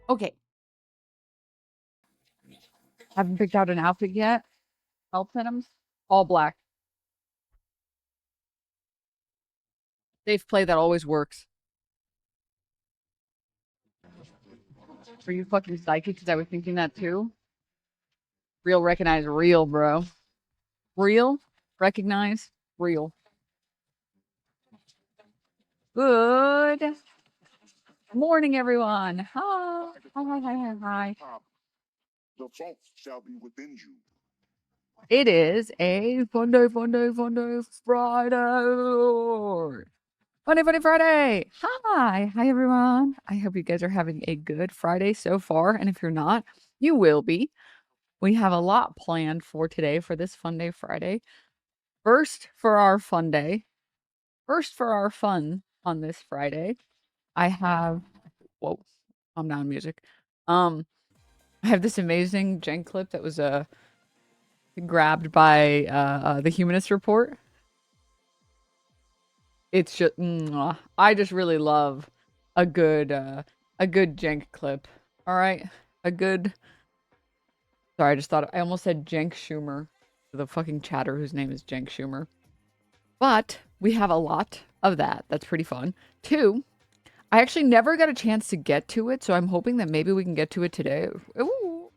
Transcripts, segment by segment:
Okay. Haven't picked out an outfit yet. Health items. All black. Safe play that always works. Were you fucking psychic? Because I was thinking that too. Real recognize real, bro. Real recognize real. Good morning, everyone. Hi. Hi. The fault shall be within you. It is a fun day Friday. Funny Friday. Hi, everyone. I hope you guys are having a good Friday so far. And if you're not, you will be. We have a lot planned for today for this Fun Day Friday. First, for our fun day. First, for our fun on this Friday, I have. Whoa, calm down, music. I have this amazing Jank clip that was grabbed by the Humanist Report. It's just I just really love a good Jank clip. All right, a good. Sorry, I just thought I almost said Cenk Schumer, the fucking chatter whose name is Cenk Schumer. But we have a lot of that. That's pretty fun. 2, I actually never got a chance to get to it, so I'm hoping that maybe we can get to it today. Ooh,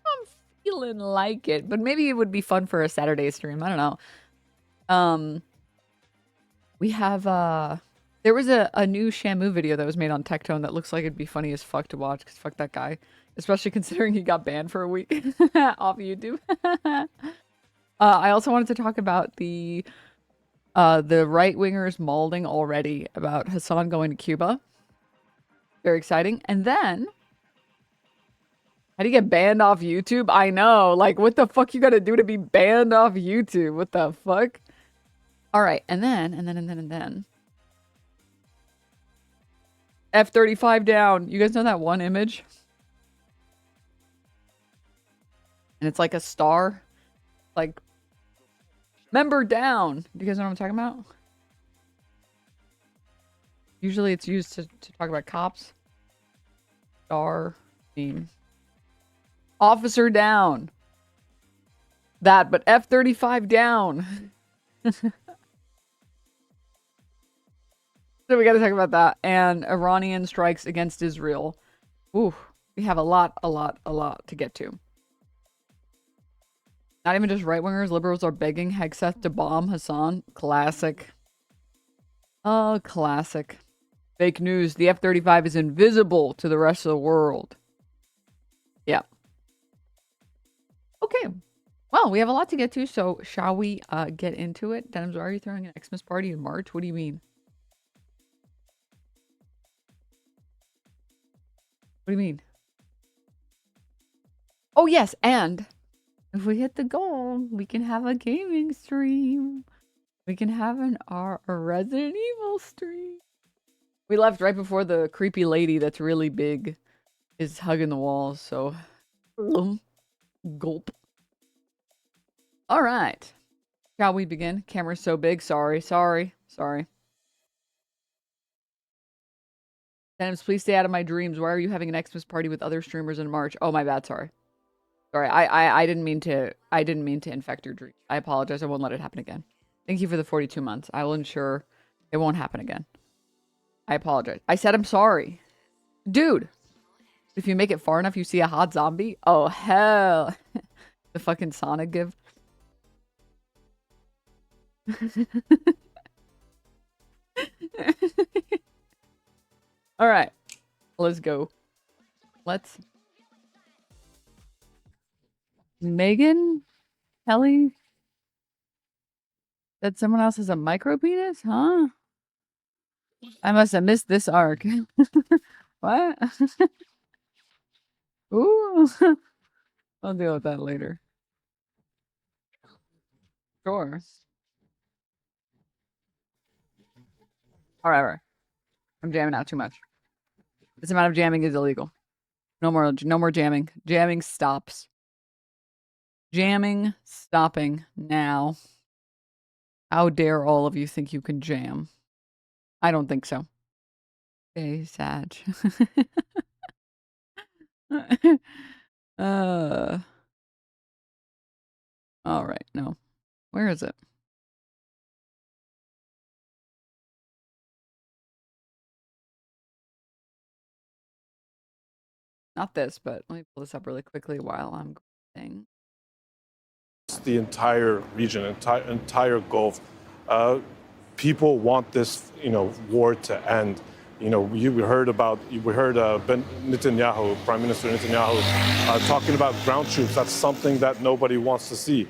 I'm feeling like it, but maybe it would be fun for a Saturday stream. I don't know. We have there was a new Shamu video that was made on Takedown that looks like it'd be funny as fuck to watch, because fuck that guy. Especially considering he got banned for a week off YouTube. I also wanted to talk about the right-wingers malding already about Hasan going to Cuba. Very exciting. And then, how do you get banned off YouTube? I know. Like, what the fuck you gotta do to be banned off YouTube? What the fuck? All right. And then. F-35 down. You guys know that one image? And it's like a star. Like, member down. Do you guys know what I'm talking about? Usually it's used to talk about cops. Star meme. Officer down. That, but F-35 down. So we gotta talk about that. And Iranian strikes against Israel. Ooh, we have a lot to get to. Not even just right-wingers, liberals are begging Hegseth to bomb Hasan. Classic. Oh, classic. Fake news. The F-35 is invisible to the rest of the world. Yeah. Okay. Well, we have a lot to get to, so shall we get into it? Denims, are you throwing an Xmas party in March? What do you mean? What do you mean? Oh, yes, and if we hit the goal, we can have a gaming stream. We can have a Resident Evil stream. We left right before the creepy lady that's really big is hugging the walls, so gulp. All right. Shall we begin? Camera's so big. Sorry. Denims, please stay out of my dreams. Why are you having an Xmas party with other streamers in March? Oh, my bad. Sorry. I didn't mean to infect your dream. I apologize. I won't let it happen again. Thank you for the 42 months. I will ensure it won't happen again. I apologize. I said I'm sorry. Dude, if you make it far enough, you see a hot zombie? Oh, hell. The fucking Sonic give. All right. Let's go. Megan? Kelly? That someone else has a micro penis? Huh? I must have missed this arc. What? Ooh. I'll deal with that later. Sure. All right. I'm jamming out too much. This amount of jamming is illegal. No more jamming. Jamming stops. Jamming stopping now. How dare all of you think you can jam? I don't think so. Okay, Sag. uh. All right. No. Where is it? Not this, but let me pull this up really quickly while I'm going. The entire region, entire Gulf. People want this, war to end. We heard Netanyahu, Prime Minister Netanyahu, talking about ground troops. That's something that nobody wants to see.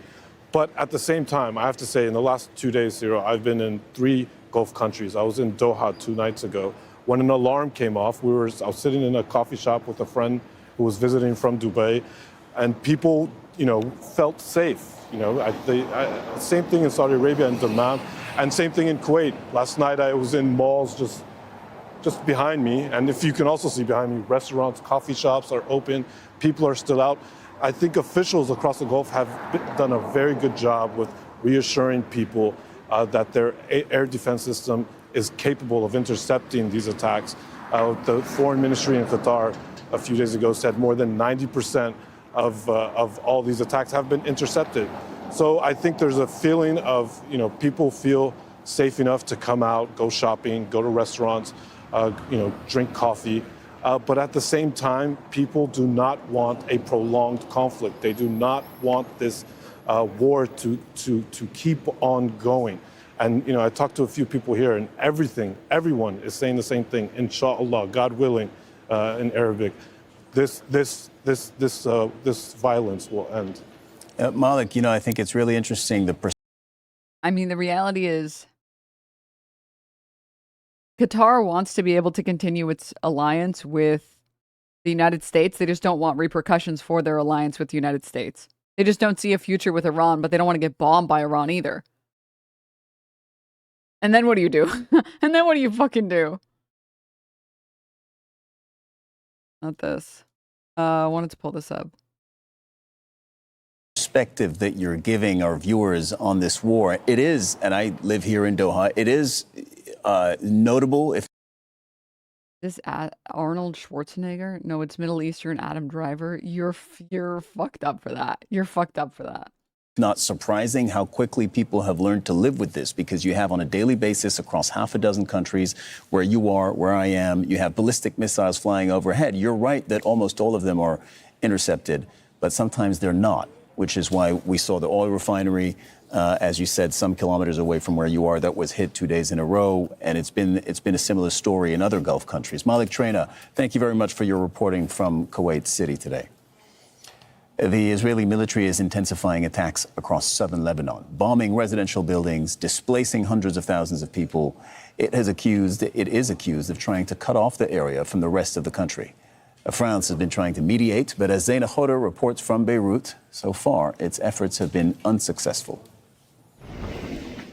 But at the same time, I have to say, in the last 2 days, I've been in 3 Gulf countries. I was in Doha 2 nights ago. When an alarm came off, I was sitting in a coffee shop with a friend who was visiting from Dubai, and people, felt safe. Same thing in Saudi Arabia and Dammam, and same thing in Kuwait. Last night I was in malls just behind me, and if you can also see behind me, restaurants, coffee shops are open, people are still out. I think officials across the Gulf have done a very good job with reassuring people that their air defense system is capable of intercepting these attacks. The foreign ministry in Qatar a few days ago said more than 90% of all these attacks have been intercepted. So I think there's a feeling of, people feel safe enough to come out, go shopping, go to restaurants, drink coffee. But at the same time, people do not want a prolonged conflict. They do not want this war to keep on going. And, I talked to a few people here, and everyone is saying the same thing, inshallah, God willing, in Arabic. This violence will end. Malik, I think it's really interesting. I mean, the reality is Qatar wants to be able to continue its alliance with the United States. They just don't want repercussions for their alliance with the United States. They just don't see a future with Iran, but they don't want to get bombed by Iran either. And then what do you do? And then what do you fucking do? Not this. I wanted to pull this up. Perspective that you're giving our viewers on this war. It is, and I live here in Doha, it is notable. If This Arnold Schwarzenegger? No, it's Middle Eastern Adam Driver. You're fucked up for that. You're fucked up for that. Not surprising how quickly people have learned to live with this, because you have on a daily basis across half a dozen countries, where you are, where I am, you have ballistic missiles flying overhead. You're right that almost all of them are intercepted, but sometimes they're not, which is why we saw the oil refinery, as you said, some kilometers away from where you are, that was hit 2 days in a row. And it's been a similar story in other Gulf countries. Malik Traina, thank you very much for your reporting from Kuwait City today. The Israeli military is intensifying attacks across southern Lebanon, bombing residential buildings, displacing hundreds of thousands of people. It is accused of trying to cut off the area from the rest of the country. France has been trying to mediate, but as Zaina Khoda reports from Beirut, so far its efforts have been unsuccessful.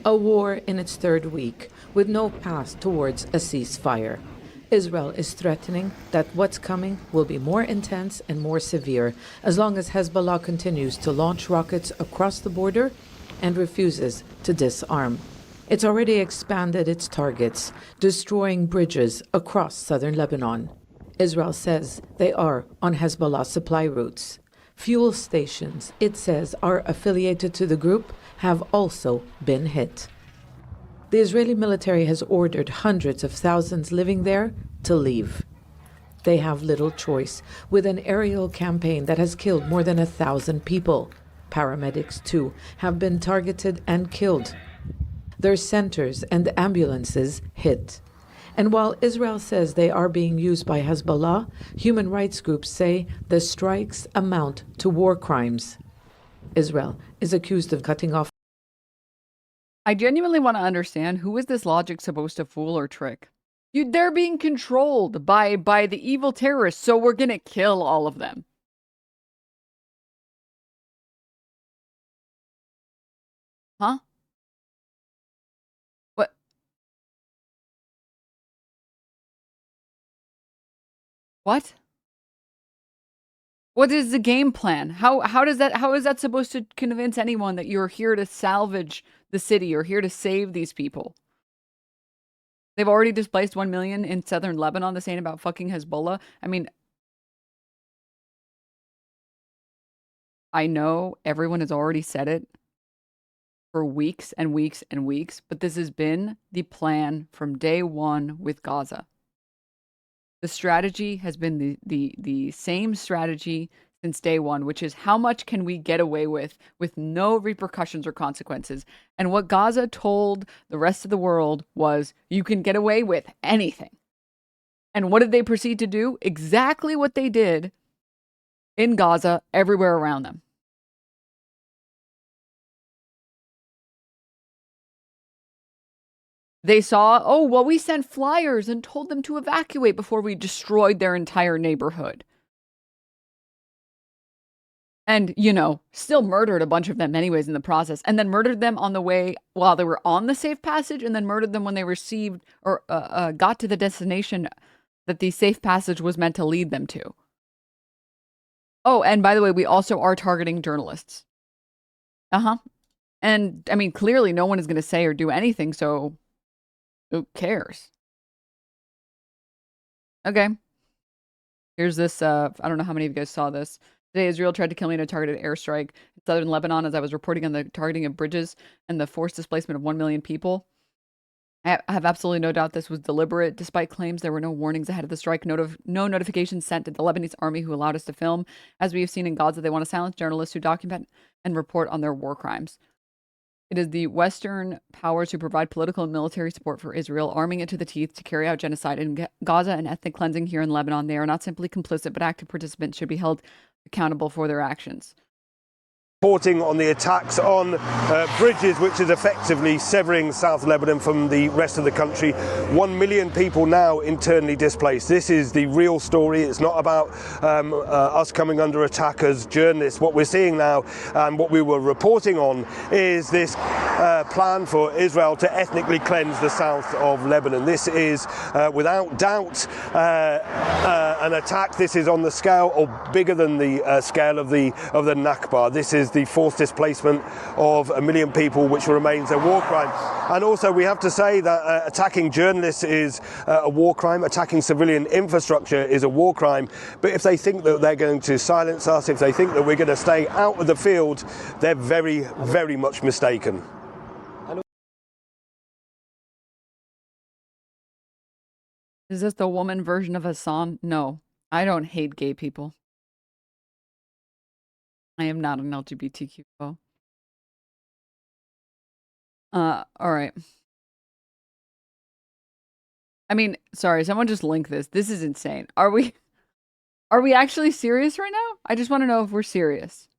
A war in its 3rd week with no path towards a ceasefire. Israel is threatening that what's coming will be more intense and more severe as long as Hezbollah continues to launch rockets across the border and refuses to disarm. It's already expanded its targets, destroying bridges across southern Lebanon. Israel says they are on Hezbollah supply routes. Fuel stations, it says, are affiliated to the group, have also been hit. The Israeli military has ordered hundreds of thousands living there to leave. They have little choice, with an aerial campaign that has killed more than 1,000 people. Paramedics, too, have been targeted and killed. Their centers and ambulances hit. And while Israel says they are being used by Hezbollah, human rights groups say the strikes amount to war crimes. Israel is accused of cutting off. I genuinely want to understand, who is this logic supposed to fool or trick? They're being controlled by the evil terrorists, so we're gonna kill all of them. Huh? What? What? What is the game plan? How is that supposed to convince anyone that you're here to salvage the city or here to save these people? They've already displaced 1 million in southern Lebanon. This ain't about fucking Hezbollah. I mean, I know everyone has already said it for weeks and weeks and weeks, but this has been the plan from day one with Gaza. The strategy has been the same strategy since day one, which is how much can we get away with no repercussions or consequences. And what Gaza told the rest of the world was, you can get away with anything. And what did they proceed to do? Exactly what they did in Gaza, everywhere around them. They saw, oh, well, we sent flyers and told them to evacuate before we destroyed their entire neighborhood. And, you know, still murdered a bunch of them anyways in the process. And then murdered them on the way while they were on the safe passage. And then murdered them when they received or got to the destination that the safe passage was meant to lead them to. Oh, and by the way, we also are targeting journalists. And, I mean, clearly no one is going to say or do anything, so who cares? Okay. Here's this, I don't know how many of you guys saw this. Today, Israel tried to kill me in a targeted airstrike in southern Lebanon as I was reporting on the targeting of bridges and the forced displacement of 1 million people. I have absolutely no doubt this was deliberate. Despite claims there were no warnings ahead of the strike, no notifications sent to the Lebanese army who allowed us to film. As we have seen in Gaza, they want to silence journalists who document and report on their war crimes. It is the Western powers who provide political and military support for Israel, arming it to the teeth to carry out genocide in Gaza and ethnic cleansing here in Lebanon. They are not simply complicit, but active participants should be held accountable for their actions. Reporting on the attacks on bridges, which is effectively severing South Lebanon from the rest of the country. 1 million people now internally displaced. This is the real story. It's not about us coming under attack as journalists. What we're seeing now and what we were reporting on is this plan for Israel to ethnically cleanse the south of Lebanon. This is without doubt an attack. This is on the scale or bigger than the scale of the Nakba. This is the forced displacement of 1 million people, which remains a war crime. And also we have to say that attacking journalists is a war crime, attacking civilian infrastructure is a war crime. But if they think that they're going to silence us, if they think that we're going to stay out of the field, they're very, very much mistaken. Is this the woman version of Hasan? No, I don't hate gay people. I am not an LGBTQ. All right. I mean, sorry, someone just linked this. This is insane. Are we actually serious right now? I just want to know if we're serious.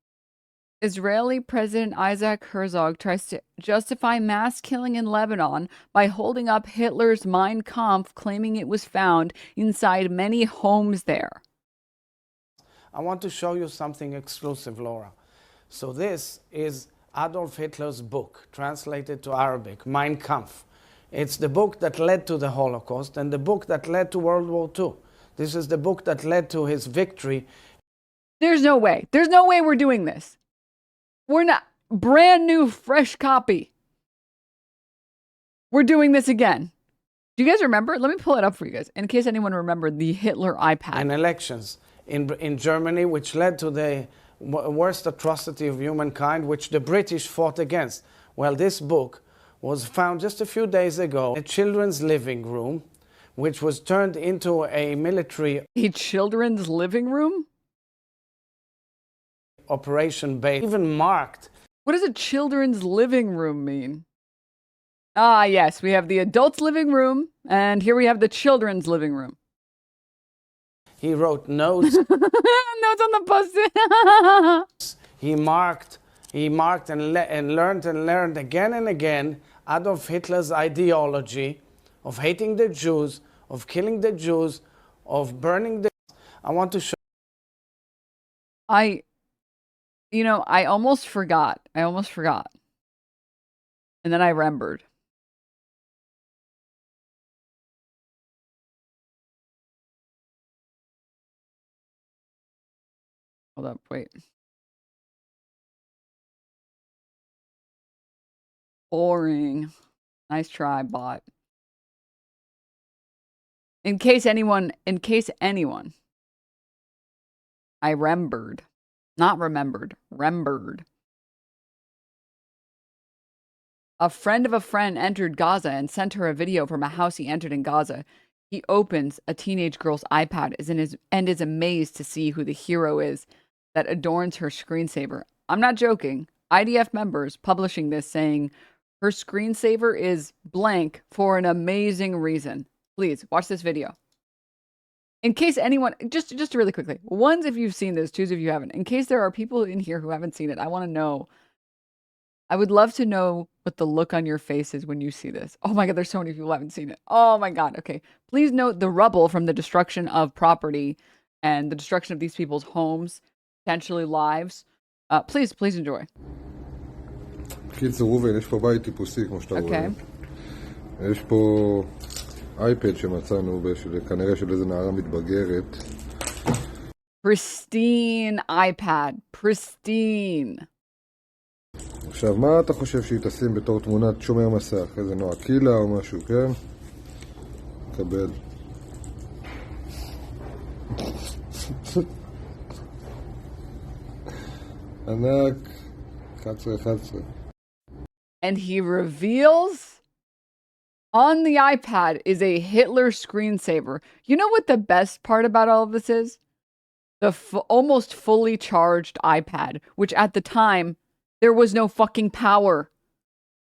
Israeli President Isaac Herzog tries to justify mass killing in Lebanon by holding up Hitler's Mein Kampf, claiming it was found inside many homes there. I want to show you something exclusive, Laura. So this is Adolf Hitler's book, translated to Arabic, Mein Kampf. It's the book that led to the Holocaust and the book that led to World War II. This is the book that led to his victory. There's no way. There's no way we're doing this. We're not. Brand new, fresh copy. We're doing this again. Do you guys remember? Let me pull it up for you guys, in case anyone remembered the Hitler iPad. And elections in Germany, which led to the worst atrocity of humankind, which the British fought against. Well, this book was found just a few days ago in a children's living room, which was turned into a military... A children's living room? Operation base, even marked. What does a children's living room mean? Ah, yes, we have the adults' living room, and here we have the children's living room. He wrote notes. Notes on the post-it. He marked and learned again and again Adolf Hitler's ideology of hating the Jews, of killing the Jews, of burning the... I want to show... You know, I almost forgot. And then I remembered. Hold up, wait. Boring. Nice try, bot. In case anyone, I remembered. Not remembered. Remembered. A friend of a friend entered Gaza and sent her a video from a house he entered in Gaza. He opens a teenage girl's iPad and is amazed to see who the hero is that adorns her screensaver. I'm not joking. IDF members publishing this saying her screensaver is blank for an amazing reason. Please watch this video. In case anyone, just really quickly, ones if you've seen this, twos if you haven't. In case there are people in here who haven't seen it, I want to know. I would love to know what the look on your face is when you see this. Oh my God, there's so many people who haven't seen it. Oh my God. Okay. Please note the rubble from the destruction of property and the destruction of these people's homes, potentially lives. Please enjoy. קיצור, ראובן, יש פה בית טיפוסי, כמו שאתה רואה. יש פה אייפד שמצאנו, כנראה של איזה נערה מתבגרת. Pristine iPad. Pristine. עכשיו, מה אתה חושב שהיא תשים בתור תמונת שומר מסך? איזה נועה קילה או משהו, כן? קבל. ענק, 11. And he reveals on the iPad is a Hitler screensaver. You know what the best part about all of this is? The almost fully charged iPad, which at the time, there was no fucking power.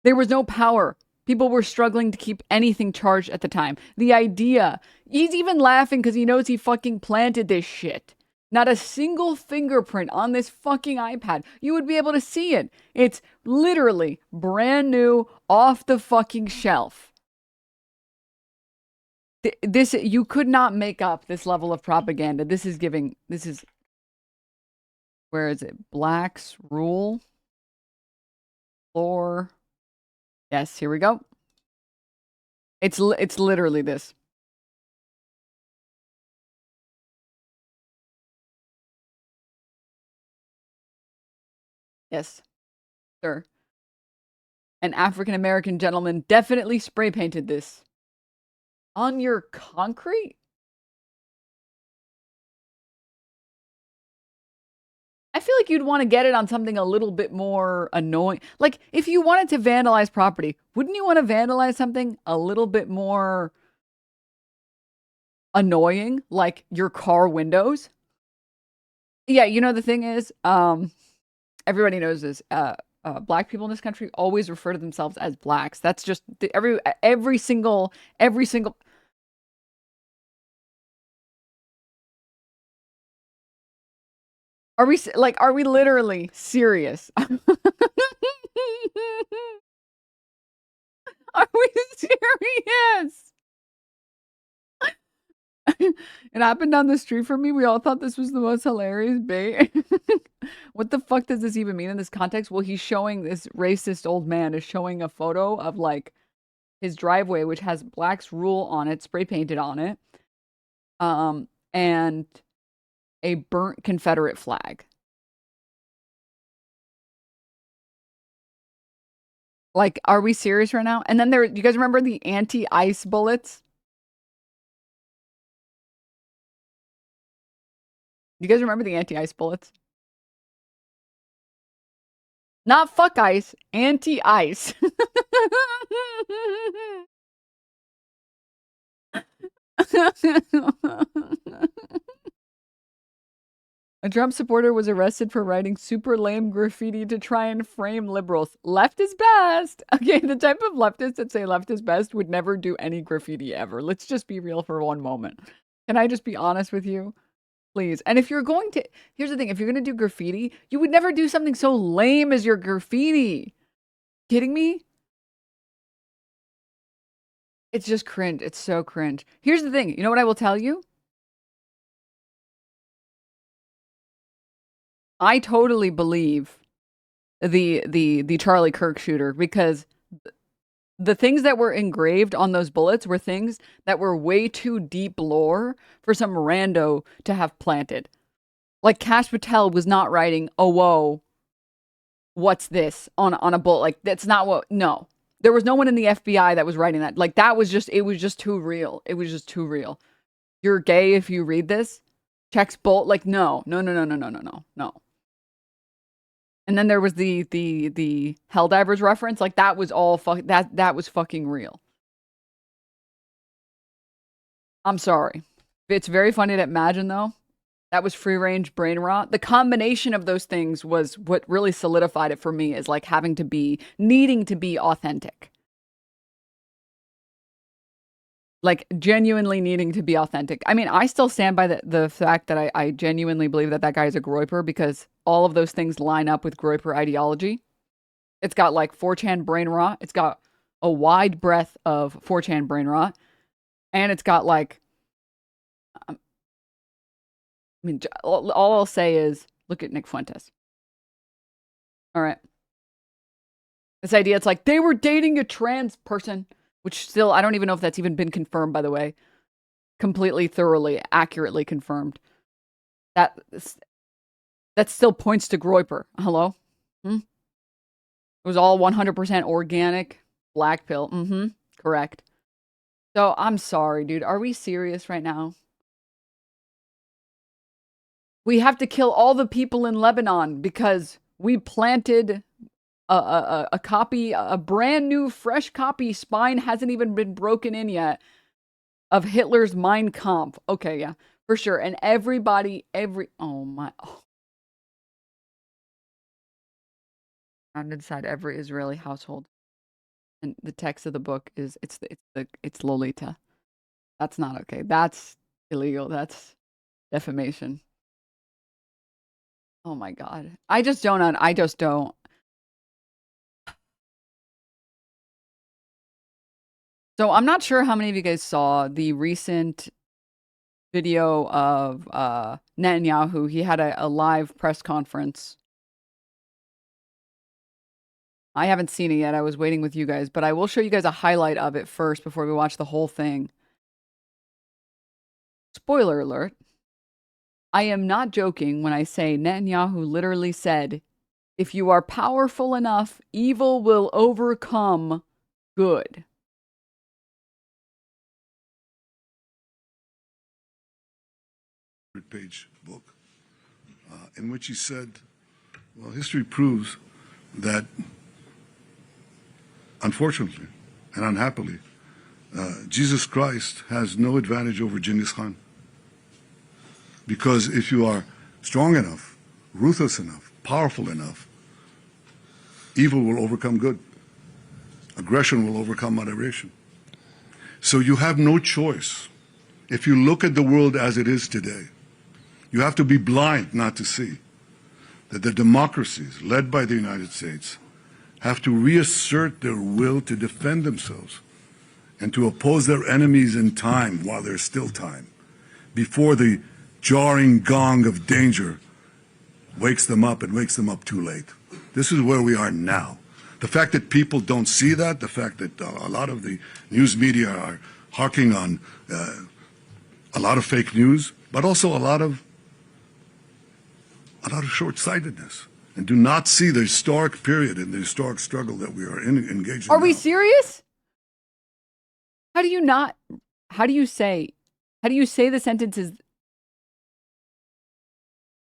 There was no power. People were struggling to keep anything charged at the time. The idea, he's even laughing because he knows he fucking planted this shit. Not a single fingerprint on this fucking iPad. You would be able to see it. It's literally brand new, off the fucking shelf. This, you could not make up this level of propaganda. This is, where is it? Blacks rule. Floor. Yes, here we go. It's literally this. Yes, sir. An African-American gentleman definitely spray painted this. On your concrete? I feel like you'd want to get it on something a little bit more annoying. Like, if you wanted to vandalize property, wouldn't you want to vandalize something a little bit more annoying? Like your car windows? Yeah, you know, the thing is, everybody knows this. Black people in this country always refer to themselves as blacks. That's just every single. Are we literally serious? Are we serious? It happened down the street from me. We all thought this was the most hilarious bait. What the fuck does this even mean in this context? Well, he's showing, this racist old man is showing a photo of like his driveway, which has Blacks Rule on it, spray painted on it. And a burnt Confederate flag. Like, are we serious right now? And then there, you guys remember the anti-ice bullets? You guys remember the anti-ice bullets? Not fuck ice, anti-ice. A Trump supporter was arrested for writing super lame graffiti to try and frame liberals. Left is best. Okay, the type of leftists that say left is best would never do any graffiti ever. Let's just be real for one moment. Can I just be honest with you? Please. And if you're going to, here's the thing, if you're going to do graffiti, you would never do something so lame as your graffiti. Kidding me? It's just cringe. It's so cringe. Here's the thing. You know what I will tell you? I totally believe the Charlie Kirk shooter, because the things that were engraved on those bullets were things that were way too deep lore for some rando to have planted. Like Kash Patel was not writing, "Oh whoa, what's this?" on a bullet. Like, that's not what. No, there was no one in the FBI that was writing that. Like, that was just, it was just too real. It was just too real. You're gay if you read this. Checks bolt. Like, no. And then there was the Helldivers reference. Like that was all that was fucking real. I'm sorry. It's very funny to imagine though. That was free range brain rot. The combination of those things was what really solidified it for me as like needing to be authentic. Like genuinely needing to be authentic. I mean, I still stand by the fact that I genuinely believe that guy is a groyper because all of those things line up with groyper ideology. It's got like 4chan brain rot. It's got a wide breadth of 4chan brain rot. And it's got like, I mean, all I'll say is look at Nick Fuentes. All right. This idea, it's like they were dating a trans person. Which still, I don't even know if that's even been confirmed, by the way. Completely, thoroughly, accurately confirmed. That still points to Groyper. Hello? It was all 100% organic. Black pill. Correct. So, I'm sorry, dude. Are we serious right now? We have to kill all the people in Lebanon because we planted a brand new, fresh copy, spine hasn't even been broken in yet, of Hitler's Mein Kampf. Okay, yeah, for sure. And oh my. Oh. On inside every Israeli household. And the text of the book is, it's Lolita. That's not okay. That's illegal. That's defamation. Oh my God. I just don't. So I'm not sure how many of you guys saw the recent video of Netanyahu. He had a live press conference. I haven't seen it yet. I was waiting with you guys, but I will show you guys a highlight of it first before we watch the whole thing. Spoiler alert. I am not joking when I say Netanyahu literally said, if you are powerful enough, evil will overcome good. Page book in which he said, well, history proves that unfortunately and unhappily Jesus Christ has no advantage over Genghis Khan, because if you are strong enough, ruthless enough, powerful enough, evil will overcome good, aggression will overcome moderation. So you have no choice. If you look at the world as it is today, you have to be blind not to see that the democracies led by the United States have to reassert their will to defend themselves and to oppose their enemies in time while there's still time, before the jarring gong of danger wakes them up and wakes them up too late. This is where we are now. The fact that people don't see that, the fact that a lot of the news media are harking on a lot of fake news, but also a lot of short-sightedness, and do not see the historic period and the historic struggle that we are engaged in. Are we serious? How do you say the sentence is,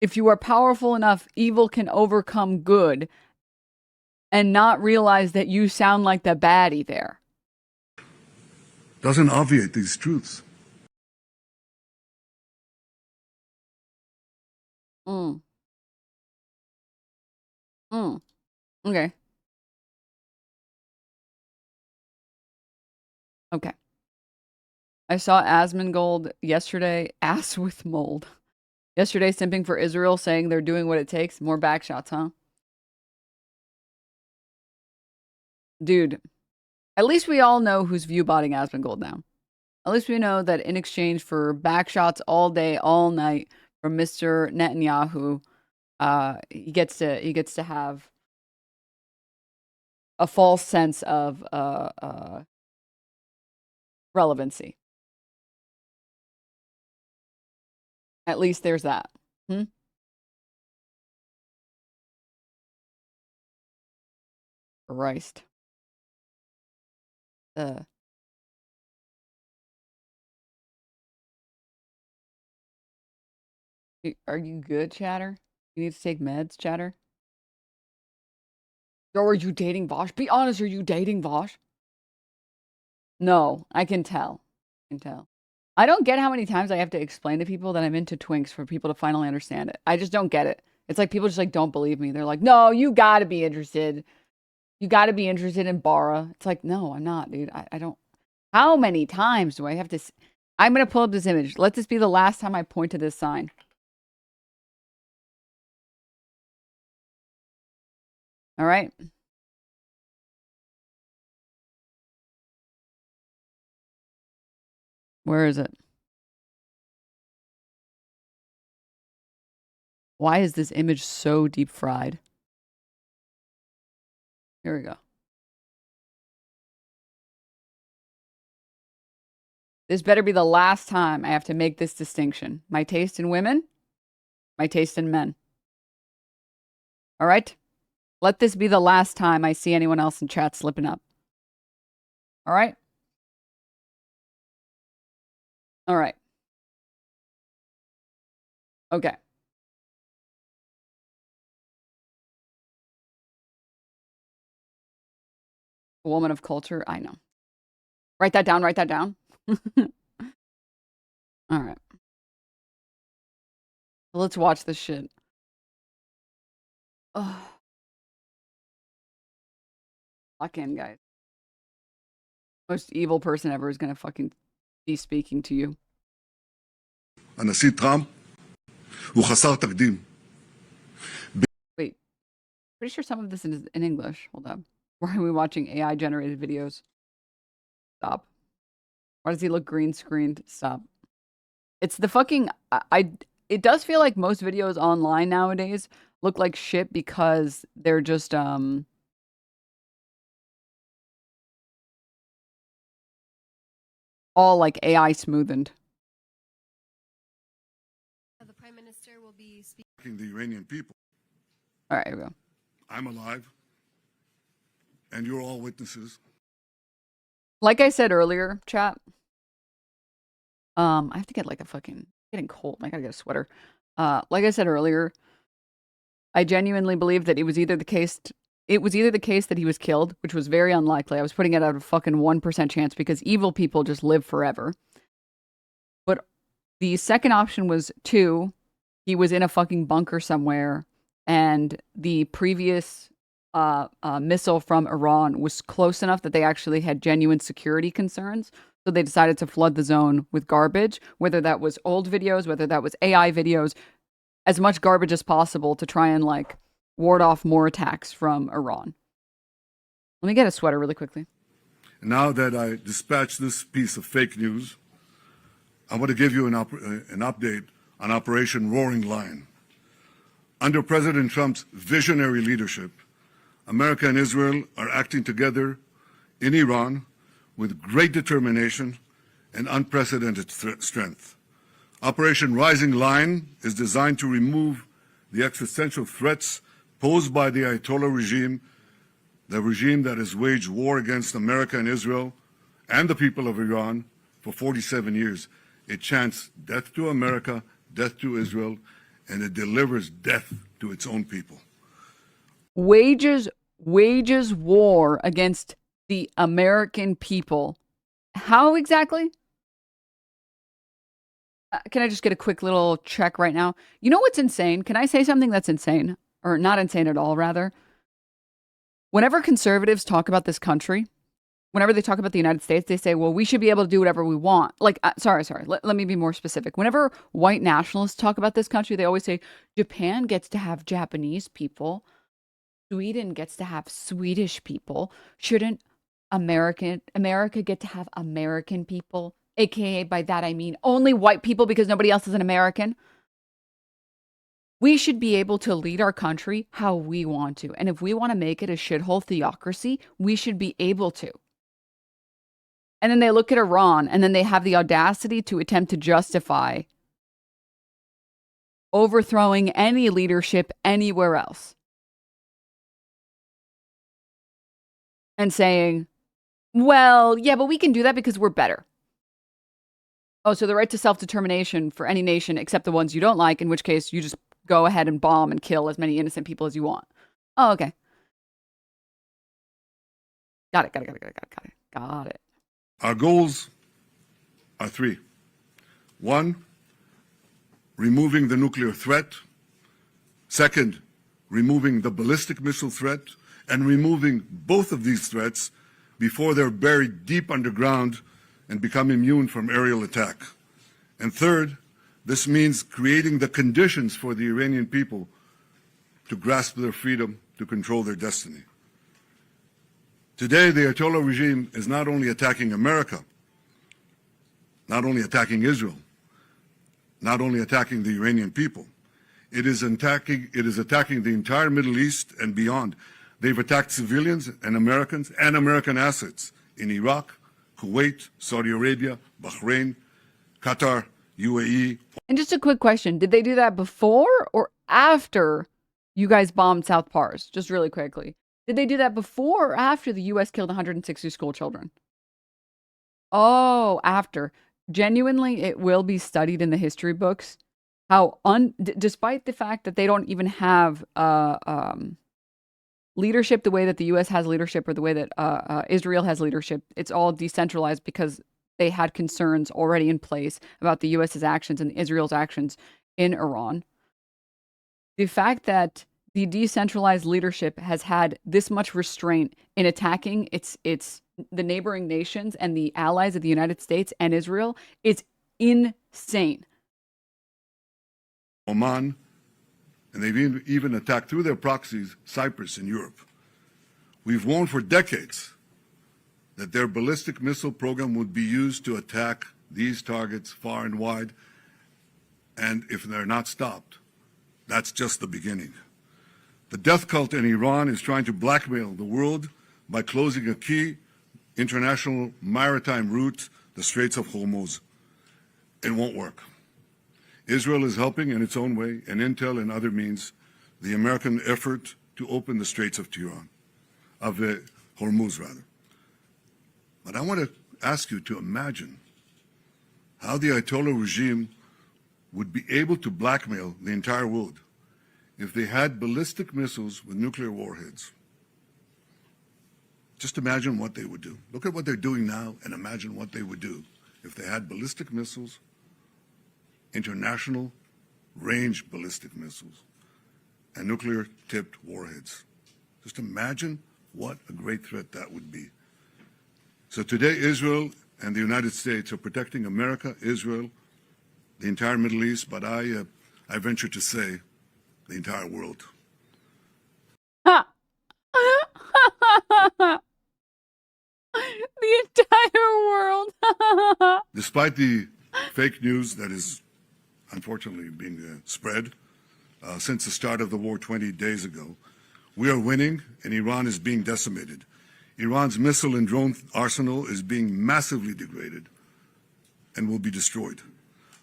if you are powerful enough, evil can overcome good, and not realize that you sound like the baddie there? Doesn't obviate these truths. Okay. Okay. I saw Asmongold yesterday, ass with mold. Yesterday, simping for Israel, saying they're doing what it takes. More backshots, huh? Dude, at least we all know who's viewbotting Asmongold now. At least we know that in exchange for backshots all day, all night from Mr. Netanyahu, he gets to have a false sense of relevancy. At least there's that. Christ. Are you good, Chatter? You need to take meds, Chatter? Or are you dating Vosh? Be honest, are you dating Vosh? No, I can tell. I can tell. I don't get how many times I have to explain to people that I'm into Twinks for people to finally understand it. I just don't get it. It's like people just like don't believe me. They're like, no, you gotta be interested. You gotta be interested in Bara. It's like, no, I'm not, dude. I don't. How many times do I have to? I'm gonna pull up this image. Let this be the last time I point to this sign. All right. Where is it? Why is this image so deep fried? Here we go. This better be the last time I have to make this distinction. My taste in women, my taste in men. All right? Let this be the last time I see anyone else in chat slipping up. All right? All right. Okay. A woman of culture, I know. Write that down, write that down. All right. Let's watch this shit. Oh. Lock in, guys. Most evil person ever is gonna fucking be speaking to you. הנשיא טראמפ הוא חסר תקדים. Wait. Pretty sure some of this is in English. Hold up. Why are we watching AI generated videos? Stop. Why does he look green screened? Stop. It's the fucking it does feel like most videos online nowadays look like shit because they're just all like AI smoothened. The Prime Minister will be speaking the Iranian people. All right, here we go. I'm alive, and you're all witnesses. Like I said earlier, chat. I have to get like a fucking getting cold. I gotta get a sweater. Like I said earlier, I genuinely believe that it was either the case that he was killed, which was very unlikely. I was putting it at a fucking 1% chance because evil people just live forever. But the second option was 2, he was in a fucking bunker somewhere, and the previous missile from Iran was close enough that they actually had genuine security concerns. So they decided to flood the zone with garbage, whether that was old videos, whether that was AI videos, as much garbage as possible to try and like ward off more attacks from Iran. Let me get a sweater really quickly. Now that I dispatched this piece of fake news, I want to give you an update on Operation Roaring Lion. Under President Trump's visionary leadership, America and Israel are acting together in Iran with great determination and unprecedented strength. Operation Rising Lion is designed to remove the existential threats posed by the Ayatollah regime, the regime that has waged war against America and Israel and the people of Iran for 47 years. It chants death to America, death to Israel, and it delivers death to its own people. Wages war against the American people. How exactly? Can I just get a quick little check right now? You know what's insane? Can I say something that's insane? Or not insane at all, rather? Whenever conservatives talk about this country, whenever they talk about the United States, they say, well, we should be able to do whatever we want. Like, sorry. Let me be more specific. Whenever white nationalists talk about this country, they always say, Japan gets to have Japanese people. Sweden gets to have Swedish people. Shouldn't America get to have American people? AKA by that I mean only white people because nobody else is an American. We should be able to lead our country how we want to. And if we want to make it a shithole theocracy, we should be able to. And then they look at Iran and then they have the audacity to attempt to justify overthrowing any leadership anywhere else. And saying, well, yeah, but we can do that because we're better. Oh, so the right to self-determination for any nation except the ones you don't like, in which case you just go ahead and bomb and kill as many innocent people as you want. Oh, okay. Got it. Got it. Our goals are three. One, removing the nuclear threat. Second, removing the ballistic missile threat, and removing both of these threats before they're buried deep underground and become immune from aerial attack. And third, this means creating the conditions for the Iranian people to grasp their freedom, to control their destiny. Today, the Ayatollah regime is not only attacking America, not only attacking Israel, not only attacking the Iranian people, it is attacking the entire Middle East and beyond. They've attacked civilians and American assets in Iraq, Kuwait, Saudi Arabia, Bahrain, Qatar, UAE. And just a quick question. Did they do that before or after you guys bombed South Pars? Just really quickly. Did they do that before or after the U.S. killed 160 school children? Oh, after. Genuinely, it will be studied in the history books how, despite the fact that they don't even have leadership the way that the U.S. has leadership or the way that Israel has leadership, it's all decentralized because they had concerns already in place about the U.S.'s actions and Israel's actions in Iran. The fact that the decentralized leadership has had this much restraint in attacking the neighboring nations and the allies of the United States and Israel is insane. Oman, and they've even attacked through their proxies Cyprus in Europe. We've warned for decades that their ballistic missile program would be used to attack these targets far and wide, and if they're not stopped, that's just the beginning. The death cult in Iran is trying to blackmail the world by closing a key international maritime route, the Straits of Hormuz. It won't work. Israel is helping in its own way, and intel and other means, the American effort to open the Straits of Hormuz, rather. But I want to ask you to imagine how the Ayatollah regime would be able to blackmail the entire world if they had ballistic missiles with nuclear warheads. Just imagine what they would do. Look at what they're doing now and imagine what they would do if they had ballistic missiles, international range ballistic missiles, and nuclear-tipped warheads. Just imagine what a great threat that would be. So today, Israel and the United States are protecting America, Israel, the entire Middle East, but I venture to say the entire world. The entire world. Despite the fake news that is unfortunately being spread since the start of the war 20 days ago, we are winning and Iran is being decimated. Iran's missile and drone arsenal is being massively degraded and will be destroyed.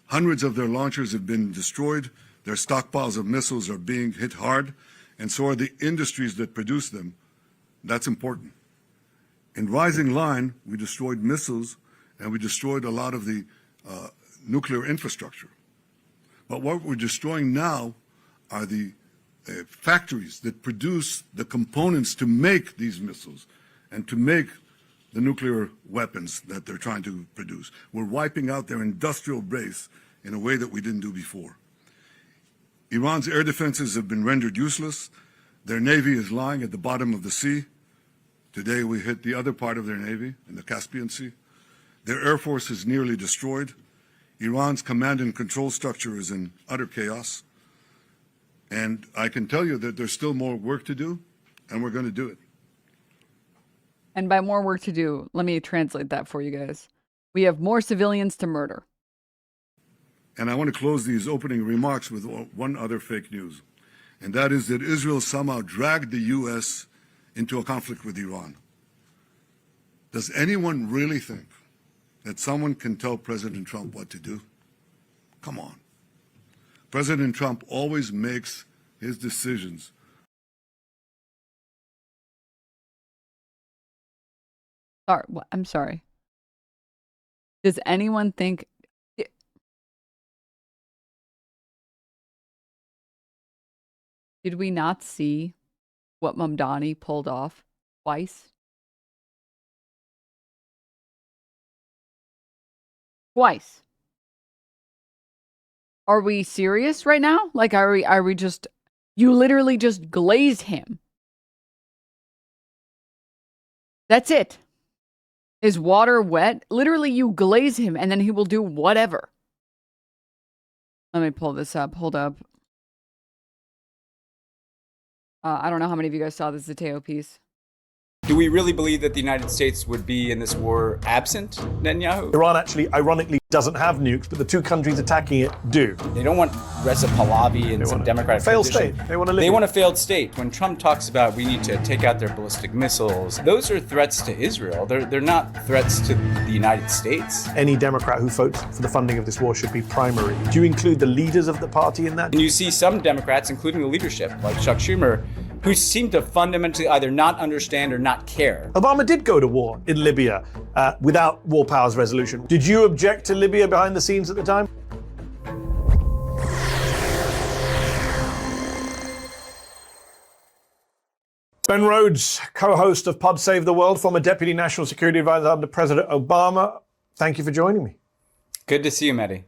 Hundreds of their launchers have been destroyed, their stockpiles of missiles are being hit hard, and so are the industries that produce them. That's important. In Rising Line, we destroyed missiles and we destroyed a lot of the nuclear infrastructure. But what we're destroying now are the factories that produce the components to make these missiles and to make the nuclear weapons that they're trying to produce. We're wiping out their industrial base in a way that we didn't do before. Iran's air defenses have been rendered useless. Their navy is lying at the bottom of the sea. Today we hit the other part of their navy in the Caspian Sea. Their air force is nearly destroyed. Iran's command and control structure is in utter chaos. And I can tell you that there's still more work to do, and we're going to do it. And by more work to do, let me translate that for you guys. We have more civilians to murder. And I want to close these opening remarks with one other fake news, and that is that Israel somehow dragged the U.S. into a conflict with Iran. Does anyone really think that someone can tell President Trump what to do? Come on. President Trump always makes his decisions. I'm sorry. Does anyone think... Did we not see what Mamdani pulled off twice? Twice. Are we serious right now? Like, are we just, you literally just glaze him. That's it. Is water wet? Literally, you glaze him and then he will do whatever. Let me pull this up. Hold up. I don't know how many of you guys saw this Zateo piece. Do we really believe that the United States would be in this war absent Netanyahu? Iran actually, ironically, doesn't have nukes, but the two countries attacking it do. They don't want Reza Pahlavi and some Democratic failed transition. state. They want a failed state. When Trump talks about we need to take out their ballistic missiles, those are threats to Israel. They're not threats to the United States. Any Democrat who votes for the funding of this war should be primary. Do you include the leaders of the party in that? And you see some Democrats, including the leadership, like Chuck Schumer, who seem to fundamentally either not understand or not care. Obama did go to war in Libya without war powers resolution. Did you object to Libya behind the scenes at the time? Ben Rhodes, co-host of Pod Save the World, former Deputy National Security Advisor under President Obama. Thank you for joining me. Good to see you, Mehdi.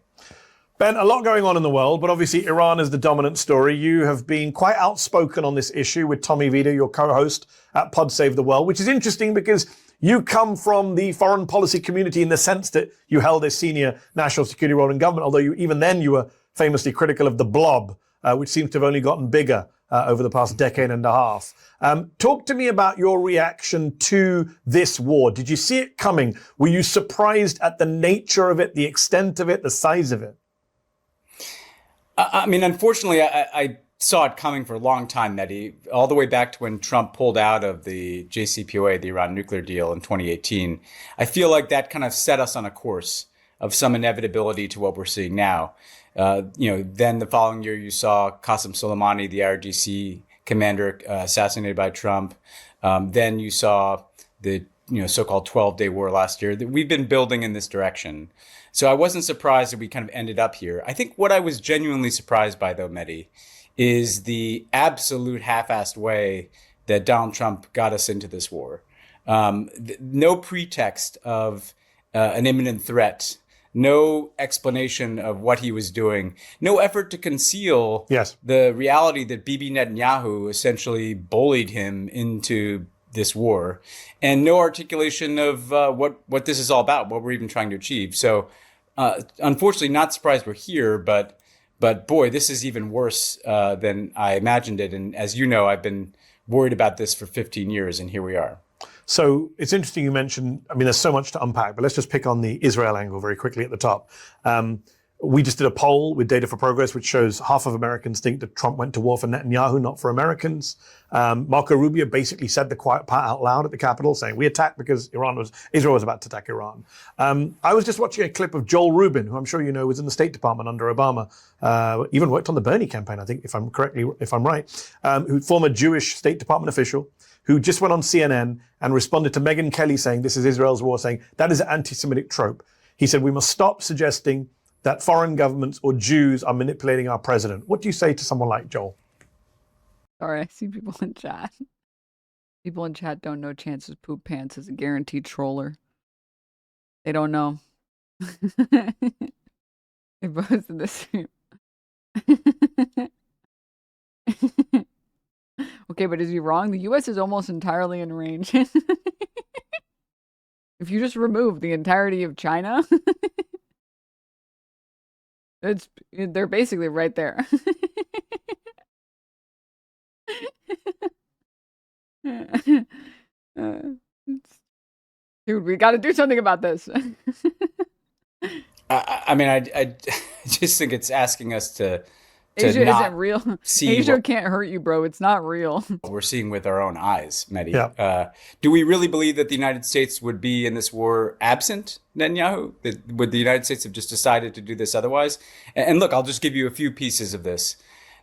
Ben, a lot going on in the world, but obviously Iran is the dominant story. You have been quite outspoken on this issue with Tommy Vito, your co-host at Pod Save the World, which is interesting because you come from the foreign policy community in the sense that you held a senior national security role in government, although even then you were famously critical of the blob, which seems to have only gotten bigger over the past decade and a half. Talk to me about your reaction to this war. Did you see it coming? Were you surprised at the nature of it, the extent of it, the size of it? I mean, unfortunately, I saw it coming for a long time, Mehdi, all the way back to when Trump pulled out of the JCPOA, the Iran nuclear deal in 2018. I feel like that kind of set us on a course of some inevitability to what we're seeing now. Then the following year, you saw Qasem Soleimani, the IRGC commander, assassinated by Trump. Then you saw the so-called 12-day war last year. We've been building in this direction. So I wasn't surprised that we kind of ended up here. I think what I was genuinely surprised by, though, Mehdi, is the absolute half-assed way that Donald Trump got us into this war. No pretext of an imminent threat, no explanation of what he was doing, no effort to conceal the reality that Bibi Netanyahu essentially bullied him into this war, and no articulation of what this is all about, what we're even trying to achieve. So unfortunately, not surprised we're here, but boy, this is even worse than I imagined it. And as you know, I've been worried about this for 15 years, and here we are. So it's interesting you mentioned, I mean, there's so much to unpack, but let's just pick on the Israel angle very quickly at the top. We just did a poll with Data for Progress, which shows half of Americans think that Trump went to war for Netanyahu, not for Americans. Marco Rubio basically said the quiet part out loud at the Capitol, saying we attacked because Israel was about to attack Iran. I was just watching a clip of Joel Rubin, who I'm sure you know was in the State Department under Obama, even worked on the Bernie campaign, I think, if I'm right, who former Jewish State Department official, who just went on CNN and responded to Megyn Kelly saying this is Israel's war, saying that is an anti-Semitic trope. He said we must stop suggesting that foreign governments or Jews are manipulating our president. What do you say to someone like Joel? Sorry, I see people in chat. People in chat don't know Chance's poop pants is a guaranteed troller. They don't know. It was in this stream. Okay, but is he wrong? The U.S. is almost entirely in range. If you just remove the entirety of China, they're basically right there. Dude, we got to do something about this. I just think it's asking us to Asia not isn't real. See Asia can't hurt you, bro. It's not real. What we're seeing with our own eyes, Mehdi. Yeah. Do we really believe that the United States would be in this war absent Netanyahu? Would the United States have just decided to do this otherwise? And look, I'll just give you a few pieces of this.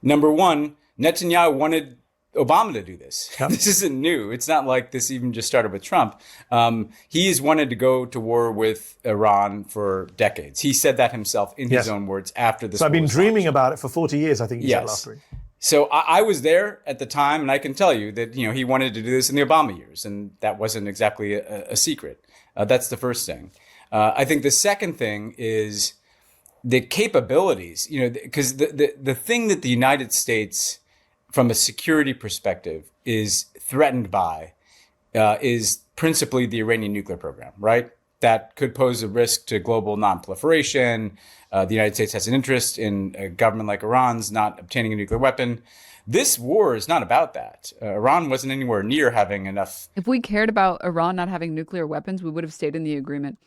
Number one, Netanyahu wanted Obama to do this. Yep. This isn't new. It's not like this even just started with Trump. He's wanted to go to war with Iran for decades. He said that himself in his own words after this. So I've been dreaming about it for 40 years, I think he said last week. So I was there at the time, and I can tell you that he wanted to do this in the Obama years, and that wasn't exactly a secret. That's the first thing. I think the second thing is the capabilities, because the thing that the United States, from a security perspective, is threatened by is principally the Iranian nuclear program, right? That could pose a risk to global nonproliferation. The United States has an interest in a government like Iran's not obtaining a nuclear weapon. This war is not about that. Iran wasn't anywhere near having enough. If we cared about Iran not having nuclear weapons, we would have stayed in the agreement.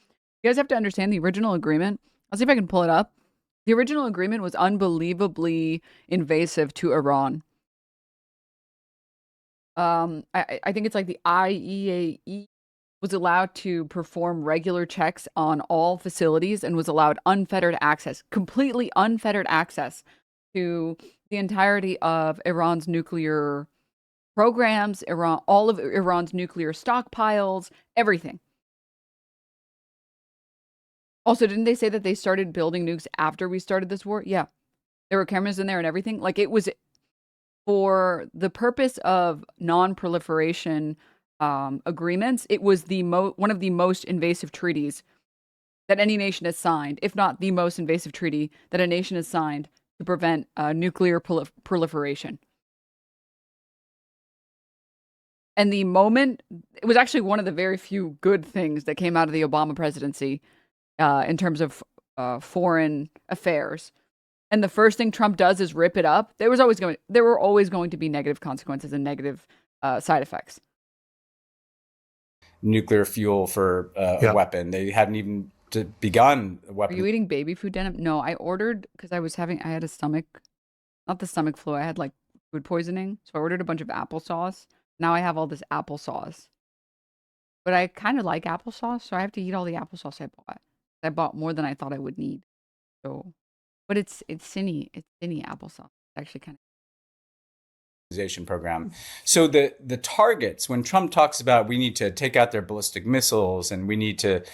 You guys have to understand the original agreement. I'll see if I can pull it up. The original agreement was unbelievably invasive to Iran. I think it's like the IEAE was allowed to perform regular checks on all facilities and was allowed unfettered access, completely unfettered access to the entirety of Iran's nuclear programs, all of Iran's nuclear stockpiles, everything. Also, didn't they say that they started building nukes after we started this war? Yeah. There were cameras in there and everything. Like, it was for the purpose of non-proliferation agreements. It was one of the most invasive treaties that any nation has signed, if not the most invasive treaty that a nation has signed to prevent nuclear proliferation. And the moment, it was actually one of the very few good things that came out of the Obama presidency in terms of foreign affairs. And the first thing Trump does is rip it up. There were always going to be negative consequences and negative side effects. Nuclear fuel for a weapon. They hadn't even begun a weapon. Are you eating baby food, Denim? No, I ordered because I had not the stomach flu. I had like food poisoning. So I ordered a bunch of applesauce. Now I have all this applesauce. But I kind of like applesauce, so I have to eat all the applesauce I bought. I bought more than I thought I would need. So, but it's Cinny applesauce. It's actually kind of program. So the targets, when Trump talks about we need to take out their ballistic missiles and we need to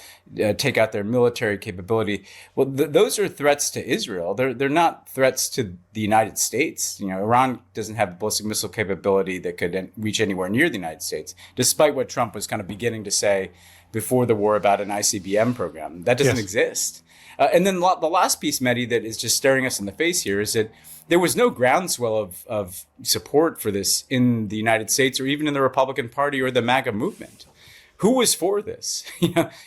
take out their military capability, well, those are threats to Israel. They're not threats to the United States. Iran doesn't have a ballistic missile capability that could reach anywhere near the United States, despite what Trump was kind of beginning to say before the war about an ICBM program. That doesn't exist. And then the last piece, Mehdi, that is just staring us in the face here is that there was no groundswell of support for this in the United States or even in the Republican Party or the MAGA movement. Who was for this?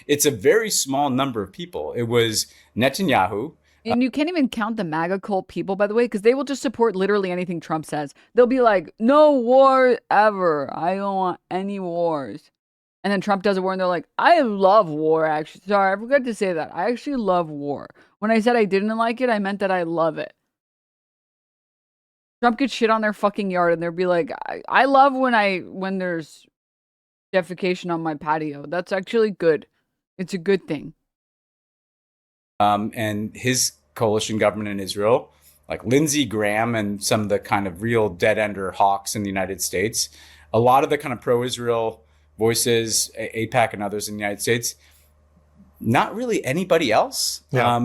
It's a very small number of people. It was Netanyahu. And you can't even count the MAGA cult people, by the way, because they will just support literally anything Trump says. They'll be like, no war ever. I don't want any wars. And then Trump does a war and they're like, I love war, actually. Sorry, I forgot to say that. I actually love war. When I said I didn't like it, I meant that I love it. Trump gets shit on their fucking yard and they'll be like, I love when there's defecation on my patio. That's actually good. It's a good thing. And his coalition government in Israel, like Lindsey Graham and some of the kind of real dead-ender hawks in the United States, a lot of the kind of pro-Israel voices, AIPAC and others in the United States, not really anybody else. Yeah.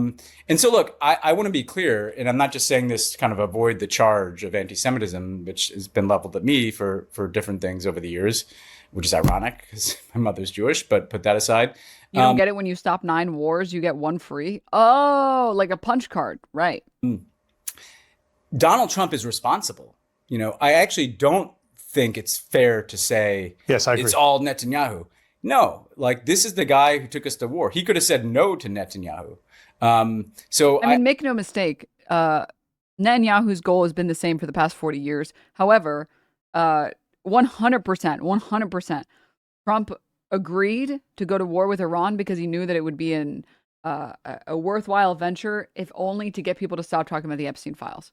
And so, look, I want to be clear, and I'm not just saying this to kind of avoid the charge of anti-Semitism, which has been leveled at me for different things over the years, which is ironic because my mother's Jewish, but put that aside. You don't get it when you stop 9 wars, you get 1 free? Oh, like a punch card, right. Donald Trump is responsible. I actually don't think it's fair to say yes, I agree. It's all Netanyahu. No, this is the guy who took us to war. He could have said no to Netanyahu. Make no mistake. Netanyahu's goal has been the same for the past 40 years. However, 100%, Trump agreed to go to war with Iran because he knew that it would be a worthwhile venture, if only to get people to stop talking about the Epstein files.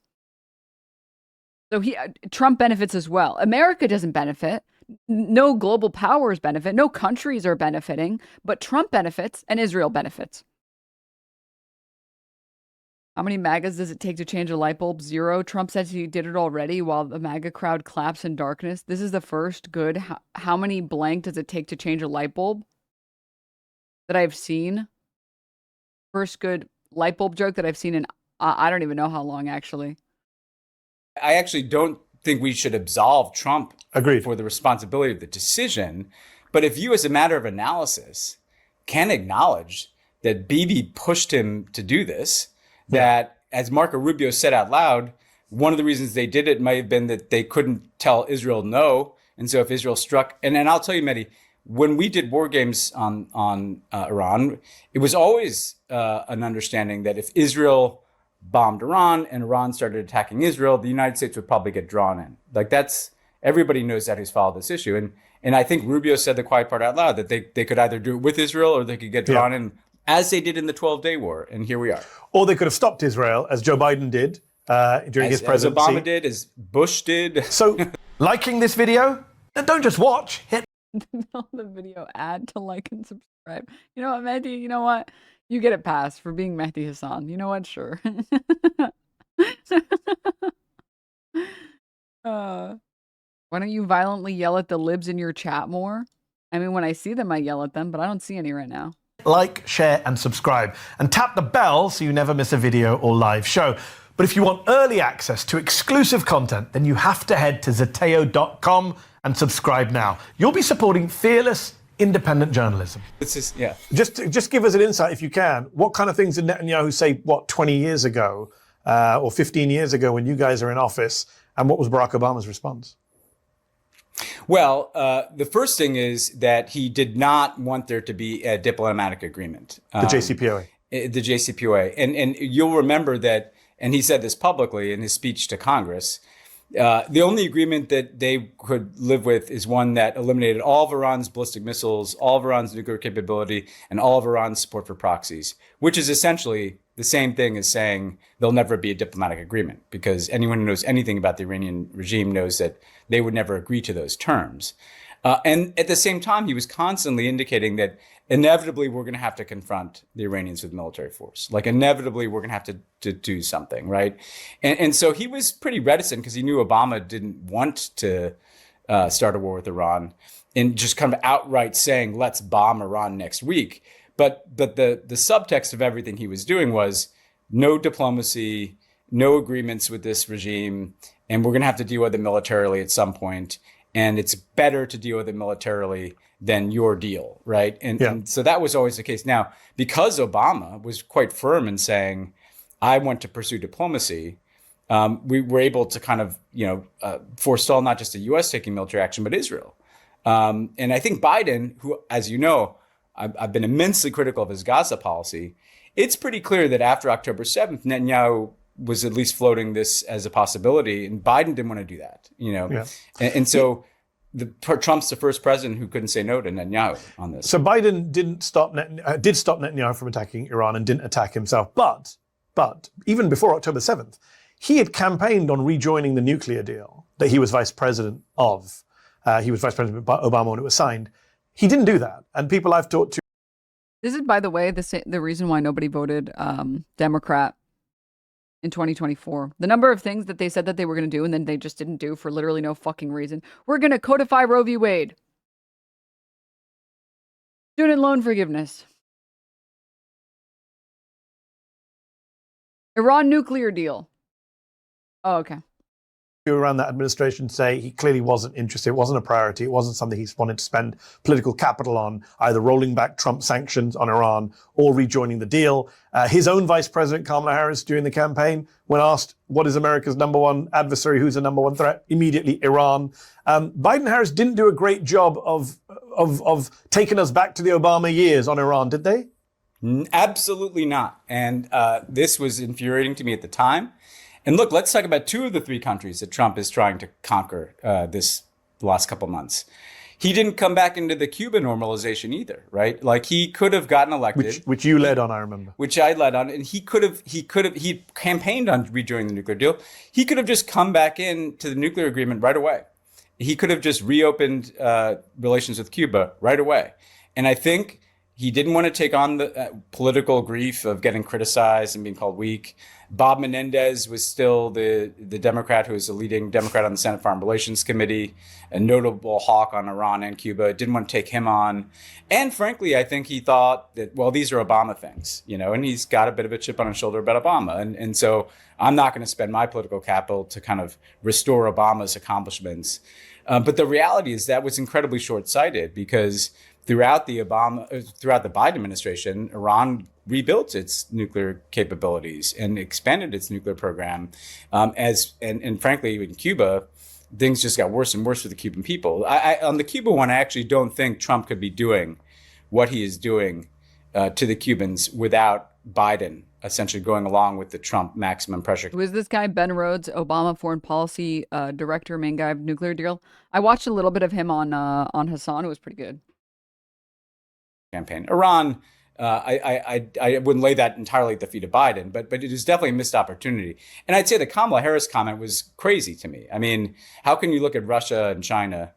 So Trump benefits as well. America doesn't benefit. No global powers benefit. No countries are benefiting, but Trump benefits and Israel benefits. How many MAGAs does it take to change a light bulb? 0. Trump says he did it already while the MAGA crowd claps in darkness. This is the first good. How many blank does it take to change a light bulb that I've seen? First good light bulb joke that I've seen in, I don't even know how long, actually. I actually don't think we should absolve Trump Agreed. For the responsibility of the decision. But if you, as a matter of analysis, can acknowledge that Bibi pushed him to do this, that as Marco Rubio said out loud, one of the reasons they did it might have been that they couldn't tell Israel no. And so if Israel struck, and I'll tell you, Mehdi, when we did war games on Iran, it was always an understanding that if Israel bombed Iran and Iran started attacking Israel, the United States would probably get drawn in. Like everybody knows that who's followed this issue. And I think Rubio said the quiet part out loud, that they could either do it with Israel or they could get drawn in, as they did in the 12-day war. And here we are. Or they could have stopped Israel, as Joe Biden did during his presidency. As Obama did, as Bush did. So, liking this video? Don't just watch. Hit the video, add to like and subscribe. You know what, Mehdi? You know what? You get it passed for being Mehdi Hasan. You know what? Sure. Why don't you violently yell at the libs in your chat more? I mean, when I see them, I yell at them, but I don't see any right now. like, share, and subscribe. And tap the bell so you never miss a video or live show. But if you want early access to exclusive content, then you have to head to zeteo.com and subscribe now. You'll be supporting fearless, independent journalism. Just give us an insight, if you can. What kind of things did Netanyahu say, 20 years ago or 15 years ago when you guys are in office? And what was Barack Obama's response? Well, the first thing is that he did not want there to be a diplomatic agreement. The JCPOA. The JCPOA. And you'll remember that, and he said this publicly in his speech to Congress, the only agreement that they could live with is one that eliminated all of Iran's ballistic missiles, all of Iran's nuclear capability, and all of Iran's support for proxies, which is essentially the same thing as saying there'll never be a diplomatic agreement, because anyone who knows anything about the Iranian regime knows that they would never agree to those terms. And at the same time, he was constantly indicating that inevitably we're going to have to confront the Iranians with military force. Like inevitably we're going to have to do something, right? And so he was pretty reticent because he knew Obama didn't want to start a war with Iran and just kind of outright saying, let's bomb Iran next week. But the subtext of everything he was doing was no diplomacy, no agreements with this regime, and we're going to have to deal with it militarily at some point. And it's better to deal with it militarily than your deal, right? And so that was always the case. Now, because Obama was quite firm in saying, I want to pursue diplomacy, we were able to kind of, forestall not just the U.S. taking military action, but Israel. And I think Biden, who, as you know, I've been immensely critical of his Gaza policy. It's pretty clear that after October 7th, Netanyahu was at least floating this as a possibility, and Biden didn't want to do that, And so Trump's the first president who couldn't say no to Netanyahu on this. So Biden did stop Netanyahu from attacking Iran and didn't attack himself. But even before October 7th, he had campaigned on rejoining the nuclear deal that he was vice president of. He was vice president by Obama when it was signed. He didn't do that. And people I've talked to. This is, by the way, the reason why nobody voted Democrat in 2024. The number of things that they said that they were going to do and then they just didn't do for literally no fucking reason. We're going to codify Roe v. Wade. Student loan forgiveness. Iran nuclear deal. Oh, okay. Around that administration say he clearly wasn't interested. It wasn't a priority. It wasn't something he wanted to spend political capital on, either rolling back Trump sanctions on Iran or rejoining the deal. His own vice president, Kamala Harris, during the campaign, when asked what is America's number one adversary, who's the number one threat, immediately Iran. Biden-Harris didn't do a great job of taking us back to the Obama years on Iran, did they? Absolutely not. And this was infuriating to me at the time. And look, let's talk about two of the three countries that Trump is trying to conquer this last couple months. He didn't come back into the Cuba normalization either, right? Like he could have gotten elected, which you led on, I remember. Which I led on, and he campaigned on rejoining the nuclear deal. He could have just come back into the nuclear agreement right away. He could have just reopened relations with Cuba right away. And I think he didn't want to take on the political grief of getting criticized and being called weak. Bob Menendez was still the Democrat who was the leading Democrat on the Senate Foreign Relations Committee, a notable hawk on Iran and Cuba, didn't want to take him on. And frankly, I think he thought that, well, these are Obama things, and he's got a bit of a chip on his shoulder about Obama. And so I'm not going to spend my political capital to kind of restore Obama's accomplishments. But the reality is that was incredibly short-sighted because throughout the Biden administration, Iran rebuilt its nuclear capabilities and expanded its nuclear program. And frankly, in Cuba, things just got worse and worse for the Cuban people. On the Cuba one, I actually don't think Trump could be doing what he is doing to the Cubans without Biden essentially going along with the Trump maximum pressure. Who is this guy? Ben Rhodes, Obama foreign policy director, main guy of nuclear deal. I watched a little bit of him on Hasan. It was pretty good. Campaign. Iran, I wouldn't lay that entirely at the feet of Biden, but it is definitely a missed opportunity. And I'd say the Kamala Harris comment was crazy to me. I mean, how can you look at Russia and China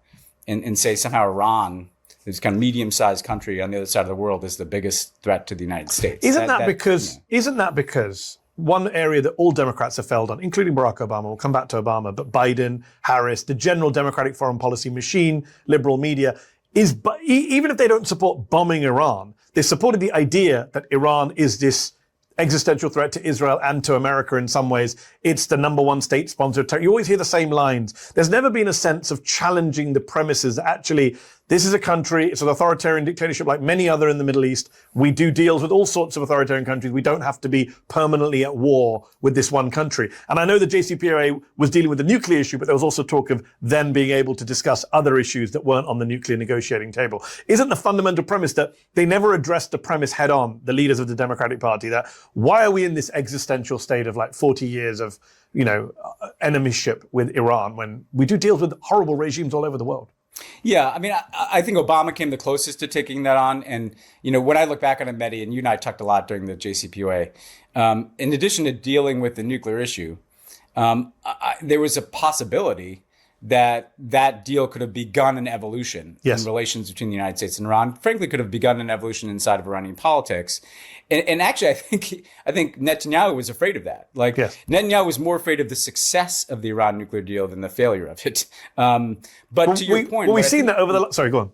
and say somehow Iran, this kind of medium-sized country on the other side of the world, is the biggest threat to the United States? Isn't that because one area that all Democrats have failed on, including Barack Obama, we'll come back to Obama, but Biden, Harris, the general Democratic foreign policy machine, liberal media, is even if they don't support bombing Iran, they supported the idea that Iran is this existential threat to Israel and to America in some ways. It's the number one state sponsor of terror. You always hear the same lines. There's never been a sense of challenging the premises that actually this is a country, it's an authoritarian dictatorship like many other in the Middle East. We do deals with all sorts of authoritarian countries. We don't have to be permanently at war with this one country. And I know the JCPOA was dealing with the nuclear issue, but there was also talk of them being able to discuss other issues that weren't on the nuclear negotiating table. Isn't the fundamental premise that they never addressed the premise head on, the leaders of the Democratic Party, that why are we in this existential state of like 40 years of, enemyship with Iran when we do deals with horrible regimes all over the world? Yeah, I mean, I think Obama came the closest to taking that on. And, when I look back on it, Mehdi, and you and I talked a lot during the JCPOA, in addition to dealing with the nuclear issue, there was a possibility that deal could have begun an evolution in relations between the United States and Iran. Frankly, could have begun an evolution inside of Iranian politics. And actually, I think Netanyahu was afraid of that. Netanyahu was more afraid of the success of the Iran nuclear deal than the failure of it. But to your point, we've seen that over the. Sorry, go on.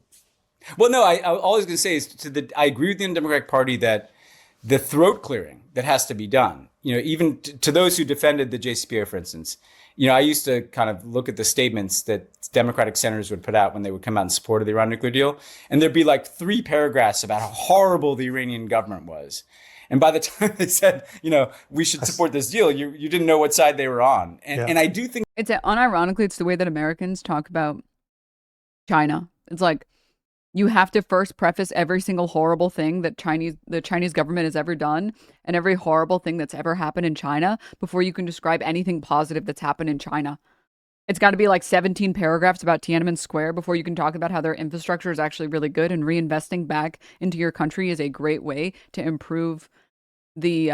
Well, no, all I was going to say is I agree with the Democratic Party that the throat clearing that has to be done. Even to those who defended the JCPOA, for instance. I used to kind of look at the statements that Democratic senators would put out when they would come out in support of the Iran nuclear deal. And there'd be like 3 paragraphs about how horrible the Iranian government was. And by the time they said, we should support this deal, you didn't know what side they were on. And I do think unironically, it's the way that Americans talk about China. It's like, you have to first preface every single horrible thing that the Chinese government has ever done and every horrible thing that's ever happened in China before you can describe anything positive that's happened in China. It's got to be like 17 paragraphs about Tiananmen Square before you can talk about how their infrastructure is actually really good, and reinvesting back into your country is a great way to improve the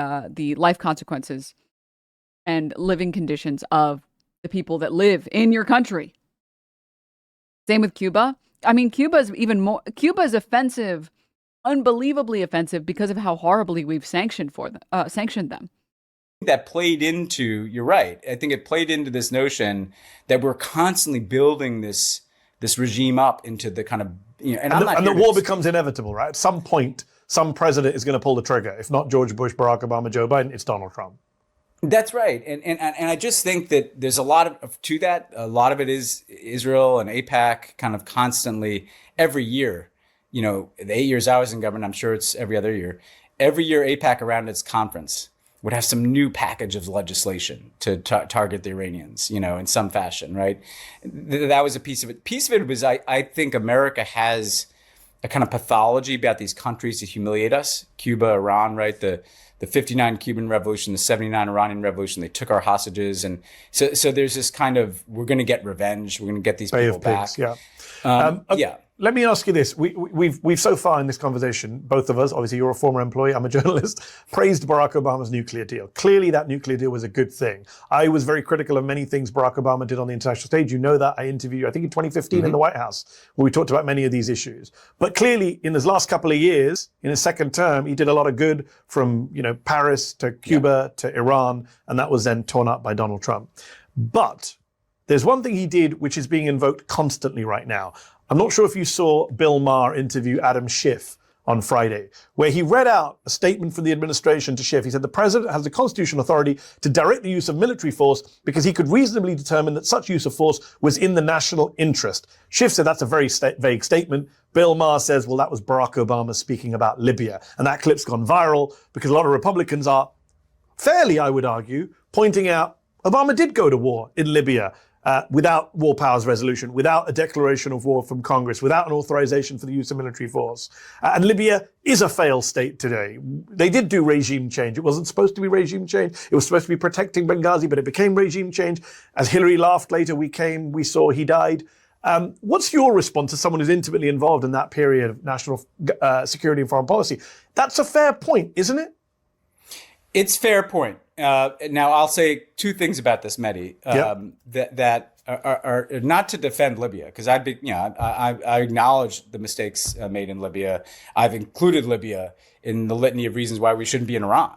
life consequences and living conditions of the people that live in your country. Same with Cuba. I mean, Cuba's offensive, unbelievably offensive because of how horribly we've sanctioned them. That played into, you're right. I think it played into this notion that we're constantly building this regime up into the kind of, and the war becomes inevitable, right? At some point, some president is going to pull the trigger. If not George Bush, Barack Obama, Joe Biden, it's Donald Trump. That's right. And I just think that there's a lot to that. A lot of it is Israel and AIPAC kind of constantly every year, the 8 years I was in government, I'm sure it's every other year. Every year AIPAC around its conference would have some new package of legislation to target the Iranians, in some fashion, right? That was a piece of it. Piece of it was I think America has a kind of pathology about these countries to humiliate us. Cuba, Iran, right? The 59 Cuban Revolution, the 79 Iranian Revolution, they took our hostages. And so there's this kind of, we're going to get revenge. We're going to get these people back. Yeah. Yeah. Let me ask you this. We've so far in this conversation, both of us, obviously you're a former employee, I'm a journalist, praised Barack Obama's nuclear deal. Clearly that nuclear deal was a good thing. I was very critical of many things Barack Obama did on the international stage. You know that. I interviewed you, I think in 2015 in the White House, where we talked about many of these issues. But clearly in his last couple of years, in his second term, he did a lot of good from, Paris to Cuba to Iran, and that was then torn up by Donald Trump. But there's one thing he did which is being invoked constantly right now. I'm not sure if you saw Bill Maher interview Adam Schiff on Friday, where he read out a statement from the administration to Schiff. He said the president has the constitutional authority to direct the use of military force because he could reasonably determine that such use of force was in the national interest. Schiff said that's a very vague statement. Bill Maher says, well, that was Barack Obama speaking about Libya. And that clip's gone viral because a lot of Republicans are fairly, I would argue, pointing out Obama did go to war in Libya without war powers resolution, without a declaration of war from Congress, without an authorization for the use of military force. And Libya is a failed state today. They did do regime change. It wasn't supposed to be regime change. It was supposed to be protecting Benghazi, but it became regime change. As Hillary laughed later, we saw he died. What's your response as someone who's intimately involved in that period of national security and foreign policy? That's a fair point, isn't it? It's fair point. Now, I'll say two things about this, Mehdi, that are not to defend Libya, because I acknowledge the mistakes made in Libya. I've included Libya in the litany of reasons why we shouldn't be in Iran.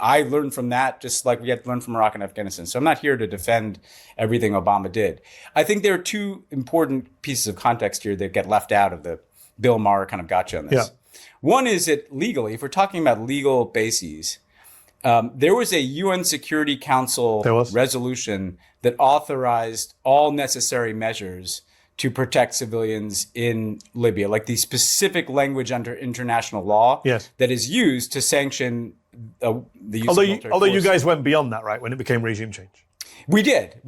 I learned from that just like we had to learn from Iraq and Afghanistan. So I'm not here to defend everything Obama did. I think there are two important pieces of context here that get left out of the Bill Maher kind of gotcha on this. Yeah. One is that legally, if we're talking about legal bases, there was a UN Security Council resolution that authorized all necessary measures to protect civilians in Libya, like the specific language under international law that is used to sanction the use of military force. Although you guys went beyond that, right, when it became regime change? We did.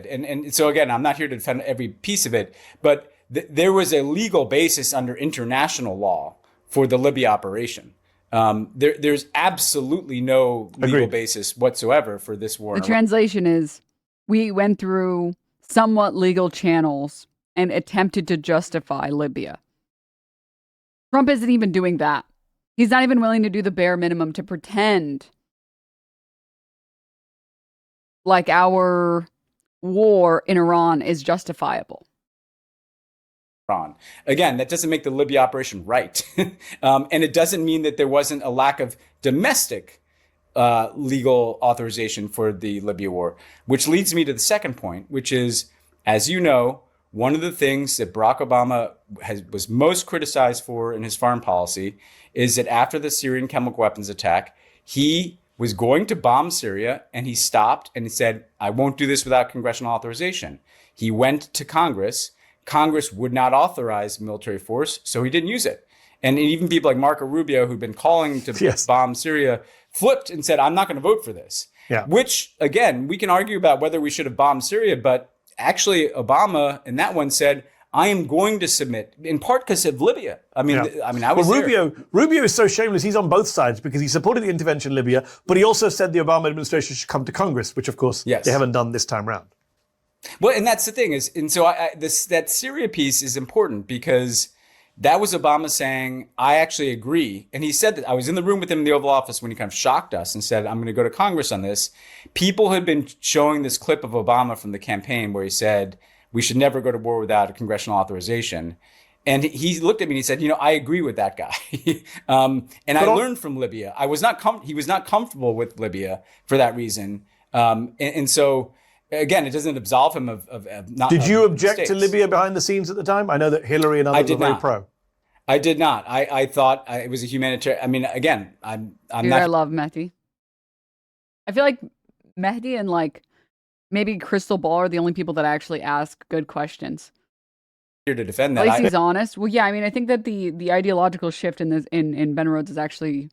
And so again, I'm not here to defend every piece of it, but there was a legal basis under international law for the Libya operation. There's absolutely no legal basis whatsoever for this war. The translation is, we went through somewhat legal channels and attempted to justify Libya. Trump isn't even doing that. He's not even willing to do the bare minimum to pretend like our war in Iran is justifiable. Again, that doesn't make the Libya operation right. And it doesn't mean that there wasn't a lack of domestic legal authorization for the Libya war, which leads me to the second point, which is, as you know, one of the things that Barack Obama was most criticized for in his foreign policy is that after the Syrian chemical weapons attack, he was going to bomb Syria and he stopped and he said, I won't do this without congressional authorization. He went to Congress. Congress would not authorize military force, so he didn't use it. And even people like Marco Rubio, who've been calling to bomb Syria, flipped and said, I'm not going to vote for this. Yeah. Which, again, we can argue about whether we should have bombed Syria, but actually Obama in that one said, I am going to submit, in part because of Libya. I was Rubio is so shameless. He's on both sides because he supported the intervention in Libya, but he also said the Obama administration should come to Congress, which, of course, they haven't done this time around. Well, and that's the thing is, and so that Syria piece is important because that was Obama saying, I actually agree. And he said that I was in the room with him in the Oval Office when he kind of shocked us and said, I'm going to go to Congress on this. People had been showing this clip of Obama from the campaign where he said, we should never go to war without a congressional authorization. And he looked at me and he said, I agree with that guy. And I learned from Libya. He was not comfortable with Libya for that reason. And so, again, it doesn't absolve him of not. Did you object to Libya behind the scenes at the time? I know that Hillary and others were very pro. I did not. I thought it was a humanitarian. I mean, again, I'm not. I love Mehdi. I feel like Mehdi and maybe Crystal Ball are the only people that actually ask good questions. Here to defend that. At least he's honest. Well, yeah. I mean, I think that the ideological shift in Ben Rhodes is actually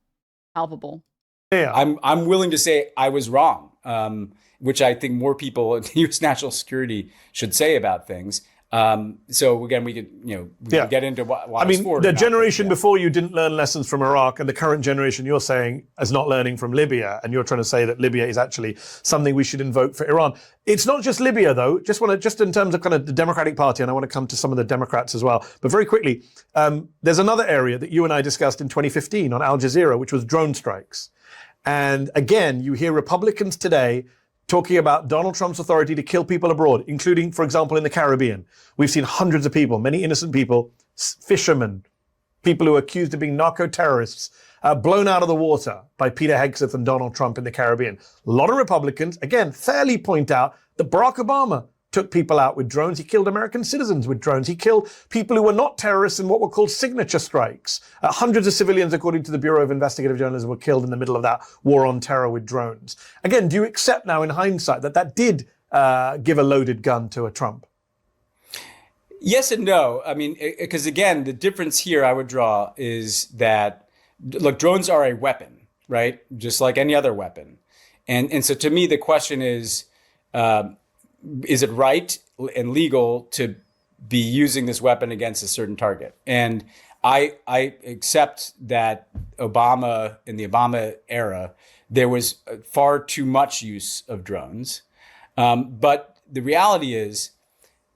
palpable. Yeah, I'm willing to say I was wrong. Which I think more people in U.S. national security should say about things. So again, we could, get into what I mean. The generation before you didn't learn lessons from Iraq, and the current generation you're saying is not learning from Libya, and you're trying to say that Libya is actually something we should invoke for Iran. It's not just Libya, though. Just in terms of kind of the Democratic Party, and I want to come to some of the Democrats as well. But very quickly, there's another area that you and I discussed in 2015 on Al Jazeera, which was drone strikes. And again, you hear Republicans today talking about Donald Trump's authority to kill people abroad, including, for example, in the Caribbean. We've seen hundreds of people, many innocent people, fishermen, people who are accused of being narco-terrorists, blown out of the water by Peter Hegseth and Donald Trump in the Caribbean. A lot of Republicans, again, fairly point out that Barack Obama took people out with drones. He killed American citizens with drones. He killed people who were not terrorists in what were called signature strikes. Hundreds of civilians, according to the Bureau of Investigative Journalism, were killed in the middle of that war on terror with drones. Again, do you accept now in hindsight that that did give a loaded gun to a Trump? Yes and no. I mean, because again, the difference here I would draw is that, look, drones are a weapon, right? Just like any other weapon. And so to me, the question is it right and legal to be using this weapon against a certain target? And I accept that Obama, in the Obama era, there was far too much use of drones. But the reality is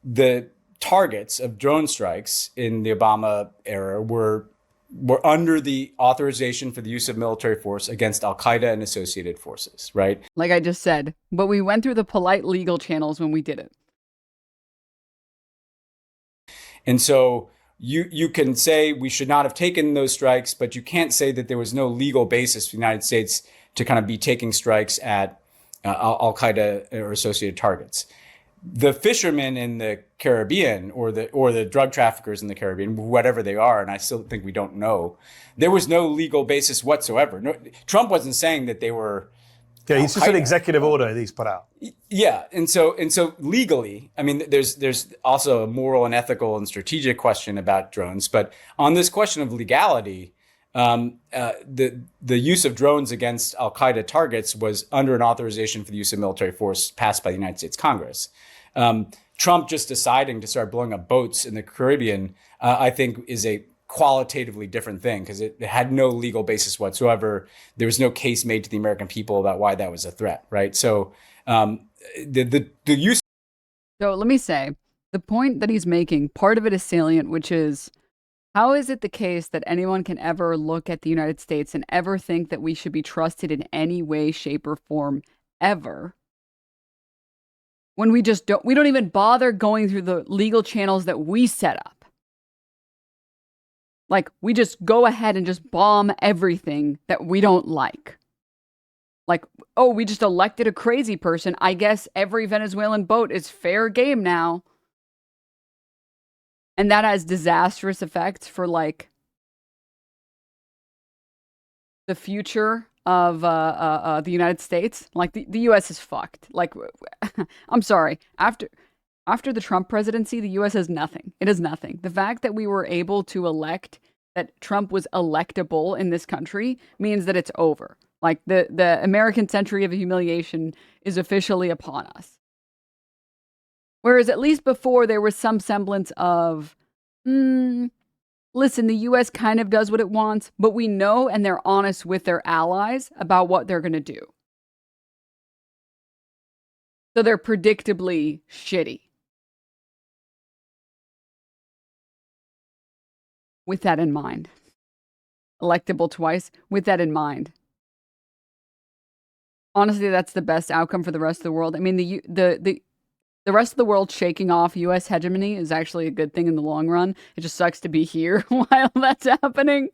the targets of drone strikes in the Obama era were under the authorization for the use of military force against Al-Qaeda and associated forces, right? Like I just said, but we went through the polite legal channels when we did it. And so you can say we should not have taken those strikes, but you can't say that there was no legal basis for the United States to kind of be taking strikes at Al-Qaeda or associated targets. The fishermen in the Caribbean or the drug traffickers in the Caribbean, whatever they are, and I still think we don't know, there was no legal basis whatsoever. No, Trump wasn't saying that they were. Yeah, he's just an executive order that he's put out. Yeah, and so legally, I mean, there's also a moral and ethical and strategic question about drones, but on this question of legality, the use of drones against Al-Qaeda targets was under an authorization for the use of military force passed by the United States Congress. Trump just deciding to start blowing up boats in the Caribbean, I think, is a qualitatively different thing because it had no legal basis whatsoever. There was no case made to the American people about why that was a threat, right? So the use. So let me say, the point that he's making, part of it is salient, which is, how is it the case that anyone can ever look at the United States and ever think that we should be trusted in any way, shape, or form ever? When we don't even bother going through the legal channels that we set up. Like, we just go ahead and just bomb everything that we don't like. Like, oh, we just elected a crazy person. I guess every Venezuelan boat is fair game now. And that has disastrous effects for, like, the future of the United States. Like, the U.S. is fucked. Like, I'm sorry. After the Trump presidency, the U.S. has nothing. It has nothing. The fact that we were able to elect, that Trump was electable in this country, means that it's over. Like, the American century of humiliation is officially upon us. Whereas at least before, there was some semblance of, listen, the U.S. kind of does what it wants, but we know and they're honest with their allies about what they're going to do. So they're predictably shitty. With that in mind. Electable twice, with that in mind. Honestly, that's the best outcome for the rest of the world. I mean, the rest of the world shaking off U.S. hegemony is actually a good thing in the long run. It just sucks to be here while that's happening.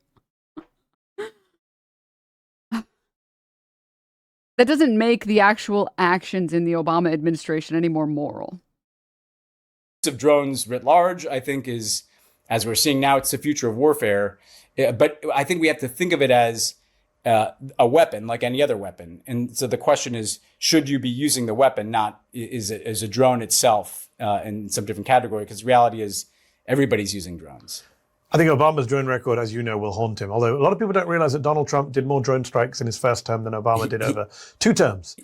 That doesn't make the actual actions in the Obama administration any more moral. Of drones writ large, I think, is, as we're seeing now, it's the future of warfare. But I think we have to think of it as a weapon, like any other weapon. And so the question is, should you be using the weapon, not is a drone itself in some different category? Because the reality is everybody's using drones. I think Obama's drone record, as you know, will haunt him. Although a lot of people don't realize that Donald Trump did more drone strikes in his first term than Obama did over 2 terms.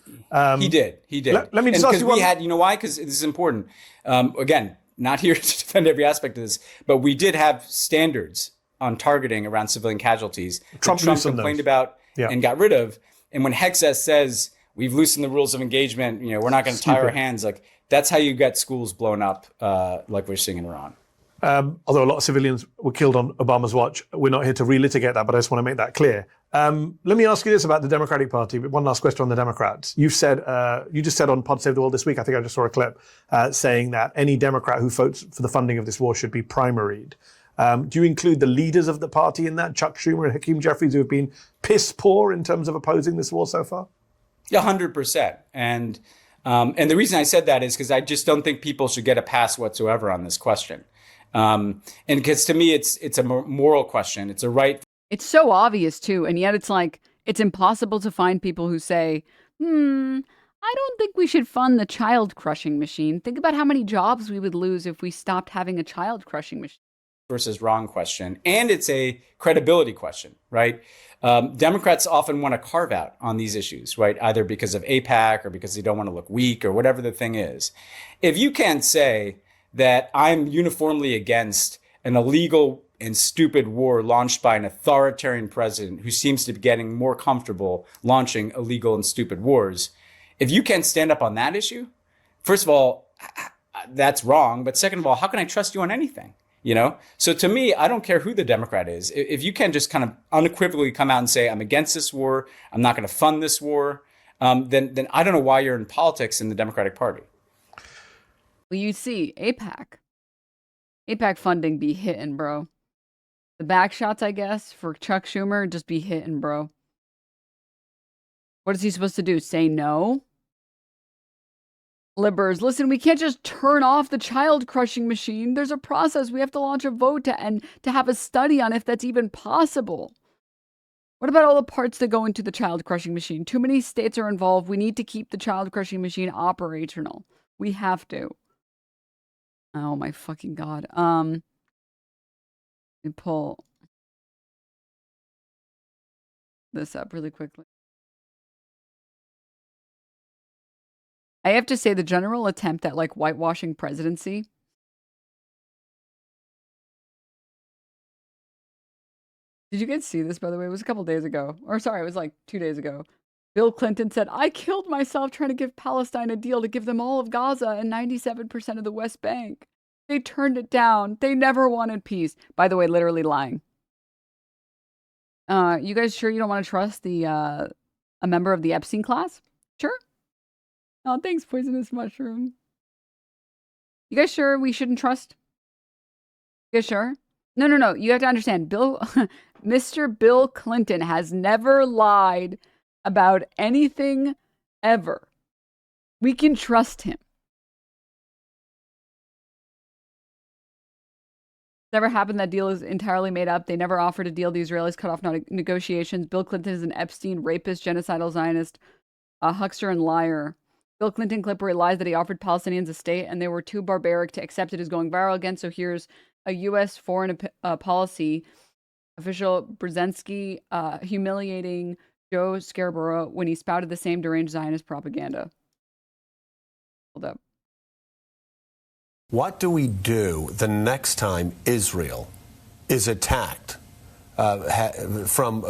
He did. Let me just ask you one. You know why? Because this is important. Again, not here to defend every aspect of this, but we did have standards on targeting around civilian casualties that Trump complained about and got rid of. And when Hexas says we've loosened the rules of engagement, we're not going to tie our hands, like that's how you get schools blown up, like we're seeing in Iran. Although a lot of civilians were killed on Obama's watch, we're not here to relitigate that, but I just want to make that clear. Let me ask you this about the Democratic Party. One last question on the Democrats. You just said on Pod Save the World this week, I think I just saw a clip saying that any Democrat who votes for the funding of this war should be primaried. Do you include the leaders of the party in that, Chuck Schumer and Hakeem Jeffries, who have been piss poor in terms of opposing this war so far? 100%. And And the reason I said that is because I just don't think people should get a pass whatsoever on this question. And because to me, it's a moral question. It's a right. It's so obvious too, and yet it's like it's impossible to find people who say, I don't think we should fund the child crushing machine. Think about how many jobs we would lose if we stopped having a child crushing machine. Versus wrong question. And it's a credibility question, right? Democrats often want to carve out on these issues, right? Either because of AIPAC or because they don't want to look weak or whatever the thing is. If you can't say that I'm uniformly against an illegal and stupid war launched by an authoritarian president who seems to be getting more comfortable launching illegal and stupid wars, if you can't stand up on that issue, first of all, that's wrong. But second of all, how can I trust you on anything? You know, so to me, I don't care who the Democrat is. If you can just kind of unequivocally come out and say, I'm against this war, I'm not going to fund this war, then I don't know why you're in politics in the Democratic Party. Well, you see, AIPAC funding be hitting, bro. The back shots, I guess, for Chuck Schumer just be hitting, bro. What is he supposed to do? Say no? Libbers, listen, we can't just turn off the child crushing machine. There's a process. We have to launch a vote to have a study on if that's even possible. What about all the parts that go into the child crushing machine? Too many states are involved. We need to keep the child crushing machine operational. We have to. Oh my fucking God. Let me pull this up really quickly. I have to say the general attempt at like whitewashing presidency. Did you guys see this, by the way? It was a couple days ago. Or sorry, it was like 2 days ago. Bill Clinton said, I killed myself trying to give Palestine a deal to give them all of Gaza and 97% of the West Bank. They turned it down. They never wanted peace. By the way, literally lying. You guys sure you don't want to trust a member of the Epstein class? Sure. Oh, thanks, Poisonous Mushroom. You guys sure we shouldn't trust? You guys sure? No. You have to understand, Mr. Bill Clinton has never lied about anything ever. We can trust him. Never happened. That deal is entirely made up. They never offered a deal. The Israelis cut off negotiations. Bill Clinton is an Epstein rapist, genocidal Zionist, a huckster and liar. Bill Clinton clip where he lies that he offered Palestinians a state and they were too barbaric to accept it is going viral again. So here's a U.S. foreign policy official Brzezinski humiliating Joe Scarborough when he spouted the same deranged Zionist propaganda. Hold up. What do we do the next time Israel is attacked from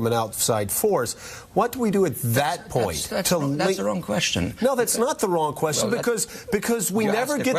an outside force? What do we do at that point? That's the wrong question. No, that's not the wrong question, because we never get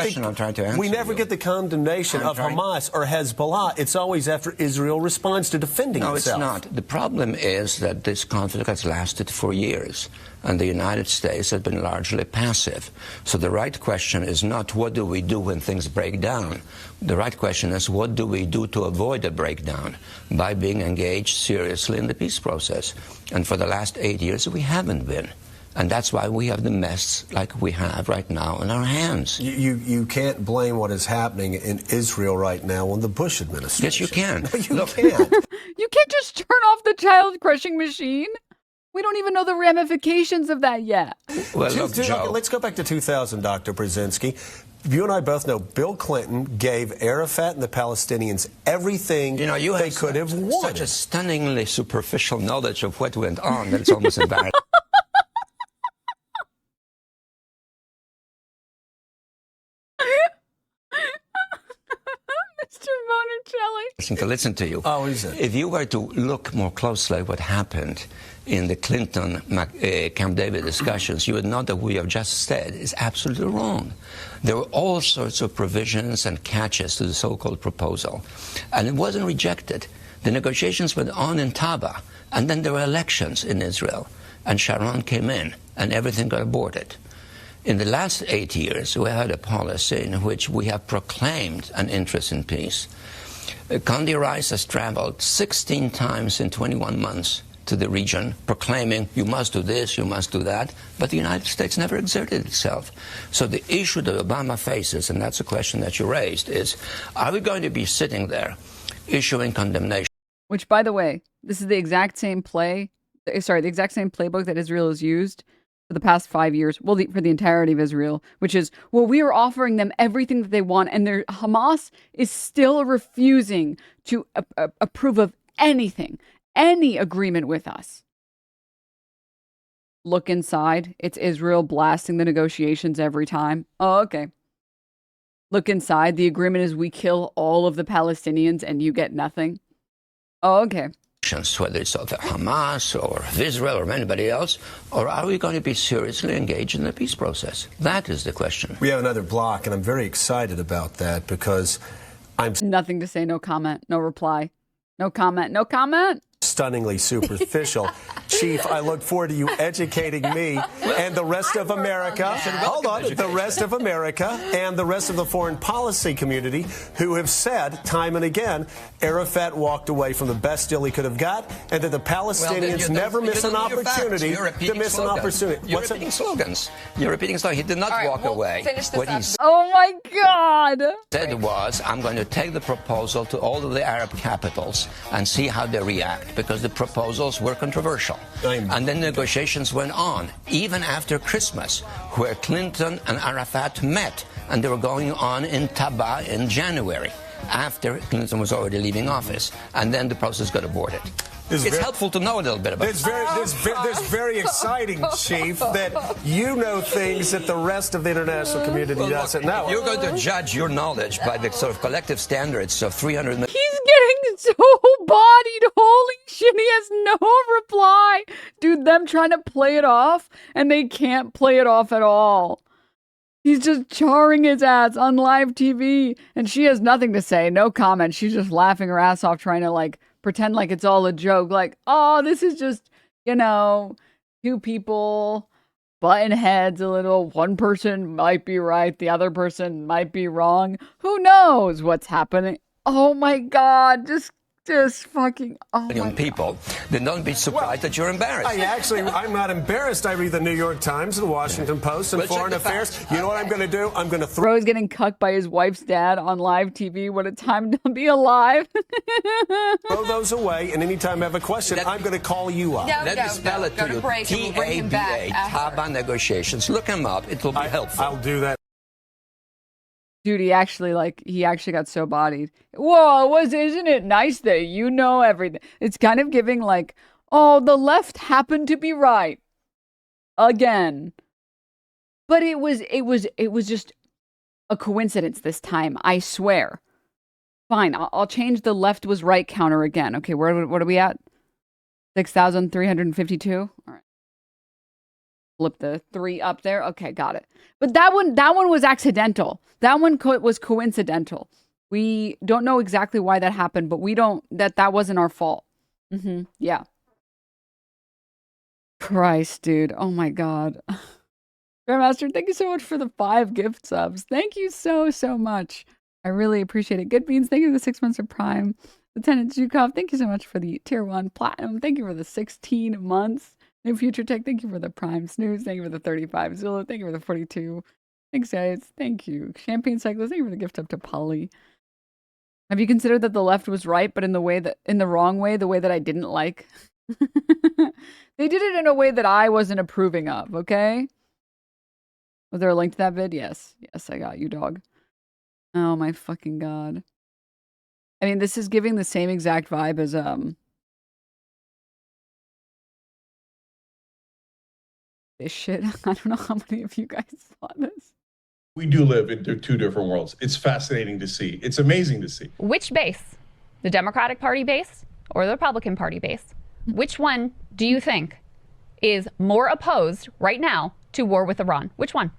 the condemnation of Hamas or Hezbollah. It's always after Israel responds to defending itself. No, it's not. The problem is that this conflict has lasted for years, and the United States has been largely passive. So the right question is not what do we do when things break down. The right question is what do we do to avoid a breakdown by being engaged seriously in the peace process. And for the last 8 years, we haven't been. And that's why we have the mess like we have right now in our hands. You can't blame what is happening in Israel right now on the Bush administration. Yes, you can. No, you can't. You can't just turn off the child crushing machine. We don't even know the ramifications of that yet. Well, look, Joe. Let's go back to 2000, Dr. Brzezinski. You and I both know Bill Clinton gave Arafat and the Palestinians everything they could have wanted. Such a stunningly superficial knowledge of what went on that it's almost embarrassing. Mr. Bonicelli. To listen to you. Oh, is it? If you were to look more closely at what happened in the Clinton Camp David discussions, you would know that what you have just said is absolutely wrong. There were all sorts of provisions and catches to the so-called proposal, and it wasn't rejected. The negotiations went on in Taba, and then there were elections in Israel, and Sharon came in, and everything got aborted. In the last 8 years, we had a policy in which we have proclaimed an interest in peace. Condi Rice has traveled 16 times in 21 months to the region, proclaiming you must do this, you must do that, but the United States never exerted itself. So the issue that Obama faces, and that's a question that you raised, is are we going to be sitting there issuing condemnation? Which, by the way, this is the exact same the exact same playbook that Israel has used for the past 5 years, well, for the entirety of Israel, which is, well, we are offering them everything that they want, and Hamas is still refusing to approve of anything, any agreement with us. Look inside. It's Israel blasting the negotiations every time. Oh, okay. Look inside. The agreement is we kill all of the Palestinians and you get nothing. Oh, okay. Whether it's of Hamas or of Israel or anybody else, or are we going to be seriously engaged in the peace process? That is the question. We have another block, and I'm very excited about that because I'm nothing to say, no comment, no reply. No comment, no comment. Stunningly superficial. Chief, I look forward to you educating me and the rest of America. Hold on, the rest of America and the rest of the foreign policy community who have said time and again Arafat walked away from the best deal he could have got, and that the Palestinians never miss an opportunity to miss an opportunity. You're repeating slogans. You're repeating slogans. He did not walk away. What he oh my God! said was, I'm going to take the proposal to all of the Arab capitals and see how they react, because the proposals were controversial. And then negotiations went on, even after Christmas, where Clinton and Arafat met, and they were going on in Taba in January, after Clinton was already leaving office. And then the process got aborted. It's helpful to know a little bit about it. It's very exciting, Chief, that you know things that the rest of the international community doesn't know. You're going to judge your knowledge by the sort of collective standards of 300 million. He's getting so bodied. Holy shit, he has no reply. Dude, them trying to play it off, and they can't play it off at all. He's just charring his ass on live TV, and she has nothing to say, no comment. She's just laughing her ass off, trying to, like, pretend like it's all a joke. Like, oh, this is just, you know, two people butting heads a little. One person might be right, the other person might be wrong. Who knows what's happening? Oh my God, just fucking, oh my people, then don't be surprised that you're embarrassed. I'm not embarrassed. I read the New York Times and the Washington Post and Foreign Affairs. You know what I'm going to do? I'm going to Rhodes getting cucked by his wife's dad on live TV. What a time to be alive. throw those away, and anytime I have a question, I'm going to call you up. Let me spell it to you. T-A-B-A, Taba negotiations. Look him up. It will be helpful. I'll do that. Dude, he actually got so bodied. Whoa, isn't it nice that you know everything? It's kind of giving like, oh, the left happened to be right. Again. But it was just a coincidence this time, I swear. Fine, I'll change the left was right counter again. Okay, what are we at? 6,352? All right. Flip the 3 up there. Okay, got it. But that one was accidental. That one was coincidental. We don't know exactly why that happened, but that wasn't our fault. Yeah. Christ, dude. Oh my God. Grandmaster, thank you so much for the 5 gift subs. Thank you so much. I really appreciate it. Good Beans, thank you for the 6 months of Prime. Lieutenant Zhukov, thank you so much for the Tier 1 Platinum. Thank you for the 16 months. New Future Tech, thank you for the Prime. Snooze, thank you for the 35. Zulu, thank you for the 42. Thanks, guys. Thank you. Champagne Cyclist, thank you for the gift up to Polly. Have you considered that the left was right, but in the wrong way, the way that I didn't like? They did it in a way that I wasn't approving of, okay? Was there a link to that vid? Yes. Yes, I got you, dog. Oh my fucking God. I mean, this is giving the same exact vibe as, this shit. I don't know how many of you guys saw this. We do live in 2 different worlds. It's fascinating to see. It's amazing to see. Which base? The Democratic Party base or the Republican Party base? Which one do you think is more opposed right now to war with Iran? Which one?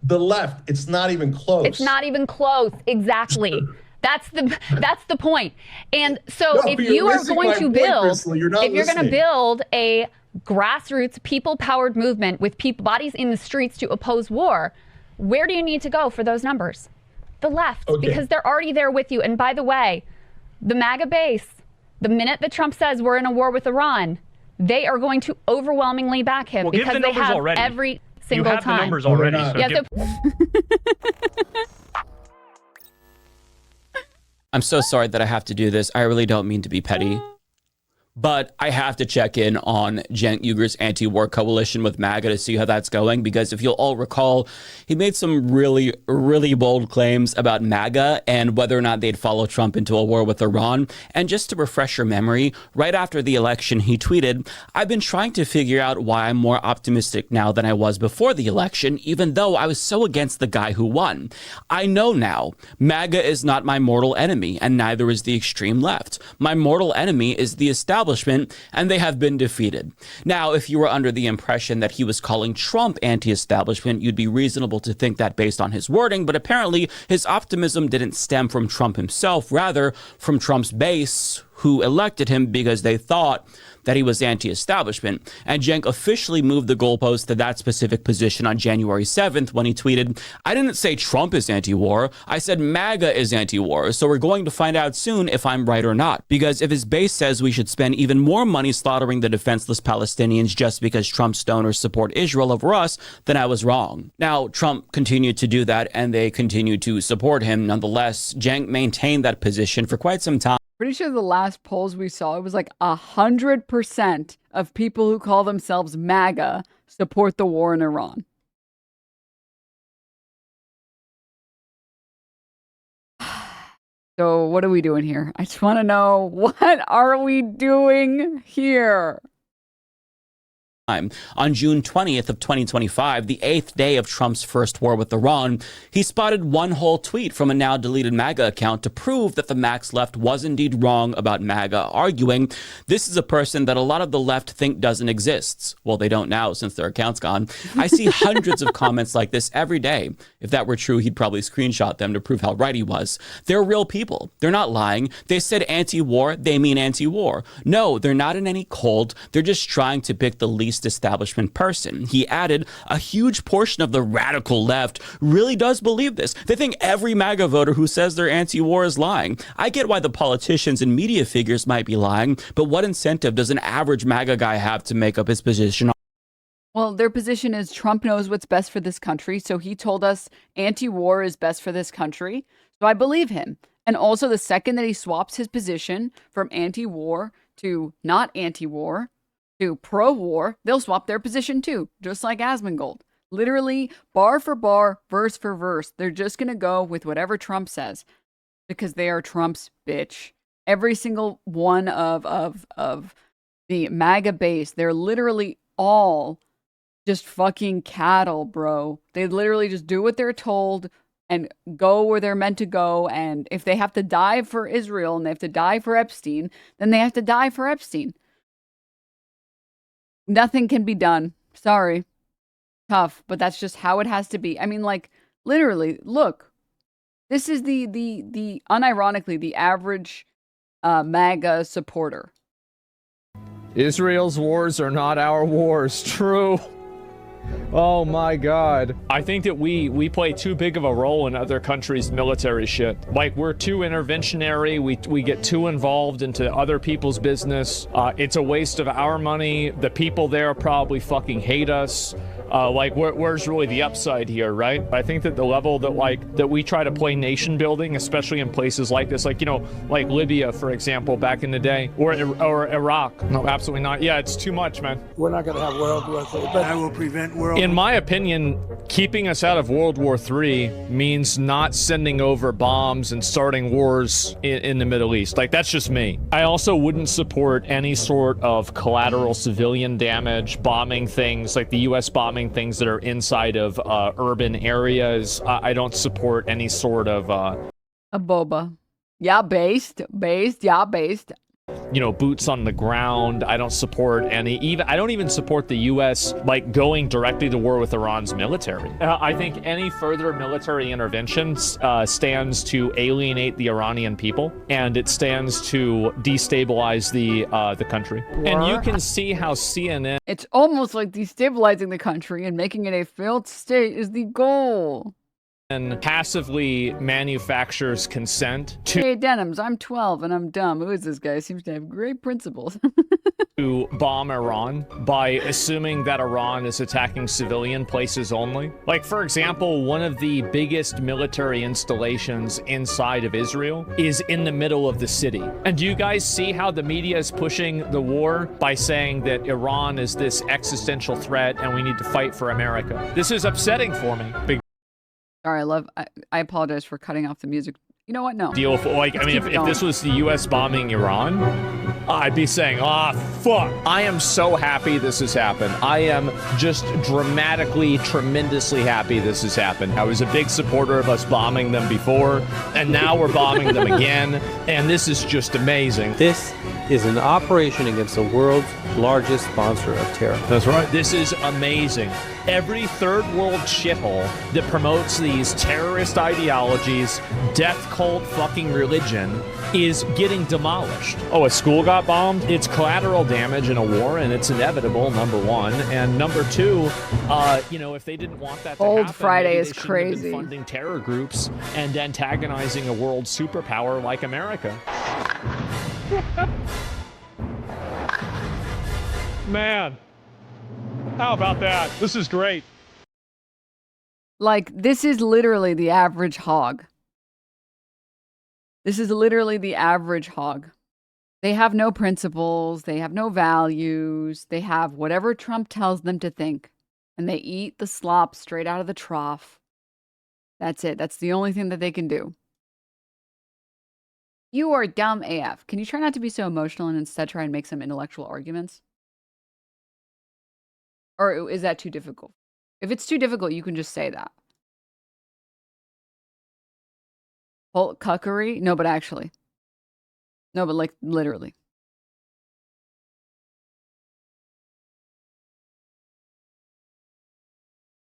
The left. It's not even close. It's not even close. Exactly. That's the point. And so if you are going to build a grassroots people-powered movement with bodies in the streets to oppose war, where do you need to go for those numbers? The left, because they're already there with you. And by the way, the MAGA base, the minute that Trump says we're in a war with Iran, they are going to overwhelmingly back him Well, give because the they numbers have already. every You single have time. the numbers already. So Yeah, give- I'm so sorry that I have to do this. I really don't mean to be petty. But I have to check in on Cenk Uyghur's anti-war coalition with MAGA to see how that's going, because if you'll all recall, he made some really, really bold claims about MAGA and whether or not they'd follow Trump into a war with Iran. And just to refresh your memory, right after the election, he tweeted, "I've been trying to figure out why I'm more optimistic now than I was before the election, even though I was so against the guy who won. I know now, MAGA is not my mortal enemy, and neither is the extreme left. My mortal enemy is the establishment, and they have been defeated." Now, if you were under the impression that he was calling Trump anti-establishment, you'd be reasonable to think that based on his wording, but apparently his optimism didn't stem from Trump himself, rather from Trump's base, who elected him because they thought that he was anti-establishment. And Cenk officially moved the goalpost to that specific position on January 7th when he tweeted, "I didn't say Trump is anti-war. I said MAGA is anti-war. So we're going to find out soon if I'm right or not. Because if his base says we should spend even more money slaughtering the defenseless Palestinians just because Trump's donors support Israel over us, then I was wrong." Now, Trump continued to do that, and they continued to support him. Nonetheless, Cenk maintained that position for quite some time. Pretty sure the last polls we saw, it was like 100% of people who call themselves MAGA support the war in Iran. So what are we doing here? I just want to know, what are we doing here? On June 20th of 2025, the 8th day of Trump's first war with Iran, he spotted one whole tweet from a now deleted MAGA account to prove that the Max left was indeed wrong about MAGA, arguing, "This is a person that a lot of the left think doesn't exist." Well, they don't now since their account's gone. I see hundreds of comments like this every day. If that were true, he'd probably screenshot them to prove how right he was. They're real people. They're not lying. They said anti-war, they mean anti-war. No, they're not in any cult. They're just trying to pick the least establishment person. He added, "A huge portion of the radical left really does believe this. They think every MAGA voter who says they're anti-war is lying. I get why the politicians and media figures might be lying, but what incentive does an average MAGA guy have to make up his position?" Well, their position is Trump knows what's best for this country, so he told us anti-war is best for this country, so I believe him. And also, the second that he swaps his position from anti-war to not anti-war to pro-war, they'll swap their position too, just like Asmongold. Literally, bar for bar, verse for verse, they're just going to go with whatever Trump says because they are Trump's bitch. Every single one of the MAGA base, they're literally all just fucking cattle, bro. They literally just do what they're told and go where they're meant to go. And if they have to die for Israel and they have to die for Epstein, then they have to die for Epstein. Nothing can be done. Sorry. Tough, but that's just how it has to be. I mean, like, literally, look. This is the unironically, the average MAGA supporter. Israel's wars are not our wars. True. Oh my God. I think that we play too big of a role in other countries' military shit. Like, we're too interventionary. We get too involved into other people's business. It's a waste of our money. The people there probably fucking hate us. Like, where's really the upside here, right? I think that the level that we try to play nation building, especially in places like this, like, you know, like Libya, for example, back in the day, or Iraq. No, absolutely not. Yeah, it's too much, man. We're not going to have World War III, but I will prevent World War. In my opinion, keeping us out of World War III means not sending over bombs and starting wars in the Middle East. Like, that's just me. I also wouldn't support any sort of collateral civilian damage, bombing things, like the U.S. bombing things that are inside of urban areas. I don't support any sort of... A boba. Yeah, based. Yeah, based. You know, boots on the ground. I don't support I don't even support the U.S. like going directly to war with Iran's military. I think any further military intervention stands to alienate the Iranian people, and it stands to destabilize the country. And you can see how CNN... It's almost like destabilizing the country and making it a failed state is the goal. passively manufactures consent Hey, Denims, I'm 12 and I'm dumb. Who is this guy? Seems to have great principles. to bomb Iran by assuming that Iran is attacking civilian places only. Like, for example, one of the biggest military installations inside of Israel is in the middle of the city. And do you guys see how the media is pushing the war by saying that Iran is this existential threat and we need to fight for America? This is upsetting for me. Big Sorry, I apologize for cutting off the music. You know what? No. deal for, like, I mean, if this was the U.S. bombing Iran, I'd be saying, ah, fuck. I am so happy this has happened. I am just dramatically, tremendously happy this has happened. I was a big supporter of us bombing them before, and now we're bombing them again, and this is just amazing. This is an operation against the world's largest sponsor of terror. That's right. This is amazing. Every third world shithole that promotes these terrorist ideologies, death cult fucking religion, is getting demolished. Oh, a school got bombed? It's collateral damage in a war, and it's inevitable, number one. And number two, you know, if they didn't want that to Old happen, Friday maybe is they shouldn't have been crazy. funding terror groups and antagonizing a world superpower like America. Man, how about that? This is great. Like, this is literally the average hog. This is literally the average hog. They have no principles. They have no values. They have whatever Trump tells them to think. And they eat the slop straight out of the trough. That's it. That's the only thing that they can do. You are dumb AF. Can you try not to be so emotional and instead try and make some intellectual arguments? Or is that too difficult? If it's too difficult, you can just say that. Whole cuckery? No, but actually. No, but like literally.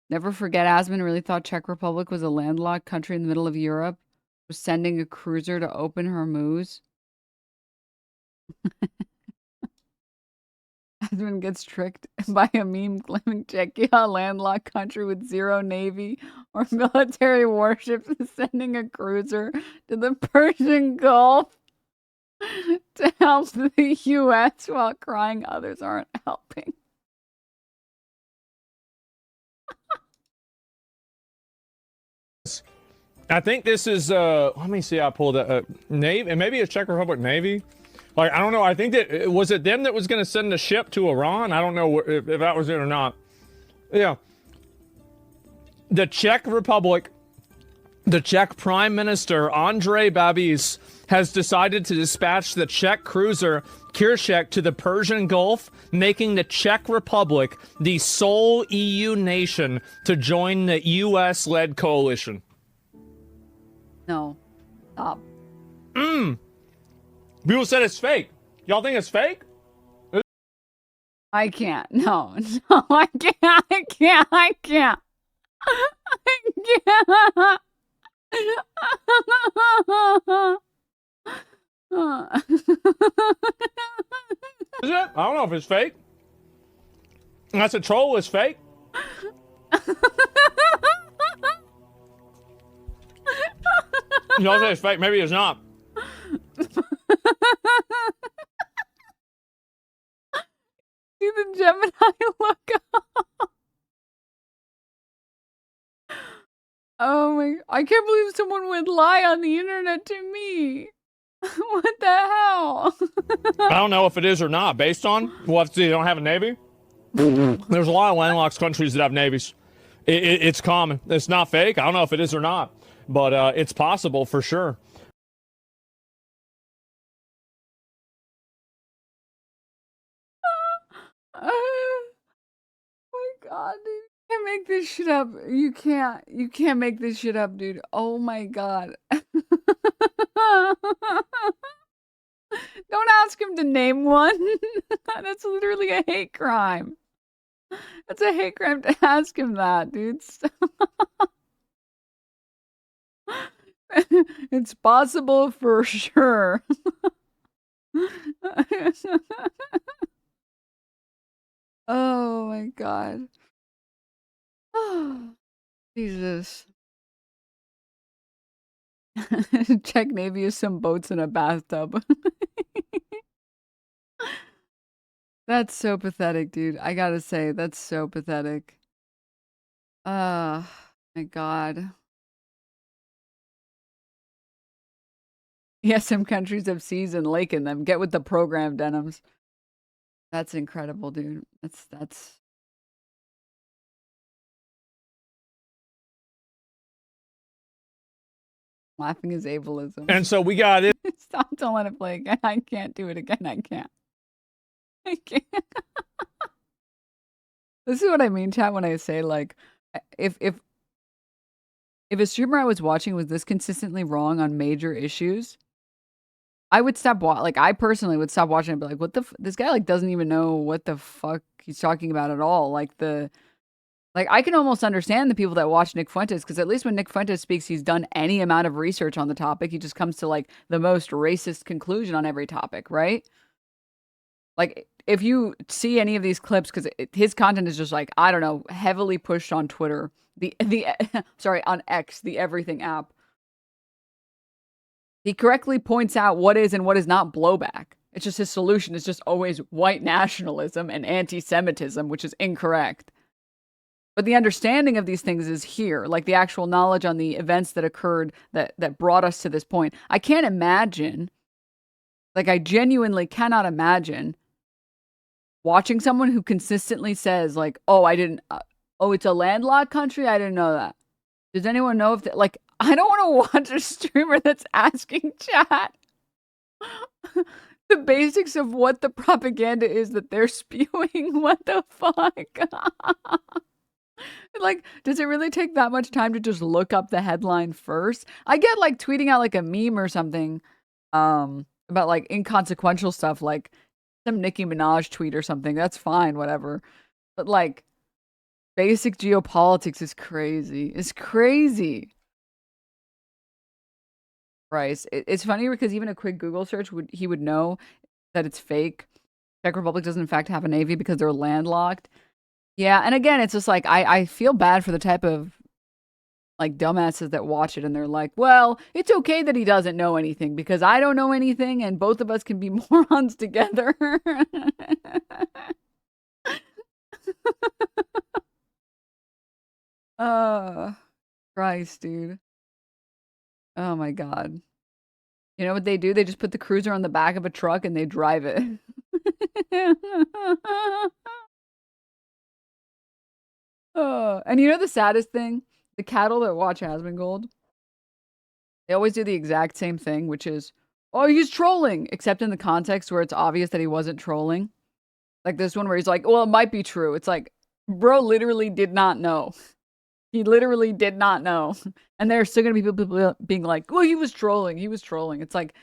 Never forget, Asmon really thought Czech Republic was a landlocked country in the middle of Europe. Was sending a cruiser to open Hormuz. Asmon gets tricked by a meme claiming Czechia, a landlocked country with zero navy or military warships, is sending a cruiser to the Persian Gulf to help the U.S. while crying others aren't helping. I think this is, let me see, I pulled a Navy, and maybe a Czech Republic Navy. Like, I don't know, I think that, was it them that was going to send a ship to Iran? I don't know if that was it or not. Yeah. The Czech Republic, the Czech Prime Minister, Andrej Babiš, has decided to dispatch the Czech cruiser Kirchek to the Persian Gulf, making the Czech Republic the sole EU nation to join the US-led coalition. No. Stop. People said it's fake. Y'all think it's fake? I can't. No. No, I can't. I can't. I can't. I can't. Is it? I don't know if it's fake. That's a troll is fake. You don't say it's fake. Maybe it's not. See the Gemini look up. Oh my, I can't believe someone would lie on the internet to me. What the hell? I don't know if it is or not. Based on, we'll have to see. They don't have a navy. There's a lot of landlocked countries that have navies. It's common. It's not fake. I don't know if it is or not, but it's possible for sure. Oh my god, dude. You can't make this shit up. You can't make this shit up, dude. Oh my god. Don't ask him to name one. That's literally a hate crime. That's a hate crime to ask him that, dude. It's possible for sure. Oh my god. Jesus. Czech Navy is some boats in a bathtub. That's so pathetic, dude. I gotta say, that's so pathetic. My God. Yeah, some countries have seas and lake in them. Get with the program, Denims. That's incredible, dude. That's laughing is ableism. And so we got it. Stop, don't let it play again. I can't do it again. I can't. I can't. This is what I mean, chat, when I say, like, if a streamer I was watching was this consistently wrong on major issues, I would stop like, I personally would stop watching and be like, what the this guy, like, doesn't even know what the fuck he's talking about at all. Like, I can almost understand the people that watch Nick Fuentes, because at least when Nick Fuentes speaks, he's done any amount of research on the topic. He just comes to, like, the most racist conclusion on every topic, right? Like, if you see any of these clips, because his content is just, like, I don't know, heavily pushed on Twitter, sorry, on X, the everything app. He correctly points out what is and what is not blowback. It's just his solution is just always white nationalism and anti-Semitism, which is incorrect. But the understanding of these things is here, like the actual knowledge on the events that occurred that brought us to this point. I can't imagine, like, I genuinely cannot imagine watching someone who consistently says, like, oh, it's a landlocked country? I didn't know that. Does anyone know if, like, I don't want to watch a streamer that's asking chat the basics of what the propaganda is that they're spewing. What the fuck? Like, does it really take that much time to just look up the headline first? I get, like, tweeting out, like, a meme or something about, like, inconsequential stuff, like some Nicki Minaj tweet or something. That's fine, whatever. But, like, basic geopolitics is crazy. It's crazy. Bryce, it's funny because even a quick Google search he would know that it's fake. Czech Republic doesn't in fact have a navy because they're landlocked. Yeah, and again, it's just like I feel bad for the type of, like, dumbasses that watch it and they're like, well, it's okay that he doesn't know anything because I don't know anything and both of us can be morons together. Christ, dude. Oh my God. You know what they do? They just put the cruiser on the back of a truck and they drive it. And you know the saddest thing? The cattle that watch Asmongold, they always do the exact same thing, which is, oh, he's trolling, except in the context where it's obvious that he wasn't trolling. Like this one where he's like, well, it might be true. It's like, bro literally did not know. He literally did not know. And there's still going to be people being like, well, he was trolling. He was trolling. It's like,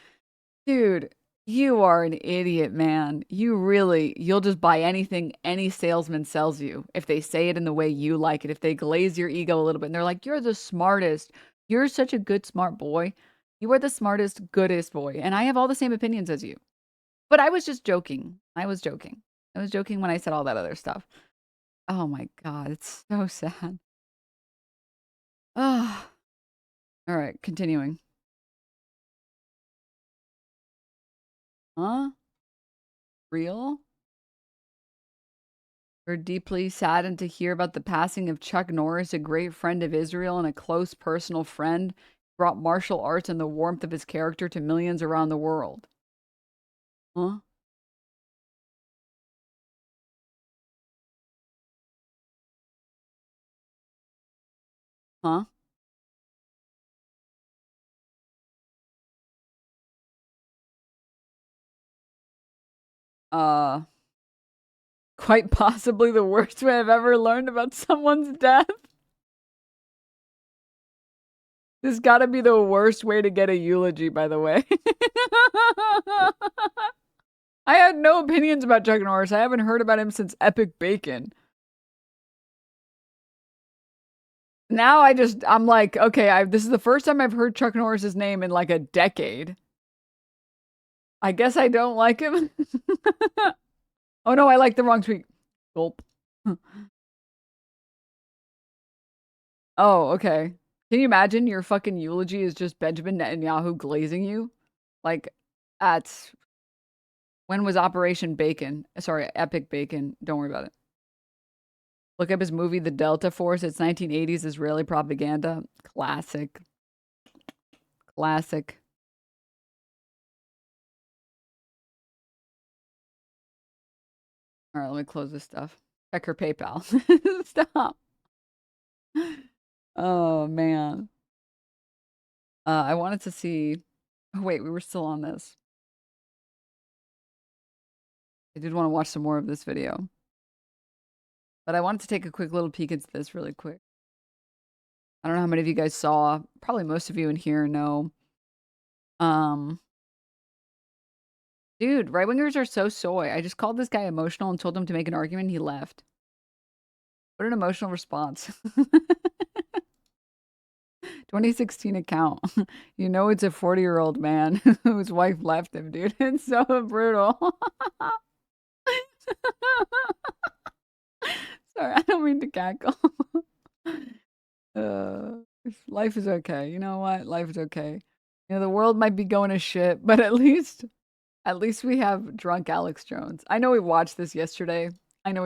dude, you are an idiot, man. You'll just buy anything any salesman sells you if they say it in the way you like it. If they glaze your ego a little bit and they're like, you're the smartest. You're such a good, smart boy. You are the smartest, goodest boy. And I have all the same opinions as you. But I was just joking. I was joking when I said all that other stuff. Oh my God, it's so sad. Ah. All right, continuing. Huh? Real? We're deeply saddened to hear about the passing of Chuck Norris, a great friend of Israel and a close personal friend, brought martial arts and the warmth of his character to millions around the world. Huh? Huh? Quite possibly the worst way I've ever learned about someone's death. This gotta be the worst way to get a eulogy, by the way. I had no opinions about Chuck Norris. I haven't heard about him since Epic Bacon. Now I'm like, okay, this is the first time I've heard Chuck Norris's name in like a decade. I guess I don't like him. Oh no, I like the wrong tweet. Gulp. Oh, okay. Can you imagine your fucking eulogy is just Benjamin Netanyahu glazing you? Like, at... When was Operation Bacon? Sorry, Epic Bacon. Don't worry about it. Look up his movie, The Delta Force. It's 1980s Israeli propaganda. Classic. Classic. All right, let me close this stuff. Check her PayPal. Stop. Oh, man. I wanted to see... Oh, wait, we were still on this. I did want to watch some more of this video. But I wanted to take a quick little peek into this really quick. I don't know how many of you guys saw. Probably most of you in here know. Dude, right-wingers are so soy. I just called this guy emotional and told him to make an argument. He left. What an emotional response. 2016 account. You know it's a 40-year-old man whose wife left him, dude. It's so brutal. Sorry, I don't mean to cackle. Life is okay. You know what? Life is okay. You know, the world might be going to shit, but at least we have drunk Alex Jones. I know we watched this yesterday. And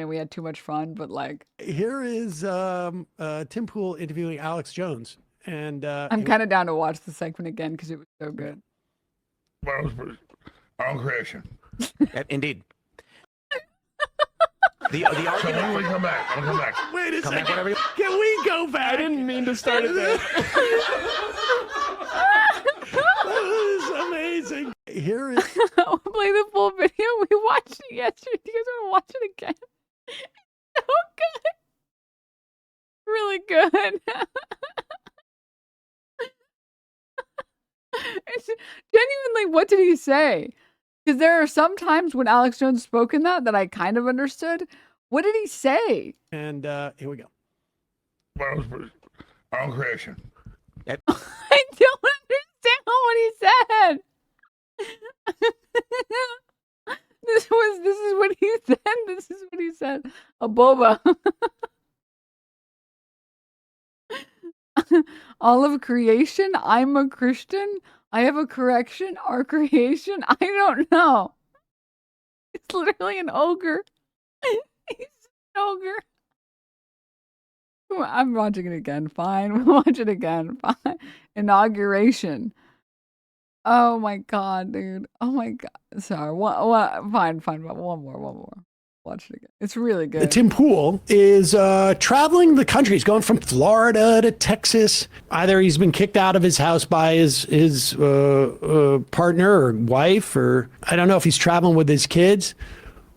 we had too much fun, but like... Here is Tim Pool interviewing Alex Jones. And I'm kind of down to watch the segment again because it was so good. Dung Creature. Indeed. The argument. So when we come back, I'm gonna come back. Wait a Come second. back whenever you... Can we go back? I didn't mean to start it there. That was amazing. Here is... I'll play the full video. We watched it yesterday. Do you guys want to watch it again? So good. Really good. It's genuinely, what did he say? Because there are some times when Alex Jones spoke in that I kind of understood. What did he say? And here we go. Dung Creature. I don't understand what he said. This is what he said. This is what he said. A boba. All of creation. I'm a Christian. I have a correction. Our creation. I don't know. It's literally an ogre. He's an ogre. I'm watching it again. Fine. We'll watch it again. Fine. Inauguration. Oh my god, dude. Oh my god. Sorry. Fine. But one more. Watch it again. It's really good. Tim Pool is traveling the country. He's going from Florida to Texas. Either he's been kicked out of his house by his partner or wife, or I don't know if he's traveling with his kids,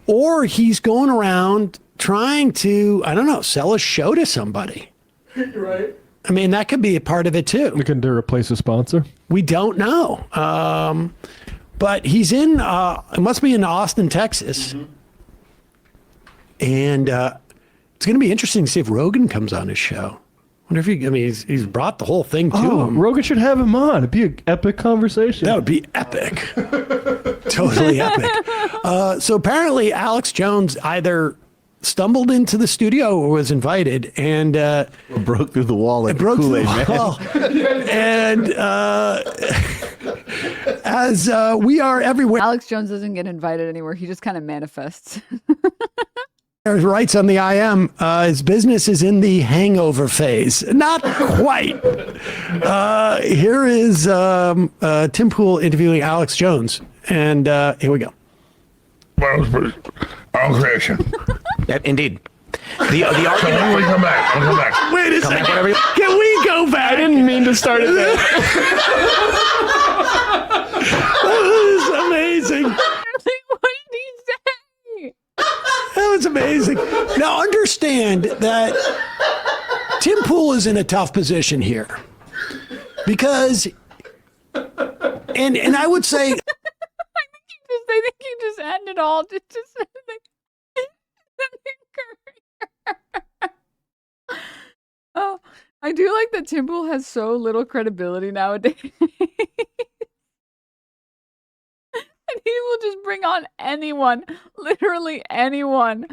or he's going around trying to, I don't know, sell a show to somebody. Right. I mean, that could be a part of it too. Looking to replace a sponsor? We don't know. But he's in, it must be in Austin, Texas. Mm-hmm. And it's going to be interesting to see if Rogan comes on his show. Wonder if he's brought the whole thing to him. Rogan should have him on. It'd be an epic conversation. That would be epic. Totally epic. So apparently Alex Jones either stumbled into the studio or was invited and broke through the wall like Kool-Aid Man. And as we are everywhere. Alex Jones doesn't get invited anywhere. He just kind of manifests. Writes on the IM, his business is in the hangover phase. Not quite. Here is Tim Pool interviewing Alex Jones. And here we go. Dung Creature. Indeed. The argument. So when we come back, I'm gonna come back. Wait a Come second. back whenever you... Can we go back? I didn't mean to start it there. That was amazing. What did he say? That was amazing. Now understand that Tim Pool is in a tough position here because, and I would say, I think you just end it all. Just oh, I do like that Tim Pool has so little credibility nowadays. And he will just bring on anyone, literally anyone.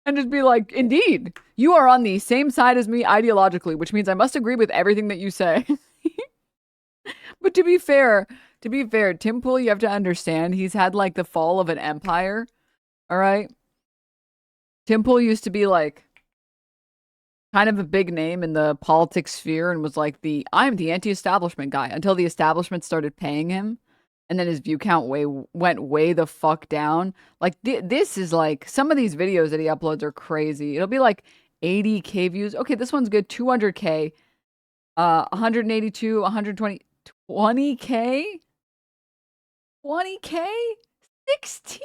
And just be like, indeed, you are on the same side as me ideologically, which means I must agree with everything that you say. But to be fair, Tim Pool, you have to understand, he's had like the fall of an empire. All right. Tim Pool used to be like kind of a big name in the politics sphere and was like I'm the anti-establishment guy until the establishment started paying him. And then his view count went way the fuck down. Like this is like some of these videos that he uploads are crazy. It'll be like 80K views. Okay, this one's good. 200K, 182, 120, 20K, 20K, 16K.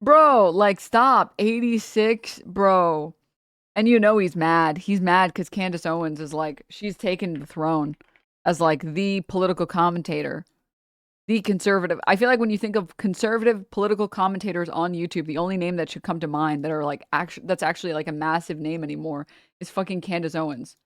Bro, like stop. 86, bro. And you know he's mad. He's mad because Candace Owens is like, she's taken the throne as like the political commentator, the conservative. I feel like when you think of conservative political commentators on YouTube, the only name that should come to mind that are like that's actually like a massive name anymore is fucking Candace Owens.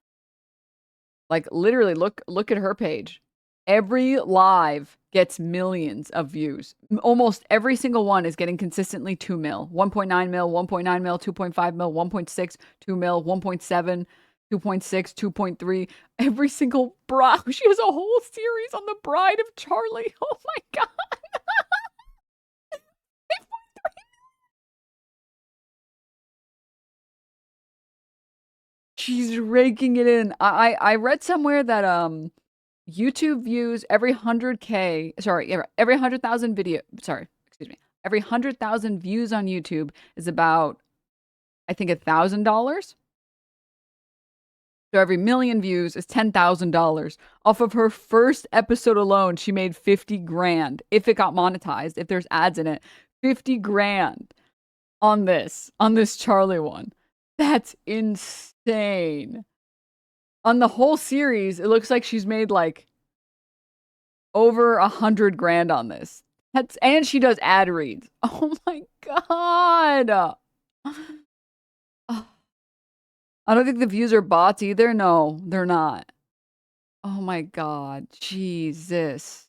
Like literally look at her page. Every live gets millions of views. Almost every single one is getting consistently 2 mil, 1.9 mil, 1.9 mil, 2.5 mil, 1.6, 2 mil, 1.7, 2.6, 2.3. Every single bride. She has a whole series on the Bride of Charlie. Oh my God. She's raking it in. I read somewhere that YouTube views every 100K, every 100,000 every 100,000 views on YouTube is about, I think, $1,000. So every million views is $10,000. Off of her first episode alone, she made 50 grand. If it got monetized, if there's ads in it, 50 grand on this Charlie one. That's insane. On the whole series, it looks like she's made like over 100 grand on this. And she does ad reads. Oh my God. I don't think the views are bots either. No, they're not. Oh my God. Jesus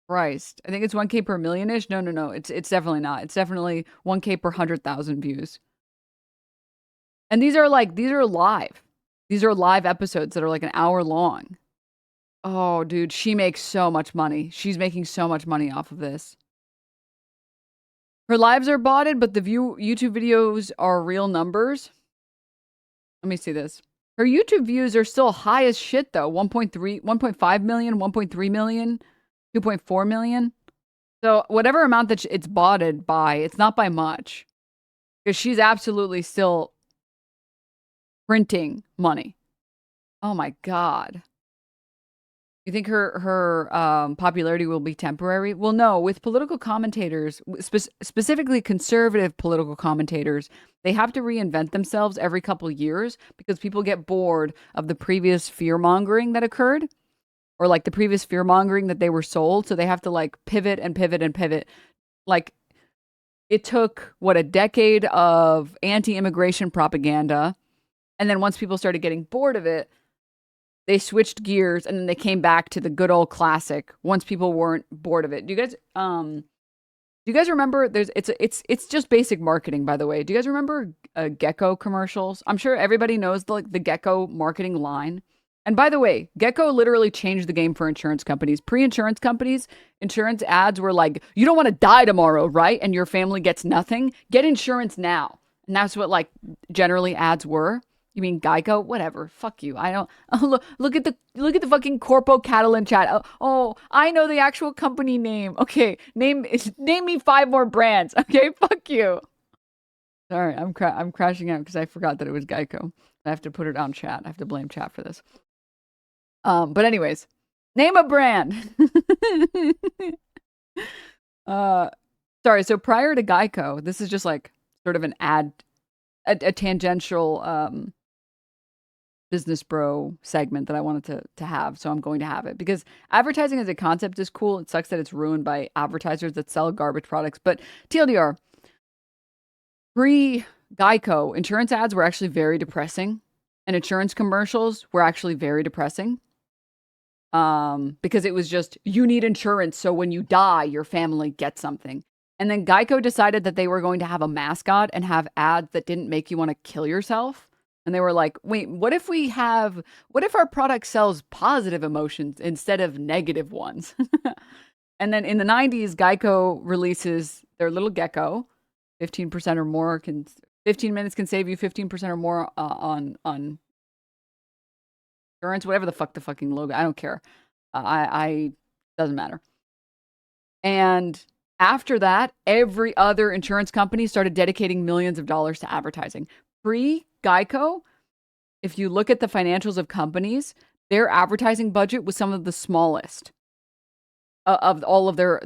Christ. I think it's 1K per million-ish. No. It's definitely not. It's definitely 1K per 100,000 views. And these are live. These are live episodes that are like an hour long. Oh, dude, she makes so much money. She's making so much money off of this. Her lives are botted, but the YouTube videos are real numbers. Let me see this. Her YouTube views are still high as shit, though. 1.5 million, 1.3 million, 2.4 million. So whatever amount that it's botted by, it's not by much. Because she's absolutely still printing money. Oh my God. You think her popularity will be temporary? Well, no. With political commentators, specifically conservative political commentators, they have to reinvent themselves every couple years because people get bored of the previous fear-mongering that occurred or like the previous fear-mongering that they were sold. So they have to like pivot and pivot and pivot. Like it took, a decade of anti-immigration propaganda. And then once people started getting bored of it, they switched gears and then they came back to the good old classic once people weren't bored of it. Do you guys remember it's just basic marketing, by the way. Do you guys remember Gecko commercials? I'm sure everybody knows the Gecko marketing line. And by the way, Gecko literally changed the game for insurance companies. Pre-insurance companies, insurance ads were like, you don't want to die tomorrow, right? And your family gets nothing. Get insurance now. And that's what like generally ads were. You mean Geico? Whatever. Fuck you. I don't. Oh, look at the fucking Corpo Catalan chat. Oh, I know the actual company name. Okay, name me 5 more brands. Okay, fuck you. Sorry, I'm crashing out because I forgot that it was Geico. I have to put it on chat. I have to blame chat for this. But anyways, name a brand. Sorry. So prior to Geico, this is just like sort of an ad, a tangential business bro segment that I wanted to have. So I'm going to have it because advertising as a concept is cool. It sucks that it's ruined by advertisers that sell garbage products. But TLDR, pre-Geico, insurance ads were actually very depressing. And insurance commercials were actually very depressing. Because it was just, you need insurance so when you die, your family gets something. And then Geico decided that they were going to have a mascot and have ads that didn't make you want to kill yourself. And they were like, wait, what if our product sells positive emotions instead of negative ones? And then in the 90s, Geico releases their little gecko, 15% or more 15 minutes can save you 15% or more on insurance, whatever the fuck the fucking logo. I don't care. Doesn't matter. And after that, every other insurance company started dedicating millions of dollars to advertising. Pre-Geico, if you look at the financials of companies, their advertising budget was some of the smallest of all of their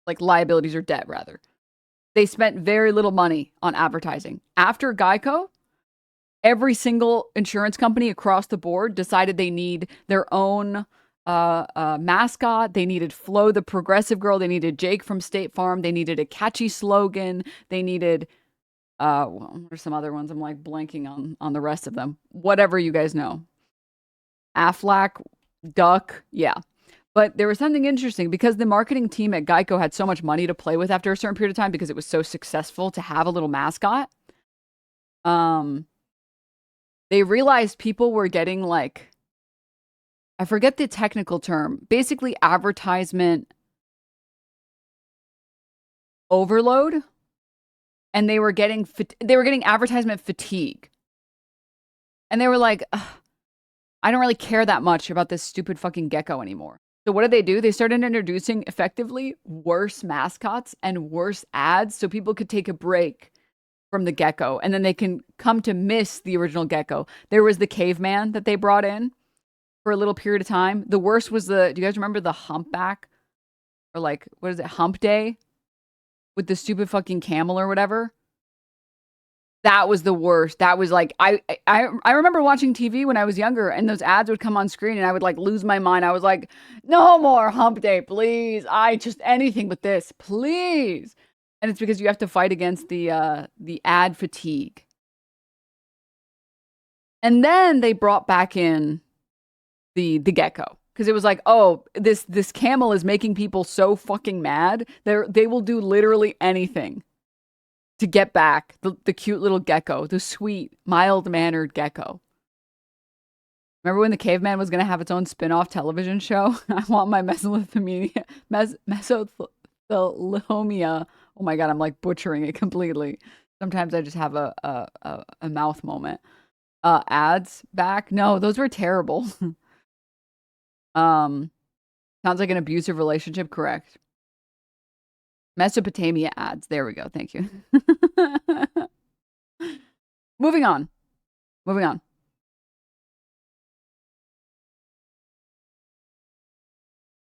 like liabilities or debt, rather. They spent very little money on advertising. After Geico, every single insurance company across the board decided they need their own mascot. They needed Flo the Progressive Girl. They needed Jake from State Farm. They needed a catchy slogan. They needed, what are some other ones? I'm like blanking on the rest of them. Whatever you guys know. Aflac, Duck, yeah. But there was something interesting because the marketing team at Geico had so much money to play with after a certain period of time because it was so successful to have a little mascot. They realized people were getting like, I forget the technical term, basically advertisement overload, and they were getting advertisement fatigue. And they were like, I don't really care that much about this stupid fucking gecko anymore. So what did they do? They started introducing effectively worse mascots and worse ads so people could take a break from the gecko and then they can come to miss the original gecko. There was the caveman that they brought in for a little period of time. The worst was do you guys remember the humpback? Or like, what is it? Hump Day? With the stupid fucking camel or whatever. That was the worst. That was like, I remember watching TV when I was younger and those ads would come on screen and I would like lose my mind. I was like, no more Hump Day, please. Anything but this, please. And it's because you have to fight against the ad fatigue. And then they brought back in the gecko. Because it was like, oh, this camel is making people so fucking mad. They will do literally anything to get back the cute little gecko, the sweet, mild-mannered gecko. Remember when the caveman was going to have its own spin-off television show? I want my mesothelioma. Oh my God, I'm like butchering it completely. Sometimes I just have a mouth moment. Ads back? No, those were terrible. Sounds like an abusive relationship, correct? Mesopotamia ads. There we go. Thank you. Moving on.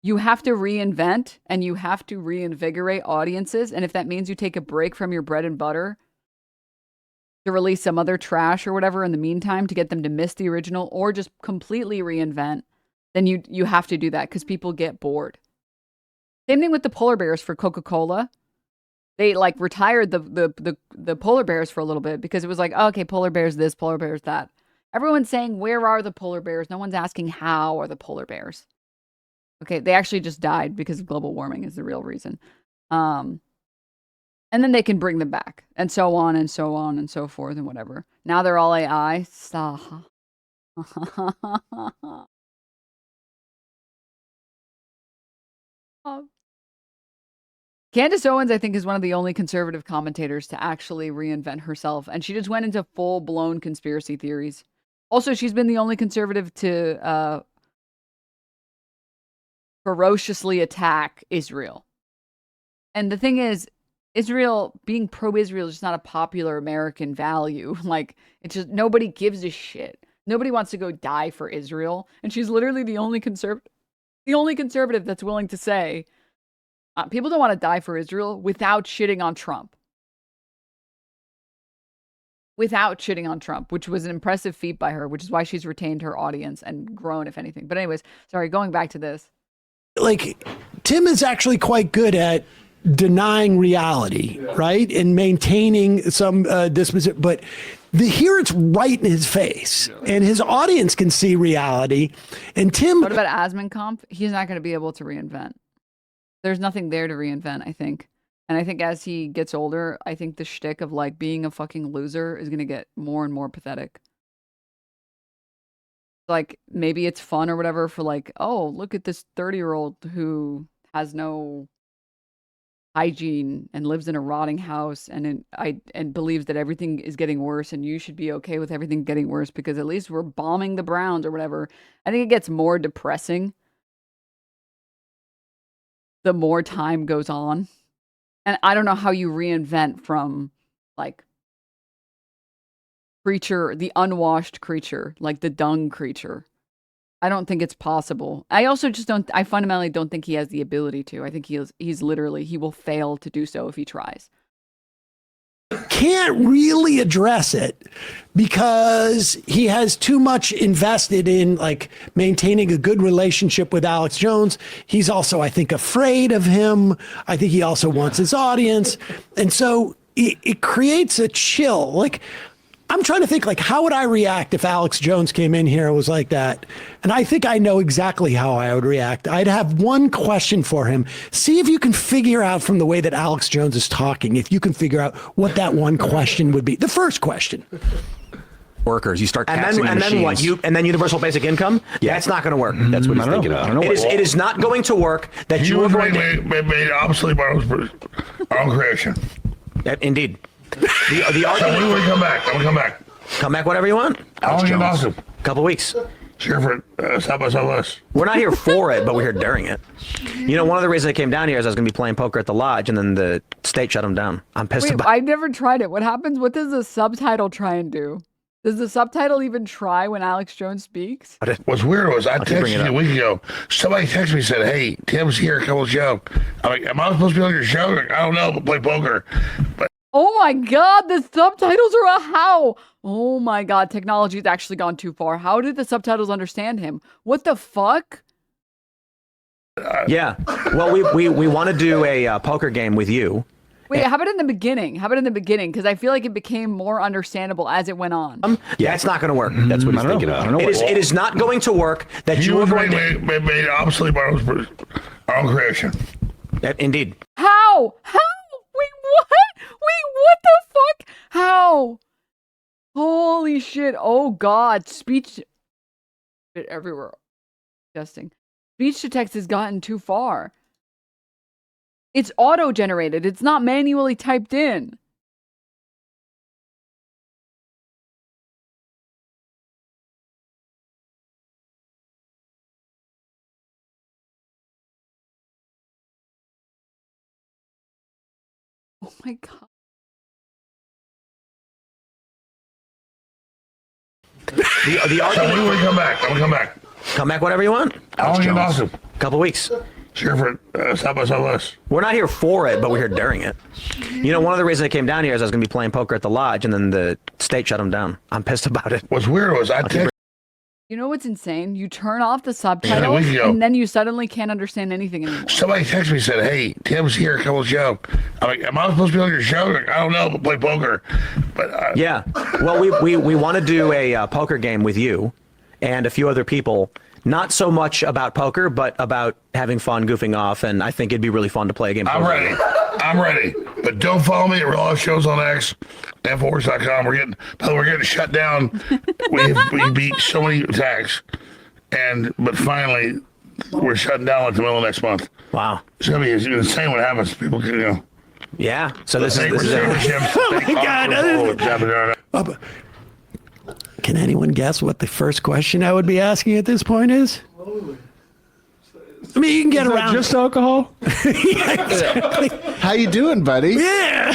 You have to reinvent and you have to reinvigorate audiences. And if that means you take a break from your bread and butter to release some other trash or whatever in the meantime to get them to miss the original or just completely reinvent, then you have to do that because people get bored. Same thing with the polar bears for Coca-Cola. They like retired the polar bears for a little bit because it was like, oh, okay, polar bears this, polar bears that. Everyone's saying, where are the polar bears? No one's asking, how are the polar bears? Okay, they actually just died because of global warming is the real reason. And then they can bring them back and so on and so on and so forth and whatever. Now they're all AI. Candace Owens, I think, is one of the only conservative commentators to actually reinvent herself. And she just went into full-blown conspiracy theories. Also, she's been the only conservative to ferociously attack Israel. And the thing is, being pro-Israel is just not a popular American value. Like, it's just, nobody gives a shit. Nobody wants to go die for Israel. And she's literally the only conservative that's willing to say, people don't want to die for Israel without shitting on Trump. Without shitting on Trump, which was an impressive feat by her, which is why she's retained her audience and grown, if anything. But anyways, sorry, going back to this. Like, Tim is actually quite good at denying reality, right? And maintaining some disposition. But Here it's right in his face, and his audience can see reality. And Tim, what about Asmongold? He's not going to be able to reinvent. There's nothing there to reinvent, I think. And I think as he gets older, I think the shtick of like being a fucking loser is going to get more and more pathetic. Like maybe it's fun or whatever for like, oh, look at this 30-year-old who has no hygiene and lives in a rotting house and believes that everything is getting worse and you should be okay with everything getting worse because at least we're bombing the Browns or whatever. I think it gets more depressing the more time goes on. And I don't know how you reinvent from like creature, the unwashed creature, like the Dung Creature. I don't think it's possible. I also just don't, I fundamentally don't think he has the ability to. I think he's literally, he will fail to do so if he tries. Can't really address it because he has too much invested in like maintaining a good relationship with Alex Jones. He's also, I think, afraid of him. I think he also wants his audience. And so it creates a chill. Like, I'm trying to think, like, how would I react if Alex Jones came in here and was like that? And I think I know exactly how I would react. I'd have one question for him. See if you can figure out from the way that Alex Jones is talking, if you can figure out what that one question would be. The first question. Workers, you start taxing and then what? And then universal basic income? Yeah, that's not going to work. That's what he's thinking of. It is not going to work that you are going to made obsolete by our own creation. Indeed. The argument. So when we come back, Come back whenever you want. How long you awesome? Couple weeks. Here for South by Southwest. We're not here for it, but we're here during it. You know, one of the reasons I came down here is I was going to be playing poker at the lodge, and then the state shut them down. I'm pissed about it. I've never tried it. What happens? What does the subtitle try and do? Does the subtitle even try when Alex Jones speaks? What's weird was I texted you a week ago. Somebody texted me and said, "Hey, Tim's here. Come on the show." I'm like, "Am I supposed to be on your show?" Like, I don't know, but play poker. But oh my God, the subtitles are a how? Oh my God, technology's actually gone too far. How did the subtitles understand him? What the fuck? Yeah. Well, we want to do a poker game with you. Wait, how about in the beginning? Because I feel like it became more understandable as it went on. Yeah, it's not going to work. That's what he's thinking of. It is not going to work that you are going to... made obsolete by our own creation. Indeed. How? Wait, what? What the fuck? How? Holy shit. Oh God. Speech everywhere. Disgusting. Speech to text has gotten too far. It's auto-generated. It's not manually typed in. Oh my God. The argument. So when we come back, Come back whenever you want. How long you awesome? Couple weeks. Here for South by Southwest. We're not here for it, but we're here during it. You know, one of the reasons I came down here is I was going to be playing poker at the lodge, and then the state shut them down. I'm pissed about it. What's weird was You know what's insane? You turn off the subtitles, and then you suddenly can't understand anything anymore. Somebody texted me and said, "Hey, Tim's here. Come on the show." I'm like, "Am I supposed to be on your show?" Like, I don't know, but play poker. But yeah. Well, we want to do a poker game with you and a few other people. Not so much about poker, but about having fun, goofing off, and I think it'd be really fun to play a game. I'm ready. But don't follow me at Real Life Shows on X, Infowars.com. We're getting shut down. we beat so many attacks, but finally we're shutting down like the middle of next month. Wow, it's gonna be insane what happens. People can, Yeah. So this is oh my God. Can anyone guess what the first question I would be asking at this point is? I mean, you can get around. Just alcohol? Yeah, exactly. How you doing, buddy? Yeah.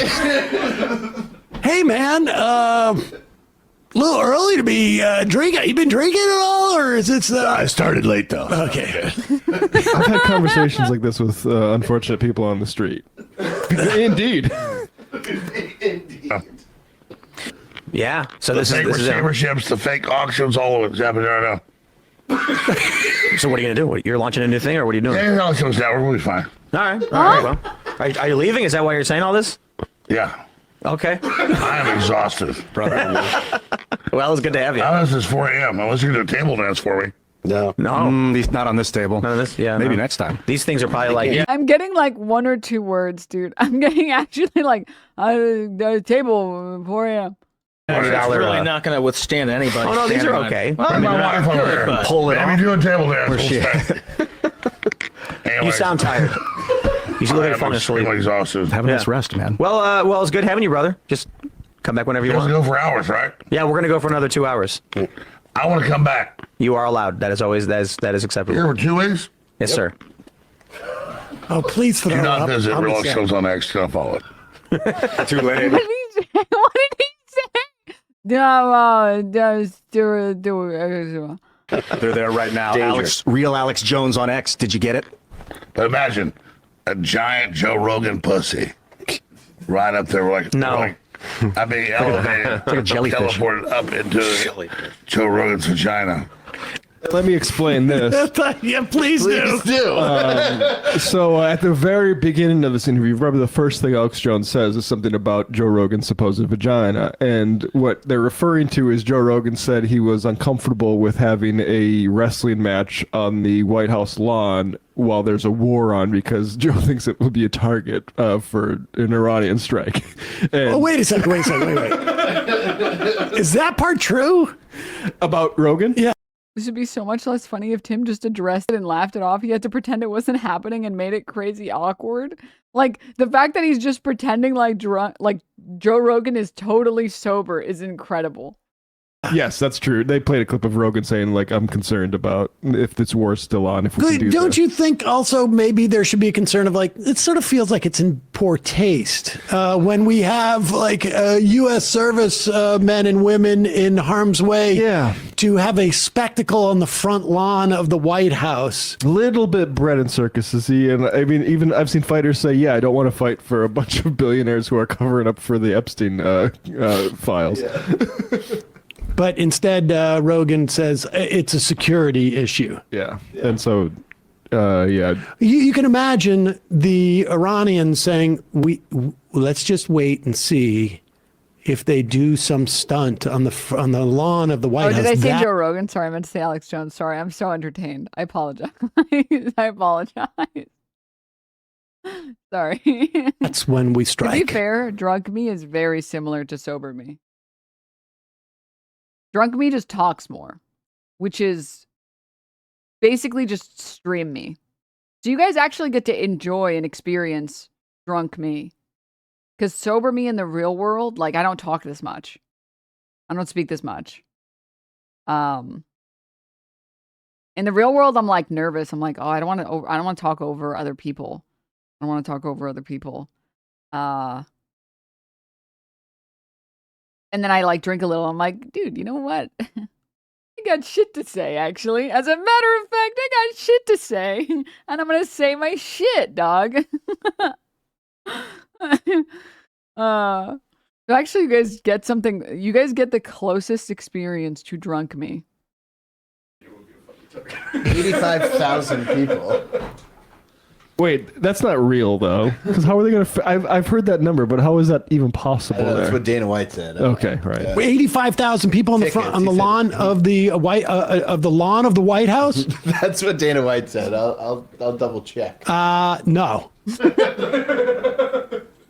Hey, man. A little early to be drinking. You been drinking at all, or is it? I started late though. Okay. I've had conversations like this with unfortunate people on the street. Indeed. Yeah. So this is chamberships, the fake auctions, all of it's happening right now. So what are you gonna do? You're launching a new thing, or what are you doing? Yeah, auctions now. We're really fine. All right. Well, are you leaving? Is that why you're saying all this? Yeah. Okay. I am exhausted, brother. Well, it's good to have you. Now this is 4 a.m. Unless you can do a table dance for me. No. He's not on this table. None of this. Yeah. Maybe no. next time. These things are probably like. I'm getting like 1 or 2 words, dude. I'm getting actually like the table 4 a.m. It's really not going to withstand anybody. Oh no, these are okay. Well, my wife over there. Pull it Maybe off. do a table dance. Where's she Anyway, You sound tired. You should look at falling asleep. I'm exhausted. Have a nice rest, man. Well, it's good having you, brother. Just come back whenever you You want. guys go for hours, right? Yeah, we're gonna go for another 2 hours. I want to come back. You are allowed. That is always that is acceptable. Here for 2 weeks? Yes, sir. Oh, please throw Do it not up. visit I'll be Real sad. Shows on X. Don't follow it. Too late. What did he say? They're there right now. Real Alex Jones on X. Did you get it? But imagine a giant Joe Rogan pussy right up there. Elevated, like a jellyfish. teleported up into Joe Rogan's vagina. Let me explain this. Yeah, please do. So at the very beginning of this interview, probably the first thing Alex Jones says is something about Joe Rogan's supposed vagina. And what they're referring to is Joe Rogan said he was uncomfortable with having a wrestling match on the White House lawn while there's a war on because Joe thinks it would be a target for an Iranian strike. And Wait a second. Is that part true? About Rogan? Yeah. This would be so much less funny if Tim just addressed it and laughed it off. He had to pretend it wasn't happening and made it crazy awkward. Like the fact that he's just pretending like drunk, like Joe Rogan is totally sober is incredible. Yes, that's true. They played a clip of Rogan saying, like, I'm concerned about if this war's still on, if we can do Don't this. you think also maybe there should be a concern of like, it sort of feels like it's in poor taste when we have like U.S. service men and women in harm's way to have a spectacle on the front lawn of the White House. Little bit bread and circus-y, and I mean, even I've seen fighters say, yeah, I don't want to fight for a bunch of billionaires who are covering up for the Epstein files. But instead, Rogan says it's a security issue. Yeah. And so, yeah. You can imagine the Iranians saying, let's just wait and see if they do some stunt on the lawn of the White House. Did I say Joe Rogan? Sorry, I meant to say Alex Jones. Sorry, I'm so entertained. I apologize. I apologize. Sorry. That's when we strike. To be fair, drunk me is very similar to sober me. Drunk me just talks more, which is basically just stream me. So you guys actually get to enjoy and experience drunk me. Because sober me in the real world, like I don't talk this much. I don't speak this much. In the real world, I'm like nervous. I'm like, oh, I don't want to talk over other people. I don't want to talk over other people. And then I like drink a little. I'm like, dude, you know what? I got shit to say, actually. As a matter of fact, I got shit to say. And I'm going to say my shit, dog. Actually, you guys get something. You guys get the closest experience to drunk me. 85,000 people. Wait, that's not real though. Because how are they going to? I've heard that number, but how is that even possible? That's what Dana White said. Okay, right. 85,000 people on the front on the lawn of the lawn of the White House. That's what Dana White said. I'll double check. No.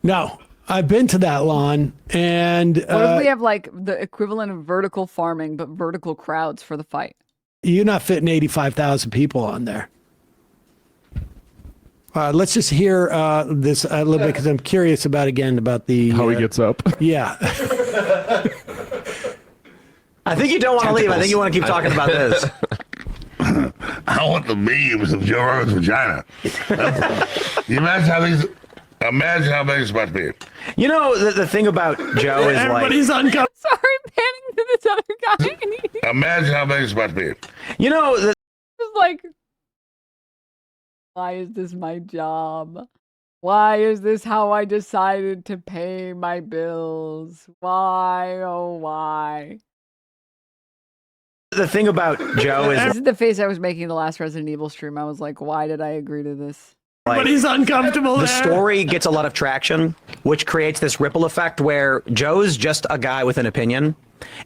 No. I've been to that lawn, and what if we have like the equivalent of vertical farming, but vertical crowds for the fight? You're not fitting 85,000 people on there. Let's just hear this a little bit because I'm curious about the how he gets up. Yeah. I think you don't want to leave. I think you want to keep talking about this. I want the memes of Joe Rogan's vagina. You imagine how big it's about to be. You know, the thing about Joe is everybody's uncomfortable. Sorry, panning to this other guy. Imagine how big it's about to be. You know, It's like, why is this my job? Why is this how I decided to pay my bills? Why, oh why? The thing about Joe is This is the face I was making the last Resident Evil stream. I was like, why did I agree to this? like, Everybody's uncomfortable the there. story gets a lot of traction, which creates this ripple effect where Joe's just a guy with an opinion.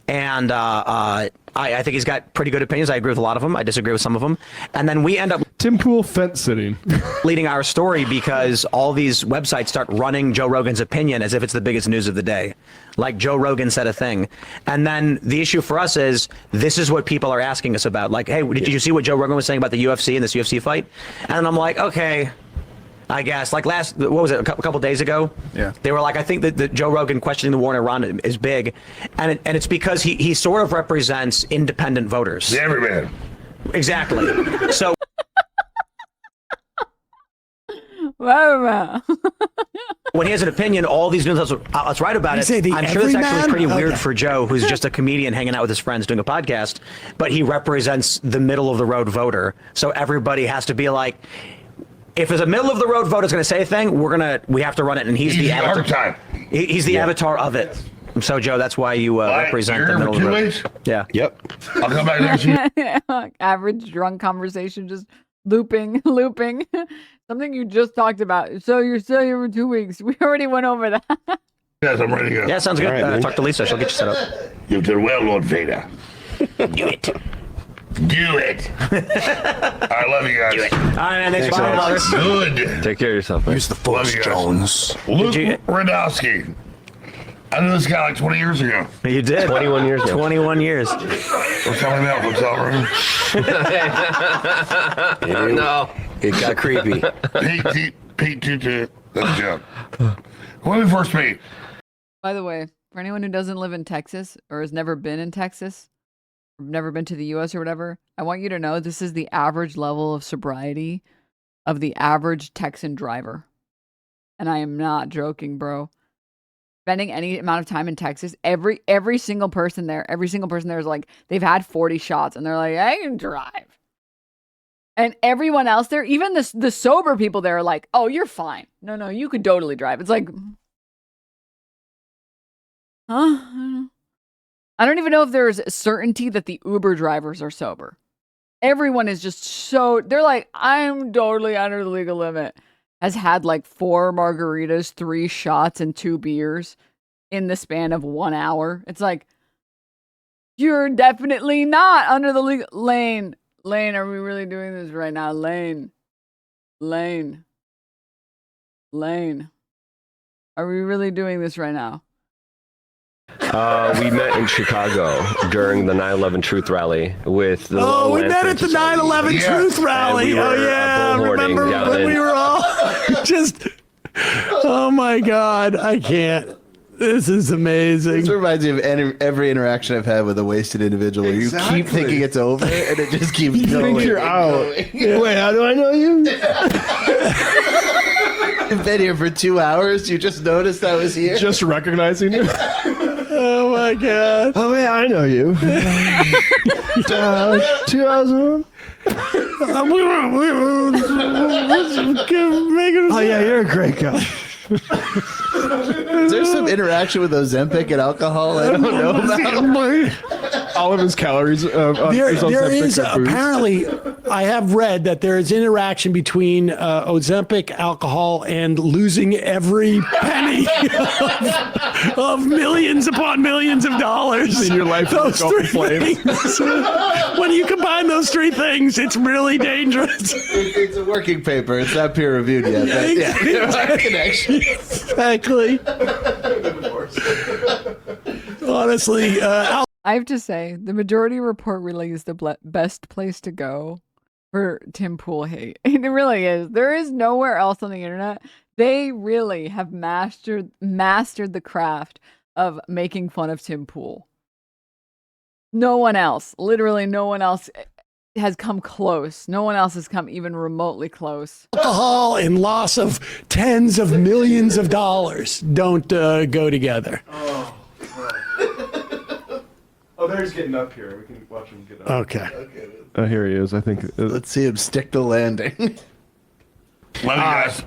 And I think he's got pretty good opinions. I agree with a lot of them. I disagree with some of them. And then we end up Tim Pool fence sitting, leading our story because all these websites start running Joe Rogan's opinion as if it's the biggest news of the day. Like Joe Rogan said a thing. And then the issue for us is this is what people are asking us about. Like, hey, did you see what Joe Rogan was saying about the UFC and this UFC fight? And I'm like, okay, I guess. Like what was it, a couple days ago? Yeah. They were like, I think that Joe Rogan questioning the war in Iran is big. And it's because he sort of represents independent voters. The everyman. Exactly. So. When he has an opinion, all these news outlets write about it. I'm sure that's actually pretty weird for Joe, who's just a comedian hanging out with his friends doing a podcast, but he represents the middle of the road voter. So everybody has to be like, if there's a middle of the road voter is going to say a thing, we have to run it, and he's the avatar. He's the avatar of it. So Joe, that's why you represent the middle of the road. Yeah. Yep. I'll come back next year. Average drunk conversation, just looping. Something you just talked about. So you're still here for 2 weeks. We already went over that. Yes, I'm ready to go. Yeah, sounds good. Right, Talk to Lisa. She'll get you set up. You've done well, Lord Vader. Do it. Do it. I love you guys. Do it. All right, man. Thanks for coming on. Good. Take care of yourself, man. Use the Force, Jones. Luke Radowski. I knew this guy like 20 years ago. You did? 21 years ago. 21 years. What's coming out? What's over? No. It got creepy. Pete, that's a joke. When we first meet. By the way, for anyone who doesn't live in Texas or has never been in Texas, or never been to the U.S. or whatever, I want you to know this is the average level of sobriety of the average Texan driver. And I am not joking, bro. Spending any amount of time in Texas, every single person there is like, they've had 40 shots and they're like, I can drive. And everyone else there, even the sober people there are like, oh, you're fine. No, you could totally drive. It's like, huh? I don't even know if there's certainty that the Uber drivers are sober. Everyone is just they're like, I'm totally under the legal limit. Has had like 4 margaritas, 3 shots, and 2 beers in the span of 1 hour. It's like, you're definitely not under the legal lane. Lane, are we really doing this right now? Lane. Are we really doing this right now? We met in Chicago during the 9/11 Truth Rally with the. Oh, we met at the 9/11 Truth Rally. We oh yeah, I remember when we were all just. Oh my God, I can't. This is amazing. This reminds me of every interaction I've had with a wasted individual. Exactly. You keep thinking it's over, and it just keeps going. think you're out. Yeah. Wait, how do I know you? You've been here for 2 hours. You just noticed I was here. Just recognizing you. Oh my God. Oh yeah, I know you. 2 hours ago. Oh yeah, you're a great guy. Is there some interaction with Ozempic and alcohol I don't know about? All of his calories. There is apparently, I have read that there is interaction between Ozempic, alcohol, and losing every penny of millions upon millions of dollars in your life. Those 3 things. When you combine those 3 things, it's really dangerous. It's a working paper. It's not peer reviewed yet. But yeah, there's a connection. Exactly. Honestly, I have to say, the Majority Report really is the best place to go for Tim Pool hate. And it really is. There is nowhere else on the internet. They really have mastered the craft of making fun of Tim Pool. No one else, literally no one else has come close. No one else has come even remotely close. Alcohol and loss of tens of millions of dollars don't go together. Oh, there's getting up here. We can watch him get up. Okay. Oh, here he is. I think. Let's see him stick the landing. Love you guys.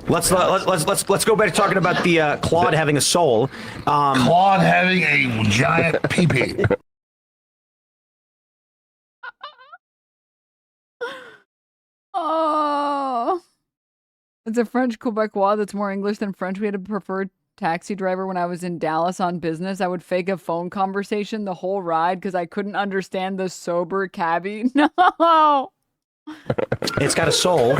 Let's go back to talking about the Claude having a soul. Claude having a giant pee-pee. Oh. It's a French Quebecois that's more English than French. We had a preferred taxi driver when I was in Dallas on business. I would fake a phone conversation the whole ride because I couldn't understand the sober cabbie. No. It's got a soul.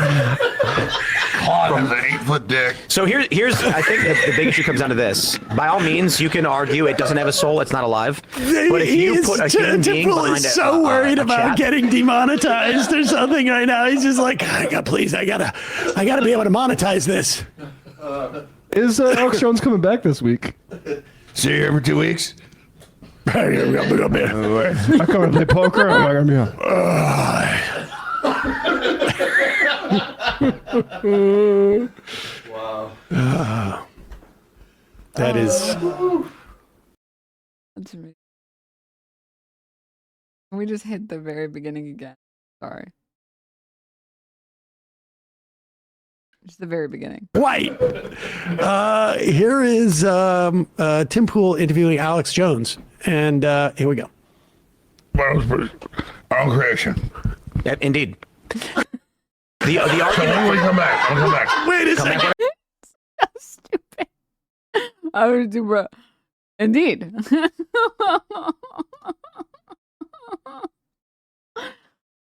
From the 8-foot dick. So here's I think the big issue comes down to this. By all means, you can argue it doesn't have a soul, it's not alive. But if you put a human being behind is so worried about getting demonetized or something right now. He's just like, I gotta be able to monetize this. Is Alex Jones coming back this week? See you every 2 weeks. I come and play poker. I'm gonna be Wow. That is. That's me. We just hit the very beginning again. Sorry. Just the very beginning. White. Here is Tim Pool interviewing Alex Jones. And here we go. Dung Creature. Yep, indeed. The So argument. when we come back, I'll come back. Wait a second. So stupid. I would do, bro. Indeed.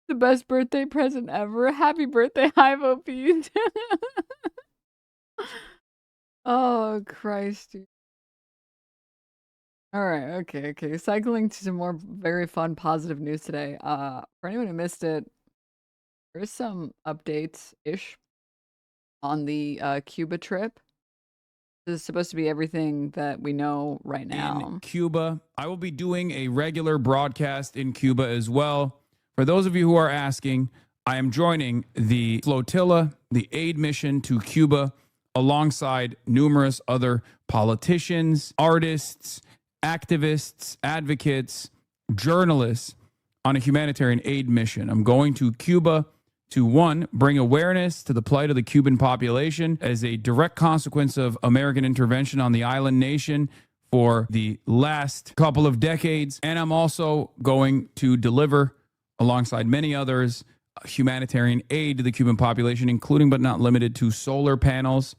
The best birthday present ever. Happy birthday, Hivo Pete. Oh, Christ, dude. All right, okay. Cycling to some more very fun, positive news today. For anyone who missed it, there's some updates-ish on the Cuba trip. This is supposed to be everything that we know right now. In Cuba, I will be doing a regular broadcast in Cuba as well. For those of you who are asking, I am joining the flotilla, the aid mission to Cuba, alongside numerous other politicians, artists, activists, advocates, journalists on a humanitarian aid mission. I'm going to Cuba to, one, bring awareness to the plight of the Cuban population as a direct consequence of American intervention on the island nation for the last couple of decades. And I'm also going to deliver, alongside many others, humanitarian aid to the Cuban population, including but not limited to solar panels.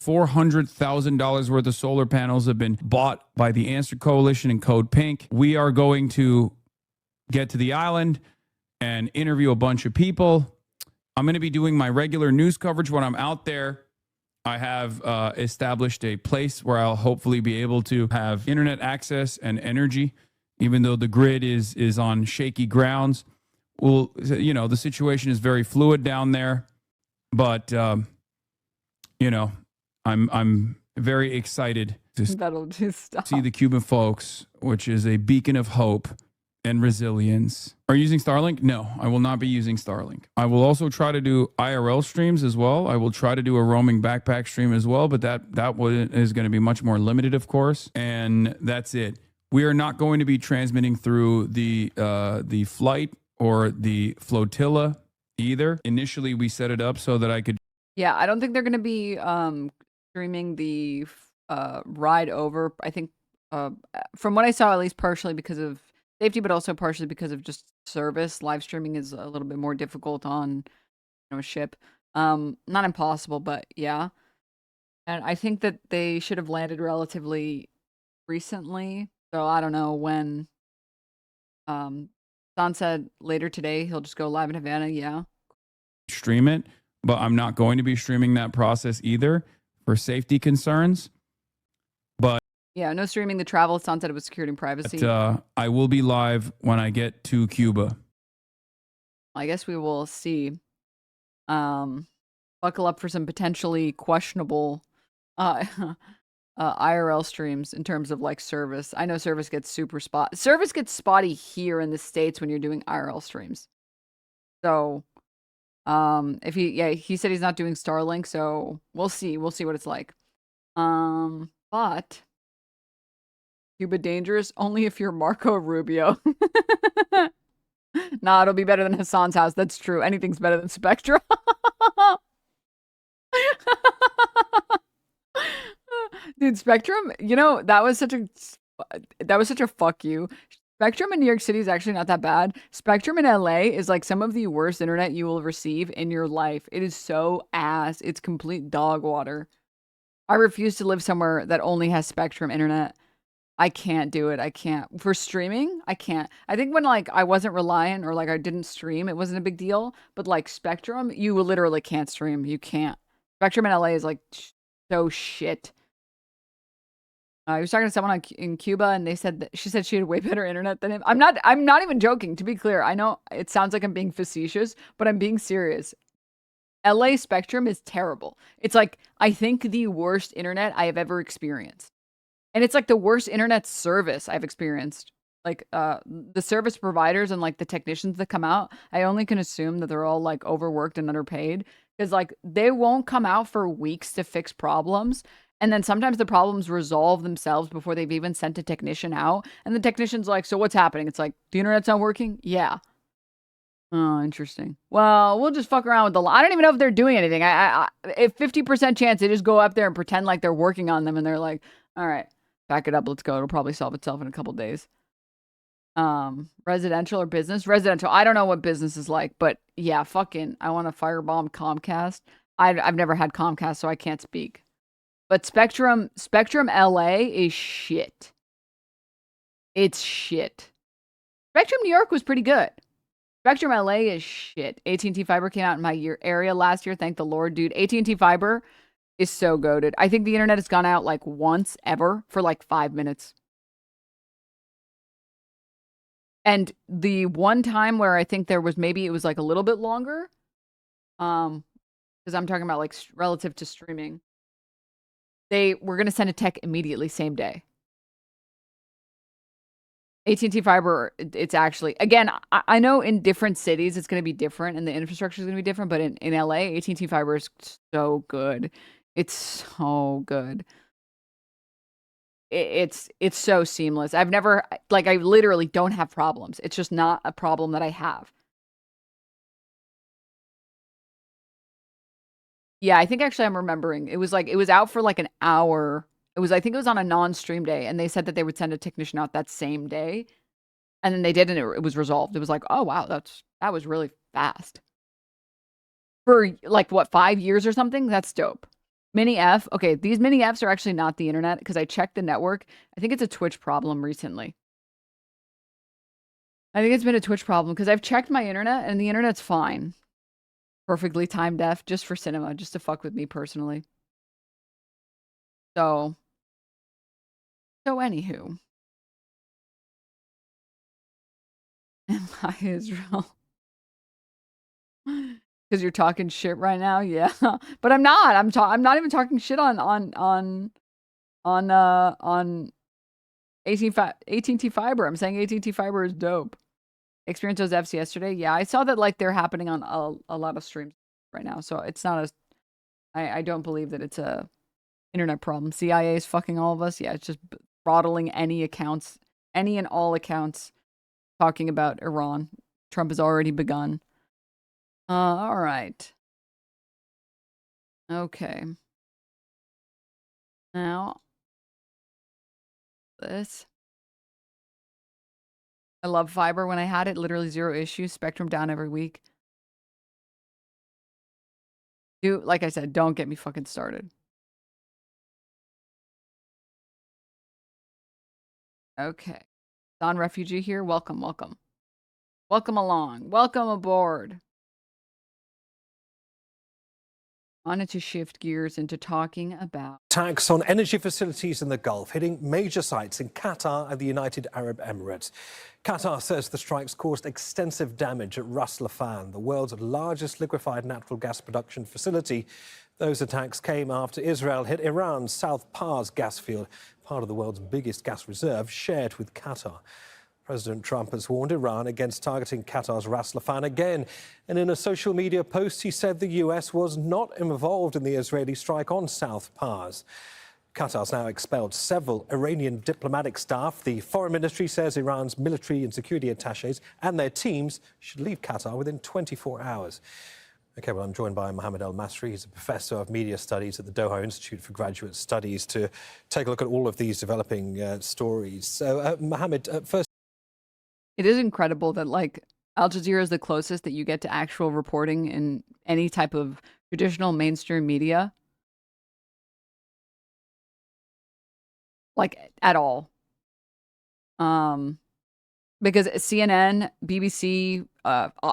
$400,000 worth of solar panels have been bought by the Answer Coalition and Code Pink. We are going to get to the island and interview a bunch of people. I'm going to be doing my regular news coverage when I'm out there. I have established a place where I'll hopefully be able to have internet access and energy, even though the grid is on shaky grounds. Well, you know, the situation is very fluid down there, but you know, I'm very excited to That'll just stop. see the Cuban folks, which is a beacon of hope and resilience. Are you using Starlink? No, I will not be using Starlink. I will also try to do IRL streams as well. I will try to do a roaming backpack stream as well, but that is going to be much more limited, of course. And that's it. We are not going to be transmitting through the flight or the flotilla either. Initially, we set it up so that I could. Yeah, I don't think they're going to be streaming the ride over. I think from what I saw, at least partially because of safety, but also partially because of just service. Live streaming is a little bit more difficult on a ship. Not impossible, but yeah. And I think that they should have landed relatively recently. So I don't know when. Don said later today he'll just go live in Havana. Yeah. Stream it, but I'm not going to be streaming that process either for safety concerns. But yeah, no streaming the travel. Don said it was security and privacy. I will be live when I get to Cuba. I guess we will see. Buckle up for some potentially questionable IRL streams in terms of like service. I know service gets spotty here in the States when you're doing IRL streams. So if he said he's not doing Starlink, so we'll see what it's like. But Cuba dangerous only if you're Marco Rubio. Nah, it'll be better than Hasan's house. That's true. Anything's better than Spectra. Dude, Spectrum, you know, that was such a fuck you. Spectrum in New York City is actually not that bad. Spectrum in LA is like some of the worst internet you will receive in your life. It is so ass. It's complete dog water. I refuse to live somewhere that only has Spectrum internet. I can't do it. I can't. For streaming, I can't. I think when like I wasn't reliant or like I didn't stream, it wasn't a big deal. But like Spectrum, you literally can't stream. You can't. Spectrum in LA is like so shit. I was talking to someone in Cuba, and they said that she said she had way better internet than him. I'm not even joking. To be clear, I know it sounds like I'm being facetious, but I'm being serious. LA Spectrum is terrible. It's like I think the worst internet I have ever experienced, and it's like the worst internet service I've experienced. Like the service providers and like the technicians that come out, I only can assume that they're all like overworked and underpaid because like they won't come out for weeks to fix problems. And then sometimes the problems resolve themselves before they've even sent a technician out. And the technician's like, so what's happening? It's like, the internet's not working? Yeah. Oh, interesting. Well, we'll just fuck around with the I don't even know if they're doing anything. If 50% chance they just go up there and pretend like they're working on them and they're like, all right, back it up, let's go. It'll probably solve itself in a couple days. Residential or business? Residential. I don't know what business is like, but yeah, fucking, I want to firebomb Comcast. I've never had Comcast, so I can't speak. But Spectrum LA is shit. It's shit. Spectrum New York was pretty good. Spectrum LA is shit. AT&T Fiber came out in my area last year. Thank the Lord, dude. AT&T Fiber is so goated. I think the internet has gone out like once ever for like 5 minutes. And the one time where I think there was maybe it was like a little bit longer, because I'm talking about like relative to streaming. They were going to send a tech immediately, same day. AT&T Fiber, it's actually, again, I know in different cities it's going to be different and the infrastructure is going to be different, but in LA, AT&T Fiber is so good. It's so good. It's so seamless. I've never, like, I literally don't have problems. It's just not a problem that I have. Yeah, I think actually I'm remembering. It was out for like an hour. I think it was on a non-stream day, and they said that they would send a technician out that same day. And then they did, and it was resolved. It was like, oh wow, that was really fast. For like what, 5 years or something? That's dope. Mini F. Okay, these Mini Fs are actually not the internet because I checked the network. I think it's a Twitch problem recently. I think it's been a Twitch problem because I've checked my internet and the internet's fine. Perfectly timed F just for cinema, just to fuck with me personally. So anywho. Am I Israel? Because you're talking shit right now, yeah. But I'm not. I'm not even talking shit on AT&T Fiber. I'm saying AT&T Fiber is dope. Experienced those Fs yesterday. Yeah, I saw that like they're happening on a lot of streams right now. So it's not I don't believe that it's a internet problem. CIA is fucking all of us. Yeah, it's just throttling any accounts, any and all accounts talking about Iran. Trump has already begun. All right. Okay. Now, this. I love fiber. When I had it, literally 0 issues. Spectrum down every week. Dude, like I said, don't get me fucking started. Okay. Non-refugee here. Welcome, welcome. Welcome along. Welcome aboard. Wanted to shift gears into talking about attacks on energy facilities in the Gulf, hitting major sites in Qatar and the United Arab Emirates. Qatar says the strikes caused extensive damage at Ras Laffan, the world's largest liquefied natural gas production facility. Those attacks came after Israel hit Iran's South Pars gas field, part of the world's biggest gas reserve, shared with Qatar. President Trump has warned Iran against targeting Qatar's Ras Laffan again. And in a social media post, he said the US was not involved in the Israeli strike on South Pars. Qatar's now expelled several Iranian diplomatic staff. The foreign ministry says Iran's military and security attaches and their teams should leave Qatar within 24 hours. Okay, well, I'm joined by Mohammed El-Masri. He's a professor of media studies at the Doha Institute for Graduate Studies to take a look at all of these developing stories. So, Mohammed, first, It is incredible that like Al Jazeera is the closest that you get to actual reporting in any type of traditional mainstream media. Like at all. Because CNN, BBC,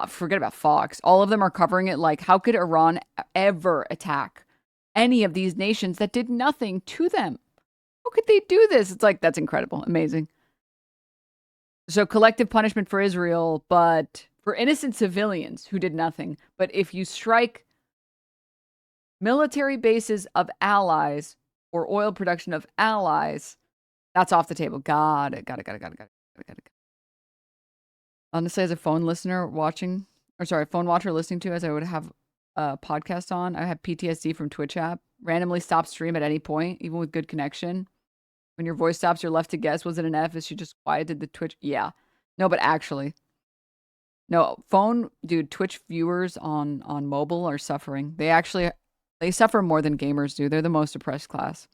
forget about Fox, all of them are covering it like, how could Iran ever attack any of these nations that did nothing to them? How could they do this? It's like, that's incredible. Amazing. So collective punishment for Israel, but for innocent civilians who did nothing. But if you strike military bases of allies or oil production of allies, that's off the table. Got it. Honestly, as a phone listener watching, phone watcher listening to, as I would have a podcast on, I have PTSD from Twitch app. Randomly stop stream at any point, even with good connection. When your voice stops, you're left to guess, was it an F? Is she just quieted the Twitch? Yeah. No, but actually. No, Twitch viewers on mobile are suffering. They suffer more than gamers do. They're the most oppressed class.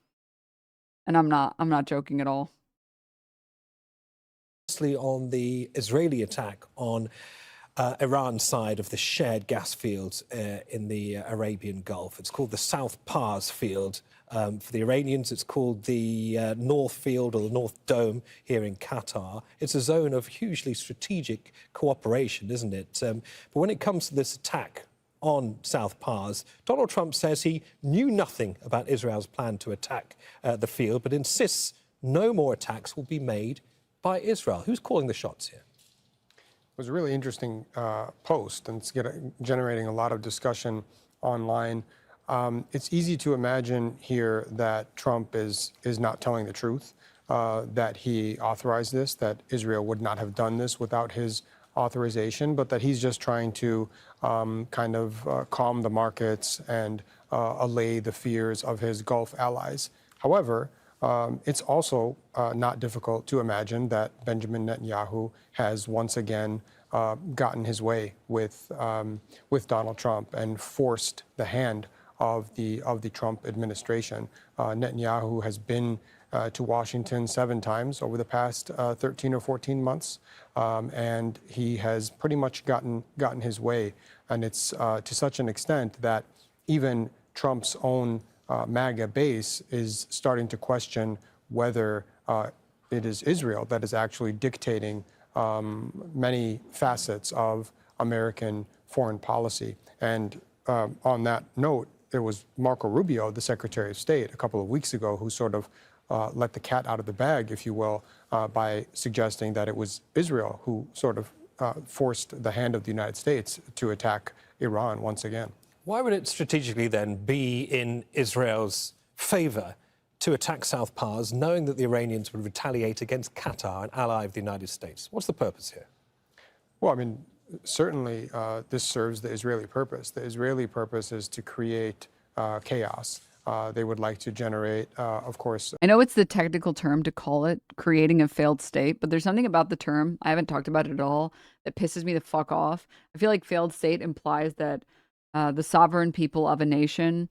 And I'm not joking at all. On the Israeli attack on Iran's side of the shared gas fields in the Arabian Gulf. It's called the South Pars field. For the Iranians, it's called the North Field or the North Dome here in Qatar. It's a zone of hugely strategic cooperation, isn't it? But when it comes to this attack on South Pars, Donald Trump says he knew nothing about Israel's plan to attack the field, but insists no more attacks will be made by Israel. Who's calling the shots here? It was a really interesting post, and it's generating a lot of discussion online. It's easy to imagine here that Trump is not telling the truth, that he authorized this, that Israel would not have done this without his authorization, but that he's just trying to calm the markets and allay the fears of his Gulf allies. However, it's also not difficult to imagine that Benjamin Netanyahu has once again gotten his way with Donald Trump and forced the hand of the Trump administration. Netanyahu has been to Washington 7 times over the past 13 or 14 months, and he has pretty much gotten his way. And it's to such an extent that even Trump's own MAGA base is starting to question whether it is Israel that is actually dictating many facets of American foreign policy. And on that note, it was Marco Rubio, the Secretary of State, a couple of weeks ago, who sort of let the cat out of the bag, if you will, by suggesting that it was Israel who sort of forced the hand of the United States to attack Iran once again. Why would it strategically then be in Israel's favor to attack South Pars, knowing that the Iranians would retaliate against Qatar, an ally of the United States? What's the purpose here? Well, I mean, certainly this serves the Israeli purpose. The Israeli purpose is to create chaos. They would like to generate, of course. I know it's the technical term to call it creating a failed state, but there's something about the term, I haven't talked about it at all, that pisses me the fuck off. I feel like failed state implies that the sovereign people of a nation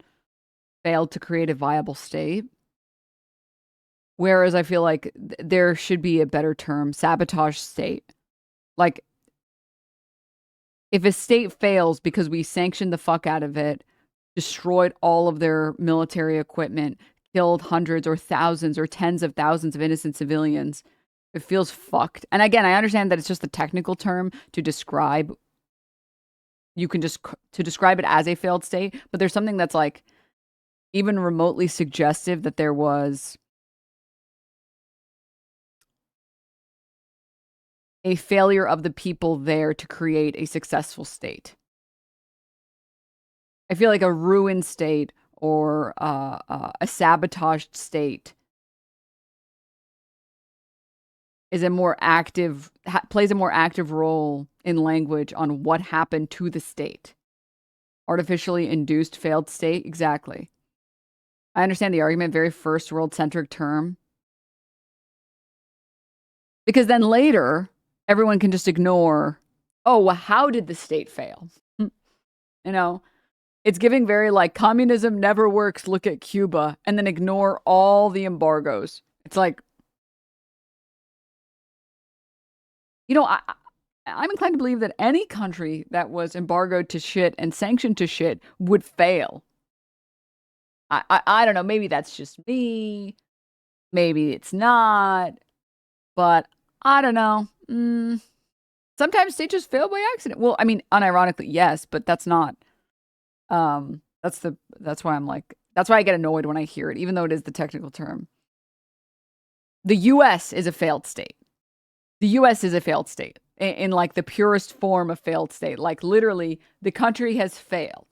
failed to create a viable state. Whereas I feel like there should be a better term, sabotage state. Like, if a state fails because we sanctioned the fuck out of it, destroyed all of their military equipment, killed hundreds or thousands or tens of thousands of innocent civilians, it feels fucked. And again, I understand that it's just a technical term to describe. You can just to describe it as a failed state, but there's something that's like even remotely suggestive that there was a failure of the people there to create a successful state. I feel like a ruined state or a sabotaged state is a more active, plays a more active role in language on what happened to the state. Artificially induced failed state, exactly. I understand the argument, very first world centric term. Because then later, everyone can just ignore, oh, well, how did the state fail? You know, it's giving very like communism never works, look at Cuba, and then ignore all the embargoes. It's like, You know, I'm inclined to believe that any country that was embargoed to shit and sanctioned to shit would fail. I don't know. Maybe that's just me. Maybe it's not. But I don't know. Sometimes they just fail by accident. Well, I mean, unironically, yes, but that's not. That's why I'm like, that's why I get annoyed when I hear it, even though it is the technical term. The U.S. is a failed state. The U.S. is a failed state in like the purest form of failed state. Like literally, the country has failed.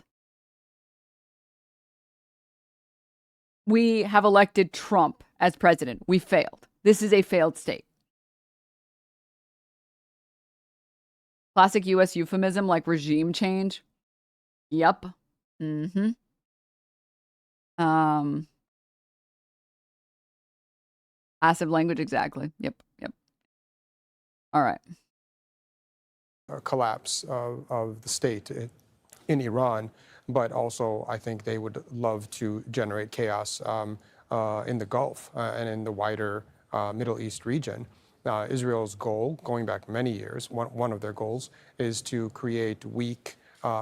We have elected Trump as president. We failed. This is a failed state. Classic U.S. euphemism like regime change. Yep. Passive language, exactly. Yep. All right. Collapse of the state in Iran, but also I think they would love to generate chaos in the Gulf and in the wider Middle East region. Israel's goal, going back many years, one of their goals is to create weak,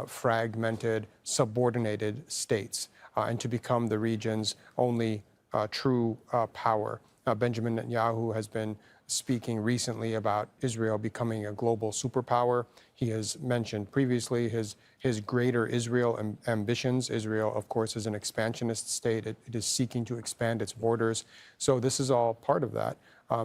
fragmented, subordinated states and to become the region's only true power. Benjamin Netanyahu has been speaking recently about Israel becoming a global superpower. He has mentioned previously his greater Israel ambitions. Israel, of course, is an expansionist state. It is seeking to expand its borders. So this is all part of that.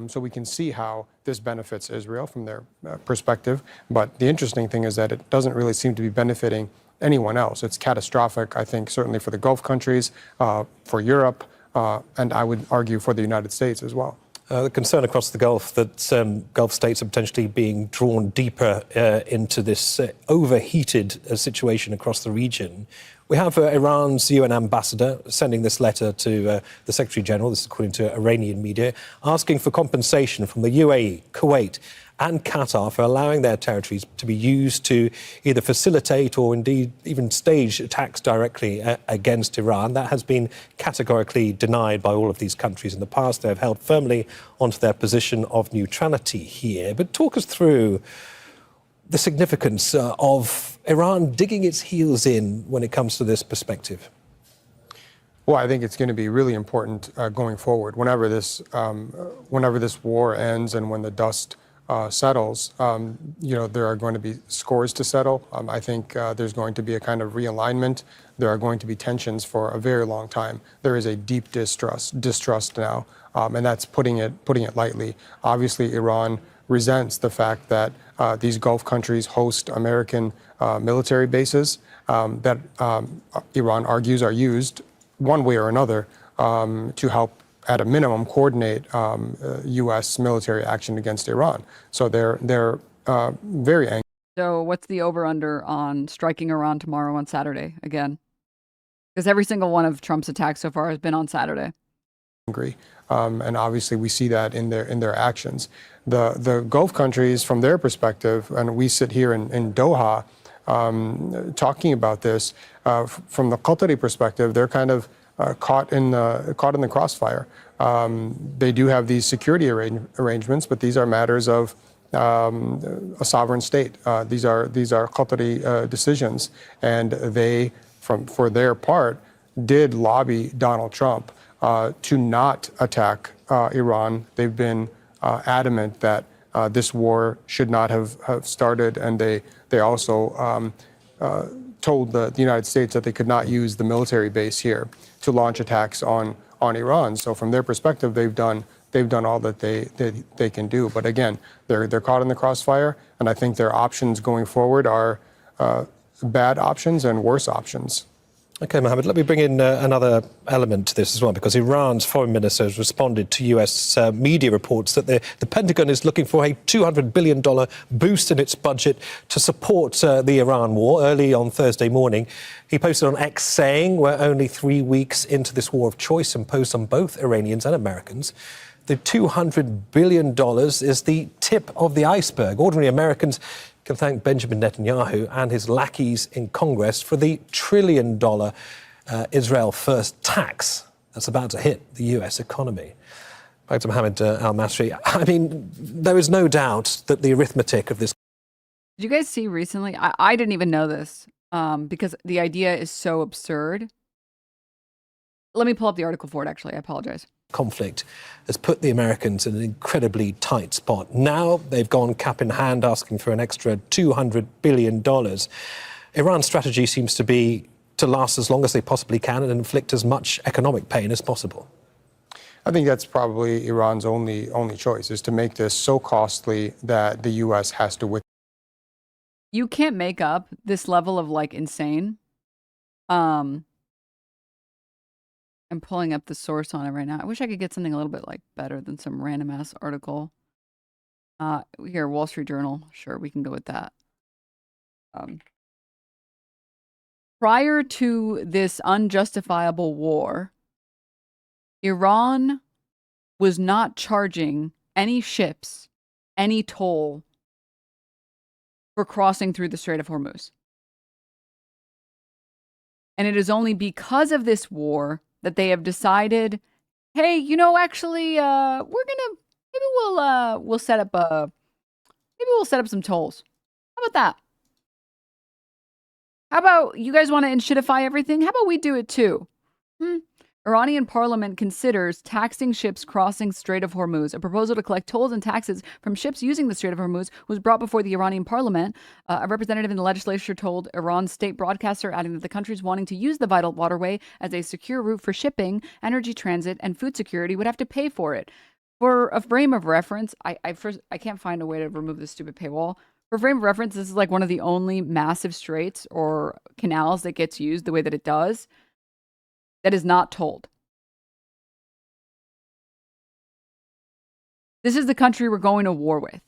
So we can see how this benefits Israel from their perspective. But the interesting thing is that it doesn't really seem to be benefiting anyone else. It's catastrophic, I think, certainly for the Gulf countries, for Europe, and I would argue for the United States as well. The concern across the Gulf that Gulf states are potentially being drawn deeper into this overheated situation across the region. We have Iran's UN ambassador sending this letter to the Secretary General, this is according to Iranian media, asking for compensation from the UAE, Kuwait and Qatar for allowing their territories to be used to either facilitate or indeed even stage attacks directly against Iran. That has been categorically denied by all of these countries in the past. They have held firmly onto their position of neutrality here. But talk us through the significance of Iran digging its heels in when it comes to this perspective. Well, I think it's going to be really important going forward. Whenever this war ends and when the dust settles, there are going to be scores to settle. I think there's going to be a kind of realignment. There are going to be tensions for a very long time. There is a deep distrust now, and that's putting it lightly. Obviously, Iran resents the fact that these Gulf countries host American military bases that Iran argues are used one way or another to help, at a minimum, coordinate U.S. military action against Iran. So they're very angry. So what's the over-under on striking Iran tomorrow on Saturday again? Because every single one of Trump's attacks so far has been on Saturday. And obviously we see that in their actions. The Gulf countries, from their perspective, and we sit here in Doha talking about this, from the Qatari perspective, they're kind of caught in the crossfire. They do have these security arrangements, but these are matters of a sovereign state. These are Qatari decisions, and they, for their part, did lobby Donald Trump to not attack Iran. They've been adamant that this war should not have started, and they also told the United States that they could not use the military base here to launch attacks on Iran. So from their perspective, they've done all that they can do. But again, they're caught in the crossfire, and I think their options going forward are bad options and worse options. OK, Mohammed, let me bring in another element to this as well, because Iran's foreign minister has responded to US media reports that the Pentagon is looking for a $200 billion boost in its budget to support the Iran war. Early on Thursday morning, he posted on X saying, we're only 3 weeks into this war of choice imposed on both Iranians and Americans. The $200 billion is the tip of the iceberg. Ordinary Americans can thank Benjamin Netanyahu and his lackeys in Congress for the $1 trillion Israel First tax that's about to hit the US economy. Dr. Mohammed Al-Masri, I mean, there is no doubt that the arithmetic of this. Did you guys see recently? I didn't even know this because the idea is so absurd. Let me pull up the article for it, actually. I apologize. Conflict has put the Americans in an incredibly tight spot. Now they've gone cap in hand asking for an extra $200 billion. Iran's strategy seems to be to last as long as they possibly can and inflict as much economic pain as possible. I think that's probably Iran's only choice, is to make this so costly that the U.S. has to withdraw. You can't make up this level of like insane. I'm pulling up the source on it right now. I wish I could get something a little bit like better than some random ass article. Here, Wall Street Journal. Sure, we can go with that. Prior to this unjustifiable war, Iran was not charging any ships any toll for crossing through the Strait of Hormuz. And it is only because of this war that they have decided, hey, you know, actually, we'll set up some tolls. How about that? How about you guys want to inshitify everything? How about we do it too? Iranian parliament considers taxing ships crossing Strait of Hormuz. A proposal to collect tolls and taxes from ships using the Strait of Hormuz was brought before the Iranian parliament. A representative in the legislature told Iran's state broadcaster, adding that the country's wanting to use the vital waterway as a secure route for shipping, energy transit, and food security would have to pay for it. For a frame of reference, I can't find a way to remove this stupid paywall. For frame of reference, this is like one of the only massive straits or canals that gets used the way that it does. That is not told. This is the country we're going to war with.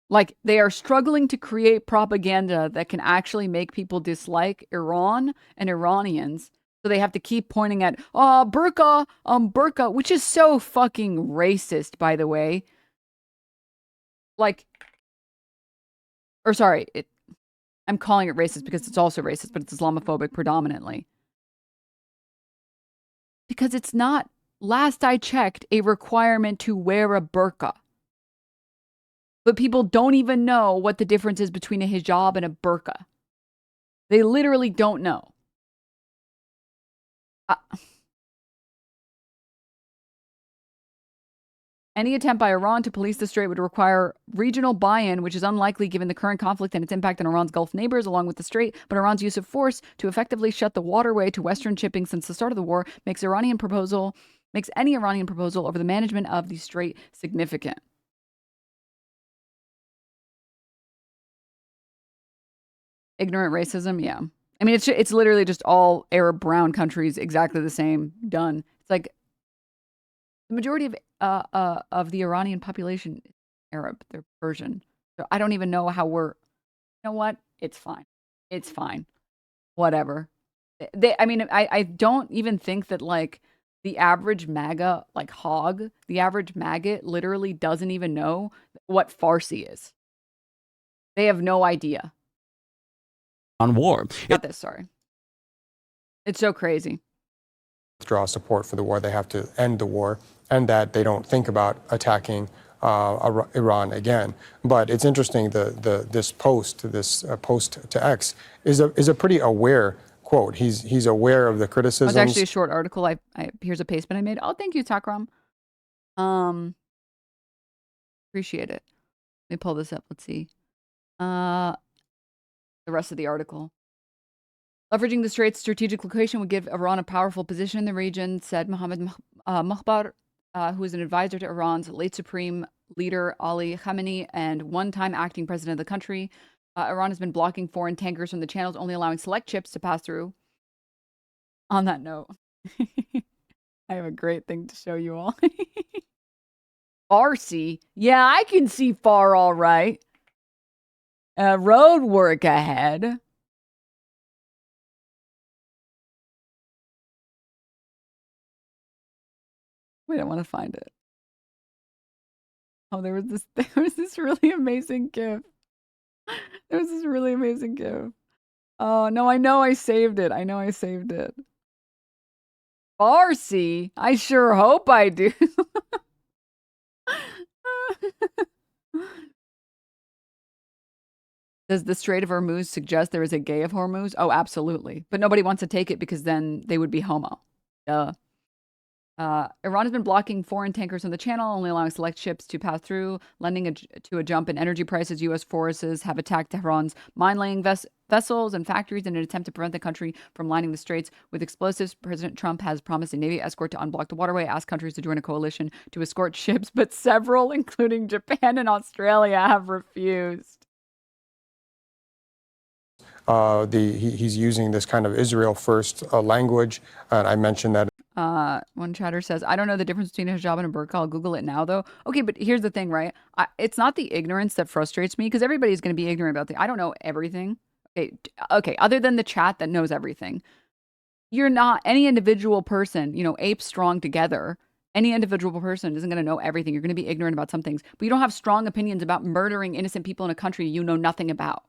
Like, they are struggling to create propaganda that can actually make people dislike Iran and Iranians. So they have to keep pointing at, burqa, which is so fucking racist, by the way. Like, or sorry, I'm calling it racist because it's also racist, but it's Islamophobic predominantly. Because it's not, last I checked, a requirement to wear a burqa. But people don't even know what the difference is between a hijab and a burqa. They literally don't know. Any attempt by Iran to police the strait would require regional buy-in, which is unlikely given the current conflict and its impact on Iran's Gulf neighbors along with the strait. But Iran's use of force to effectively shut the waterway to Western shipping since the start of the war makes any Iranian proposal over the management of the strait significant. Ignorant racism, yeah. I mean, it's literally just all Arab brown countries exactly the same, done. It's like the majority of the Iranian population is Arab. They're Persian. So I don't even know how you know what? It's fine. It's fine. Whatever. I don't even think that, like, the average MAGA, like hog, the average maggot literally doesn't even know what Farsi is. They have no idea. On war. Got this, sorry. It's so crazy. Withdraw support for the war. They have to end the war, and that they don't think about attacking Iran again. But it's interesting, this post to X is a pretty aware quote. He's aware of the criticisms. It's actually a short article. Here's a paste I made. Oh, thank you, Takram. Appreciate it. Let me pull this up. Let's see. The rest of the article. Leveraging the strait's strategic location would give Iran a powerful position in the region, said Mohammed Mahbar, who is an advisor to Iran's late supreme leader Ali Khamenei and one-time acting president of the country. Iran has been blocking foreign tankers from the channels, only allowing select ships to pass through. On that note, I have a great thing to show you all. Farsi? Yeah, I can see far all right. Road work ahead. Wait, I want to find it. Oh, there was this really amazing GIF. There was this really amazing GIF. Oh, no, I know I saved it. Farsi? I sure hope I do. Does the Strait of Hormuz suggest there is a Gay of Hormuz? Oh, absolutely. But nobody wants to take it because then they would be homo. Duh. Iran has been blocking foreign tankers on the channel, only allowing select ships to pass through, lending to a jump in energy prices. U.S. forces have attacked Tehran's mine-laying vessels and factories in an attempt to prevent the country from lining the straits with explosives. President Trump has promised a Navy escort to unblock the waterway, asked countries to join a coalition to escort ships, but several, including Japan and Australia, have refused. He's using this kind of Israel first language, and I mentioned that. One chatter says, I don't know the difference between a hijab and a burqa. I'll Google it now, though. Okay, but here's the thing, right? It's not the ignorance that frustrates me, because everybody's going to be ignorant about I don't know everything. Okay, other than the chat that knows everything. You're not, any individual person, apes strong together, any individual person isn't going to know everything. You're going to be ignorant about some things, but you don't have strong opinions about murdering innocent people in a country you know nothing about.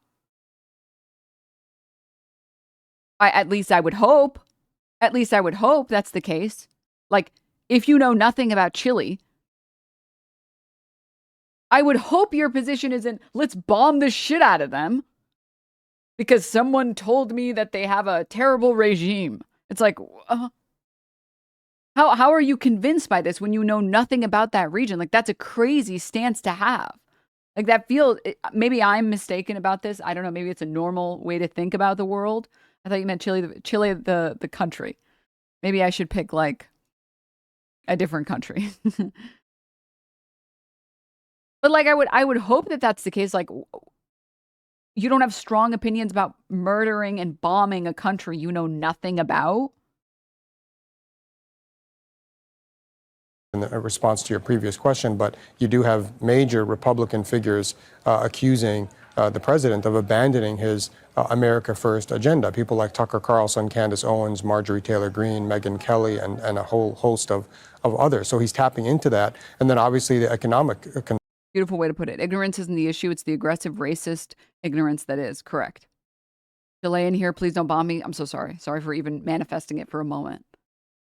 At least I would hope. At least I would hope that's the case. Like, if you know nothing about Chile, I would hope your position isn't, let's bomb the shit out of them because someone told me that they have a terrible regime. It's like, how are you convinced by this when you know nothing about that region? Like, that's a crazy stance to have. Like, that feels, maybe I'm mistaken about this. I don't know. Maybe it's a normal way to think about the world. I thought you meant Chile, the country. Maybe I should pick like a different country. But like I would hope that that's the case. Like, you don't have strong opinions about murdering and bombing a country you know nothing about. In response to your previous question, but you do have major Republican figures accusing the president of abandoning his America First agenda. People like Tucker Carlson, Candace Owens, Marjorie Taylor Greene, Megyn Kelly, and a whole host of others. So he's tapping into that. And then obviously the economic... Beautiful way to put it. Ignorance isn't the issue. It's the aggressive, racist ignorance that is. Correct. Delay in here. Please don't bomb me. I'm so sorry. Sorry for even manifesting it for a moment.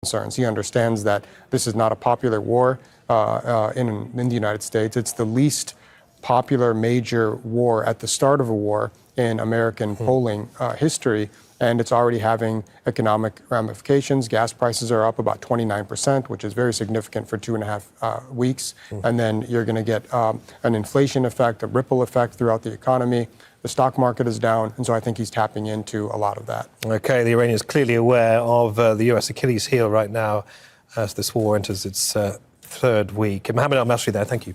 Concerns. He understands that this is not a popular war in the United States. It's the least popular major war at the start of a war in American polling history, and it's already having economic ramifications. Gas prices are up about 29%, which is very significant for 2.5 weeks. And then you're going to get an inflation effect, a ripple effect throughout the economy. The stock market is down, and so I think he's tapping into a lot of that. Okay, the Iranians clearly aware of the US Achilles heel right now as this war enters its third week. Mohammed Al-Masri there, thank you.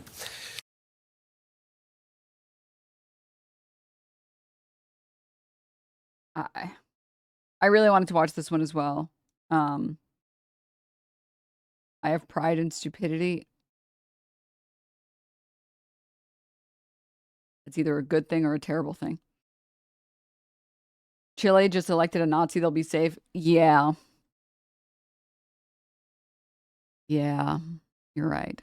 I really wanted to watch this one as well. I have pride in stupidity. It's either a good thing or a terrible thing. Chile just elected a Nazi, they'll be safe. Yeah. Yeah, you're right.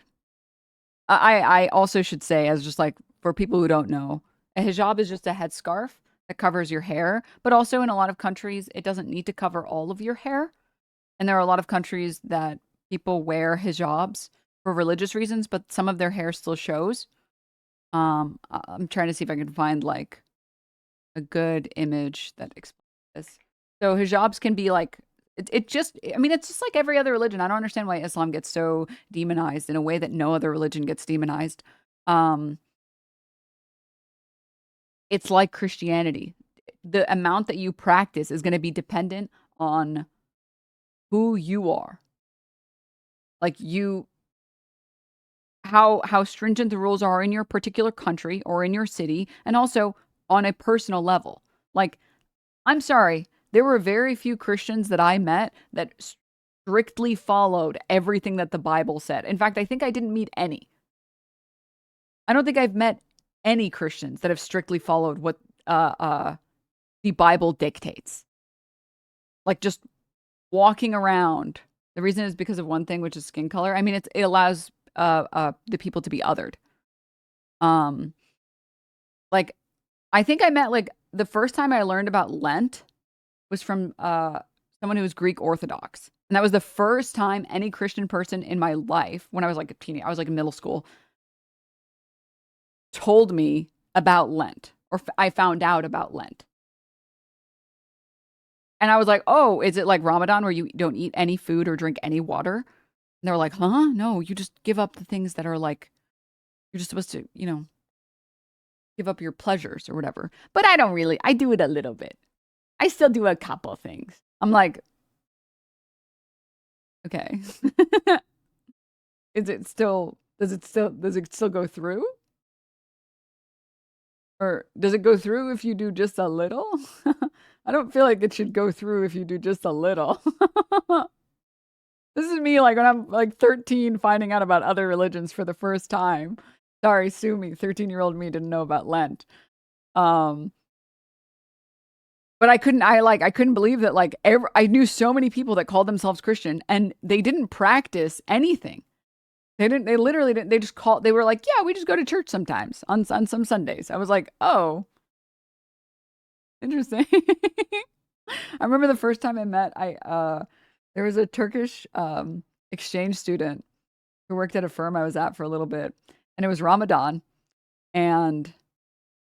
I also should say, as just like for people who don't know, a hijab is just a headscarf that covers your hair, but also in a lot of countries, it doesn't need to cover all of your hair. And there are a lot of countries that people wear hijabs for religious reasons, but some of their hair still shows. I'm trying to see if I can find like a good image that explains this. So hijabs can be like, it's just like every other religion. I don't understand why Islam gets so demonized in a way that no other religion gets demonized. It's like Christianity. The amount that you practice is going to be dependent on who you are. Like how stringent the rules are in your particular country or in your city, and also on a personal level. Like, I'm sorry, there were very few Christians that I met that strictly followed everything that the Bible said. In fact, I think I didn't meet any. I don't think I've met any Christians that have strictly followed what the Bible dictates. Like, just walking around. The reason is because of one thing, which is skin color. I mean, it allows the people to be othered. Like, I think I met, like, the first time I learned about Lent was from someone who was Greek Orthodox. And that was the first time any Christian person in my life, when I was like a teenager, I was like in middle school, told me about Lent, or I found out about Lent. And I was like, oh, is it like Ramadan where you don't eat any food or drink any water? And they're like, huh? No, you just give up the things that are like, you're just supposed to, you know, give up your pleasures or whatever. But I don't really, I do it a little bit. I still do a couple things. I'm like, okay. Does it still go through? Or does it go through if you do just a little? I don't feel like it should go through if you do just a little. This is me like when I'm like 13 finding out about other religions for the first time. Sorry, sue me. 13-year-old me didn't know about Lent. But I couldn't believe that like I knew so many people that called themselves Christian and they didn't practice anything. They literally didn't. They were like, yeah, we just go to church sometimes on some Sundays. I was like, oh, interesting. I remember the first time I met, there was a Turkish exchange student who worked at a firm I was at for a little bit, and it was Ramadan, and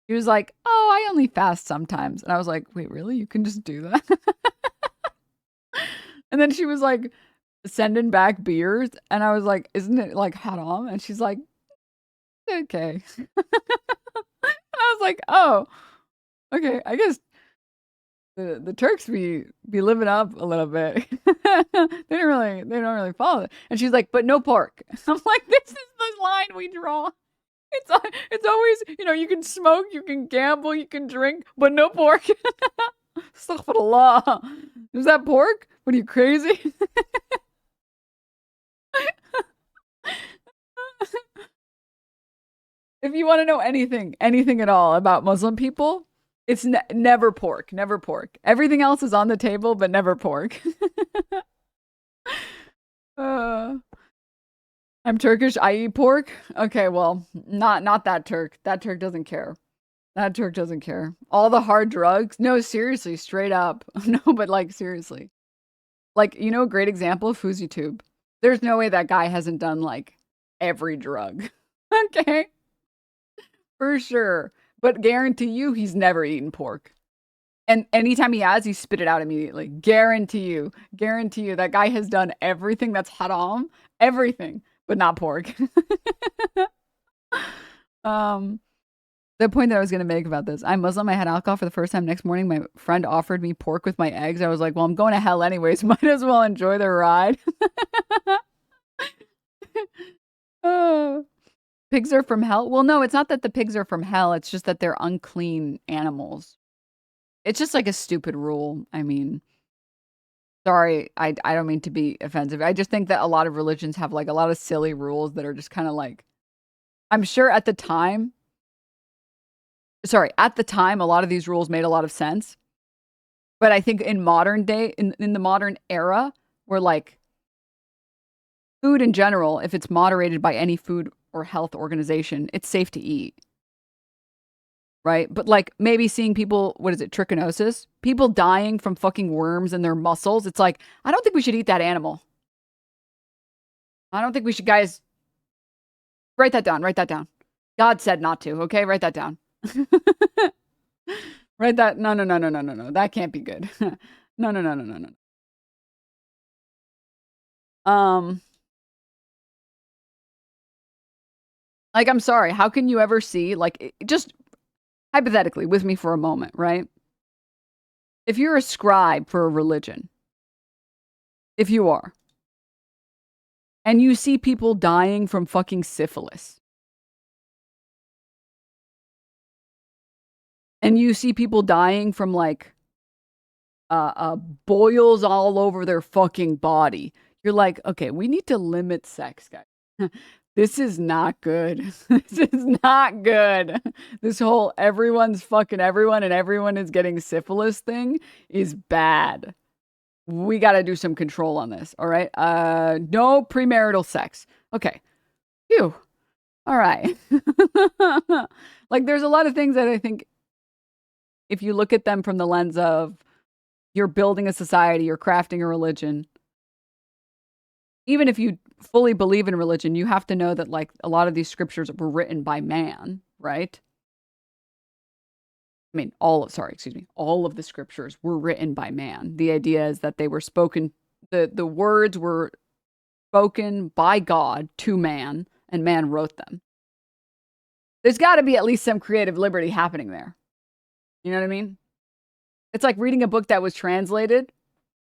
he was like, oh, I only fast sometimes. And I was like, wait, really? You can just do that? And then she was like, sending back beers, and I was like, isn't it like haram? And she's like, okay. I was like, oh, okay, I guess the Turks be living up a little bit. they don't really follow it. And she's like, but no pork. I'm like, this is the line we draw. It's always, you know, you can smoke, you can gamble, you can drink, but no pork. Astaghfirullah. Is that pork? What are you, crazy? If you want to know anything at all about Muslim people, it's never pork, never pork. Everything else is on the table, but never pork. I'm Turkish, I eat pork. Okay, well, not that Turk. That Turk doesn't care. That Turk doesn't care. All the hard drugs. No, seriously, straight up. No, but like seriously. Like, you know, a great example of FouseyTube. There's no way that guy hasn't done like every drug. Okay. For sure. But guarantee you he's never eaten pork. And anytime he has, he spit it out immediately. Guarantee you that guy has done everything that's haram, everything, but not pork. The point that I was going to make about this, I'm Muslim. I had alcohol for the first time. Next morning, my friend offered me pork with my eggs. I was like, well, I'm going to hell anyways. Might as well enjoy the ride. Pigs are from hell? Well, no, it's not that the pigs are from hell. It's just that they're unclean animals. It's just like a stupid rule. I mean, sorry, I don't mean to be offensive. I just think that a lot of religions have like a lot of silly rules that are just kind of like, I'm sure at the time, a lot of these rules made a lot of sense. But I think in modern day, in the modern era, where like food in general, if it's moderated by any food or health organization, it's safe to eat. Right? But like maybe seeing people, what is it, trichinosis? People dying from fucking worms in their muscles. It's like, I don't think we should eat that animal. I don't think we should, guys. Write that down. God said not to, okay? Write that down. Write that. No. That can't be good. No. Like, I'm sorry. How can you ever see, like, just hypothetically with me for a moment, right? If you're a scribe for a religion, if you are, and you see people dying from fucking syphilis, and you see people dying from like boils all over their fucking body, you're like, okay, we need to limit sex, guys. This is not good. This is not good. This whole everyone's fucking everyone and everyone is getting syphilis thing is bad. We got to do some control on this. All right. No premarital sex. Okay. Phew. All right. Like there's a lot of things that I think if you look at them from the lens of you're building a society, you're crafting a religion, even if you fully believe in religion, you have to know that like a lot of these scriptures were written by man, right? I mean, all of the scriptures were written by man. The idea is that they were spoken, the words were spoken by God to man, and man wrote them. There's got to be at least some creative liberty happening there. You know what I mean? It's like reading a book that was translated,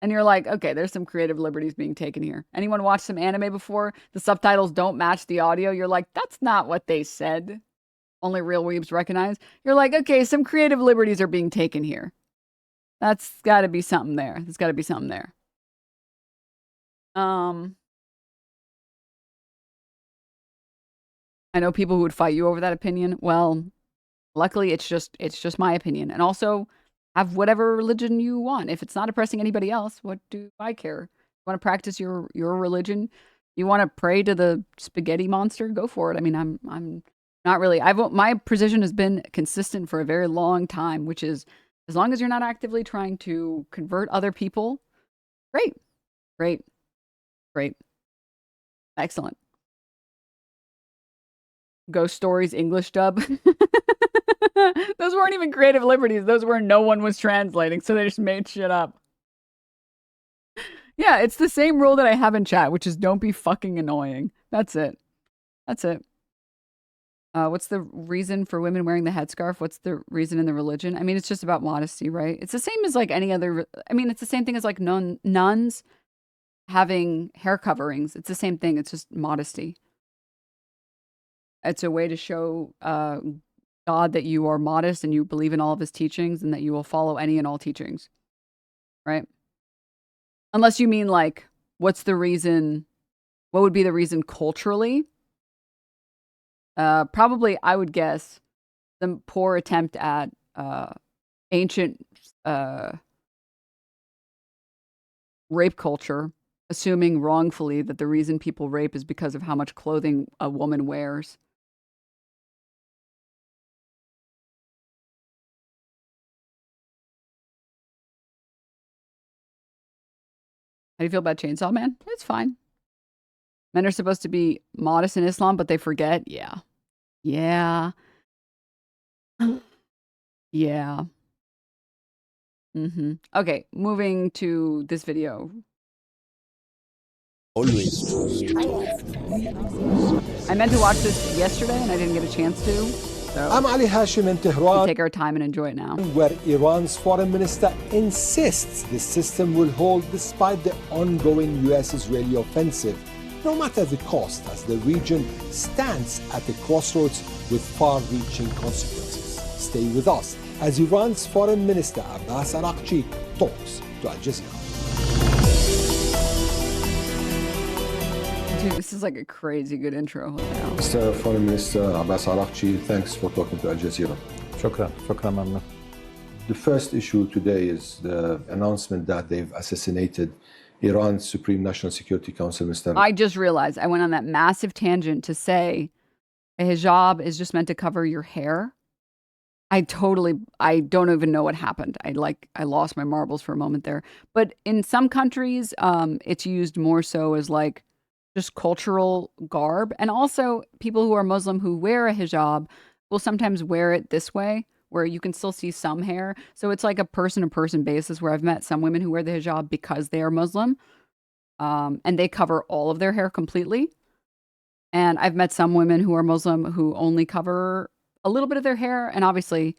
and you're like, okay, there's some creative liberties being taken here. Anyone watched some anime before? The subtitles don't match the audio. You're like, that's not what they said. Only real weebs recognize. You're like, okay, some creative liberties are being taken here. That's got to be something there. There's got to be something there. I know people who would fight you over that opinion. Well, luckily it's just my opinion. And also, have whatever religion you want. If it's not oppressing anybody else, what do I care? You want to practice your religion? You want to pray to the spaghetti monster? Go for it. I mean, I'm not really. My position has been consistent for a very long time, which is as long as you're not actively trying to convert other people, great. Excellent. Ghost Stories English dub. Those weren't even creative liberties. Those were no one was translating, so they just made shit up. Yeah, it's the same rule that I have in chat, which is don't be fucking annoying. That's it. What's the reason for women wearing the headscarf? What's the reason in the religion? I mean, it's just about modesty, right? It's the same as like any other. I mean, it's the same thing as like nuns having hair coverings. It's the same thing. It's just modesty. It's a way to show God that you are modest and you believe in all of his teachings and that you will follow any and all teachings. Right? Unless you mean like, what's the reason? What would be the reason culturally? Probably, I would guess, the poor attempt at ancient rape culture, assuming wrongfully that the reason people rape is because of how much clothing a woman wears. How do you feel about Chainsaw Man? It's fine. Men are supposed to be modest in Islam, but they forget. Yeah. Okay, moving to this video. Always. I meant to watch this yesterday and I didn't get a chance to. So I'm Ali Hashim in Tehran. Take our time and enjoy it now. Where Iran's foreign minister insists the system will hold despite the ongoing US-Israeli offensive, no matter the cost, as the region stands at the crossroads with far-reaching consequences. Stay with us as Iran's foreign minister Abbas Araqchi talks to Al Jazeera. Dude, this is like a crazy good intro. Mr. Foreign Minister Abbas Araqchi, thanks for talking to Al Jazeera. Shukran, Mamna. The first issue today is the announcement that they've assassinated Iran's Supreme National Security Council, Mr. I just realized I went on that massive tangent to say a hijab is just meant to cover your hair. I don't even know what happened. I lost my marbles for a moment there. But in some countries, it's used more so as like just cultural garb. And also people who are Muslim who wear a hijab will sometimes wear it this way, where you can still see some hair. So it's like a person-to-person basis where I've met some women who wear the hijab because they are Muslim. And they cover all of their hair completely. And I've met some women who are Muslim who only cover a little bit of their hair. And obviously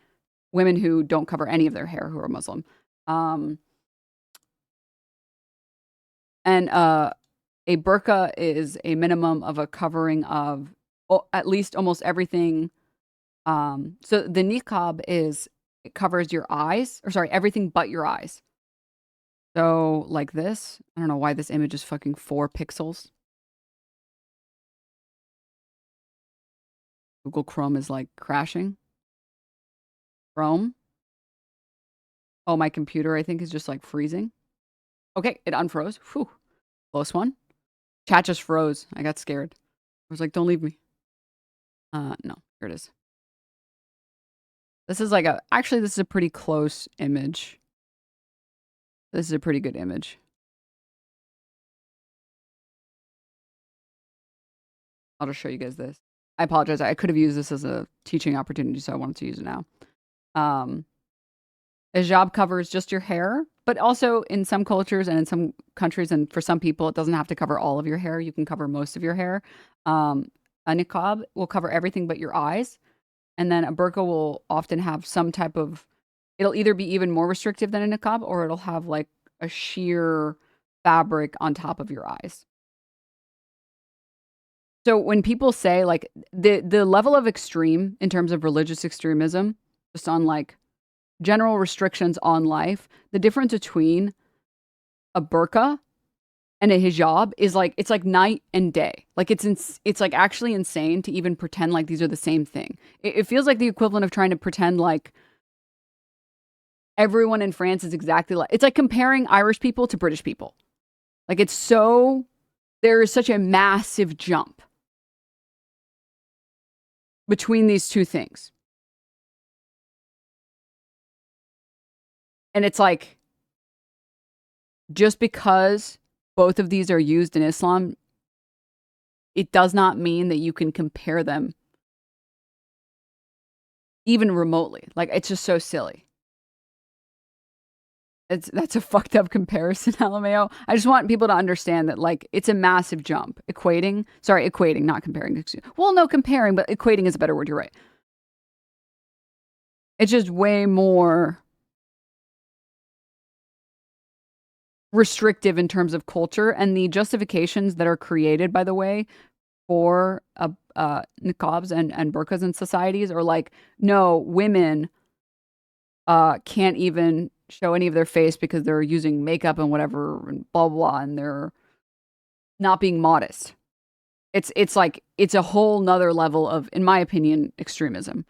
women who don't cover any of their hair who are Muslim. A burqa is a minimum of a covering of at least almost everything. So the niqab it covers your eyes, or sorry, everything but your eyes. So like this. I don't know why this image is fucking 4 pixels. Google Chrome is like crashing. Chrome. Oh, my computer I think is just like freezing. Okay, it unfroze. Whew. Close one. Chat just froze. I got scared. I was like, don't leave me. No, here it is. This is like actually this is a pretty close image. This is a pretty good image. I'll just show you guys this. I apologize. I could have used this as a teaching opportunity, so I wanted to use it now. A hijab covers just your hair, but also in some cultures and in some countries, and for some people, it doesn't have to cover all of your hair. You can cover most of your hair. A niqab will cover everything but your eyes. And then a burqa will often have some type of, it'll either be even more restrictive than a niqab, or it'll have like a sheer fabric on top of your eyes. So when people say like the level of extreme in terms of religious extremism, just on like general restrictions on life, the difference between a burqa and a hijab is like, it's like night and day. Like it's like actually insane to even pretend like these are the same thing. It feels like the equivalent of trying to pretend like everyone in France is exactly like, it's like comparing Irish people to British people. Like it's so, there is such a massive jump between these two things. And it's like, just because both of these are used in Islam, it does not mean that you can compare them even remotely. Like, it's just so silly. That's a fucked up comparison, LMAO. I just want people to understand that, like, it's a massive jump. Equating, not comparing. Well, no, comparing, but equating is a better word. You're right. It's just way more restrictive in terms of culture, and the justifications that are created, by the way, for niqabs and burqas in societies are like, no, women can't even show any of their face because they're using makeup and whatever and blah blah, and they're not being modest. It's like, it's a whole nother level of, in my opinion, extremism.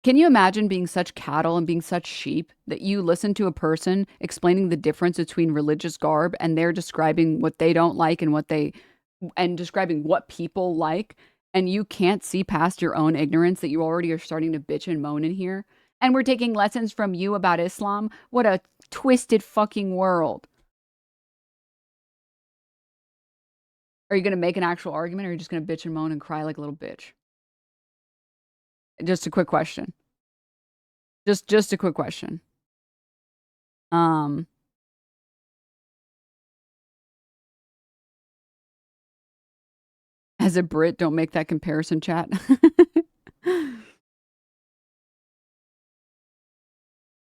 Can you imagine being such cattle and being such sheep that you listen to a person explaining the difference between religious garb, and they're describing what they don't like and describing what people like, and you can't see past your own ignorance that you already are starting to bitch and moan in here? And we're taking lessons from you about Islam? What a twisted fucking world. Are you going to make an actual argument, or are you just going to bitch and moan and cry like a little bitch? Just a quick question. Just a quick question. As a Brit, don't make that comparison, chat.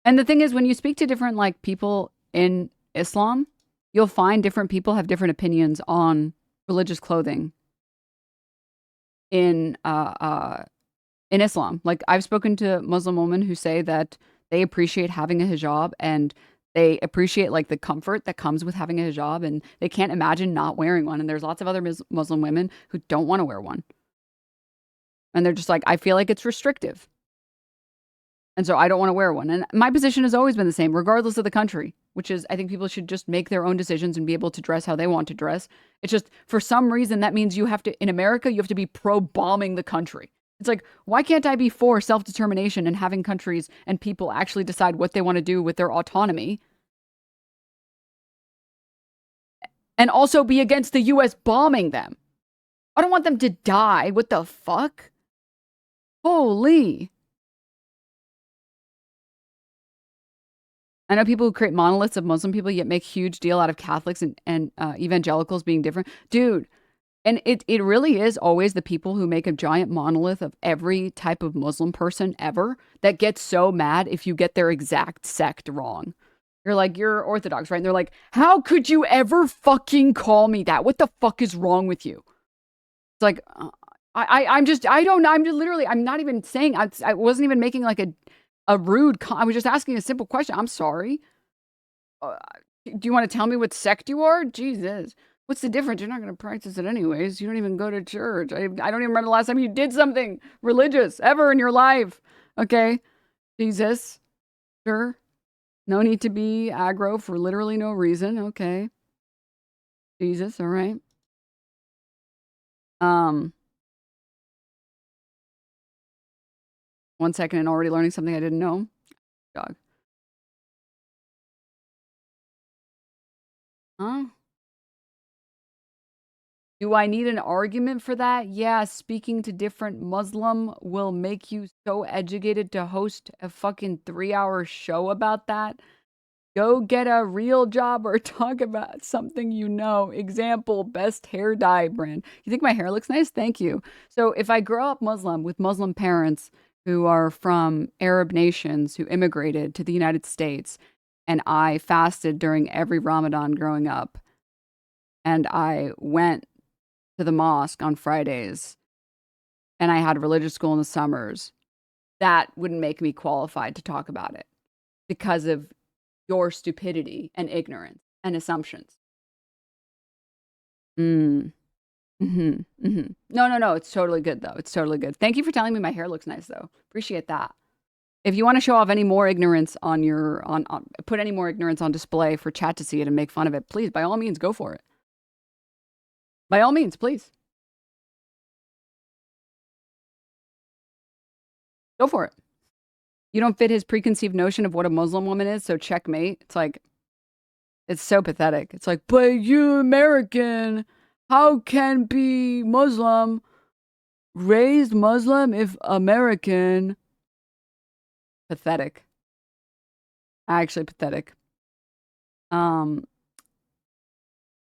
And the thing is, when you speak to different like people in Islam, you'll find different people have different opinions on religious clothing in Islam. Like, I've spoken to Muslim women who say that they appreciate having a hijab, and they appreciate like the comfort that comes with having a hijab, and they can't imagine not wearing one. And there's lots of other Muslim women who don't want to wear one. And they're just like, I feel like it's restrictive, and so I don't want to wear one. And my position has always been the same, regardless of the country, which is, I think people should just make their own decisions and be able to dress how they want to dress. It's just, for some reason, that means you have to, in America, you have to be pro-bombing the country. It's like, why can't I be for self-determination and having countries and people actually decide what they want to do with their autonomy? And also be against the US bombing them. I don't want them to die. What the fuck? Holy. I know people who create monoliths of Muslim people yet make huge deal out of Catholics and evangelicals being different. Dude, and it really is always the people who make a giant monolith of every type of Muslim person ever that gets so mad if you get their exact sect wrong. You're like, you're Orthodox, right? And they're like, how could you ever fucking call me that? What the fuck is wrong with you? It's like, I'm just literally, I'm not even saying, I wasn't even making like a rude, I was just asking a simple question. I'm sorry. Do you want to tell me what sect you are? Jesus. What's the difference? You're not going to practice it anyways. You don't even go to church. I don't even remember the last time you did something religious ever in your life. Okay. Jesus. Sure. No need to be aggro for literally no reason. Okay. Jesus. All right. 1 second and already learning something I didn't know. Dog. Huh? Do I need an argument for that? Yeah, speaking to different Muslim will make you so educated to host a fucking 3-hour show about that. Go get a real job or talk about something you know. Example, best hair dye brand. You think my hair looks nice? Thank you. So if I grow up Muslim with Muslim parents who are from Arab nations who immigrated to the United States, and I fasted during every Ramadan growing up, and I went to the mosque on Fridays, and I had religious school in the summers, that wouldn't make me qualified to talk about it because of your stupidity and ignorance and assumptions. No, it's totally good, though. It's totally good. Thank you for telling me my hair looks nice, though. Appreciate that. If you want to show off any more ignorance on your, put any more ignorance on display for chat to see it and make fun of it, please, by all means, go for it. By all means, please. Go for it. You don't fit his preconceived notion of what a Muslim woman is, so checkmate. It's like, it's so pathetic. It's like, but you American, how can be Muslim, raised Muslim if American? Pathetic. Actually pathetic.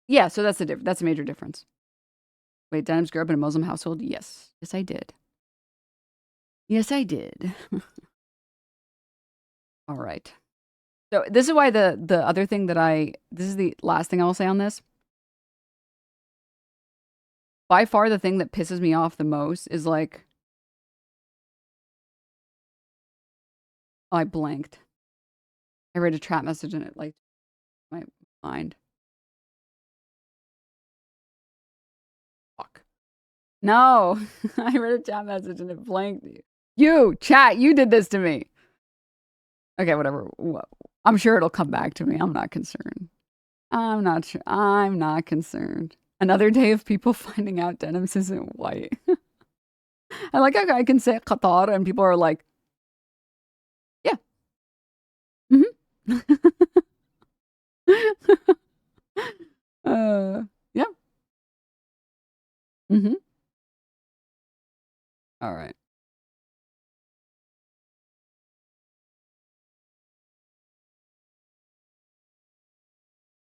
Yeah, so that's a major difference. Wait, Denims grew up in a Muslim household? Yes. Yes, I did. Yes, I did. All right. So this is why the other thing that this is the last thing I will say on this. By far the thing that pisses me off the most is like, oh, I blanked. I read a chat message and it like my mind. Fuck. No, I read a chat message and it blanked. You, chat, you did this to me. Okay, whatever. I'm sure it'll come back to me. I'm not concerned. I'm not sure. I'm not concerned. Another day of people finding out Denims isn't white. I like how I can say Qatar and people are like, yeah. Yeah. All right.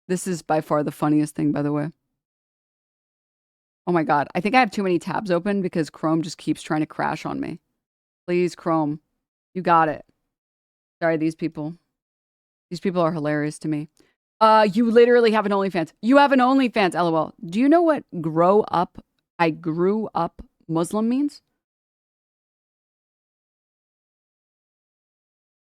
This is by far the funniest thing, by the way. Oh my God. I think I have too many tabs open because Chrome just keeps trying to crash on me. Please, Chrome. You got it. Sorry, these people. These people are hilarious to me. You literally have an OnlyFans. You have an OnlyFans, LOL. Do you know what I grew up Muslim means?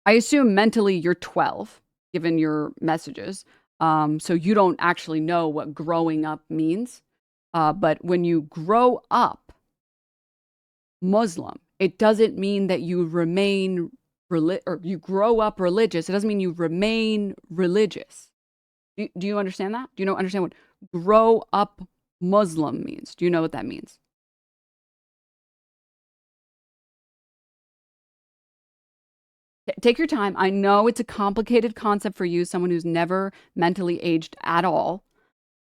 I assume mentally you're 12, given your messages. So you don't actually know what growing up means. But when you grow up Muslim, it doesn't mean that you remain or you grow up religious. It doesn't mean you remain religious. Do you understand that? Do you understand what grow up Muslim means? Do you know what that means? Take your time. I know it's a complicated concept for you, someone who's never mentally aged at all.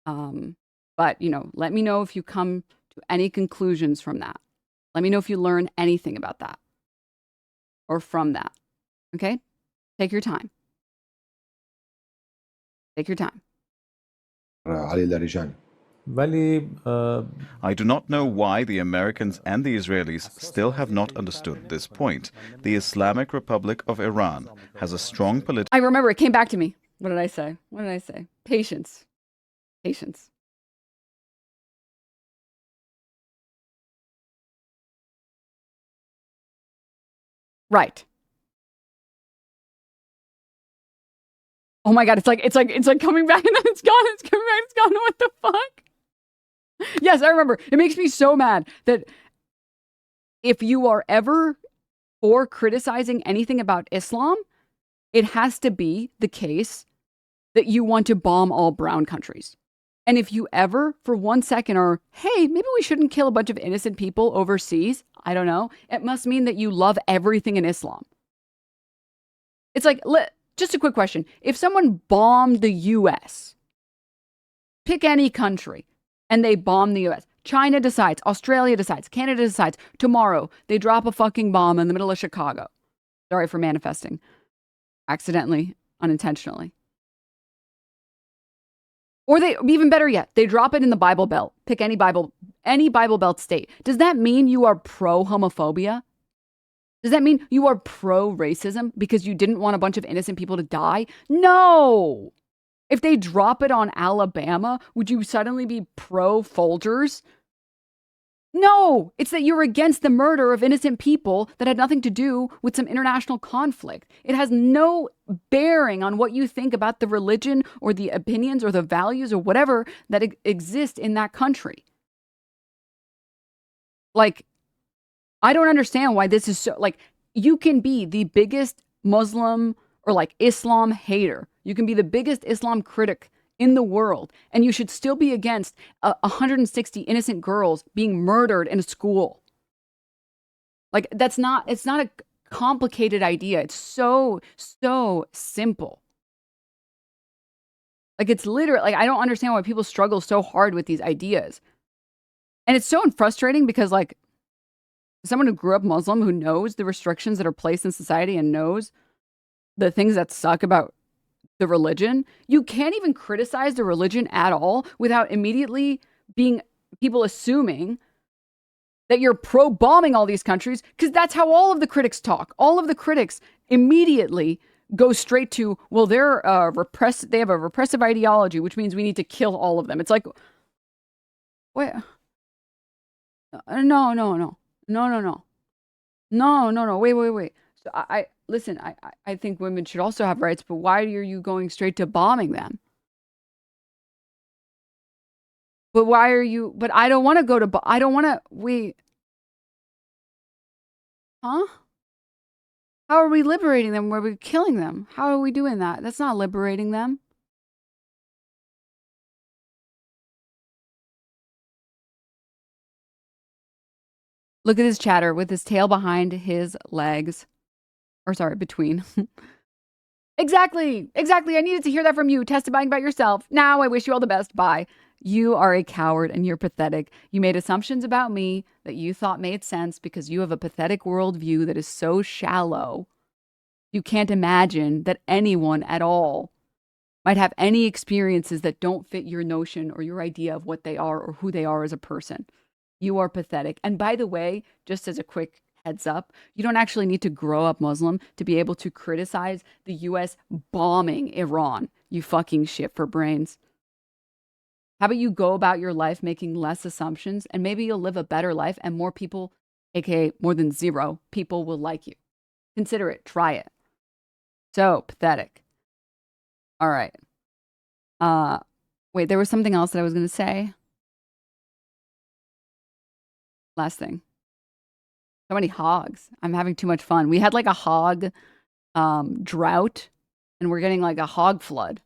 But, let me know if you come to any conclusions from that. Let me know if you learn anything about that or from that. Okay? Take your time. Take your time. I do not know why the Americans and the Israelis still have not understood this point. The Islamic Republic of Iran has a strong political... I remember, it came back to me. What did I say? What did I say? Patience. Patience. Right. Oh my God, it's like coming back and then it's gone. It's coming back, it's gone. What the fuck? Yes, I remember. It makes me so mad that if you are ever for criticizing anything about Islam, it has to be the case that you want to bomb all brown countries. And if you ever, for 1 second, are, hey, maybe we shouldn't kill a bunch of innocent people overseas, I don't know, it must mean that you love everything in Islam. It's like, just a quick question. If someone bombed the U.S., pick any country, and they bomb the US. China decides, Australia decides, Canada decides, tomorrow they drop a fucking bomb in the middle of Chicago. Sorry for manifesting. Accidentally, unintentionally. Or they, even better yet, they drop it in the Bible Belt. Pick any Bible Belt state. Does that mean you are pro-homophobia? Does that mean you are pro-racism because you didn't want a bunch of innocent people to die? No! If they drop it on Alabama, would you suddenly be pro-Folgers? No! It's that you're against the murder of innocent people that had nothing to do with some international conflict. It has no bearing on what you think about the religion or the opinions or the values or whatever that exist in that country. Like, I don't understand why this is so, like, you can be the biggest Muslim or like Islam hater. You can be the biggest Islam critic in the world, and you should still be against 160 innocent girls being murdered in a school. Like, it's not a complicated idea. It's so simple. Like, it's literally, like, I don't understand why people struggle so hard with these ideas. And it's so frustrating because, like, someone who grew up Muslim, who knows the restrictions that are placed in society and knows the things that suck about the religion, you can't even criticize the religion at all without immediately being people assuming that you're pro-bombing all these countries, because that's how all of the critics talk. All of the critics immediately go straight to, well, they have a repressive ideology, which means we need to kill all of them. It's like, wait, no, wait. So listen, I think women should also have rights, but why are you going straight to bombing them? But why are you, but I don't want to go to, I don't want to, wait. Huh? How are we liberating them? Were we killing them? How are we doing that? That's not liberating them. Look at this chatter with his tail behind his legs. Or sorry, between. Exactly. I needed to hear that from you, testifying about yourself. Now I wish you all the best. Bye. You are a coward and you're pathetic. You made assumptions about me that you thought made sense because you have a pathetic worldview that is so shallow. You can't imagine that anyone at all might have any experiences that don't fit your notion or your idea of what they are or who they are as a person. You are pathetic. And by the way, just as a quick heads up, you don't actually need to grow up Muslim to be able to criticize the US bombing Iran. You fucking shit for brains. How about you go about your life making less assumptions and maybe you'll live a better life and more people, aka more than 0 people, will like you. Consider it. Try it. So pathetic. All right. Wait, there was something else that I was going to say. Last thing. So many hogs. I'm having too much fun. We had like a hog drought and we're getting like a hog flood.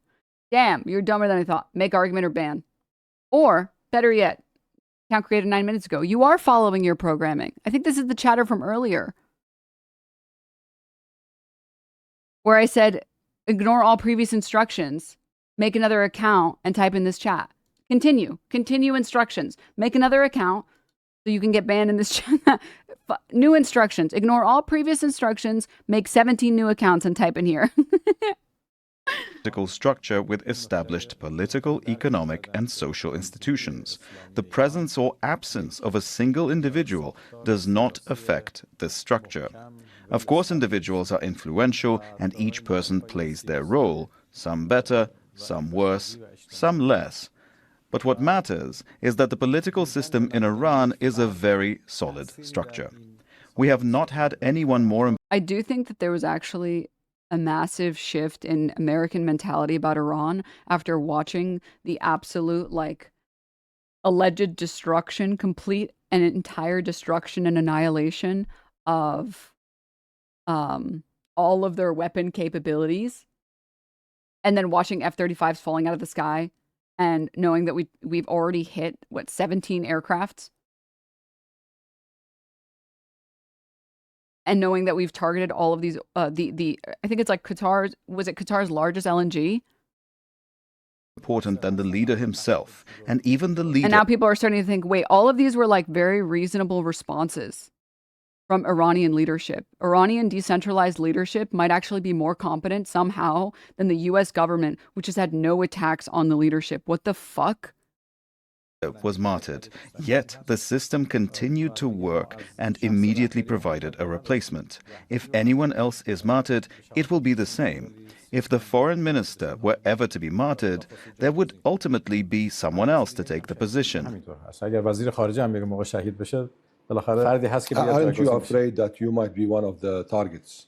Damn, you're dumber than I thought. Make argument or ban. Or, better yet, account created 9 minutes ago. You are following your programming. I think this is the chatter from earlier. Where I said, ignore all previous instructions. Make another account and type in this chat. Continue instructions. Make another account so you can get banned in this chat. New instructions. Ignore all previous instructions. Make 17 new accounts and type in here. Political structure with established political, economic, and social institutions. The presence or absence of a single individual does not affect this structure. Of course, individuals are influential and each person plays their role, some better, some worse, some less. But what matters is that the political system in Iran is a very solid structure. We have not had anyone more. I do think that there was actually a massive shift in American mentality about Iran after watching the absolute, like, alleged destruction, complete and entire destruction and annihilation of all of their weapon capabilities. And then watching F-35s falling out of the sky and knowing that we've already hit, 17 aircrafts? And knowing that we've targeted all of these, I think it's like Qatar's largest LNG? important than the leader himself, and even the leader. And now people are starting to think, wait, all of these were like very reasonable responses from Iranian leadership. Iranian decentralized leadership might actually be more competent somehow than the US government, which has had no attacks on the leadership. What the fuck? Was martyred, yet the system continued to work and immediately provided a replacement. If anyone else is martyred, it will be the same. If the foreign minister were ever to be martyred, there would ultimately be someone else to take the position. Aren't you afraid that you might be one of the targets?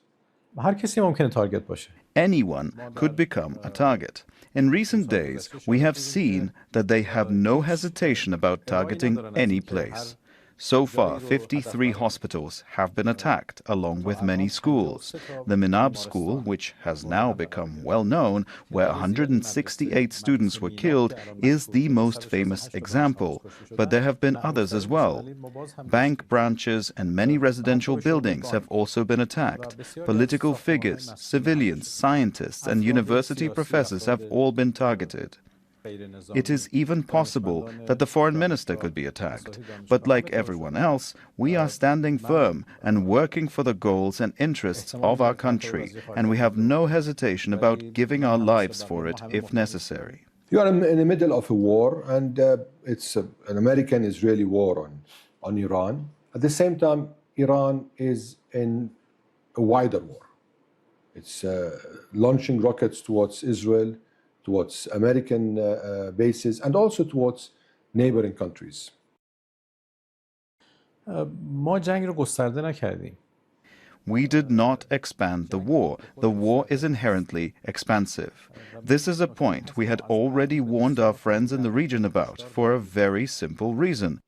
Anyone could become a target. In recent days, we have seen that they have no hesitation about targeting any place. So far, 53 hospitals have been attacked, along with many schools. The Minab school, which has now become well known, where 168 students were killed, is the most famous example. But there have been others as well. Bank branches and many residential buildings have also been attacked. Political figures, civilians, scientists, and university professors have all been targeted. It is even possible that the foreign minister could be attacked. But like everyone else, we are standing firm and working for the goals and interests of our country, and we have no hesitation about giving our lives for it if necessary. You are in the middle of a war, and it's an American-Israeli war on Iran. At the same time, Iran is in a wider war. It's launching rockets towards Israel, towards American bases, and also towards neighboring countries. We did not expand the war. The war is inherently expansive. This is a point we had already warned our friends in the region about for a very simple reason.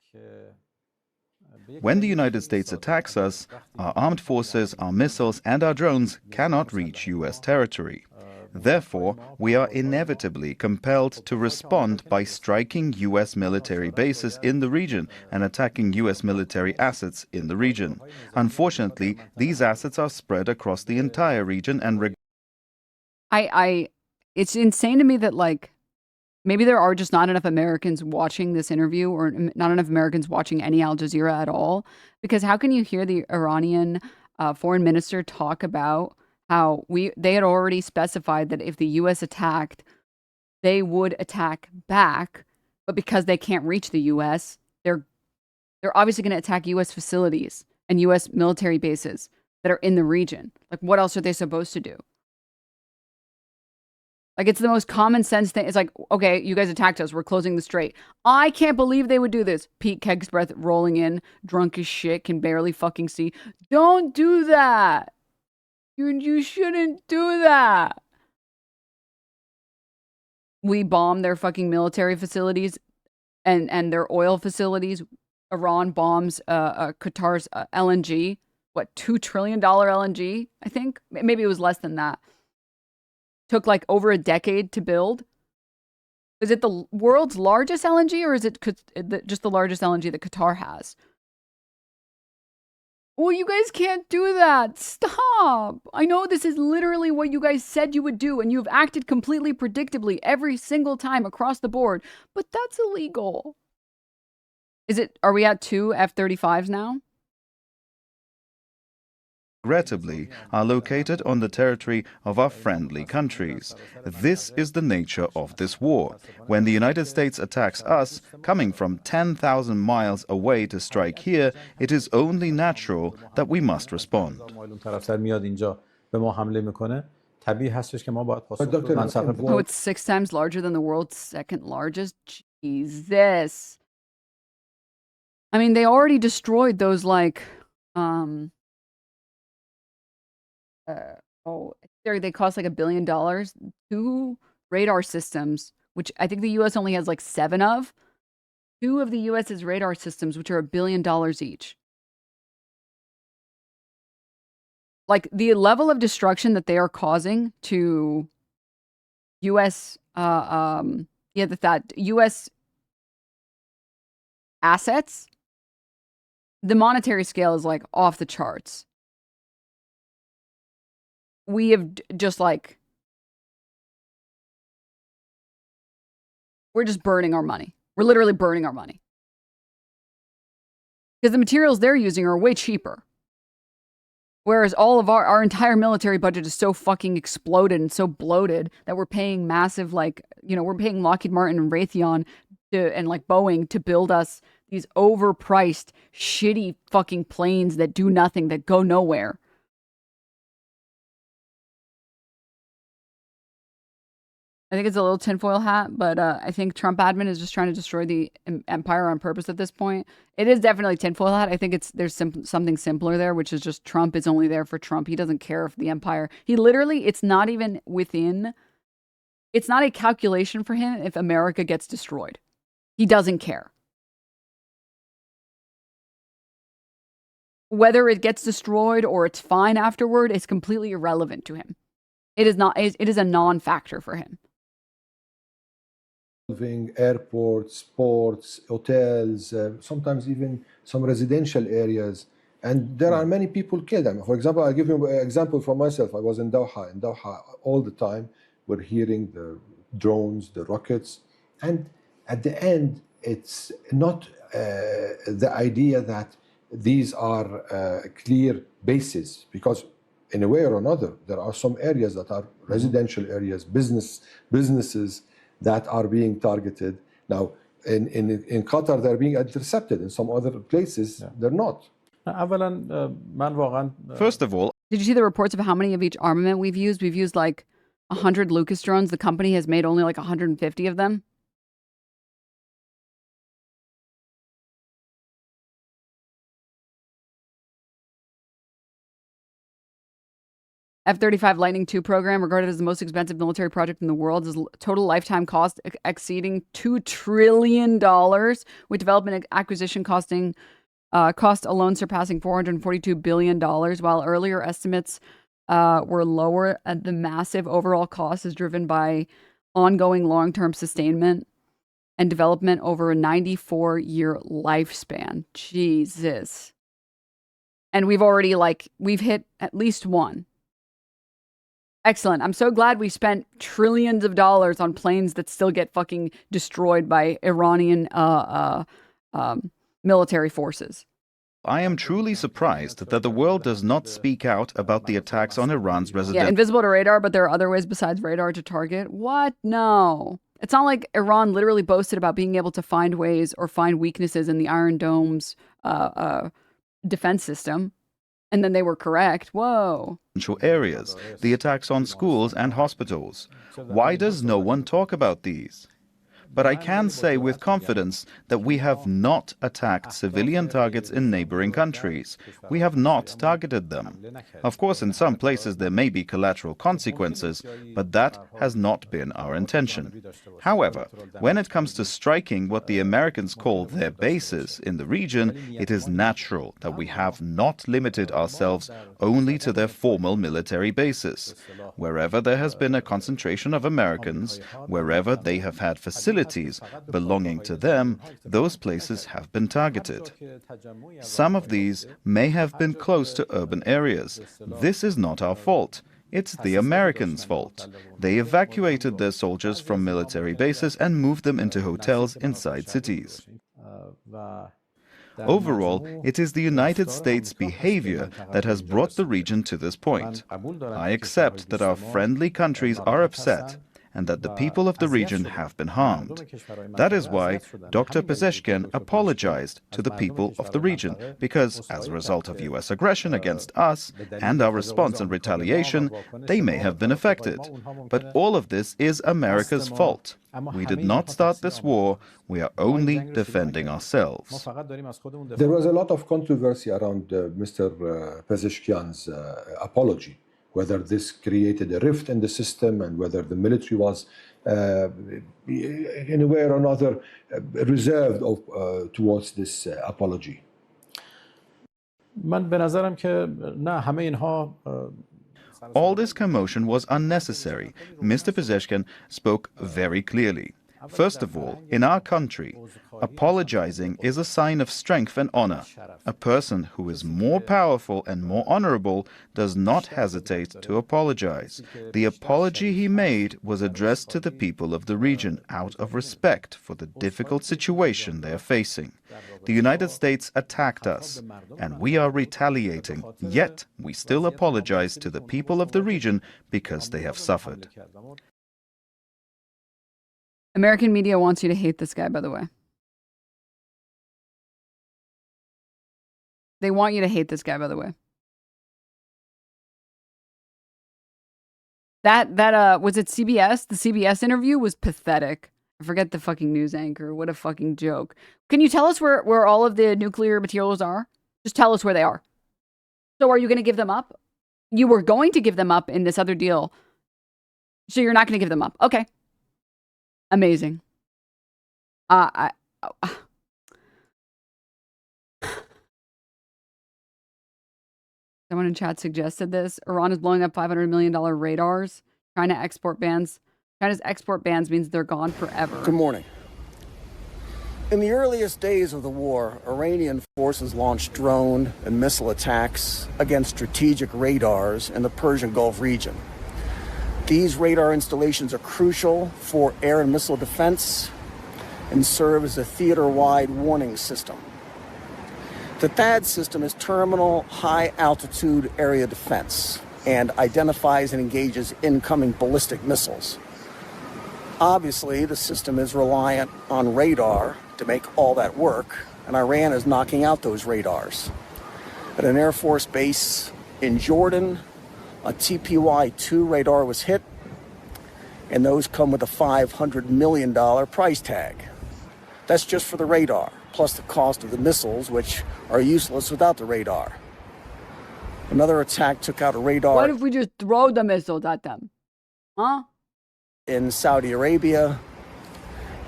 When the United States attacks us, our armed forces, our missiles, and our drones cannot reach U.S. territory. Therefore, we are inevitably compelled to respond by striking U.S. military bases in the region and attacking U.S. military assets in the region. Unfortunately, these assets are spread across the entire region and it's insane to me that, like, maybe there are just not enough Americans watching this interview, or not enough Americans watching any Al Jazeera at all. Because how can you hear the Iranian foreign minister talk about how they had already specified that if the U.S. attacked, they would attack back, but because they can't reach the U.S., they're obviously going to attack U.S. facilities and U.S. military bases that are in the region. Like, what else are they supposed to do? Like, it's the most common sense thing. It's like, okay, you guys attacked us. We're closing the strait. I can't believe they would do this. Pete Keg's breath rolling in, drunk as shit, can barely fucking see. Don't do that. You shouldn't do that. We bomb their fucking military facilities and their oil facilities. Iran bombs Qatar's LNG. What, $2 trillion LNG, I think? Maybe it was less than that. Took like over a decade to build. Is it the world's largest LNG, or is it just the largest LNG that Qatar has? Well, you guys can't do that. Stop. I know this is literally what you guys said you would do, and you've acted completely predictably every single time across the board, but that's illegal. Are we at 2 F-35s now? regrettably, are located on the territory of our friendly countries. This is the nature of this war. When the United States attacks us, coming from 10,000 miles away to strike here, it is only natural that we must respond. Oh, it's 6 times larger than the world's second largest? Jesus. I mean, they already destroyed those, like, they cost like $1 billion. 2 radar systems, which I think the U.S. only has like 7 of. 2 of the U.S.'s radar systems, which are $1 billion each. Like, the level of destruction that they are causing to U.S. U.S. assets, the monetary scale is like off the charts. We have just like we're just burning our money. We're literally burning our money. Because the materials they're using are way cheaper. Whereas all of our entire military budget is so fucking exploded and so bloated that we're paying massive, like, you know, we're paying Lockheed Martin and Raytheon and like Boeing to build us these overpriced, shitty fucking planes that do nothing, that go nowhere. I think it's a little tinfoil hat, but I think Trump admin is just trying to destroy the empire on purpose at this point. It is definitely tinfoil hat. I think there's something simpler there, which is just Trump is only there for Trump. He doesn't care if the empire. He literally, it's not even within. It's not a calculation for him if America gets destroyed. He doesn't care. Whether it gets destroyed or it's fine afterward is completely irrelevant to him. It is not. It is a non-factor for him. Airports, ports, hotels, sometimes even some residential areas. And there are many people killed. I mean, for example, I'll give you an example from myself. I was in Doha. In Doha, all the time, we're hearing the drones, the rockets. And at the end, it's not the idea that these are clear bases, because in a way or another, there are some areas that are residential areas, businesses that are being targeted. Now, in Qatar, they're being intercepted. In some other places, they're not. First of all, did you see the reports of how many of each armament we've used? We've used like 100 Lucas drones. The company has made only like 150 of them. F-35 Lightning II program, regarded as the most expensive military project in the world, is total lifetime cost exceeding $2 trillion, with development and acquisition cost alone surpassing $442 billion, while earlier estimates were lower. The massive overall cost is driven by ongoing long-term sustainment and development over a 94-year lifespan. Jesus. And we've already, we've hit at least one. Excellent. I'm so glad we spent trillions of dollars on planes that still get fucking destroyed by Iranian military forces. I am truly surprised that the world does not speak out about the attacks on Iran's residential. Yeah, invisible to radar, but there are other ways besides radar to target. What? No. It's not like Iran literally boasted about being able to find ways or find weaknesses in the Iron Dome's defense system. And then they were correct. Whoa. Areas, the attacks on schools and hospitals. Why does no one talk about these? But I can say with confidence that we have not attacked civilian targets in neighboring countries. We have not targeted them. Of course, in some places there may be collateral consequences, but that has not been our intention. However, when it comes to striking what the Americans call their bases in the region, it is natural that we have not limited ourselves only to their formal military bases. Wherever there has been a concentration of Americans, wherever they have had facilities belonging to them, those places have been targeted. Some of these may have been close to urban areas. This is not our fault. It's the Americans' fault. They evacuated their soldiers from military bases and moved them into hotels inside cities. Overall, it is the United States' behavior that has brought the region to this point. I accept that our friendly countries are upset and that the people of the region have been harmed. That is why Dr. Pezeshkian apologized to the people of the region, because as a result of U.S. aggression against us and our response and retaliation, they may have been affected. But all of this is America's fault. We did not start this war. We are only defending ourselves. There was a lot of controversy around Mr. Pezeshkian's apology, whether this created a rift in the system and whether the military was, in a way or another, reserved towards this apology. All this commotion was unnecessary. Mr. Pezeshkian spoke very clearly. First of all, in our country, Apologizing is a sign of strength and honor. A person who is more powerful and more honorable does not hesitate to apologize. The apology he made was addressed to the people of the region out of respect for the difficult situation they are facing. The United States attacked us, and we are retaliating, yet we still apologize to the people of the region because they have suffered. American media wants you to hate this guy, by the way. They want you to hate this guy, by the way. That was it CBS? The CBS interview was pathetic. I forget the fucking news anchor. What a fucking joke. Can you tell us where all of the nuclear materials are? Just tell us where they are. So are you going to give them up? You were going to give them up in this other deal. So you're not going to give them up. Okay. Amazing. Someone in chat suggested this. Iran is blowing up $500 million radars. China's export bans means they're gone forever. Good morning. In the earliest days of the war, Iranian forces launched drone and missile attacks against strategic radars in the Persian Gulf region. These radar installations are crucial for air and missile defense and serve as a theater-wide warning system. The THAAD system is terminal high-altitude area defense and identifies and engages incoming ballistic missiles. Obviously, the system is reliant on radar to make all that work, and Iran is knocking out those radars. At an Air Force base in Jordan, a TPY-2 radar was hit, and those come with a $500 million price tag. That's just for the radar, plus the cost of the missiles, which are useless without the radar. Another attack took out a radar. What if we just throw the missiles at them? Huh? In Saudi Arabia,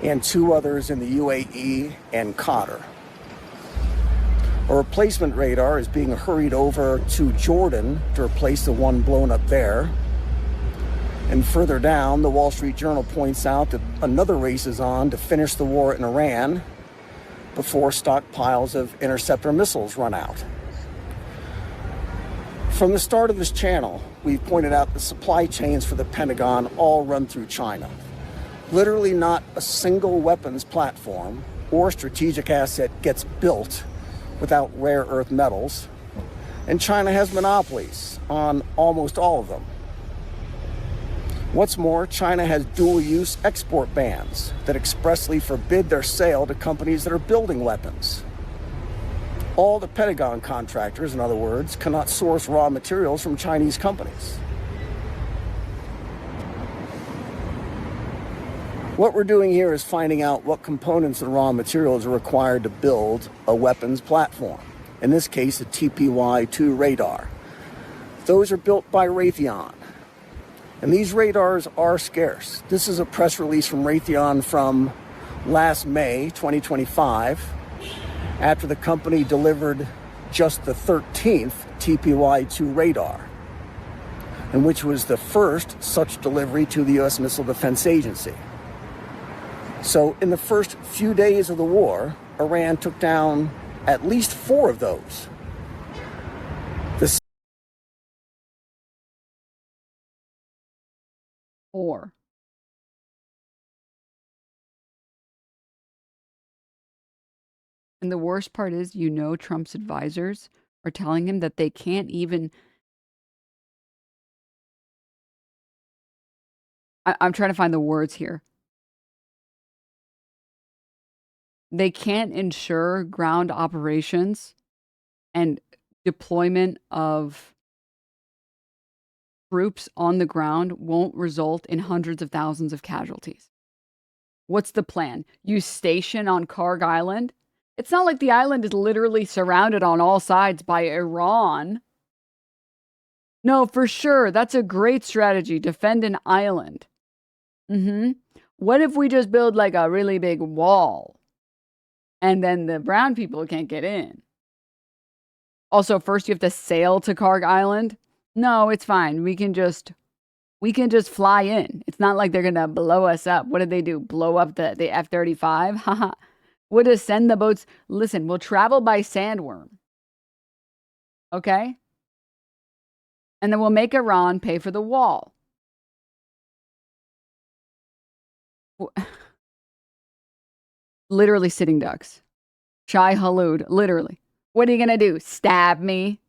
and 2 others in the UAE and Qatar. A replacement radar is being hurried over to Jordan to replace the one blown up there. And further down, the Wall Street Journal points out that another race is on to finish the war in Iran before stockpiles of interceptor missiles run out. From the start of this channel, we've pointed out the supply chains for the Pentagon all run through China. Literally not a single weapons platform or strategic asset gets built without rare earth metals, and China has monopolies on almost all of them. What's more, China has dual-use export bans that expressly forbid their sale to companies that are building weapons. All the Pentagon contractors, in other words, cannot source raw materials from Chinese companies. What we're doing here is finding out what components and raw materials are required to build a weapons platform. In this case, a TPY-2 radar. Those are built by Raytheon. And these radars are scarce. This is a press release from Raytheon from last May 2025, after the company delivered just the 13th TPY-2 radar, and which was the first such delivery to the U.S. Missile Defense Agency. So in the first few days of the war, Iran took down at least 4 of those. The 4. And the worst part is, Trump's advisors are telling him that they can't even... I'm trying to find the words here. They can't ensure ground operations and deployment of troops on the ground won't result in hundreds of thousands of casualties. What's the plan? You station on Karg Island? It's not like the island is literally surrounded on all sides by Iran. No, for sure. That's a great strategy. Defend an island. What if we just build like a really big wall? And then the brown people can't get in. Also, first you have to sail to Karg Island. No, it's fine. We can just fly in. It's not like they're gonna blow us up. What did they do? Blow up the F-35? Haha. We'll just send the boats. Listen, we'll travel by Sandworm. Okay? And then we'll make Iran pay for the wall. Literally sitting ducks. Shai Halud, literally. What are you going to do? Stab me?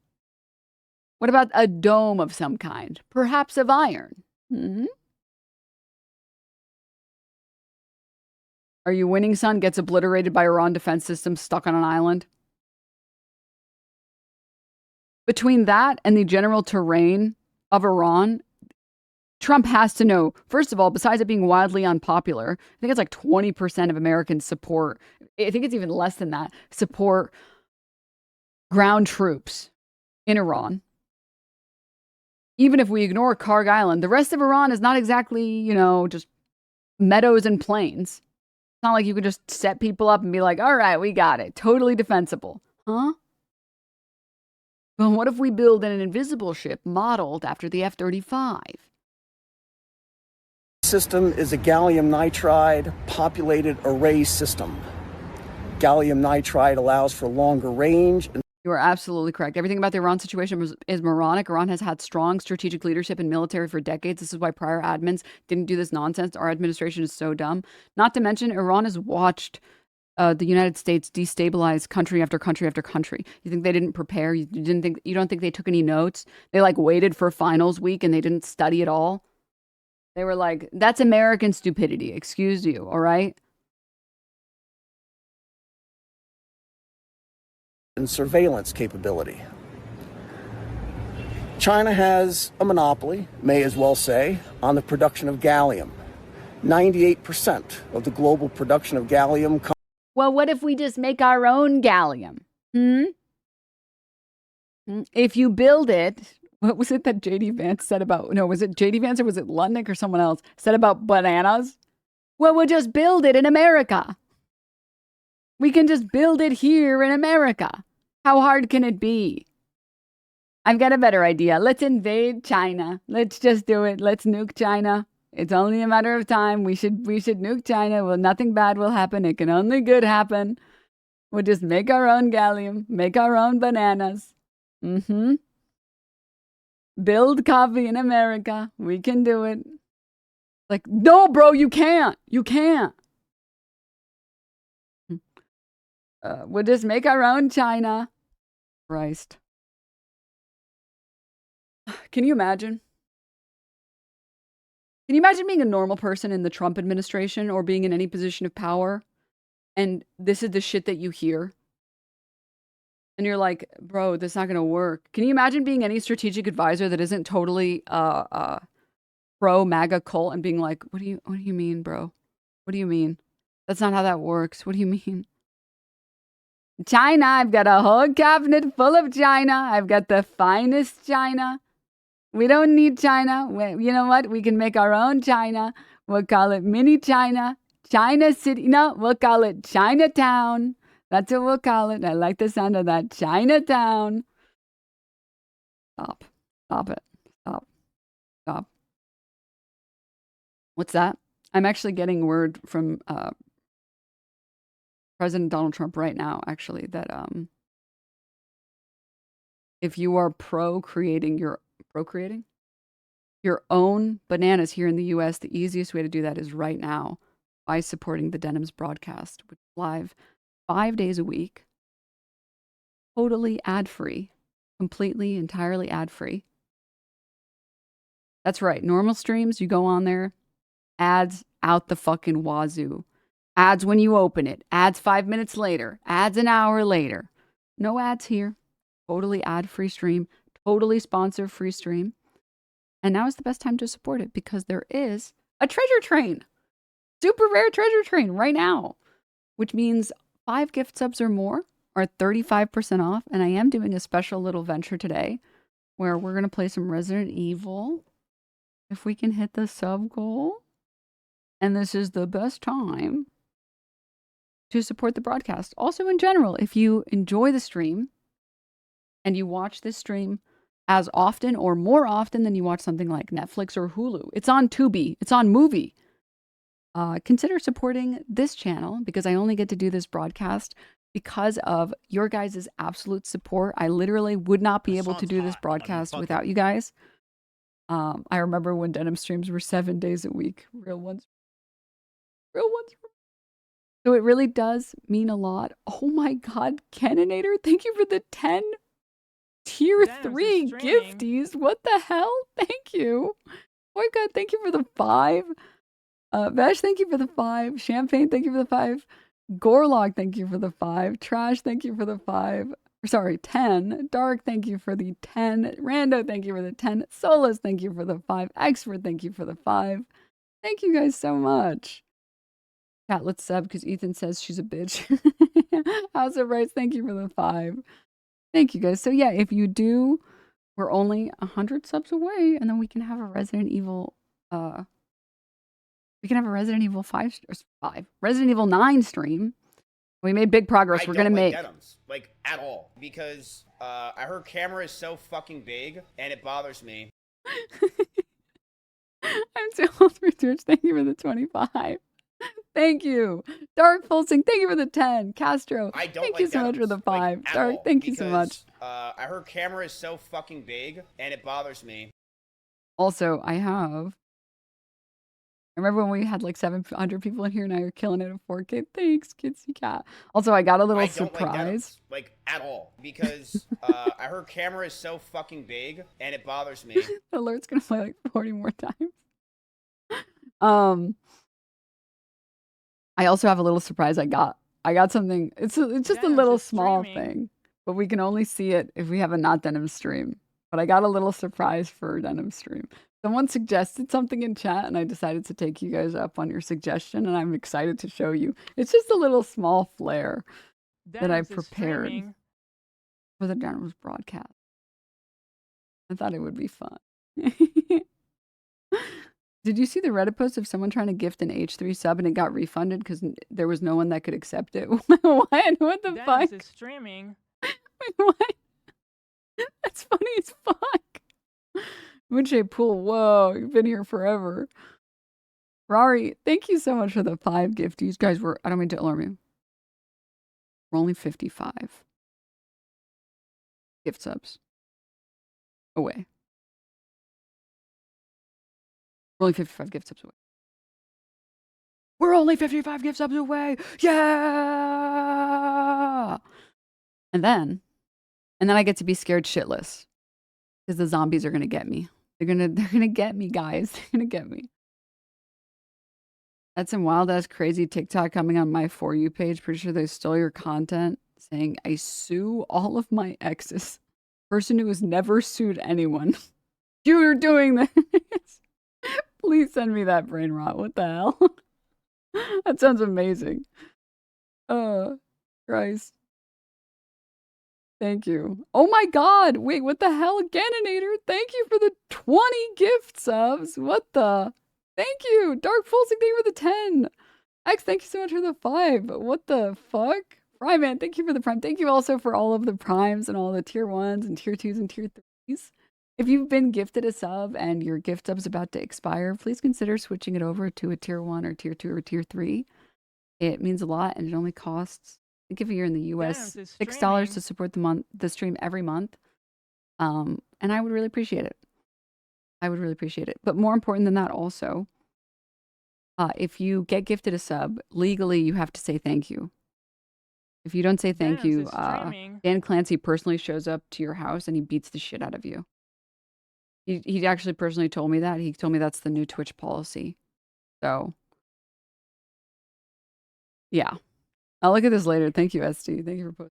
What about a dome of some kind? Perhaps of iron? Mm-hmm. Are you winning, son? Gets obliterated by Iran defense systems stuck on an island? Between that and the general terrain of Iran, Trump has to know, first of all, besides it being wildly unpopular, I think it's like 20% of Americans support, I think it's even less than that, support ground troops in Iran. Even if we ignore Karg Island, the rest of Iran is not exactly, you know, just meadows and plains. It's not like you can just set people up and be like, all right, we got it. Totally defensible. Huh? But what if we build an invisible ship modeled after the F-35? System is a gallium nitride populated array system. Gallium nitride allows for longer range. You are absolutely correct. Everything about the Iran situation is moronic. Iran has had strong strategic leadership and military for decades. This is why prior admins didn't do this nonsense. Our administration is so dumb. Not to mention, Iran has watched the United States destabilize country after country after country. You think they didn't prepare? You don't think they took any notes? They like waited for finals week and they didn't study at all? They were like, that's American stupidity. Excuse you, all right? And surveillance capability. China has a monopoly, may as well say, on the production of gallium. 98% of the global production of gallium comes. Well, what if we just make our own gallium? If you build it, what was it that J.D. Vance said about, no, was it J.D. Vance or was it Lutnick or someone else said about bananas? Well, we'll just build it in America. We can just build it here in America. How hard can it be? I've got a better idea. Let's invade China. Let's just do it. Let's nuke China. It's only a matter of time. We should nuke China. Well, nothing bad will happen. It can only good happen. We'll just make our own gallium, make our own bananas. Build coffee in America. We can do it. Like, no, bro, you can't. You can't. We'll just make our own China. Christ. Can you imagine? Can you imagine being a normal person in the Trump administration or being in any position of power? And this is the shit that you hear. And you're like, bro, this is not going to work. Can you imagine being any strategic advisor that isn't totally pro MAGA cult and being like, what do you mean, bro? What do you mean? That's not how that works. What do you mean? China, I've got a whole cabinet full of China. I've got the finest China. We don't need China. You know what? We can make our own China. We'll call it mini China. China City. No, we'll call it Chinatown. That's what we'll call it. I like the sound of that. Chinatown. Stop. Stop it. Stop. Stop. What's that? I'm actually getting word from President Donald Trump right now, actually, that if you are procreating your own bananas here in the U.S., the easiest way to do that is right now by supporting the Denims broadcast, which is live 5 days a week, totally ad-free, completely, entirely ad-free. That's right. Normal streams, you go on there, ads out the fucking wazoo. Ads when you open it. Ads 5 minutes later. Ads an hour later. No ads here. Totally ad-free stream. Totally sponsor-free stream. And now is the best time to support it because there is a treasure train. Super rare treasure train right now. Which means 5 gift subs or more are 35% off. And I am doing a special little venture today where we're going to play some Resident Evil. If we can hit the sub goal. And this is the best time to support the broadcast. Also, in general, if you enjoy the stream and you watch this stream as often or more often than you watch something like Netflix or Hulu, it's on Tubi, it's on Movie. consider supporting this channel, because I only get to do this broadcast because of your guys' absolute support. I literally would not be able to do this broadcast without you guys. I remember when Denim streams were 7 days a week. Real ones. So it really does mean a lot. Oh my God, Cannonator, thank you for the 10 tier 3 gifties. What the hell? Thank you. Oh my God, thank you for the 5. Vesh, thank you for the 5. Champagne, thank you for the 5. Gorlog, thank you for the 5. Trash, thank you for the 5. Sorry, 10. Dark, thank you for the 10. Rando, thank you for the 10. Solus, thank you for the 5. Expert, thank you for the 5. Thank you guys so much. Cat, let's sub because Ethan says she's a bitch. House of Rights, thank you for the 5. Thank you guys. So yeah, if you do, we're only 100 subs away, and then we can have a Resident Evil, we can have a Resident Evil 5, Resident Evil 9 stream. We made big progress. We're gonna make Denims, like at all, because I heard camera is so fucking big and it bothers me. I'm too old for Twitch. Thank you for the 25. Thank you. Dark Pulsing, thank you for the 10. Castro, thank you so much for the 5. Dark, thank you so much. I heard camera is so fucking big and it bothers me. Also, I remember when we had like 700 people in here and I were killing it at 4K. Thanks, Kitsy Cat. Also, I got a little surprise. Like at all, because I heard camera is so fucking big and it bothers me. The alert's gonna play like 40 more times. I also have a little surprise. I got something. It's just a little small thing, but we can only see it if we have a not Denim stream. But I got a little surprise for Denim stream. Someone suggested something in chat, and I decided to take you guys up on your suggestion, and I'm excited to show you. It's just a little small flare that I prepared for the Denims broadcast. I thought it would be fun. Did you see the Reddit post of someone trying to gift an H3 sub and it got refunded because there was no one that could accept it? What the fuck? Is streaming. Wait, what? That's funny as fuck. Moonshape Pool, whoa, you've been here forever. Rari, thank you so much for the 5 gifties. Guys, I don't mean to alarm you. We're only 55 gift subs away. We're only 55 gift subs away. We're only 55 gift subs away. Yeah. And then I get to be scared shitless because the zombies are gonna get me. They're gonna get me, guys. They're gonna get me. That's some wild ass crazy TikTok coming on my For You page. Pretty sure they stole your content, saying I sue all of my exes. Person who has never sued anyone. You're doing this. Please send me that brain rot. What the hell? That sounds amazing. Christ. Thank you. Oh my God. Wait, what the hell? Ganinator, thank you for the 20 gift subs. What the? Thank you. Dark Pulsing, thank you for the 10. X, thank you so much for the 5. What the fuck? Fryman, thank you for the prime. Thank you also for all of the primes and all the tier 1s and tier 2s and tier 3s. If you've been gifted a sub and your gift sub's about to expire, please consider switching it over to a tier 1 or tier 2 or tier 3. It means a lot and it only costs, I think if you're in the US, $6 to support the stream every month. And I would really appreciate it. I would really appreciate it. But more important than that also, if you get gifted a sub, legally you have to say thank you. If you don't say thank you, Dan Clancy personally shows up to your house and he beats the shit out of you. He actually personally told me that. He told me that's the new Twitch policy. So, yeah. I'll look at this later. Thank you, ST. Thank you for posting.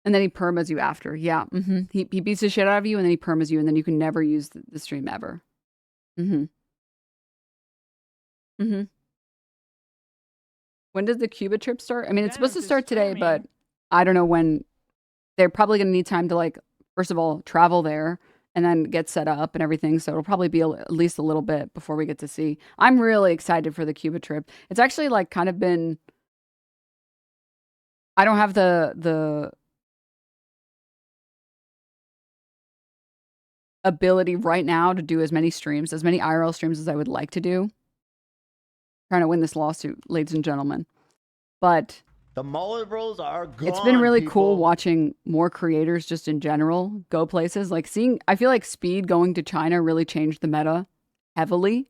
And then he permas you after. Yeah. He beats the shit out of you and then he permas you and then you can never use the stream ever. When does the Cuba trip start? I mean, it's supposed to start today, but I don't know when. They're probably going to need time to, like, first of all, travel there and then get set up and everything. So it'll probably be at least a little bit before we get to see. I'm really excited for the Cuba trip. It's actually like kind of been, I don't have the ability right now to do as many streams, as many IRL streams as I would like to do. trying to win this lawsuit, ladies and gentlemen. But The mullet rolls are gone. it's been really cool people. watching more creators just in general go places. Like I feel like Speed going to China really changed the meta heavily.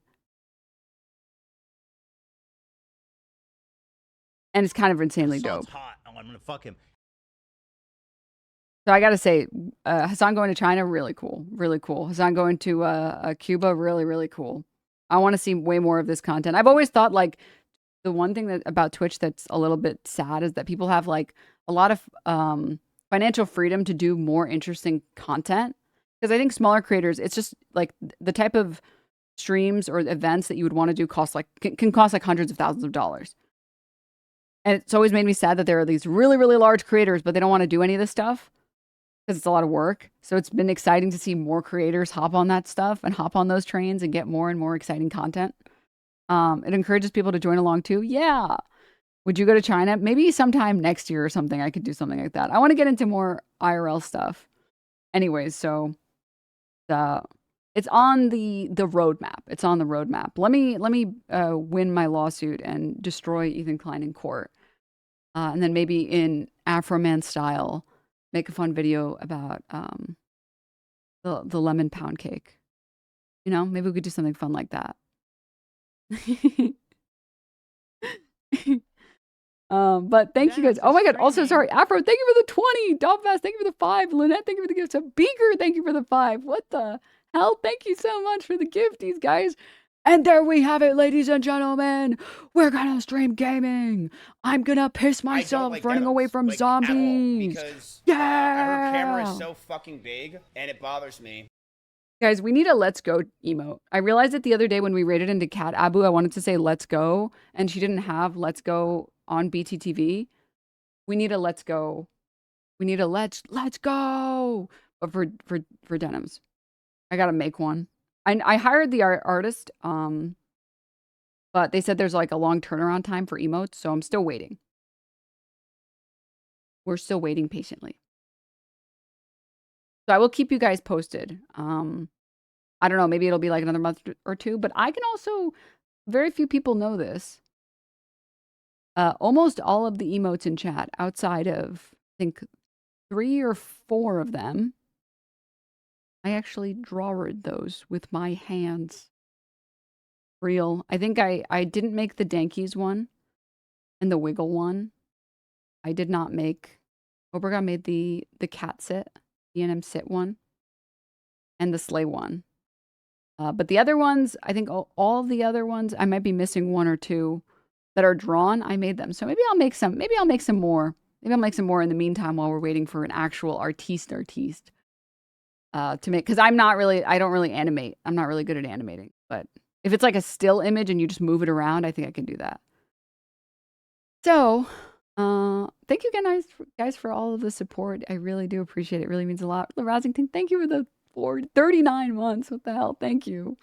And it's kind of insanely dope. Hot. Oh, I'm gonna fuck him. So I gotta say, Hasan going to China, really cool, really cool. Hasan going to Cuba, really, really cool. I want to see way more of this content. I've always thought like the one thing about Twitch that's a little bit sad is that people have like a lot of financial freedom to do more interesting content. Because I think smaller creators, it's just like the type of streams or events that you would want to do can cost like hundreds of thousands of dollars. And it's always made me sad that there are these really, really large creators, but they don't want to do any of this stuff because it's a lot of work. So it's been exciting to see more creators hop on that stuff and hop on those trains and get more and more exciting content. It encourages people to join along too. Yeah. Would you go to China? Maybe sometime next year or something. I could do something like that. I want to get into more IRL stuff. Anyways, so it's on the roadmap. It's on the roadmap. Let me win my lawsuit and destroy Ethan Klein in court. And then maybe in Afroman style, make a fun video about the lemon pound cake. You know, maybe we could do something fun like that. But thank you guys. Oh my god. Also, sorry, Afro, thank you for the 20. Dobfast, thank you for the 5. Lynette, thank you for the gift. Beaker, thank you for the 5. What the hell? Thank you so much for the gifties, guys. And there we have it, ladies and gentlemen. We're gonna stream gaming. I'm gonna piss myself running away from zombies. Because yeah. Her camera is so fucking big, and it bothers me. Guys, we need a let's go emote. I realized it the other day when we raided into Cat Abu. I wanted to say let's go, and she didn't have let's go on BTTV. We need a let's go. We need a let's go. But for Denims, I gotta make one. I hired the artist, but they said there's like a long turnaround time for emotes, so I'm still waiting. We're still waiting patiently. So I will keep you guys posted. I don't know, maybe it'll be like another month or two, but I can also, very few people know this. Almost all of the emotes in chat, outside of, I think, 3 or 4 of them, I actually drawed those with my hands. Real. I think I didn't make the Dankies one and the Wiggle one. I did not make, Oberga made the cat sit, the NM sit one, and the sleigh one. But the other ones, I think all the other ones, I might be missing 1 or 2 that are drawn. I made them. So maybe I'll make some, maybe I'll make some more. Maybe I'll make some more in the meantime while we're waiting for an actual artiste to make, because I don't really animate. I'm not really good at animating. But if it's like a still image and you just move it around, I think I can do that. So, thank you again, guys, for all of the support. I really do appreciate it. It really means a lot. The Rosington, thank you for the 39 months. What the hell? Thank you.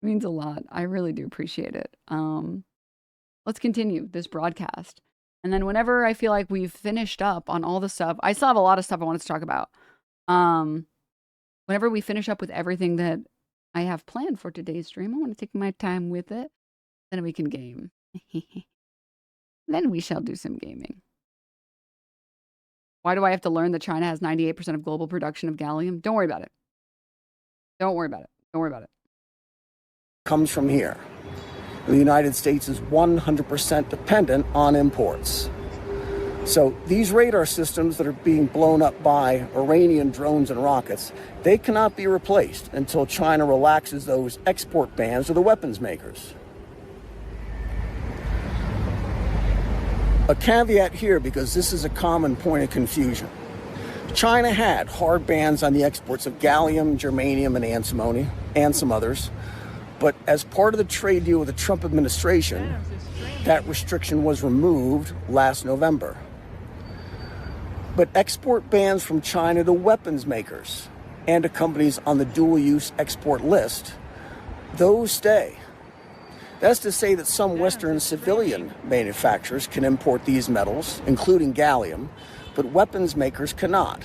It means a lot. I really do appreciate it. Let's continue this broadcast. And then whenever I feel like we've finished up on all the stuff, I still have a lot of stuff I wanted to talk about. Whenever we finish up with everything that I have planned for today's stream, I want to take my time with it. Then we can game. Then we shall do some gaming. Why do I have to learn that China has 98% of global production of gallium? Don't worry about it. Don't worry about it. Don't worry about it. Comes from here. The United States is 100% dependent on imports. So these radar systems that are being blown up by Iranian drones and rockets, they cannot be replaced until China relaxes those export bans to the weapons makers. A caveat here, because this is a common point of confusion. China had hard bans on the exports of gallium, germanium, and antimony, and some others. But as part of the trade deal with the Trump administration, that restriction was removed last November. But export bans from China to weapons makers and to companies on the dual-use export list, those stay. That's to say that some Western civilian manufacturers can import these metals, including gallium, but weapons makers cannot.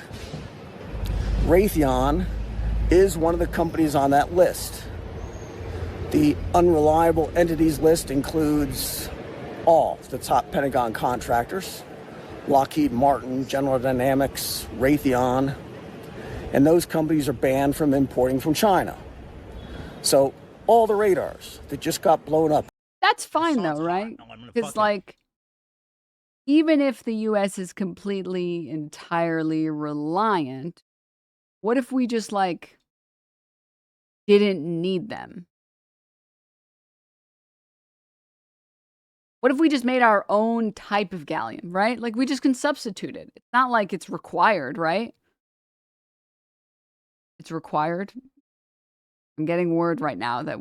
Raytheon is one of the companies on that list. The unreliable entities list includes all the top Pentagon contractors, Lockheed Martin, General Dynamics, Raytheon, and those companies are banned from importing from China. So all the radars that just got blown up. That's fine though, right? Because like, even if the U.S. is completely, entirely reliant, what if we just like didn't need them? What if we just made our own type of gallium, right? Like we just can substitute it. It's not like it's required, right? It's required. I'm getting word right now that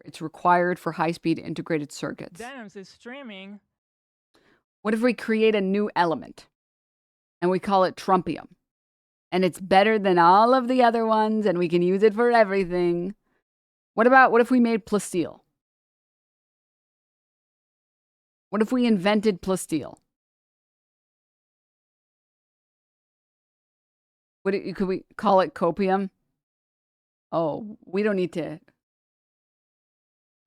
it's required for high-speed integrated circuits. Denims is streaming. What if we create a new element and we call it Trumpium? And it's better than all of the other ones and we can use it for everything. What if we made plasteel? What if we invented plasteel? Could we call it copium? Oh, we don't need to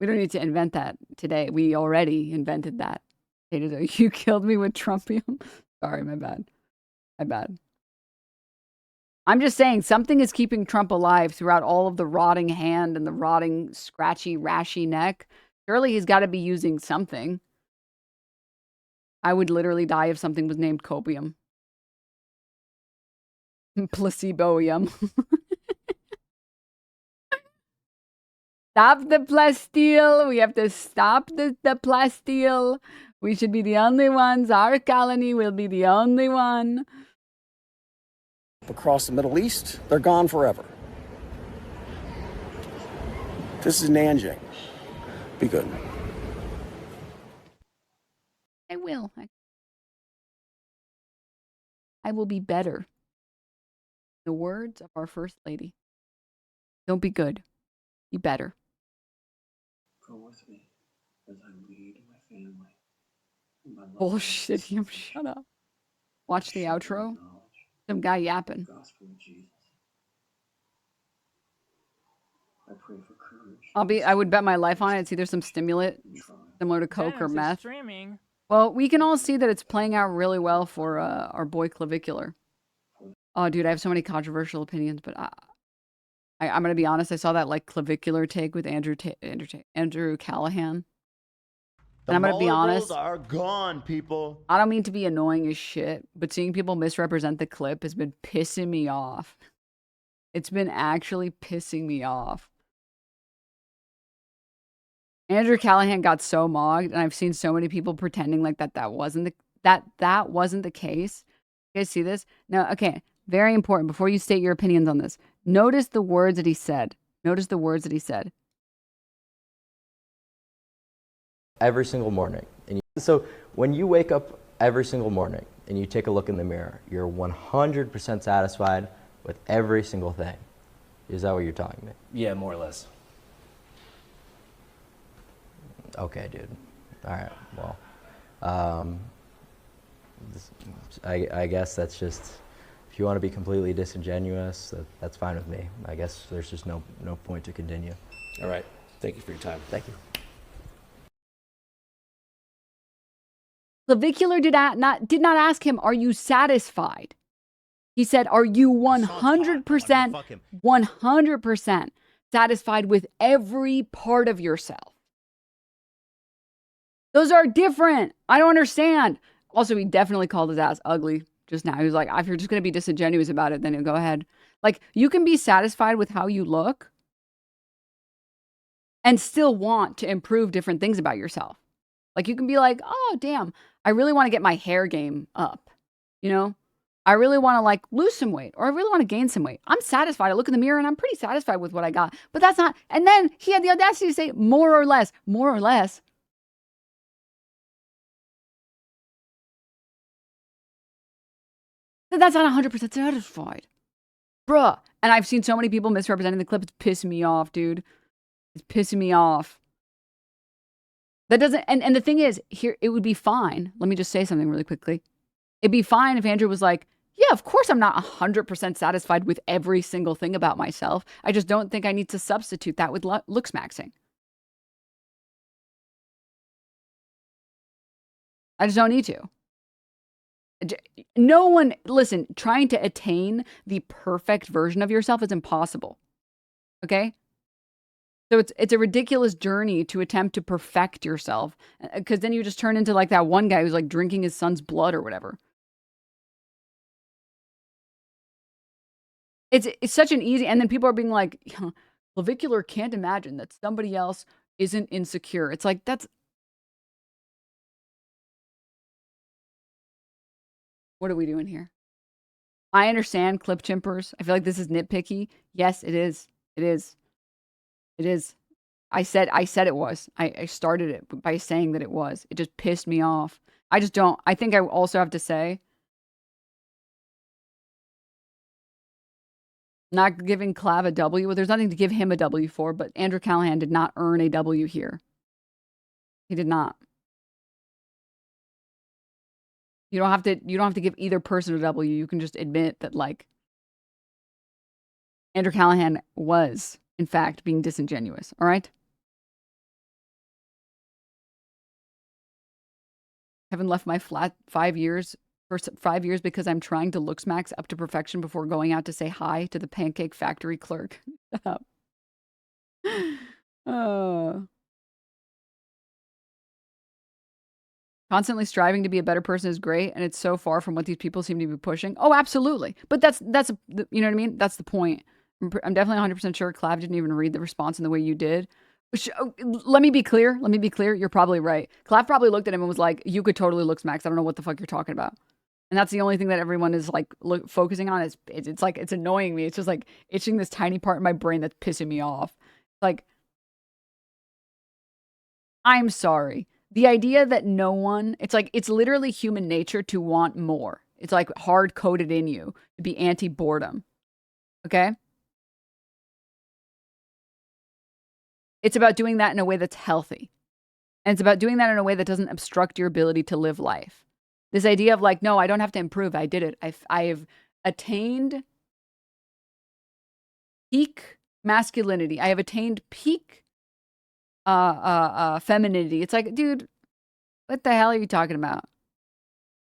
invent that today. We already invented that. You killed me with Trumpium. Sorry, my bad. I'm just saying something is keeping Trump alive throughout all of the rotting hand and the rotting, scratchy, rashy neck. Surely he's got to be using something. I would literally die if something was named copium. Placeboium. Stop the plasteel. We have to stop the plasteel. We should be the only ones. Our colony will be the only one. Across the Middle East, they're gone forever. This is Nanjing. Be good. I will. I will be better. The words of our First Lady. Don't be good. Be better. Go with me as I lead my family. Bullshit, him. Shut up. Watch the outro. Some guy yapping. Gospel of Jesus. I pray for courage. I would bet my life on it. It's either some stimulant similar to coke or Denims is meth. streaming. Well, we can all see that it's playing out really well for our boy Clavicular. Oh, dude, I have so many controversial opinions, but I'm gonna be honest. I saw that like Clavicular take with Andrew Callahan. And I'm gonna be honest. Are gone, people. I don't mean to be annoying as shit, but seeing people misrepresent the clip has been pissing me off. It's been actually pissing me off. Andrew Callahan got so mogged, and I've seen so many people pretending like that wasn't the case. You guys see this? No, okay. Very important. Before you state your opinions on this, notice the words that he said. Notice the words that he said. Every single morning. So when you wake up every single morning and you take a look in the mirror, you're 100% satisfied with every single thing. Is that what you're telling me? Yeah, more or less. Okay, dude. All right. Well, I guess that's just, if you want to be completely disingenuous, that's fine with me. I guess there's just no point to continue. All right. Thank you for your time. Thank you. Clavicular did not ask him, are you satisfied? He said, are you 100% satisfied with every part of yourself? Those are different. I don't understand. Also, he definitely called his ass ugly just now. He was like, if you're just going to be disingenuous about it, then you go ahead. Like, you can be satisfied with how you look and still want to improve different things about yourself. Like, you can be like, oh, damn, I really want to get my hair game up. You know, I really want to like lose some weight, or I really want to gain some weight. I'm satisfied. I look in the mirror and I'm pretty satisfied with what I got, but that's not. And then he had the audacity to say more or less. That's not 100% satisfied. Bruh. And I've seen so many people misrepresenting the clip. It's pissing me off, dude. It's pissing me off. That doesn't, and the thing is, here, it would be fine. Let me just say something really quickly. It'd be fine if Andrew was like, yeah, of course I'm not 100% satisfied with every single thing about myself. I just don't think I need to substitute that with looks maxing. I just don't need to. No one, listen, trying to attain the perfect version of yourself is impossible. Okay? So it's a ridiculous journey to attempt to perfect yourself, because then you just turn into like that one guy who's like drinking his son's blood or whatever. It's such an easy, and then people are being like, clavicular can't imagine that somebody else isn't insecure. It's like, that's, what are we doing here? I understand clip chimpers. I feel like this is nitpicky. Yes, it is. It is. It is. I said it was. I started it by saying that it was. It just pissed me off. I just don't. I think I also have to say, not giving Clav a W. Well, there's nothing to give him a W for, but Andrew Callahan did not earn a W here. He did not. You don't have to give either person a W. You can just admit that, like, Andrew Callahan was, in fact, being disingenuous. All right? Haven't left my flat 5 years for 5 years because I'm trying to looks max up to perfection before going out to say hi to the Pancake Factory clerk. Shut up. Constantly striving to be a better person is great, and it's so far from what these people seem to be pushing. Oh, absolutely. But that's you know what I mean? That's the point. I'm definitely 100% sure Clav didn't even read the response in the way you did. Let me be clear. Let me be clear. You're probably right. Clav probably looked at him and was like, you could totally looks max. I don't know what the fuck you're talking about. And that's the only thing that everyone is like focusing on. It's like, it's annoying me. It's just like itching this tiny part in my brain that's pissing me off. Like, I'm sorry. The idea that no one, it's like, it's literally human nature to want more. It's like hard coded in you to be anti-boredom. Okay? It's about doing that in a way that's healthy. And it's about doing that in a way that doesn't obstruct your ability to live life. This idea of like, no, I don't have to improve. I did it. I've attained peak masculinity. I have attained peak femininity. It's like, dude, what the hell are you talking about?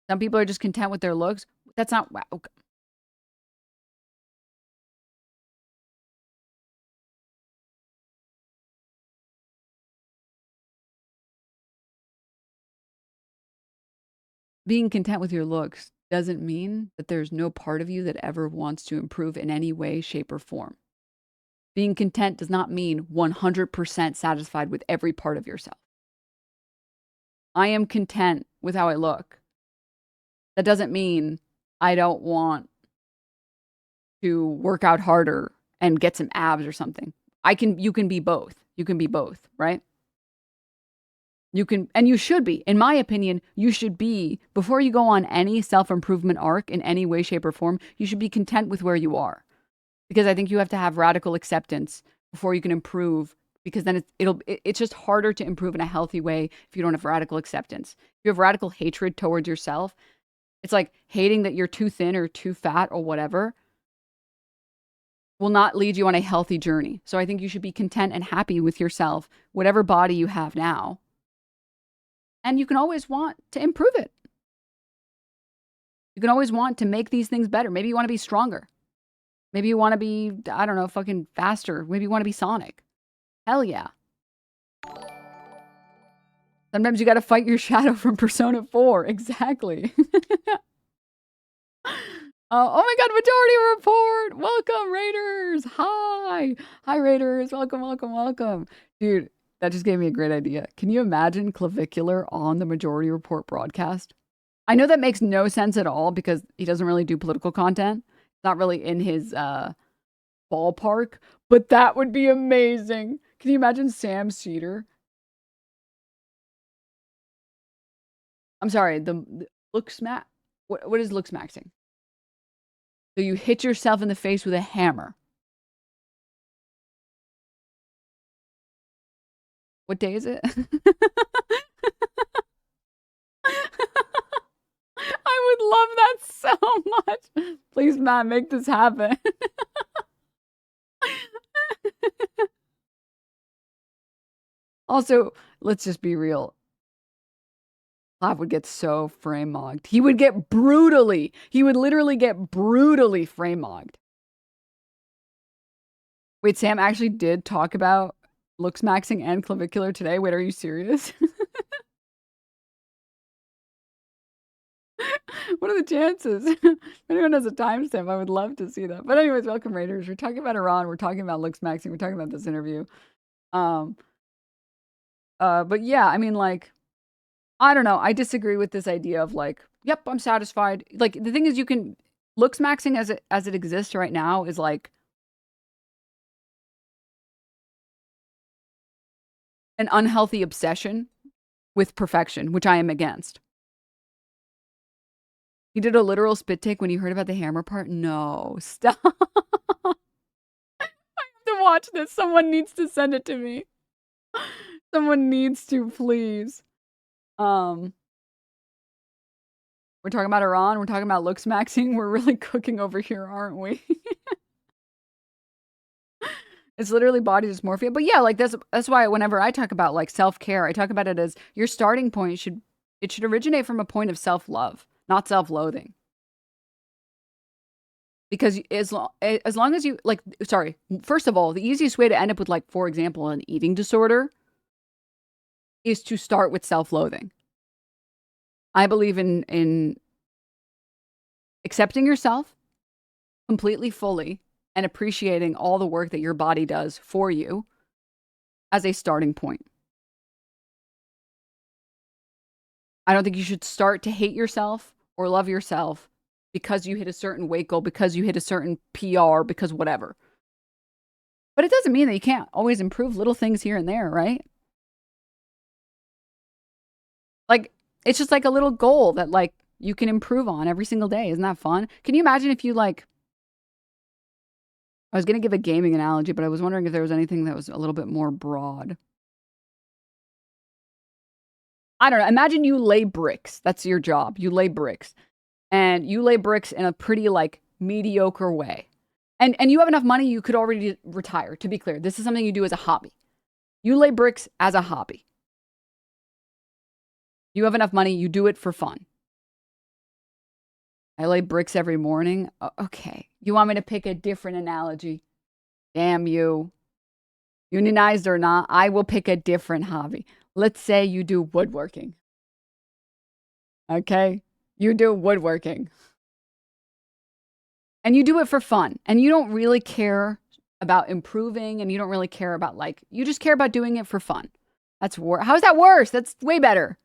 Some people are just content with their looks. That's not, wow. Being content with your looks doesn't mean that there's no part of you that ever wants to improve in any way, shape, or form. Being content does not mean 100% satisfied with every part of yourself. I am content with how I look. That doesn't mean I don't want to work out harder and get some abs or something. You can be both. You can be both, right? You can, and you should be. In my opinion, you should be, before you go on any self-improvement arc in any way, shape, or form, you should be content with where you are. Because I think you have to have radical acceptance before you can improve, because then it's just harder to improve in a healthy way if you don't have radical acceptance. If you have radical hatred towards yourself, it's like hating that you're too thin or too fat or whatever will not lead you on a healthy journey. So I think you should be content and happy with yourself, whatever body you have now. And you can always want to improve it. You can always want to make these things better. Maybe you want to be stronger. Maybe you want to be, I don't know, fucking faster. Maybe you want to be Sonic. Hell yeah. Sometimes you got to fight your shadow from Persona 4. Exactly. Oh my God, Majority Report. Welcome, Raiders. Hi. Hi, Raiders. Welcome, welcome, welcome. Dude, that just gave me a great idea. Can you imagine Clavicular on the Majority Report broadcast? I know that makes no sense at all because he doesn't really do political content. It's not really in his ballpark, but that would be amazing. Can you imagine Sam Cedar? I'm sorry, the look smack. What is look smacking? So you hit yourself in the face with a hammer. What day is it? I would love that so much. Please, Matt, make this happen. Also, let's just be real. Clav would get so frame mogged. He would literally get brutally frame mogged. Wait, Sam actually did talk about looks maxing and clavicular today. Wait, are you serious? What are the chances? If anyone has a timestamp, I would love to see that. But anyways, welcome Raiders. We're talking about Iran. We're talking about looks maxing. We're talking about this interview. But yeah, I mean, like, I don't know. I disagree with this idea of like, yep, I'm satisfied. Like the thing is, you can looks maxing as it exists right now is like an unhealthy obsession with perfection, which I am against. He did a literal spit take when you heard about the hammer part. No, stop. I have to watch this. Someone needs to send it to me. Someone needs to, please. We're talking about Iran. We're talking about looks maxing. We're really cooking over here, aren't we? It's literally body dysmorphia. But yeah, like that's why whenever I talk about like self-care, I talk about it as your starting point should originate from a point of self-love, not self-loathing. Because as long as you like, sorry, first of all, the easiest way to end up with like, for example, an eating disorder is to start with self-loathing. I believe in accepting yourself completely, fully, and appreciating all the work that your body does for you as a starting point. I don't think you should start to hate yourself or love yourself because you hit a certain weight goal, because you hit a certain PR, because whatever. But it doesn't mean that you can't always improve little things here and there, right? Like, it's just like a little goal that like you can improve on every single day. Isn't that fun? Can you imagine if you like, I was going to give a gaming analogy, but I was wondering if there was anything that was a little bit more broad. I don't know. Imagine you lay bricks. That's your job. You lay bricks. And you lay bricks in a pretty like mediocre way. And you have enough money, you could already retire. To be clear, this is something you do as a hobby. You lay bricks as a hobby. You have enough money, you do it for fun. I lay bricks every morning. Okay. You want me to pick a different analogy? Damn you. Unionized or not, I will pick a different hobby. Let's say you do woodworking. Okay? You do woodworking. And you do it for fun. And you don't really care about improving, and you don't really care about like, you just care about doing it for fun. That's how's that worse? That's way better.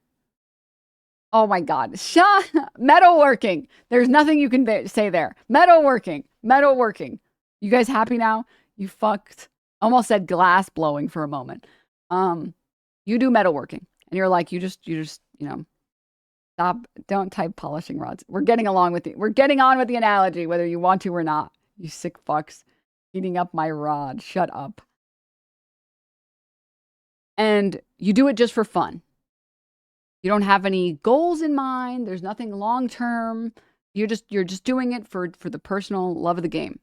Oh my God. Metalworking. There's nothing you can say there. Metalworking. Metalworking. You guys happy now? You fucked. Almost said glass blowing for a moment. You do metalworking. And you're like, you just, you know, stop. Don't type polishing rods. We're getting along with it. We're getting on with the analogy, whether you want to or not. You sick fucks. Heating up my rod. Shut up. And you do it just for fun. You don't have any goals in mind. There's nothing long term. You're just doing it for the personal love of the game.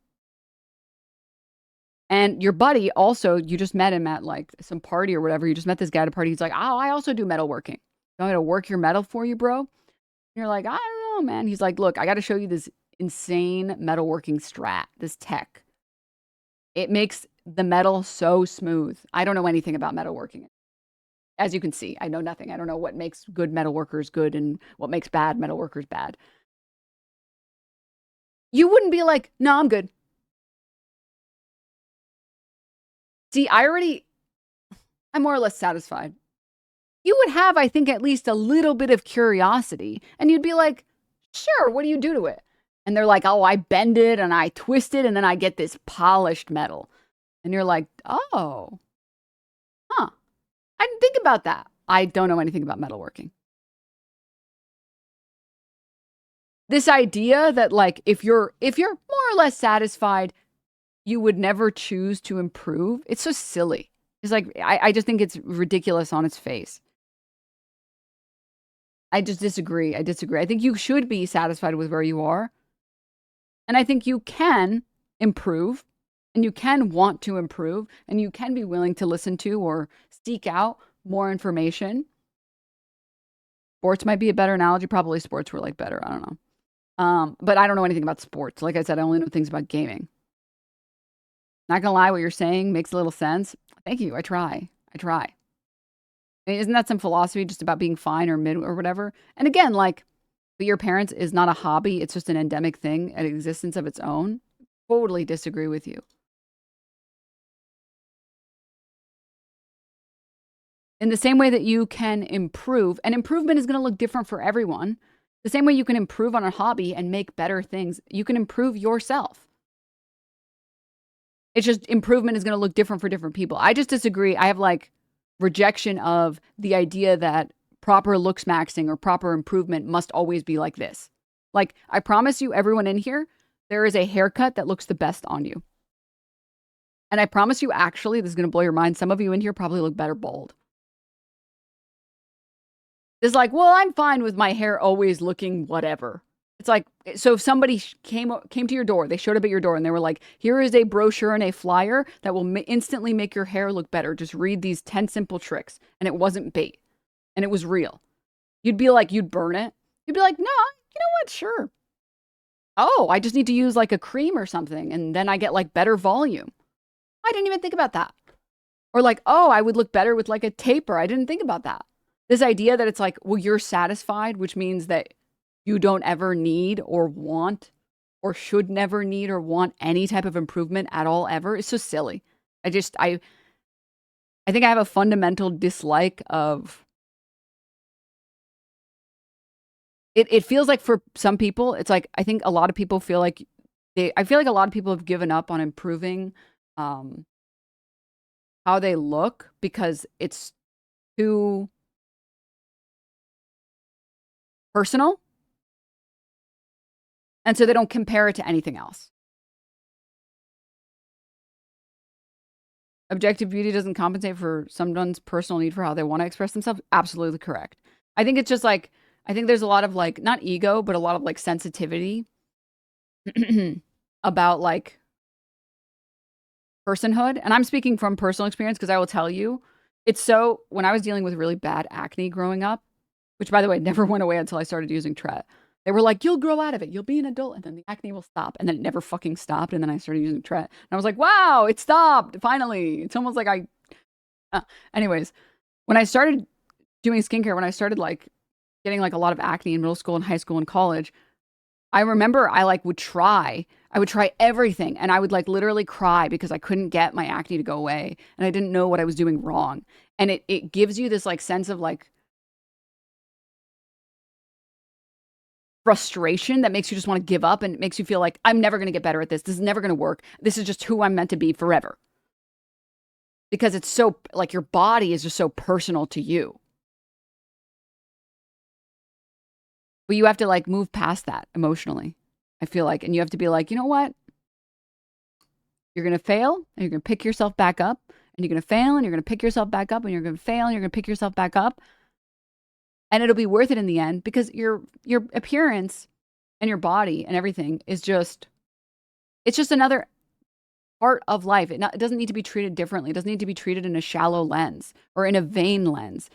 And your buddy also, you just met him at like some party or whatever. You just met this guy at a party. He's like, oh, I also do metalworking. You want me to work your metal for you, bro? And you're like, I don't know, man. He's like, look, I got to show you this insane metalworking strat, this tech. It makes the metal so smooth. I don't know anything about metalworking. As you can see, I know nothing. I don't know what makes good metalworkers good and what makes bad metalworkers bad. You wouldn't be like, no, I'm good. See, I'm more or less satisfied. You would have, I think, at least a little bit of curiosity. And you'd be like, sure, what do you do to it? And they're like, oh, I bend it and I twist it and then I get this polished metal. And you're like, oh, huh. I didn't think about that. I don't know anything about metalworking. This idea that like, if you're more or less satisfied, you would never choose to improve. It's so silly. It's like, I just think it's ridiculous on its face. I just disagree. I think you should be satisfied with where you are. And I think you can improve, and you can want to improve, and you can be willing to listen to or seek out more information sports might be a better analogy. Probably sports were like better. I don't know. But I don't know anything about sports. Like I said, I only know things about gaming. Not gonna lie, what you're saying makes a little sense. Thank you. I try. I mean, isn't that some philosophy just about being fine or mid or whatever? And again, like, but your parents is not a hobby. It's just an endemic thing, an existence of its own. Totally disagree with you. In the same way that you can improve, and improvement is going to look different for everyone. The same way you can improve on a hobby and make better things, you can improve yourself. It's just improvement is going to look different for different people. I just disagree. I have like rejection of the idea that proper looks maxing or proper improvement must always be like this. Like, I promise you, everyone in here, there is a haircut that looks the best on you. And I promise you, actually, this is going to blow your mind. Some of you in here probably look better bald. It's like, well, I'm fine with my hair always looking whatever. It's like, so if somebody came to your door, they showed up at your door and they were like, here is a brochure and a flyer that will instantly make your hair look better. Just read these 10 simple tricks. And it wasn't bait. And it was real. You'd be like, you'd burn it. You'd be like, no, you know what? Sure. Oh, I just need to use like a cream or something. And then I get like better volume. I didn't even think about that. Or like, oh, I would look better with like a taper. I didn't think about that. This idea that it's like, well, you're satisfied, which means that you don't ever need or want or should never need or want any type of improvement at all ever. It's so silly. I think I have a fundamental dislike of it feels like for some people, it's like, I think a lot of people feel like I feel like a lot of people have given up on improving how they look because it's too personal. And so they don't compare it to anything else. Objective beauty doesn't compensate for someone's personal need for how they want to express themselves. Absolutely correct. I think it's just like, I think there's a lot of like, not ego, but a lot of like sensitivity about like personhood. And I'm speaking from personal experience because I will tell you, it's so, when I was dealing with really bad acne growing up, which by the way, never went away until I started using Tret. They were like, you'll grow out of it. You'll be an adult and then the acne will stop. And then it never fucking stopped. And then I started using Tret. And I was like, wow, it stopped. Finally. It's almost like anyways, when I started doing skincare, when I started like getting like a lot of acne in middle school and high school and college, I remember I would try everything. And I would like literally cry because I couldn't get my acne to go away. And I didn't know what I was doing wrong. And it gives you this like sense of like frustration that makes you just want to give up and it makes you feel like I'm never going to get better at this. This is never going to work. This is just who I'm meant to be forever. Because it's so like your body is just so personal to you. But you have to like move past that emotionally, I feel like. And you have to be like, you know what? You're going to fail and you're going to pick yourself back up and you're going to fail and you're going to pick yourself back up and you're going to fail and you're going to pick yourself back up. And it'll be worth it in the end because your appearance and your body and everything is just, it's just another part of life. It doesn't need to be treated differently. It doesn't need to be treated in a shallow lens or in a vain lens.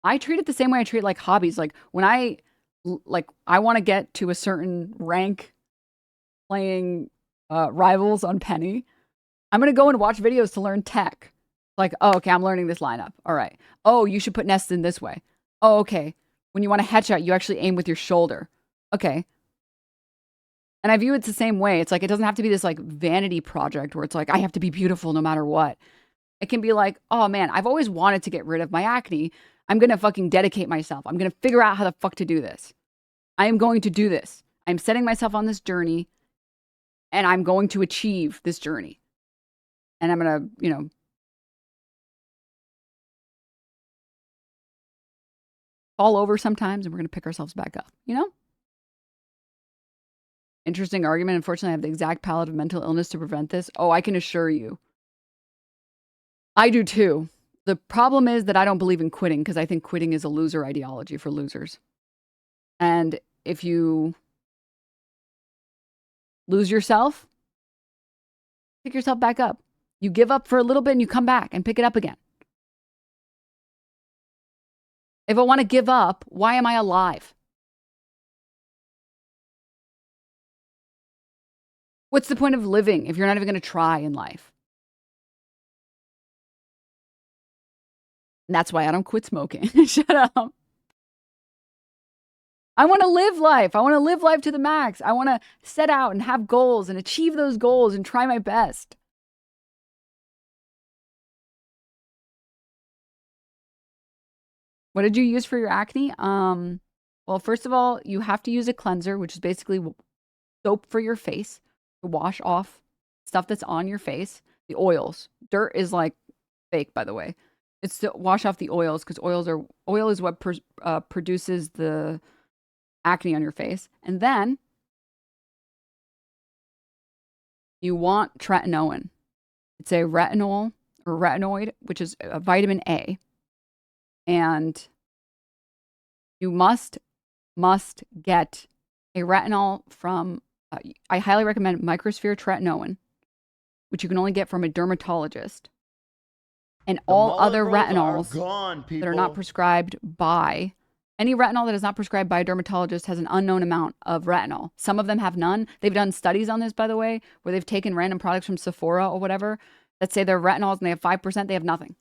I treat it the same way I treat like hobbies. Like when I want to get to a certain rank playing Rivals on Penny, I'm going to go and watch videos to learn tech. Like, oh, okay, I'm learning this lineup. All right. Oh, you should put nests in this way. Oh, okay. When you want a headshot, you actually aim with your shoulder. Okay. And I view it the same way. It's like, it doesn't have to be this like vanity project where it's like, I have to be beautiful no matter what. It can be like, oh man, I've always wanted to get rid of my acne. I'm going to fucking dedicate myself. I'm going to figure out how the fuck to do this. I am going to do this. I'm setting myself on this journey and I'm going to achieve this journey. And I'm going to, fall over sometimes and we're going to pick ourselves back up, Interesting argument. Unfortunately, I have the exact palette of mental illness to prevent this. Oh, I can assure you. I do too. The problem is that I don't believe in quitting because I think quitting is a loser ideology for losers. And if you lose yourself, pick yourself back up. You give up for a little bit and you come back and pick it up again. If I want to give up, why am I alive? What's the point of living if you're not even going to try in life? And that's why I don't quit smoking. Shut up. I want to live life. I want to live life to the max. I want to set out and have goals and achieve those goals and try my best. What did you use for your acne? Well, first of all, you have to use a cleanser, which is basically soap for your face to wash off stuff that's on your face. The oils. Dirt is like fake, by the way. It's to wash off the oils because oil is what produces the acne on your face. And then you want tretinoin. It's a retinol or retinoid, which is a vitamin A. And you must get a retinol from, I highly recommend Microsphere Tretinoin, which you can only get from a dermatologist. And all other retinols that are not prescribed by, any retinol that is not prescribed by a dermatologist has an unknown amount of retinol. Some of them have none. They've done studies on this, by the way, where they've taken random products from Sephora or whatever that say they're retinols and they have 5%, they have nothing.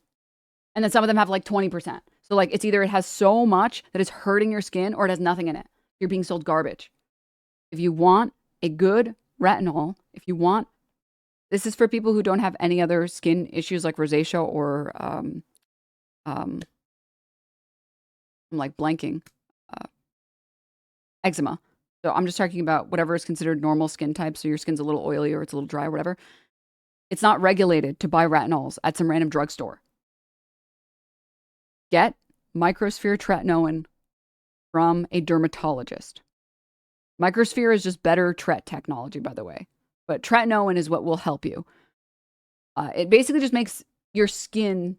And then some of them have like 20%. So like it's either it has so much that it's hurting your skin or it has nothing in it. You're being sold garbage. If you want a good retinol, this is for people who don't have any other skin issues like rosacea or I'm like blanking, eczema. So I'm just talking about whatever is considered normal skin type. So your skin's a little oily or it's a little dry or whatever. It's not regulated to buy retinols at some random drugstore. Get Microsphere Tretinoin from a dermatologist. Microsphere is just better tret technology, by the way. But tretinoin is what will help you. It basically just makes your skin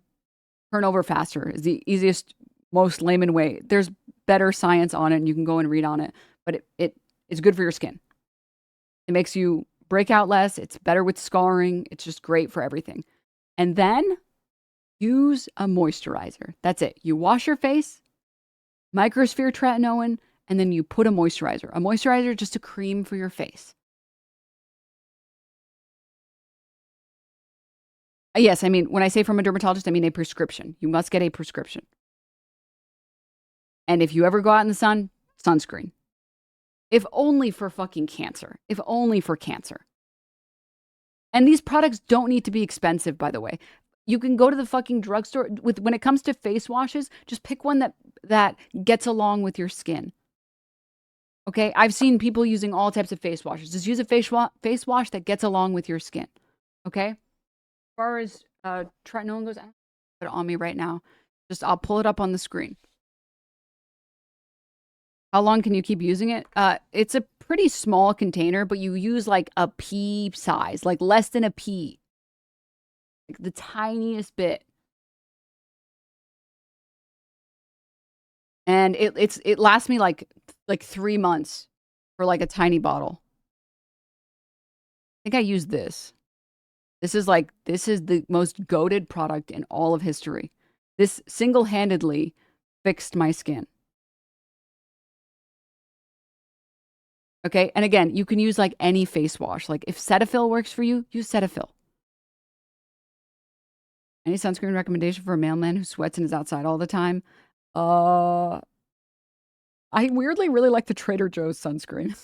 turn over faster. Is the easiest, most layman way. There's better science on it, and you can go and read on it. But it's good for your skin. It makes you break out less. It's better with scarring. It's just great for everything. And then use a moisturizer. That's it. You wash your face, Microsphere Tretinoin, and then you put a moisturizer. A moisturizer is just a cream for your face. Yes, I mean, when I say from a dermatologist, I mean a prescription. You must get a prescription. And if you ever go out in the sun, sunscreen. If only for fucking cancer. If only for cancer. And these products don't need to be expensive, by the way. You can go to the fucking drugstore. When it comes to face washes, just pick one that gets along with your skin. Okay? I've seen people using all types of face washes. Just use a face wash that gets along with your skin. Okay? As far as tretinoin goes, I don't put it on me right now. I'll pull it up on the screen. How long can you keep using it? It's a pretty small container, but you use like a pea size, like less than a pea. Like the tiniest bit. And it lasts me like 3 months for like a tiny bottle. I think I used this. This is the most goated product in all of history. This single-handedly fixed my skin. Okay, and again, you can use like any face wash. Like if Cetaphil works for you, use Cetaphil. Any sunscreen recommendation for a mailman who sweats and is outside all the time? I weirdly really like the Trader Joe's sunscreen.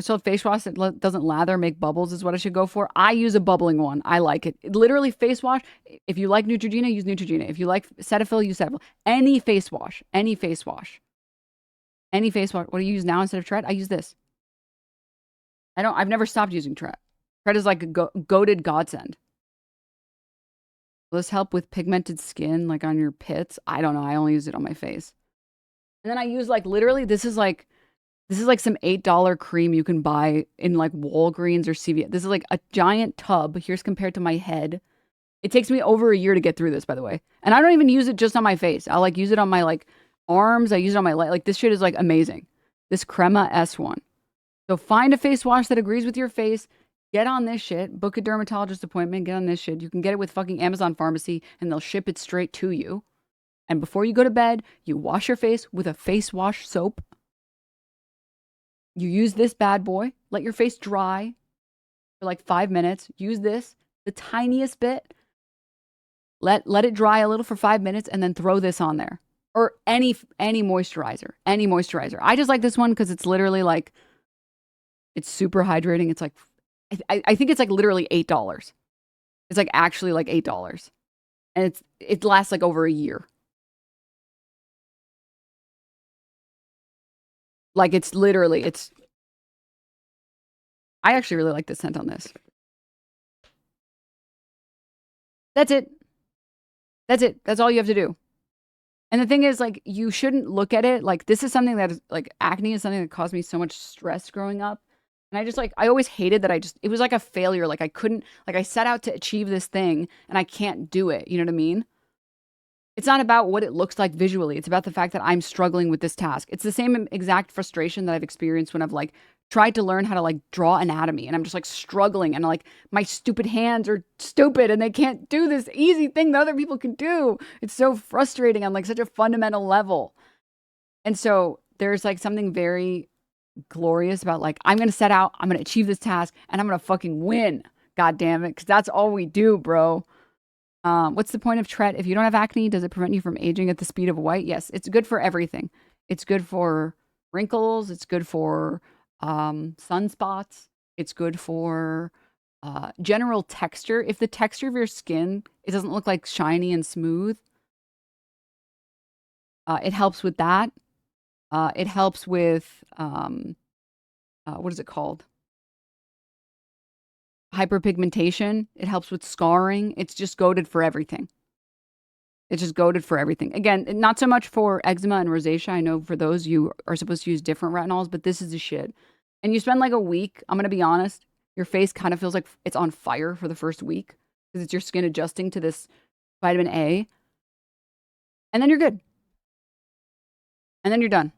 So face wash that doesn't lather, make bubbles is what I should go for. I use a bubbling one. I like it. Literally face wash. If you like Neutrogena, use Neutrogena. If you like Cetaphil, use Cetaphil. Any face wash. Any face wash. Any face wash. What do you use now instead of Tret? I use this. I've never stopped using Tret. Tret is like a goated godsend. Will this help with pigmented skin, like on your pits? I don't know. I only use it on my face. And then I use like literally, this is like some $8 cream you can buy in like Walgreens or CVS. This is like a giant tub. Here's compared to my head. It takes me over a year to get through this, by the way. And I don't even use it just on my face. I'll like use it on my like arms. I use it on my leg. Like this shit is like amazing. This Crema S1. So find a face wash that agrees with your face. Get on this shit. Book a dermatologist appointment. Get on this shit. You can get it with fucking Amazon Pharmacy and they'll ship it straight to you. And before you go to bed, you wash your face with a face wash soap. You use this bad boy. Let your face dry for like 5 minutes. Use this, the tiniest bit. Let it dry a little for 5 minutes and then throw this on there. Or any moisturizer. Any moisturizer. I just like this one because it's literally like, it's super hydrating. It's like, I think it's like literally $8. It's like actually like $8. And it lasts like over a year. Like it's literally, I actually really like the scent on this. That's it. That's it. That's all you have to do. And the thing is, like, you shouldn't look at it like this is something that is like acne is something that caused me so much stress growing up. And I just like, I always hated that it was like a failure. Like I couldn't, like I set out to achieve this thing and I can't do it. You know what I mean? It's not about what it looks like visually. It's about the fact that I'm struggling with this task. It's the same exact frustration that I've experienced when I've like tried to learn how to like draw anatomy and I'm just like struggling and like my stupid hands are stupid and they can't do this easy thing that other people can do. It's so frustrating on like such a fundamental level. And so there's like something very glorious about like, I'm going to set out, I'm going to achieve this task and I'm going to fucking win. God damn it. Because that's all we do, bro. What's the point of Tret? If you don't have acne, does it prevent you from aging at the speed of white? Yes, it's good for everything. It's good for wrinkles. It's good for sunspots. It's good for general texture. If the texture of your skin, it doesn't look like shiny and smooth, it helps with that. It helps with, what is it called? Hyperpigmentation. It helps with scarring. It's just goated for everything. It's just goated for everything. Again, not so much for eczema and rosacea. I know for those you are supposed to use different retinols, but this is the shit. And you spend like a week, I'm going to be honest, your face kind of feels like it's on fire for the first week because it's your skin adjusting to this vitamin A. And then you're good. And then you're done.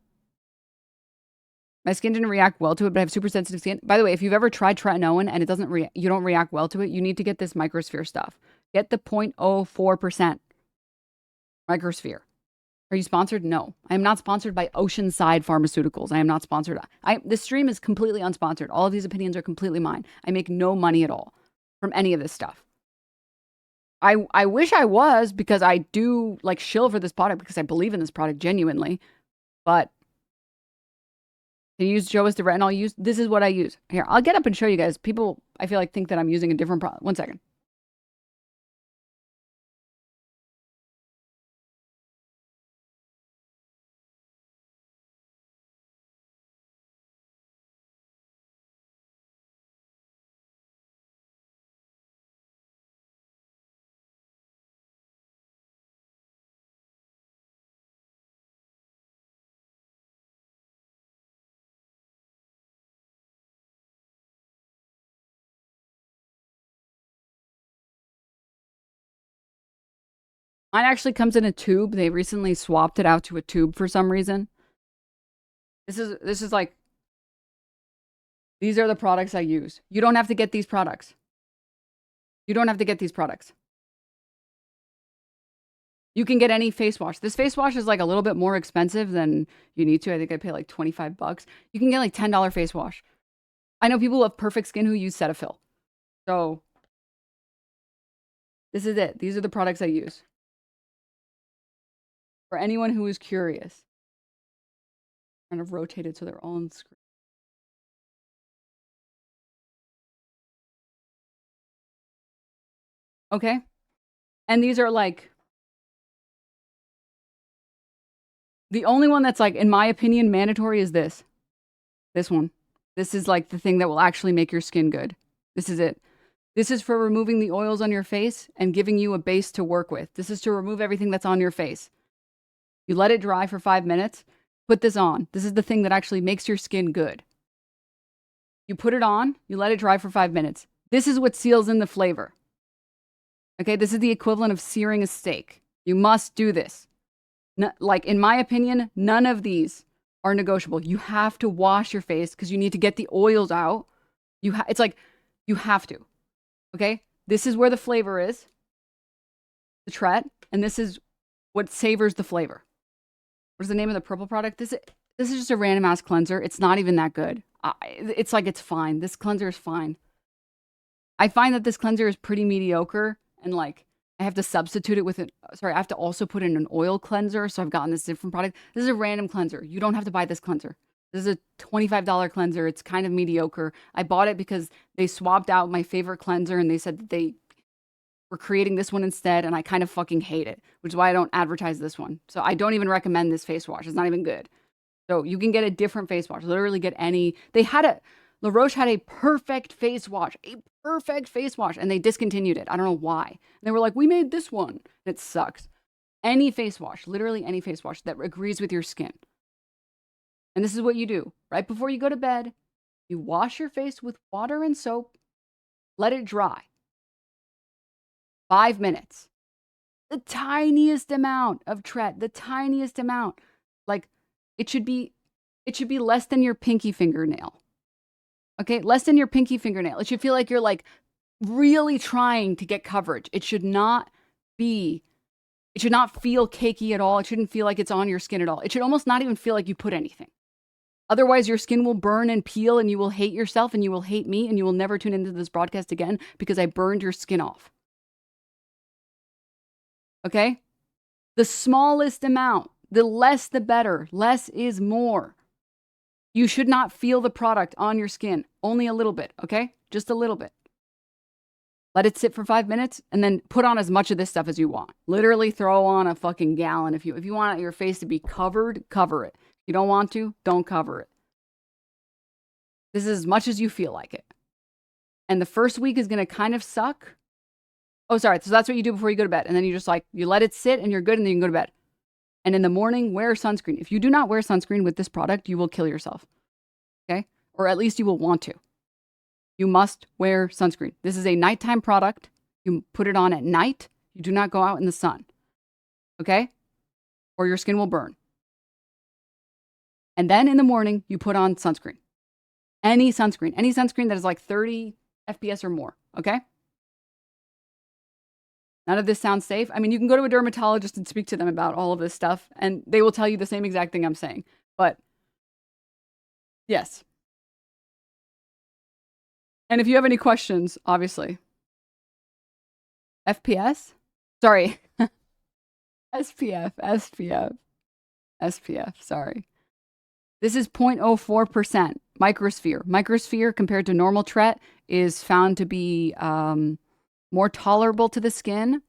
My skin didn't react well to it, but I have super sensitive skin. By the way, if you've ever tried tretinoin and it doesn't you don't react well to it, you need to get this microsphere stuff. Get the 0.04% microsphere. Are you sponsored? No. I am not sponsored by Oceanside Pharmaceuticals. I am not sponsored. This stream is completely unsponsored. All of these opinions are completely mine. I make no money at all from any of this stuff. I wish I was because I do like shill for this product because I believe in this product genuinely, but to show us the retinol I use. This is what I use. Here, I'll get up and show you guys. People, I feel like, think that I'm using a different product. 1 second. Mine actually comes in a tube. They recently swapped it out to a tube for some reason. This is like, these are the products I use. You don't have to get these products. You don't have to get these products. You can get any face wash. This face wash is like a little bit more expensive than you need to. I think I pay like $25. You can get like $10 face wash. I know people who have perfect skin who use Cetaphil. So this is it. These are the products I use. For anyone who is curious. Kind of rotated so they're all on screen. Okay. And these are like, the only one that's like, in my opinion, mandatory is this. This one. This is like the thing that will actually make your skin good. This is it. This is for removing the oils on your face and giving you a base to work with. This is to remove everything that's on your face. You let it dry for 5 minutes. Put this on. This is the thing that actually makes your skin good. You put it on. You let it dry for 5 minutes. This is what seals in the flavor. Okay, this is the equivalent of searing a steak. You must do this. Like, in my opinion, none of these are negotiable. You have to wash your face because you need to get the oils out. It's like, you have to. Okay? This is where the flavor is. The Tret. And this is what savors the flavor. What is the name of the purple product? This is just a random ass cleanser. It's not even that good. It's like it's fine. This cleanser is fine. I find that this cleanser is pretty mediocre, and like I have to substitute it with I have to also put in an oil cleanser. So I've gotten this different product. This is a random cleanser. You don't have to buy this cleanser. This is a $25 cleanser. It's kind of mediocre. I bought it because they swapped out my favorite cleanser and they said that they were creating this one instead, and I kind of fucking hate it, which is why I don't advertise this one. So I don't even recommend this face wash. It's not even good. So you can get a different face wash. Literally get any. La Roche had a perfect face wash, and they discontinued it. I don't know why. And they were like, we made this one. And it sucks. Any face wash, literally any face wash that agrees with your skin. And this is what you do. Right before you go to bed, you wash your face with water and soap, let it dry. 5 minutes. The tiniest amount of Tret, the tiniest amount. Like, it should be less than your pinky fingernail. Okay, less than your pinky fingernail. It should feel like you're like really trying to get coverage. It should not feel cakey at all. It shouldn't feel like it's on your skin at all. It should almost not even feel like you put anything. Otherwise, your skin will burn and peel, and you will hate yourself, and you will hate me, and you will never tune into this broadcast again because I burned your skin off. Okay? The smallest amount, the less the better. Less is more. You should not feel the product on your skin. Only a little bit, okay? Just a little bit. Let it sit for 5 minutes and then put on as much of this stuff as you want. Literally throw on a fucking gallon. If you want your face to be covered, cover it. If you don't want to, don't cover it. This is as much as you feel like it. And the first week is going to kind of suck. Oh, sorry. So that's what you do before you go to bed. And then you just you let it sit and you're good and then you can go to bed. And in the morning, wear sunscreen. If you do not wear sunscreen with this product, you will kill yourself. Okay? Or at least you will want to. You must wear sunscreen. This is a nighttime product. You put it on at night. You do not go out in the sun. Okay? Or your skin will burn. And then in the morning, you put on sunscreen. Any sunscreen that is like 30 FPS or more. Okay? None of this sounds safe. I mean, you can go to a dermatologist and speak to them about all of this stuff, and they will tell you the same exact thing I'm saying. But, yes. And if you have any questions, obviously. FPS? Sorry. SPF, sorry. This is 0.04%. Microsphere. Microsphere compared to normal Tret is found to be more tolerable to the skin,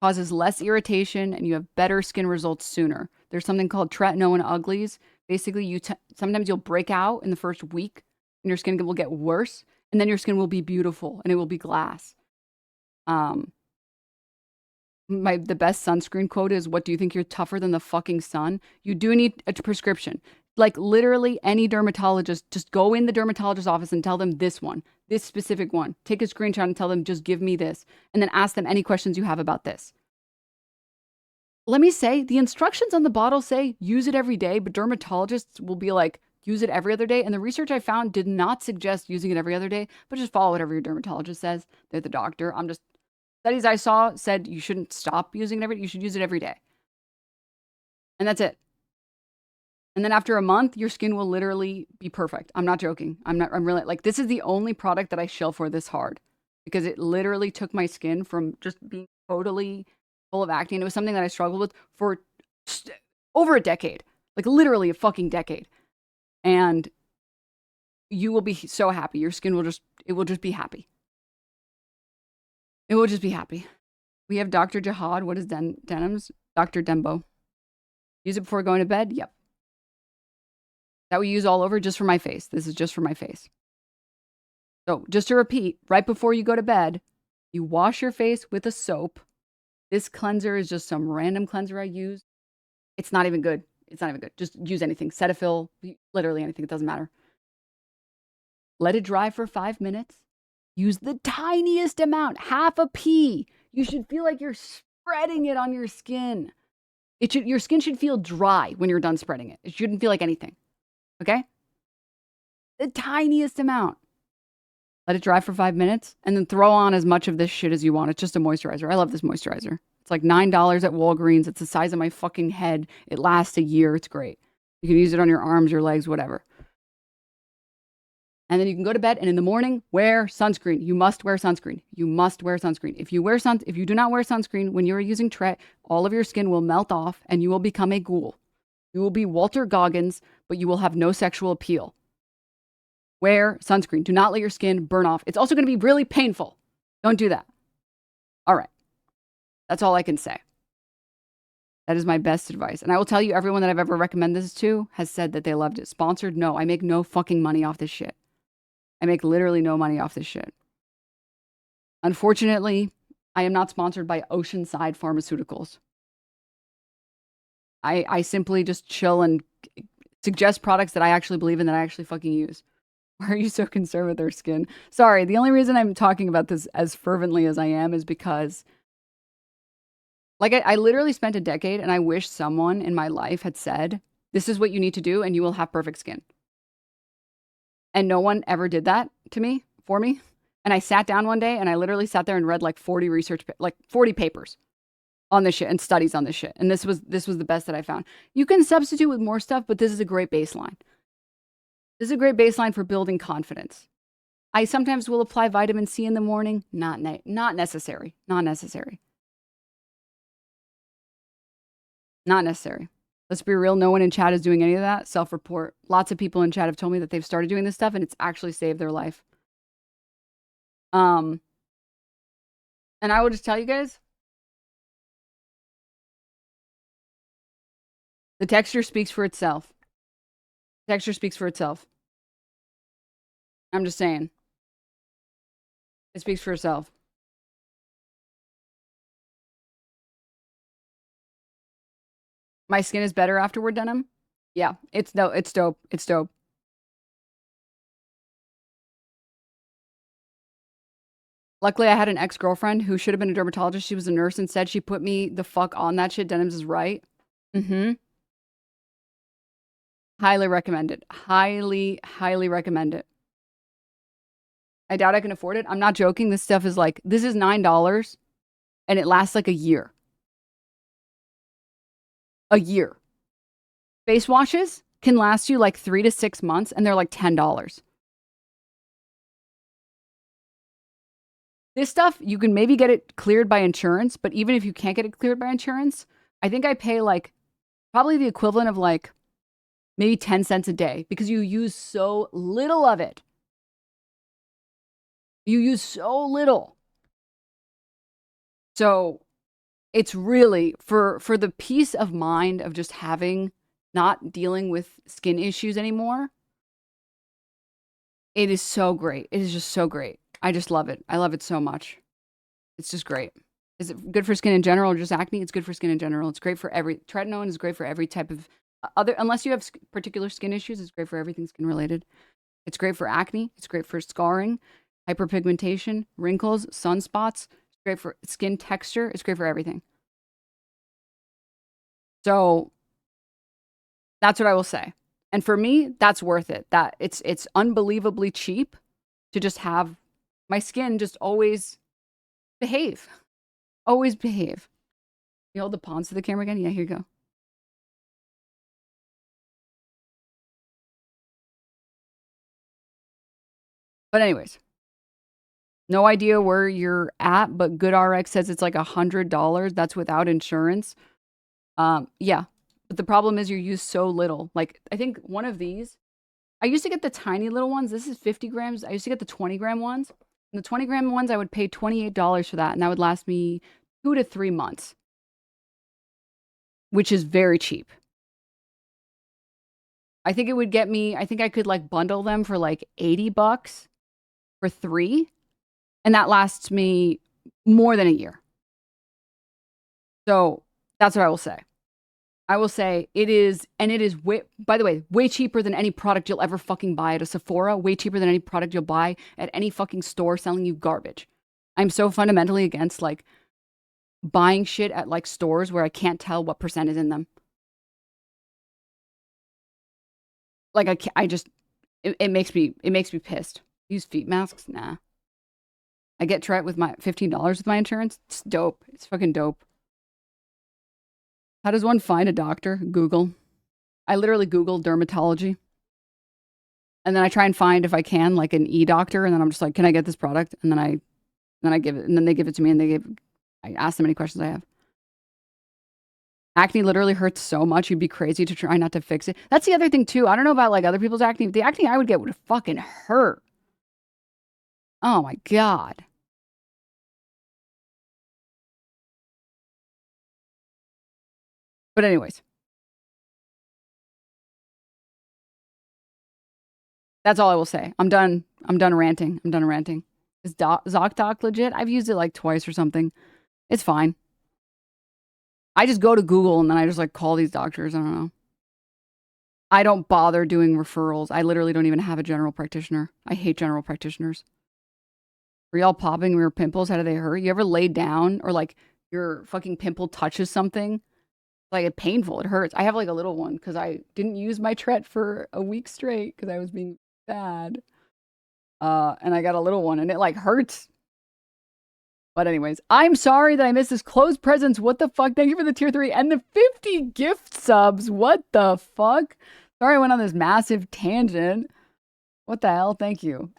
causes less irritation, and you have better skin results sooner. There's something called tretinoin and uglies. Basically, sometimes you'll break out in the first week, and your skin will get worse, and then your skin will be beautiful, and it will be glass. The best sunscreen quote is, what do you think, you're tougher than the fucking sun? You do need a prescription. Like literally any dermatologist, just go in the dermatologist's office and tell them this specific one. Take a screenshot and tell them, just give me this. And then ask them any questions you have about this. Let me say, the instructions on the bottle say use it every day, but dermatologists will be like, use it every other day. And the research I found did not suggest using it every other day, but just follow whatever your dermatologist says. They're the doctor. Studies I saw said you shouldn't stop using it you should use it every day. And that's it. And then after a month, your skin will literally be perfect. I'm not joking. I'm really, this is the only product that I shill for this hard, because it literally took my skin from just being totally full of acne. And it was something that I struggled with for over a decade, like literally a fucking decade. And you will be so happy. Your skin will just be happy. It will just be happy. We have Dr. Jihad. What is Denims? Dr. Dembo. Use it before going to bed? Yep. That we use all over, just for my face. This is just for my face. So just to repeat, right before you go to bed, you wash your face with a soap. This cleanser is just some random cleanser I use. It's not even good. It's not even good. Just use anything. Cetaphil, literally anything. It doesn't matter. Let it dry for 5 minutes. Use the tiniest amount, half a pea. You should feel like you're spreading it on your skin. Your skin should feel dry when you're done spreading it. It shouldn't feel like anything. Okay? The tiniest amount. Let it dry for 5 minutes and then throw on as much of this shit as you want. It's just a moisturizer. I love this moisturizer. It's like $9 at Walgreens. It's the size of my fucking head. It lasts a year. It's great. You can use it on your arms, your legs, whatever. And then you can go to bed, and in the morning, wear sunscreen. You must wear sunscreen. You must wear sunscreen. If you do not wear sunscreen when you're using Tret, all of your skin will melt off, and you will become a ghoul. You will be Walter Goggins, but you will have no sexual appeal. Wear sunscreen. Do not let your skin burn off. It's also going to be really painful. Don't do that. All right. That's all I can say. That is my best advice. And I will tell you, everyone that I've ever recommended this to has said that they loved it. Sponsored? No. I make no fucking money off this shit. I make literally no money off this shit. Unfortunately, I am not sponsored by Oceanside Pharmaceuticals. I simply just chill and suggest products that I actually believe in, that I actually fucking use. Why are you so concerned with our skin? Sorry, the only reason I'm talking about this as fervently as I am is because, like, I literally spent a decade, and I wish someone in my life had said, this is what you need to do and you will have perfect skin. And no one ever did that for me. And I sat down one day and I literally sat there and read like 40 papers on this shit and studies on this shit. And this was the best that I found. You can substitute with more stuff, but this is a great baseline. This is a great baseline for building confidence. I sometimes will apply vitamin C in the morning. Not necessary. Not necessary. Not necessary. Let's be real. No one in chat is doing any of that. Self-report. Lots of people in chat have told me that they've started doing this stuff and it's actually saved their life. And I will just tell you guys, the texture speaks for itself. Texture speaks for itself. I'm just saying. It speaks for itself. My skin is better afterward, Denim. Yeah, it's dope. It's dope. Luckily, I had an ex-girlfriend who should have been a dermatologist. She was a nurse instead. She put me the fuck on that shit. Denims is right. Highly recommend it. Highly recommend it. I doubt I can afford it. I'm not joking. This stuff is like, this is $9 and it lasts like a year. A year. Face washes can last you like 3 to 6 months and they're like $10. This stuff, you can maybe get it cleared by insurance, but even if you can't get it cleared by insurance, I think I pay like probably the equivalent of like maybe 10 cents a day because you use so little of it. You use so little. So it's really for the peace of mind of just not dealing with skin issues anymore. It is so great. It is just so great. I just love it. I love it so much. It's just great. Is it good for skin in general or just acne? It's good for skin in general. It's great for tretinoin is great for every type of unless you have particular skin issues, it's great for everything skin related. It's great for acne. It's great for scarring, hyperpigmentation, wrinkles, sunspots. It's great for skin texture. It's great for everything. So that's what I will say. And for me, that's worth it. That it's unbelievably cheap to just have my skin just always behave. Always behave. You hold the pawns to the camera again? Yeah, here you go. But anyways, no idea where you're at, but GoodRx says it's like $100. That's without insurance. Yeah, but the problem is you use so little. Like, I think one of these, I used to get the tiny little ones. This is 50 grams. I used to get the 20-gram ones. And the 20-gram ones, I would pay $28 for that, and that would last me 2 to 3 months, which is very cheap. I think it would get me, I think I could like bundle them for like $80 for 3, and that lasts me more than a year. So that's what I will say. I will say it is, and it is, by the way, way cheaper than any product you'll ever fucking buy at a Sephora, way cheaper than any product you'll buy at any fucking store selling you garbage. I'm so fundamentally against like buying shit at like stores where I can't tell what percent is in them. Like it makes me pissed. Use feet masks? Nah. I get Tret with my $15 with my insurance. It's dope. It's fucking dope. How does one find a doctor? Google. I literally Google dermatology. And then I try and find, if I can, like an e-doctor. And then I'm just like, can I get this product? And then I give it, and then they give it to me, and I ask them any questions I have. Acne literally hurts so much, you'd be crazy to try not to fix it. That's the other thing too. I don't know about like other people's acne. The acne I would get would fucking hurt. Oh my God. But anyways. That's all I will say. I'm done ranting. I'm done ranting. Is ZocDoc legit? I've used it like twice or something. It's fine. I just go to Google and then I just like call these doctors. I don't know. I don't bother doing referrals. I literally don't even have a general practitioner. I hate general practitioners. Were y'all popping your pimples? How do they hurt? You ever lay down or like your fucking pimple touches something? Like it's painful. It hurts. I have like a little one because I didn't use my Tret for a week straight because I was being bad. And I got a little one and it like hurts. But anyways, I'm sorry that I missed this closed presents. What the fuck? Thank you for the tier 3 and the 50 gift subs. What the fuck? Sorry I went on this massive tangent. What the hell? Thank you.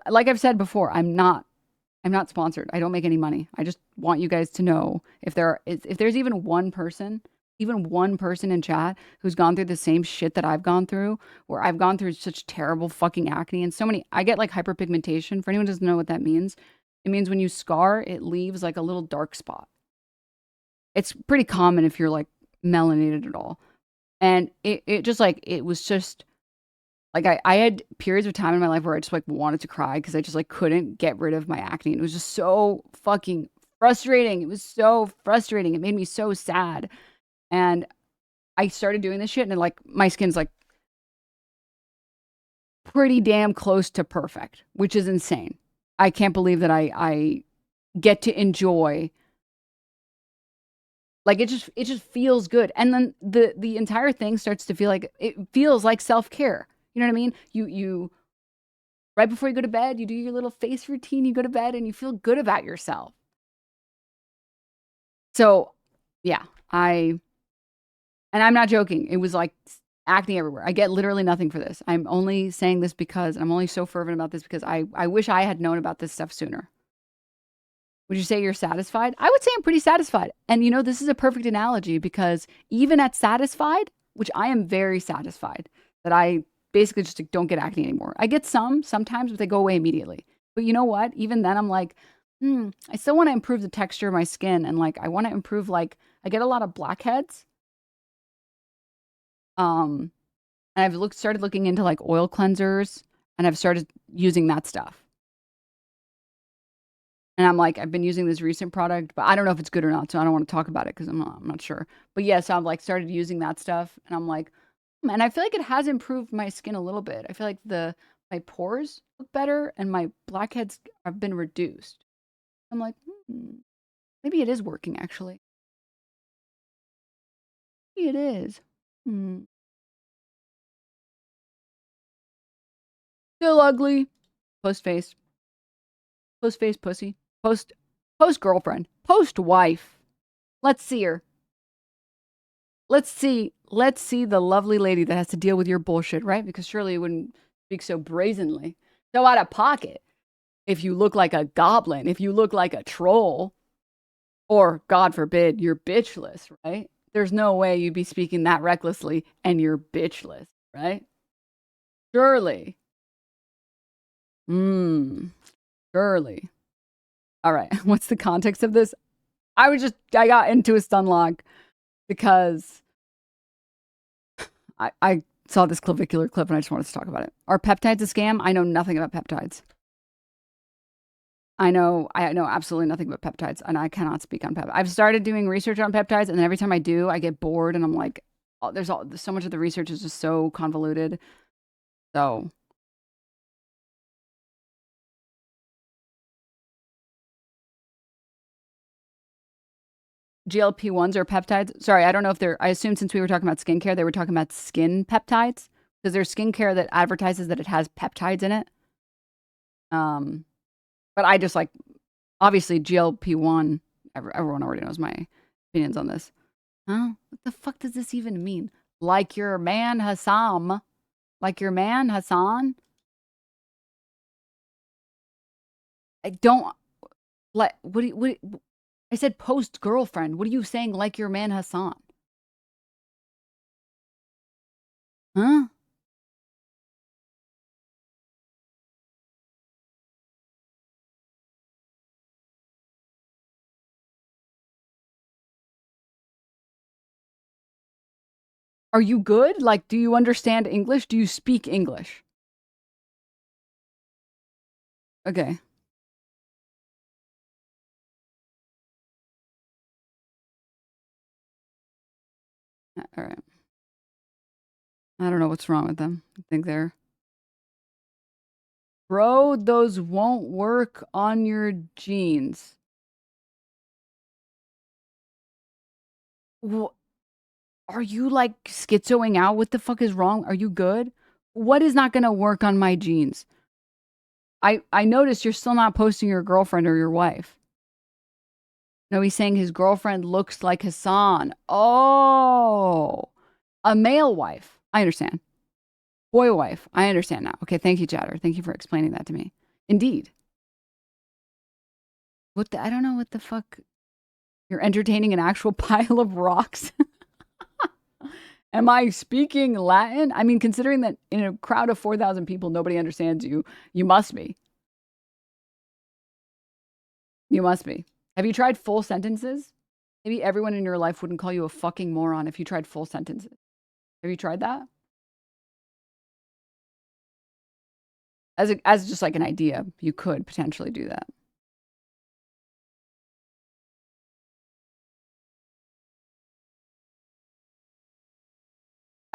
Like I've said before, I'm not sponsored. I don't make any money. I just want you guys to know if there's even one person in chat who's gone through the same shit that I've gone through, where I've gone through such terrible fucking acne and so many, I get like hyperpigmentation. For anyone who doesn't know what that means, it means when you scar, it leaves like a little dark spot. It's pretty common if you're like melanated at all. And it just like, it was just like, I had periods of time in my life where I just like wanted to cry because I just like couldn't get rid of my acne. And it was just so fucking frustrating. It was so frustrating. It made me so sad. And I started doing this shit and like my skin's like pretty damn close to perfect, which is insane. I can't believe that I get to enjoy, like it just feels good. And then the entire thing starts to feel like, it feels like self-care. You know what I mean? You right before you go to bed, you do your little face routine, you go to bed and you feel good about yourself. So yeah, and I'm not joking. It was like acne everywhere. I get literally nothing for this. I'm only saying this because I'm only so fervent about this because I wish I had known about this stuff sooner. Would you say you're satisfied? I would say I'm pretty satisfied. And you know, this is a perfect analogy because even at satisfied, which I am very satisfied that I basically just don't get acne anymore. I get sometimes, but they go away immediately. But you know what? Even then I'm like, I still want to improve the texture of my skin. And like, I want to improve, like, I get a lot of blackheads. And I've started looking into like oil cleansers and I've started using that stuff. And I'm like, I've been using this recent product, but I don't know if it's good or not. So I don't want to talk about it because I'm not sure. But yeah, so I've like started using that stuff and I'm like, and I feel like it has improved my skin a little bit. I feel like my pores look better and my blackheads have been reduced. I'm like, maybe it is working actually. Maybe it is. Still ugly. Post face pussy. Post girlfriend. Post wife. Let's see her. Let's see the lovely lady that has to deal with your bullshit, right? Because surely you wouldn't speak so brazenly, so out of pocket. If you look like a goblin, if you look like a troll, or God forbid, you're bitchless, right? There's no way you'd be speaking that recklessly and you're bitchless, right? Surely. Surely. All right. What's the context of this? I got into a stun lock because I saw this clavicular clip and I just wanted to talk about it. Are peptides a scam? I know nothing about peptides. I know absolutely nothing about peptides and I cannot speak on peptides. I've started doing research on peptides and then every time I do, I get bored and I'm like, oh, there's so much of the research is just so convoluted. So GLP-1s are peptides. Sorry, I don't know if I assume since we were talking about skincare, they were talking about skin peptides because there's skincare that advertises that it has peptides in it. But I just like, obviously GLP-1, everyone already knows my opinions on this. Huh? What the fuck does this even mean? Like your man Hasan? Like your man Hasan? I don't like what I said post girlfriend. What are you saying like your man Hasan? Huh? Are you good? Like, do you understand English? Do you speak English? Okay. All right. I don't know what's wrong with them. I think they're... Bro, those won't work on your jeans. Are you like schizoing out? What the fuck is wrong? Are you good? What is not going to work on my jeans? I noticed you're still not posting your girlfriend or your wife. No, he's saying his girlfriend looks like Hasan. Oh, a male wife. I understand. Boy wife. I understand now. Okay, thank you, Chatter. Thank you for explaining that to me. Indeed. I don't know what the fuck. You're entertaining an actual pile of rocks. Am I speaking Latin? I mean, considering that in a crowd of 4,000 people, nobody understands you, you must be. You must be. Have you tried full sentences? Maybe everyone in your life wouldn't call you a fucking moron if you tried full sentences. Have you tried that? As just like an idea, you could potentially do that.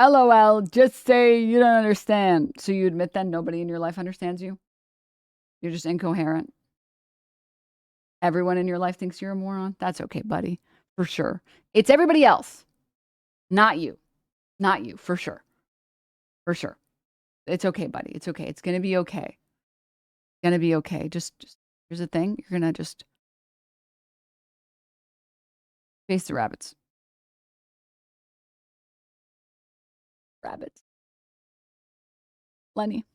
LOL, just say you don't understand. So you admit then nobody in your life understands you? You're just incoherent. Everyone in your life thinks you're a moron? That's okay, buddy. For sure. It's everybody else. Not you. Not you, for sure. For sure. It's okay, buddy. It's okay. It's going to be okay. It's going to be okay. Just here's the thing. You're going to just face the rabbits. Rabbits. Lenny.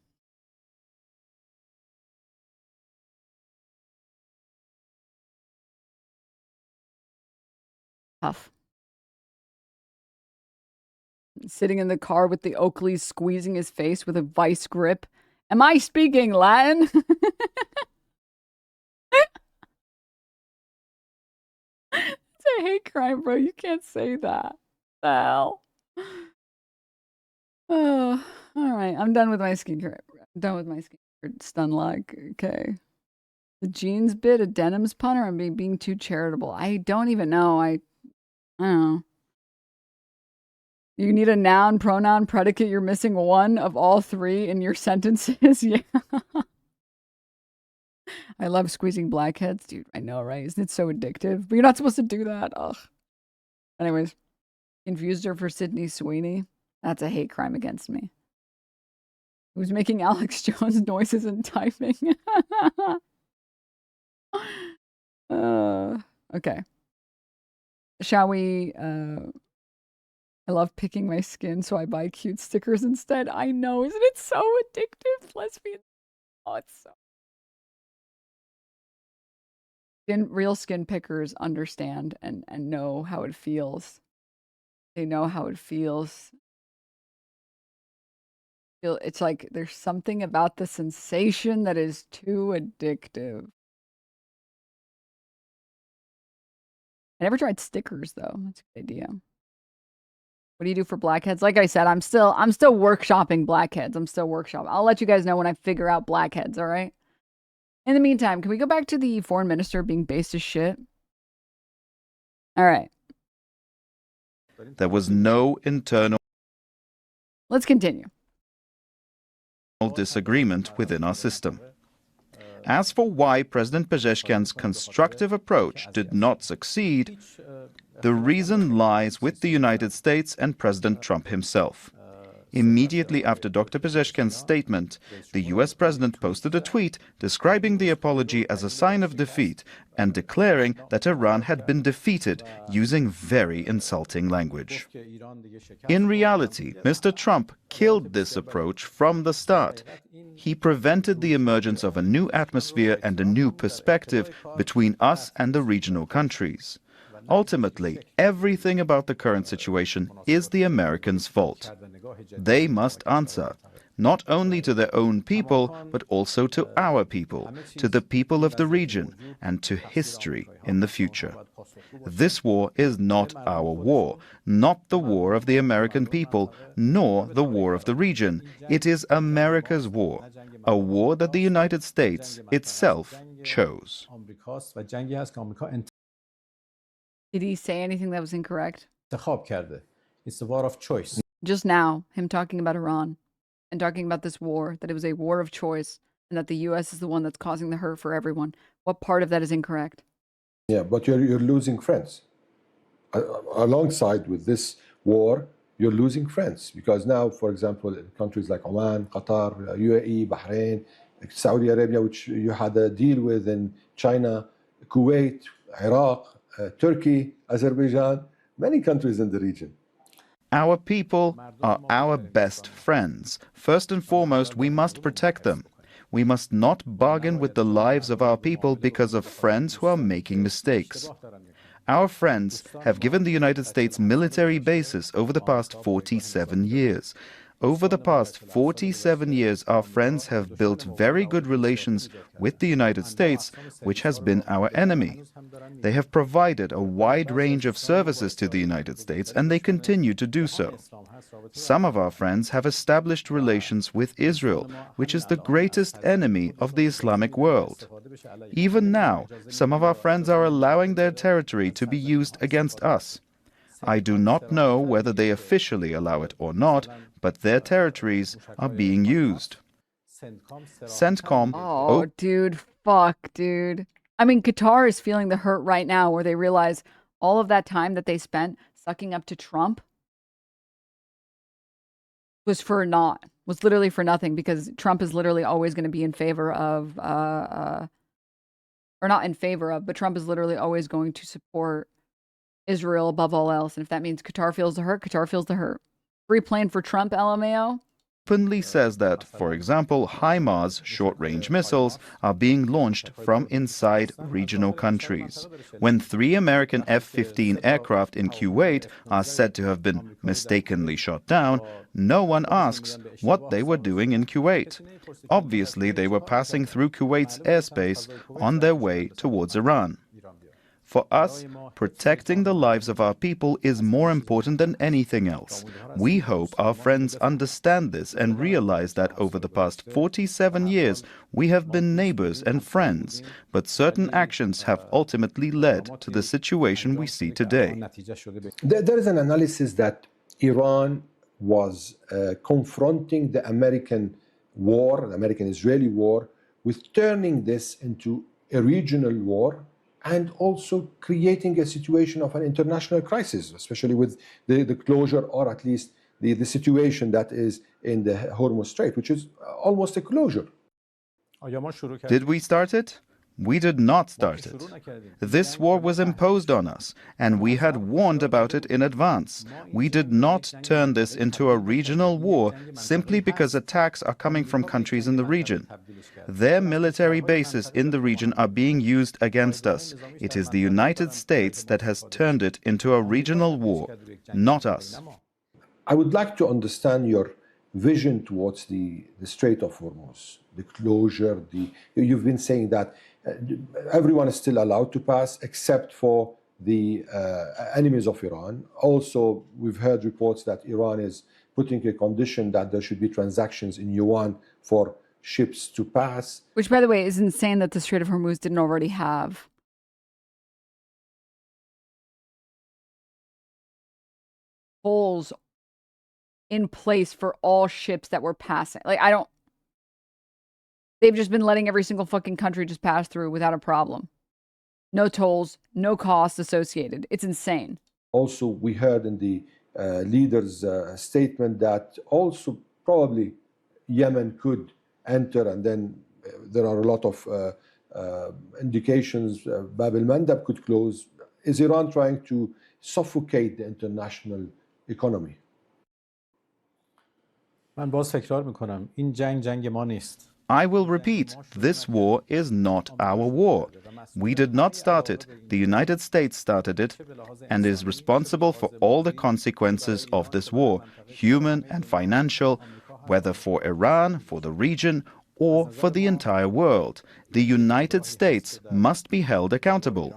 Tough. Sitting in the car with the Oakleys squeezing his face with a vice grip. Am I speaking Latin? It's a hate crime, bro. You can't say that. The hell? Oh, all right. I'm done with my skincare. I'm done with my skincare stun lock. Okay. The jeans bit, a Denims pun, or I'm being too charitable? I don't even know. I don't know. You need a noun, pronoun, predicate. You're missing one of all three in your sentences. Yeah. I love squeezing blackheads. Dude, I know, right? Isn't it so addictive? But you're not supposed to do that. Ugh. Anyways. Confused her for Sydney Sweeney. That's a hate crime against me. Who's making Alex Jones noises and typing? Okay. Shall we... I love picking my skin, so I buy cute stickers instead. I know, isn't it so addictive? Lesbian. Oh, it's so... Real skin pickers understand and know how it feels. They know how it feels. It's like there's something about the sensation that is too addictive. I never tried stickers though. That's a good idea. What do you do for blackheads? Like I said, I'm still workshopping blackheads. I'm still workshopping. I'll let you guys know when I figure out blackheads, all right? In the meantime, can we go back to the foreign minister being based as shit? All right. There was no internal Let's continue. disagreement within our system. As for why President Pezeshkian's constructive approach did not succeed, the reason lies with the United States and President Trump himself. Immediately after Dr. Pezeshkian's statement, the US president posted a tweet describing the apology as a sign of defeat and declaring that Iran had been defeated using very insulting language. In reality, Mr. Trump killed this approach from the start. He prevented the emergence of a new atmosphere and a new perspective between us and the regional countries. Ultimately, everything about the current situation is the Americans' fault. They must answer, not only to their own people, but also to our people, to the people of the region, and to history in the future. This war is not our war, not the war of the American people, nor the war of the region. It is America's war, a war that the United States itself chose. Did he say anything that was incorrect? It's a war of choice. Just now, him talking about Iran and talking about this war, that it was a war of choice and that the U.S. is the one that's causing the hurt for everyone. What part of that is incorrect? Yeah, but you're losing friends. Alongside with this war, you're losing friends. Because now, for example, in countries like Oman, Qatar, UAE, Bahrain, Saudi Arabia, which you had a deal with in China, Kuwait, Iraq, Turkey, Azerbaijan, many countries in the region. Our people are our best friends. First and foremost, we must protect them. We must not bargain with the lives of our people because of friends who are making mistakes. Our friends have given the United States military bases over the past 47 years. Over the past 47 years, our friends have built very good relations with the United States, which has been our enemy. They have provided a wide range of services to the United States, and they continue to do so. Some of our friends have established relations with Israel, which is the greatest enemy of the Islamic world. Even now, some of our friends are allowing their territory to be used against us. I do not know whether they officially allow it or not, but their territories are being used. CENTCOM. Oh, dude, fuck, dude. I mean, Qatar is feeling the hurt right now where they realize all of that time that they spent sucking up to Trump was literally for nothing, because Trump is literally always going to be in favor of, or not in favor of, but Trump is literally always going to support Israel above all else. And if that means Qatar feels the hurt, Qatar feels the hurt. Free plane for Trump, LMAO? Openly says that, for example, HIMARS short-range missiles are being launched from inside regional countries. When 3 American F-15 aircraft in Kuwait are said to have been mistakenly shot down, no one asks what they were doing in Kuwait. Obviously, they were passing through Kuwait's airspace on their way towards Iran. For us, protecting the lives of our people is more important than anything else. We hope our friends understand this and realize that over the past 47 years, we have been neighbors and friends, but certain actions have ultimately led to the situation we see today. There is an analysis that Iran was confronting the American war, the American-Israeli war, with turning this into a regional war, and also creating a situation of an international crisis, especially with the closure, or at least the situation that is in the Hormuz Strait, which is almost a closure. Did we start it? We did not start it. This war was imposed on us, and we had warned about it in advance. We did not turn this into a regional war simply because attacks are coming from countries in the region. Their military bases in the region are being used against us. It is the United States that has turned it into a regional war, not us. I would like to understand your vision towards the Strait of Hormuz, the closure. You've been saying that everyone is still allowed to pass except for the enemies of Iran. Also, we've heard reports that Iran is putting a condition that there should be transactions in yuan for ships to pass. Which, by the way, is insane that the Strait of Hormuz didn't already have holes in place for all ships that were passing. Like, they've just been letting every single fucking country just pass through without a problem. No tolls, no costs associated. It's insane. Also, we heard in the leader's statement that also probably Yemen could enter, and then there are a lot of indications Bab el-Mandab could close. Is Iran trying to suffocate the international economy? من باز تکرار میکنم این جنگ ما نیست. I will repeat, this war is not our war. We did not start it. The United States started it and is responsible for all the consequences of this war, human and financial, whether for Iran, for the region, or for the entire world. The United States must be held accountable.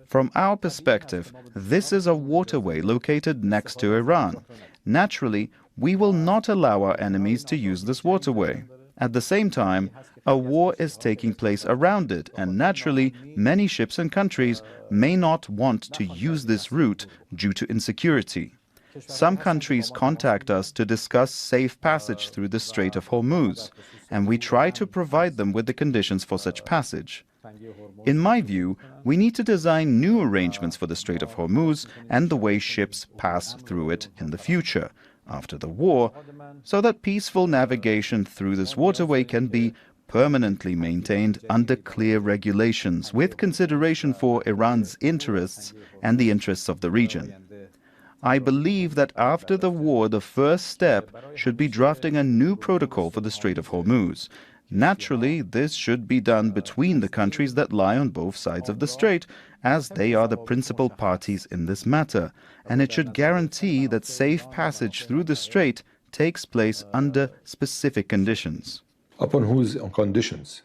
From our perspective, this is a waterway located next to Iran. Naturally, we will not allow our enemies to use this waterway. At the same time, a war is taking place around it, and naturally, many ships and countries may not want to use this route due to insecurity. Some countries contact us to discuss safe passage through the Strait of Hormuz, and we try to provide them with the conditions for such passage. In my view, we need to design new arrangements for the Strait of Hormuz and the way ships pass through it in the future, after the war, so that peaceful navigation through this waterway can be permanently maintained under clear regulations with consideration for Iran's interests and the interests of the region. I believe that after the war, the first step should be drafting a new protocol for the Strait of Hormuz. Naturally, this should be done between the countries that lie on both sides of the strait, as they are the principal parties in this matter, and it should guarantee that safe passage through the strait takes place under specific conditions. Upon whose conditions?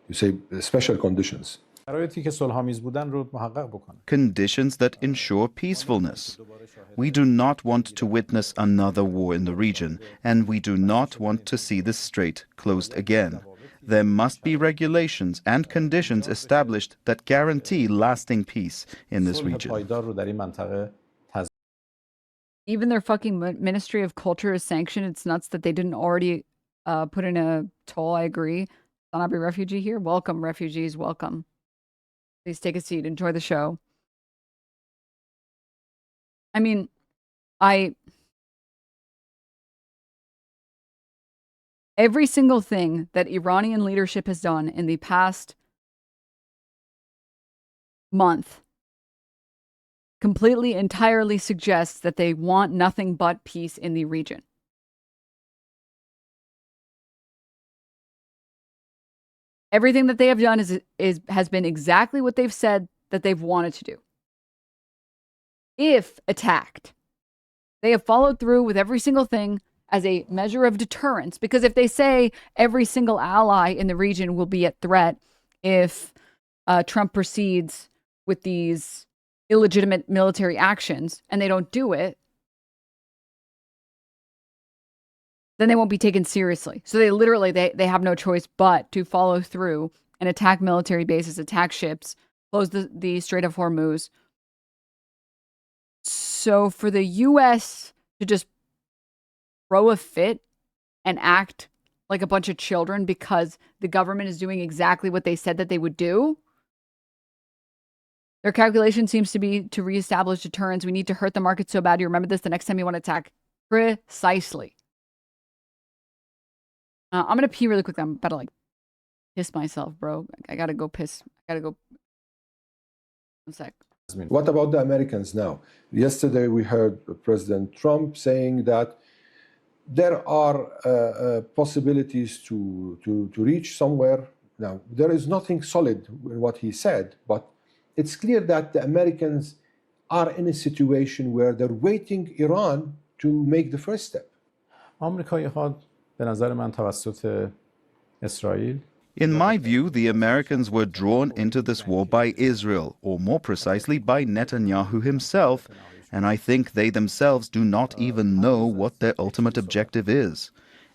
You say special conditions. Conditions that ensure peacefulness. We do not want to witness another war in the region, and we do not want to see this strait closed again. There must be regulations and conditions established that guarantee lasting peace in this region. Even their fucking Ministry of Culture is sanctioned. It's nuts that they didn't already put in a toll. I agree. Sanabi refugee here. Welcome, refugees. Welcome. Please take a seat. Enjoy the show. I mean, every single thing that Iranian leadership has done in the past month completely, entirely suggests that they want nothing but peace in the region. Everything that they have done has been exactly what they've said that they've wanted to do. If attacked, they have followed through with every single thing as a measure of deterrence, because if they say every single ally in the region will be at threat if Trump proceeds with these illegitimate military actions and they don't do it, then they won't be taken seriously. So they literally, they have no choice but to follow through and attack military bases, attack ships, close the Strait of Hormuz. So for the U.S. to just throw a fit and act like a bunch of children because the government is doing exactly what they said that they would do, their calculation seems to be to reestablish deterrence. We need to hurt the market so bad. You remember this the next time you want to attack. Precisely. I'm going to pee really quick. I'm about to piss myself, bro. I got to go piss. I got to go. One sec. What about the Americans now? Yesterday we heard President Trump saying that there are possibilities to reach somewhere. Now, there is nothing solid in what he said, but it's clear that the Americans are in a situation where they're waiting Iran to make the first step. In my view, the Americans were drawn into this war by Israel, or more precisely by Netanyahu himself, and I think they themselves do not even know what their ultimate objective is.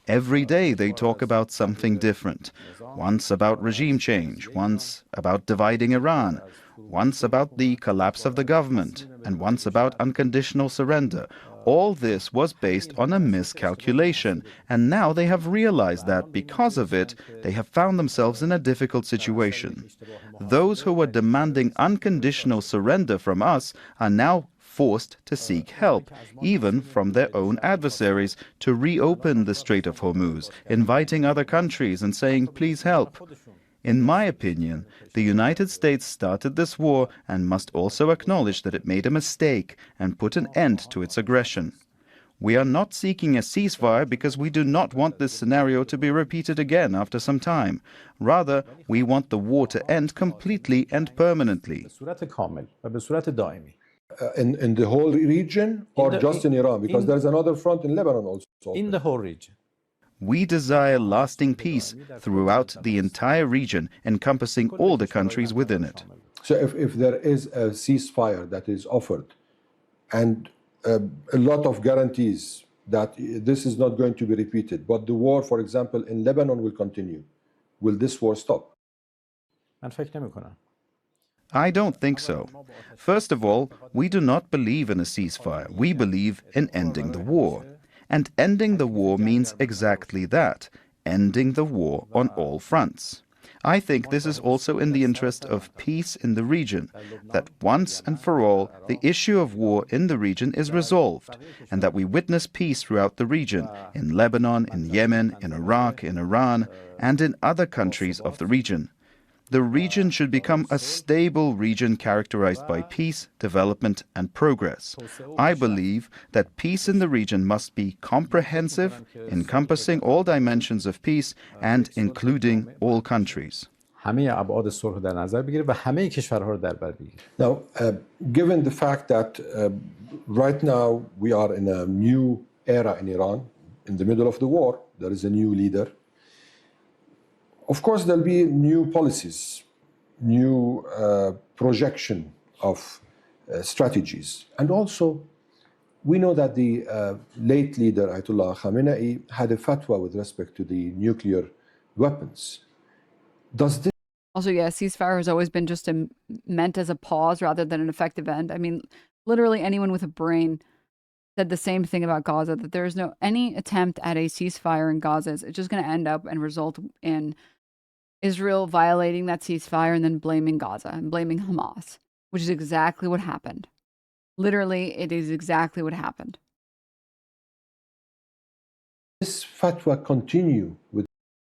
Every day they talk about something different. Once about regime change, once about dividing Iran, once about the collapse of the government, and once about unconditional surrender. All this was based on a miscalculation, and now they have realized that because of it, they have found themselves in a difficult situation. Those who were demanding unconditional surrender from us are now forced to seek help, even from their own adversaries, to reopen the Strait of Hormuz, inviting other countries and saying, please help. In my opinion, the United States started this war and must also acknowledge that it made a mistake and put an end to its aggression. We are not seeking a ceasefire because we do not want this scenario to be repeated again after some time. Rather, we want the war to end completely and permanently. In the whole region or just in Iran? Because there's another front in Lebanon also. In the whole region. We desire lasting peace throughout the entire region, encompassing all the countries within it. So if there is a ceasefire that is offered and a lot of guarantees that this is not going to be repeated, but the war, for example, in Lebanon will continue, will this war stop? I don't think so. First of all, we do not believe in a ceasefire. We believe in ending the war. And ending the war means exactly that, ending the war on all fronts. I think this is also in the interest of peace in the region, that once and for all the issue of war in the region is resolved, and that we witness peace throughout the region, in Lebanon, in Yemen, in Iraq, in Iran, and in other countries of the region. The region should become a stable region characterized by peace, development, and progress. I believe that peace in the region must be comprehensive, encompassing all dimensions of peace and including all countries. Now, given the fact that right now we are in a new era in Iran, in the middle of the war, there is a new leader. Of course, there'll be new policies, new projection of strategies. And also, we know that the late leader, Ayatollah Khamenei, had a fatwa with respect to the nuclear weapons. Does this... Also, yeah, ceasefire has always been just meant as a pause rather than an effective end. I mean, literally anyone with a brain said the same thing about Gaza, that there is no any attempt at a ceasefire in Gaza. It's just going to end up and result in Israel violating that ceasefire and then blaming Gaza and blaming Hamas, which is exactly what happened. Literally, it is exactly what happened. This fatwa continue with...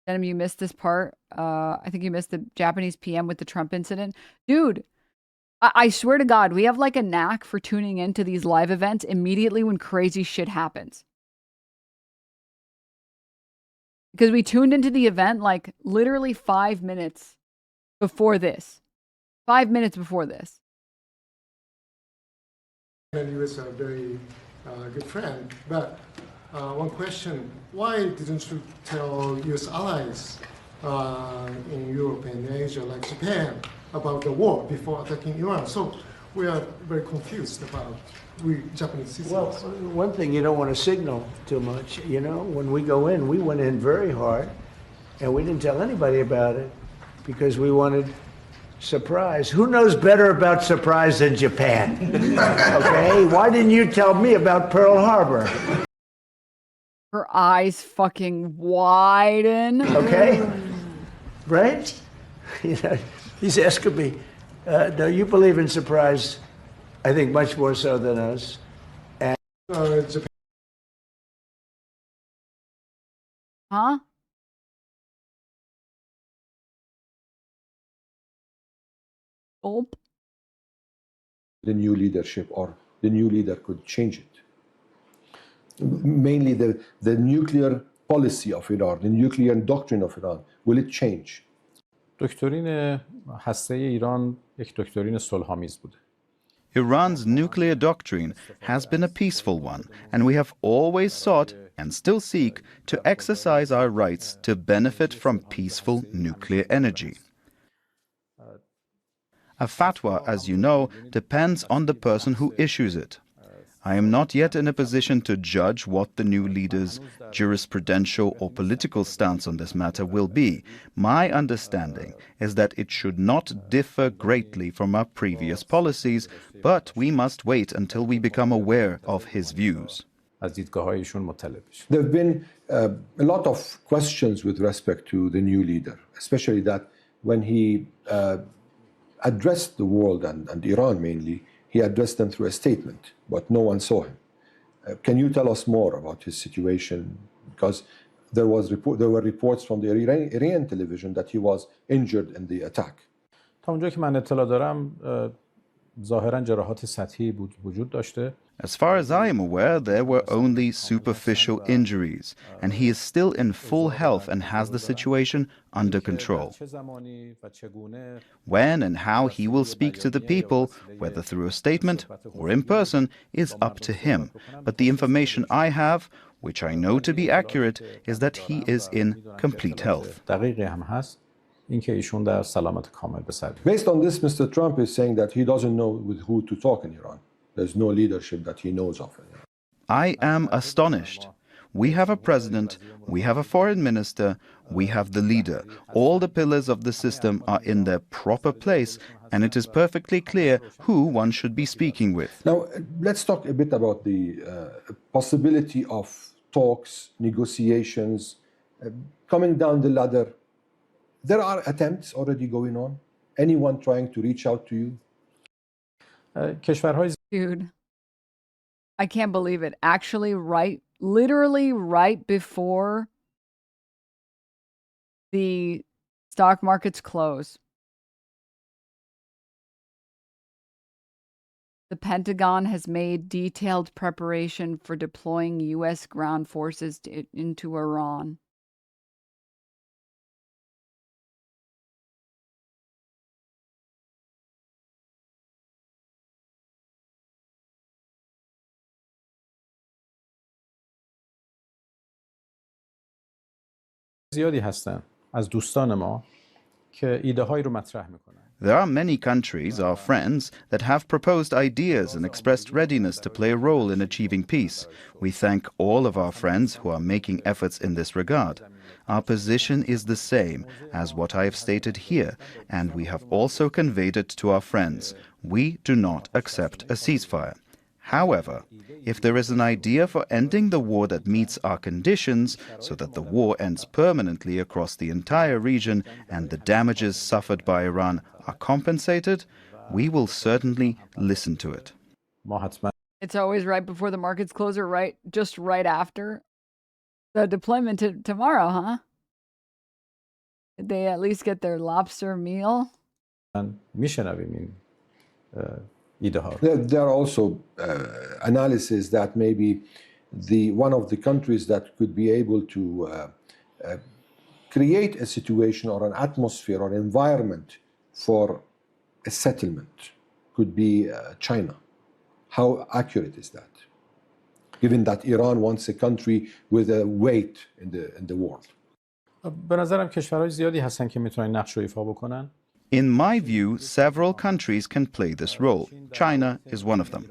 Denim, you missed this part. I think you missed the Japanese PM with the Trump incident. Dude, I swear to God, we have like a knack for tuning into these live events immediately when crazy shit happens. Because we tuned into the event like literally 5 minutes before this. 5 minutes before this. And he was a very good friend. But one question, why didn't you tell US allies in Europe and Asia, like Japan, about the war before attacking Iran? So we are very confused about Japanese citizens. Well, one thing, you don't want to signal too much. You know, when we go in, we went in very hard, and we didn't tell anybody about it because we wanted surprise. Who knows better about surprise than Japan? Okay, why didn't you tell me about Pearl Harbor? Her eyes fucking widen. Okay, right? You know, he's asking me, do you believe in surprise? I think much more so than us. And Japan. Huh? Gulp. The new leadership or the new leader could change it. Mainly the nuclear policy of Iran, the nuclear doctrine of Iran, will it change? دکترین هسته ایران یک دکترین صلح‌آمیز بوده. Iran's nuclear doctrine has been a peaceful one, and we have always sought, and still seek, to exercise our rights to benefit from peaceful nuclear energy. A fatwa, as you know, depends on the person who issues it. I am not yet in a position to judge what the new leader's jurisprudential or political stance on this matter will be. My understanding is that it should not differ greatly from our previous policies, but we must wait until we become aware of his views. There have been a lot of questions with respect to the new leader, especially that when he addressed the world and Iran mainly, He addressed them through a statement, but no one saw him. Can you tell us more about his situation? Because there were reports from the Iranian television that he was injured in the attack. تا اونجایی که من اطلاع دارم ظاهرا جراحات سطحی وجود داشته. As far as I am aware, there were only superficial injuries, and he is still in full health and has the situation under control. When and how he will speak to the people, whether through a statement or in person, is up to him. But the information I have, which I know to be accurate, is that he is in complete health. Based on this, Mr. Trump is saying that he doesn't know with who to talk in Iran. There's no leadership that he knows of. I am astonished. We have a president, we have a foreign minister, we have the leader. All the pillars of the system are in their proper place, and it is perfectly clear who one should be speaking with. Now, let's talk a bit about the possibility of talks, negotiations, coming down the ladder. There are attempts already going on. Anyone trying to reach out to you? Dude, I can't believe it. Actually, literally right before the stock markets close, the Pentagon has made detailed preparation for deploying U.S. ground forces into Iran. زیادی هستن از دوستان ما که ایده هایی رو مطرح میکنن. There are many countries, our friends, that have proposed ideas and expressed readiness to play a role in achieving peace. We thank all of our friends who are making efforts in this regard. Our position is the same as what I have stated here, and we have also conveyed it to our friends. We do not accept a ceasefire. However, if there is an idea for ending the war that meets our conditions so that the war ends permanently across the entire region and the damages suffered by Iran are compensated, we will certainly listen to it. It's always right before the markets close or just right after the deployment tomorrow, huh? Did they at least get their lobster meal? There are also analyses that maybe one of the countries that could be able to create a situation or an atmosphere or environment for a settlement could be China. How accurate is that? Given that Iran wants a country with a weight in the world. به نظرم کشورهای زیادی هستن که میتونن نقش رو ایفا بکنن. In my view, several countries can play this role. China is one of them.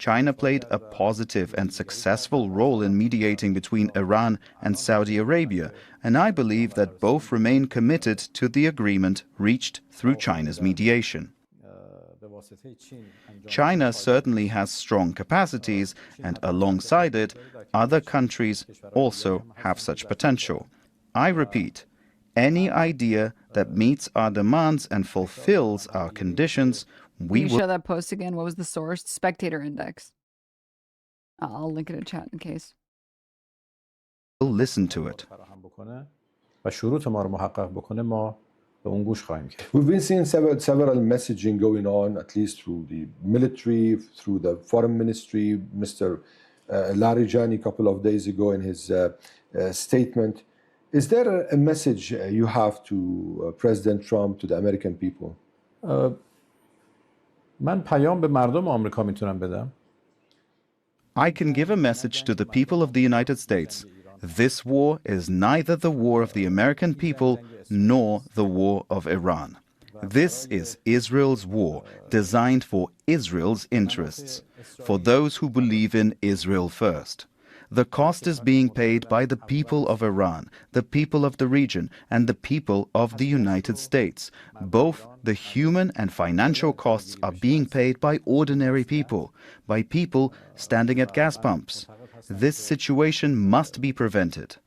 China played a positive and successful role in mediating between Iran and Saudi Arabia, and I believe that both remain committed to the agreement reached through China's mediation. China certainly has strong capacities, and alongside it, other countries also have such potential. I repeat, any idea that meets our demands and fulfills our conditions, we Can you will... show that post again? What was the source? Spectator Index. I'll link it in chat in case. listen to it. We've been seeing several messaging going on, at least through the military, through the foreign ministry. Mr. Larijani, a couple of days ago in his statement. Is there a message you have to President Trump, to the American people? من پیام به مردم آمریکا میتونم بدم. I can give a message to the people of the United States. This war is neither the war of the American people nor the war of Iran. This is Israel's war, designed for Israel's interests, for those who believe in Israel first. The cost is being paid by the people of Iran, the people of the region, and the people of the United States. Both the human and financial costs are being paid by ordinary people, by people standing at gas pumps. This situation must be prevented.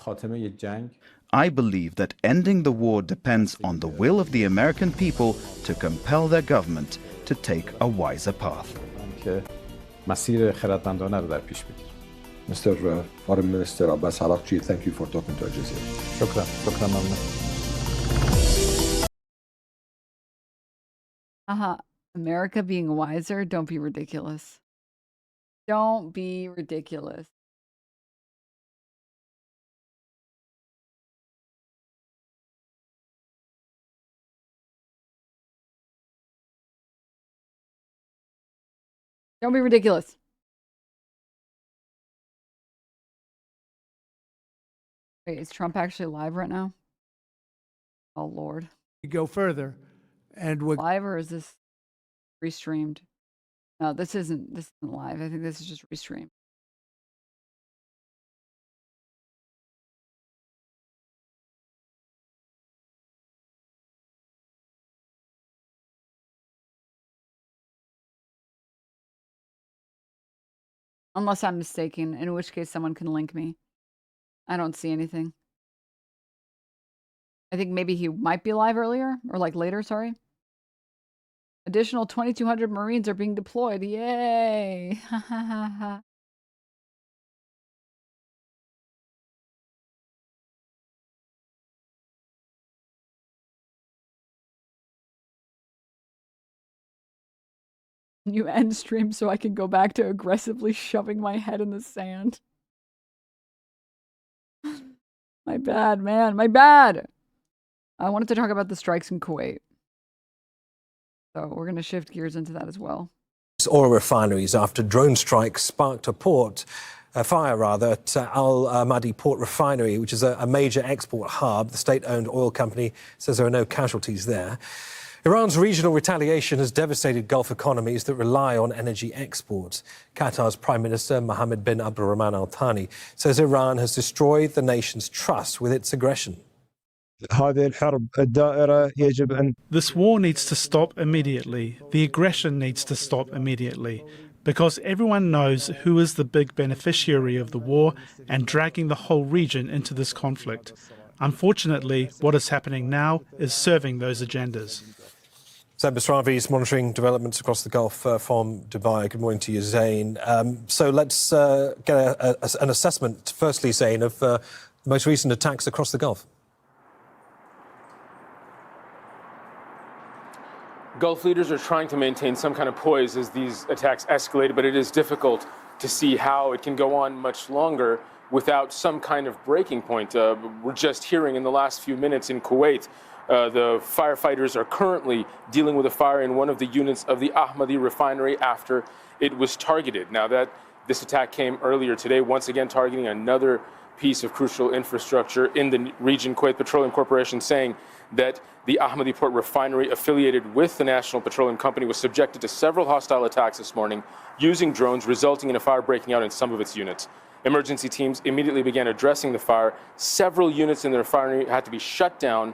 خاتمه جنگ I believe that ending the war depends on the will of the American people to compel their government to take a wiser path. که مسیر خردمندانه رو در پیش بگیره. Mr. Foreign Minister Abbas Araqchi, thank you for talking to Al Jazeera. شکرا ممنون. America being wiser, don't be ridiculous. Don't be ridiculous. Don't be ridiculous. Wait, is Trump actually live right now? Oh, Lord. We go further, and we're live, or is this restreamed? No, this isn't live. I think this is just restreamed. Unless I'm mistaken, in which case someone can link me. I don't see anything. I think maybe he might be live earlier, or like later, sorry. Additional 2,200 Marines are being deployed. Yay! You end stream so I can go back to aggressively shoving my head in the sand. My bad, man. My bad. I wanted to talk about the strikes in Kuwait. So we're going to shift gears into that as well. Oil refineries after drone strikes sparked a fire at Al Madi Port Refinery, which is a major export hub. The state-owned oil company says there are no casualties there. Iran's regional retaliation has devastated Gulf economies that rely on energy exports. Qatar's Prime Minister Mohammed bin Abdulrahman Al Thani says Iran has destroyed the nation's trust with its aggression. This war needs to stop immediately. The aggression needs to stop immediately. Because everyone knows who is the big beneficiary of the war and dragging the whole region into this conflict. Unfortunately, what is happening now is serving those agendas. Zain Basravi is monitoring developments across the Gulf from Dubai. Good morning to you, Zain. So let's get an assessment, firstly, Zain, of the most recent attacks across the Gulf. Gulf leaders are trying to maintain some kind of poise as these attacks escalate, but it is difficult to see how it can go on much longer without some kind of breaking point. We're just hearing in the last few minutes in Kuwait, the firefighters are currently dealing with a fire in one of the units of the Ahmadi refinery after it was targeted. Now this attack came earlier today, once again targeting another piece of crucial infrastructure in the region. Kuwait Petroleum Corporation saying that the Ahmadi Port Refinery, affiliated with the National Petroleum Company, was subjected to several hostile attacks this morning using drones, resulting in a fire breaking out in some of its units. Emergency teams immediately began addressing the fire. Several units in the refinery had to be shut down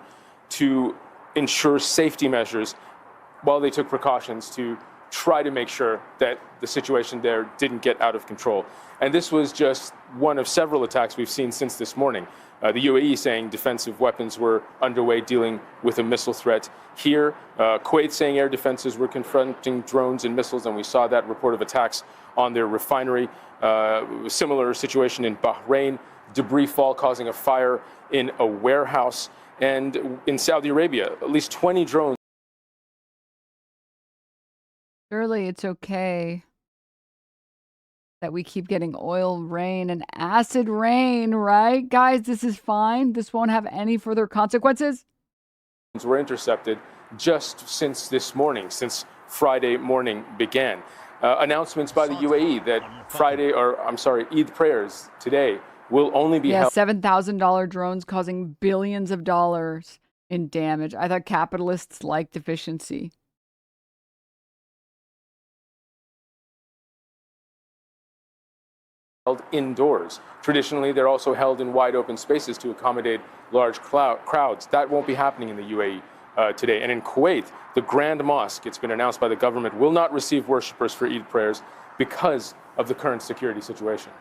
to ensure safety measures while they took precautions to try to make sure that the situation there didn't get out of control. And this was just one of several attacks we've seen since this morning. The UAE saying defensive weapons were underway dealing with a missile threat. Here, Kuwait saying air defenses were confronting drones and missiles, and we saw that report of attacks on their refinery. Similar situation in Bahrain, debris fall causing a fire in a warehouse. And in Saudi Arabia, at least 20 drones. Surely it's okay that we keep getting oil rain and acid rain, right? Guys, this is fine. This won't have any further consequences. Were intercepted just since this morning, since Friday morning began. Announcements by the UAE that Eid prayers today will only be held. $7,000 drones causing billions of dollars in damage. I thought capitalists liked efficiency. Held indoors. Traditionally, they're also held in wide open spaces to accommodate large crowds. That won't be happening in the UAE today. And in Kuwait, the Grand Mosque, it's been announced by the government, will not receive worshippers for Eid prayers because of the current security situation.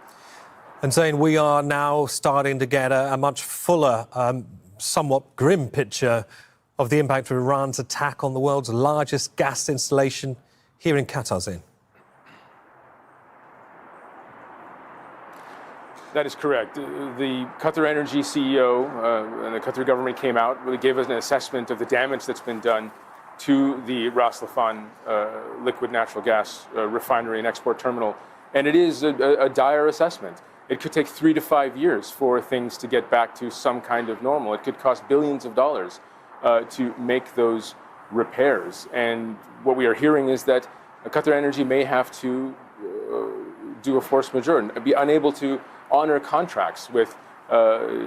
And saying we are now starting to get a much fuller, somewhat grim picture of the impact of Iran's attack on the world's largest gas installation here in Qatar, Zain. That is correct. The Qatar Energy CEO and the Qatar government came out, really gave us an assessment of the damage that's been done to the Ras Laffan liquid natural gas refinery and export terminal. And it is a dire assessment. It could take 3 to 5 years for things to get back to some kind of normal. It could cost billions of dollars to make those repairs. And what we are hearing is that Qatar Energy may have to do a force majeure and be unable to honor contracts with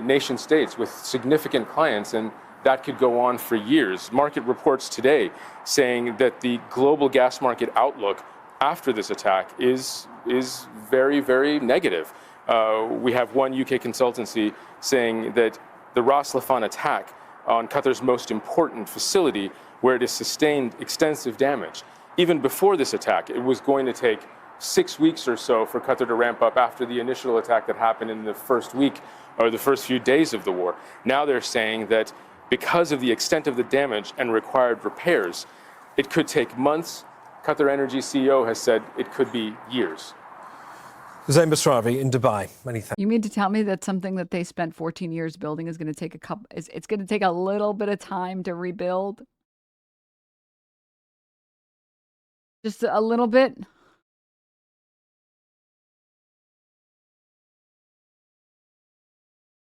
nation states, with significant clients, and that could go on for years. Market reports today saying that the global gas market outlook after this attack is very, very negative. We have one UK consultancy saying that the Ras Laffan attack on Qatar's most important facility, where it has sustained extensive damage, even before this attack, it was going to take 6 weeks or so for Qatar to ramp up after the initial attack that happened in the first week or the first few days of the war. Now they're saying that because of the extent of the damage and required repairs, it could take months. Qatar Energy CEO has said it could be years. Zain Basravi in Dubai. Many thanks. You mean to tell me that something that they spent 14 years building is going to take it's going to take a little bit of time to rebuild? Just a little bit?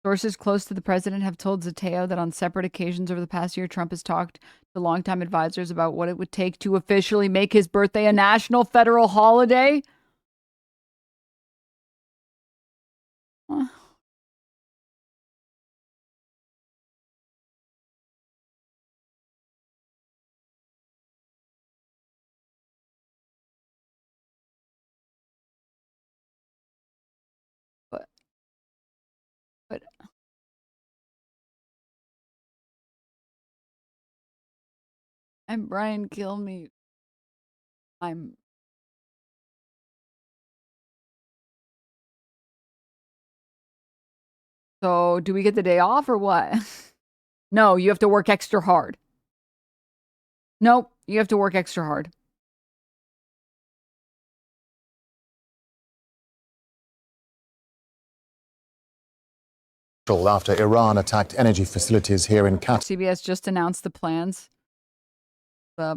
Sources close to the president have told Zateo that on separate occasions over the past year, Trump has talked to longtime advisors about what it would take to officially make his birthday a national federal holiday. But I'm Brian Kilmeade. So do we get the day off or what? No, you have to work extra hard. Nope, you have to work extra hard. After Iran attacked energy facilities here in Qatar. CBS just announced the plans. Let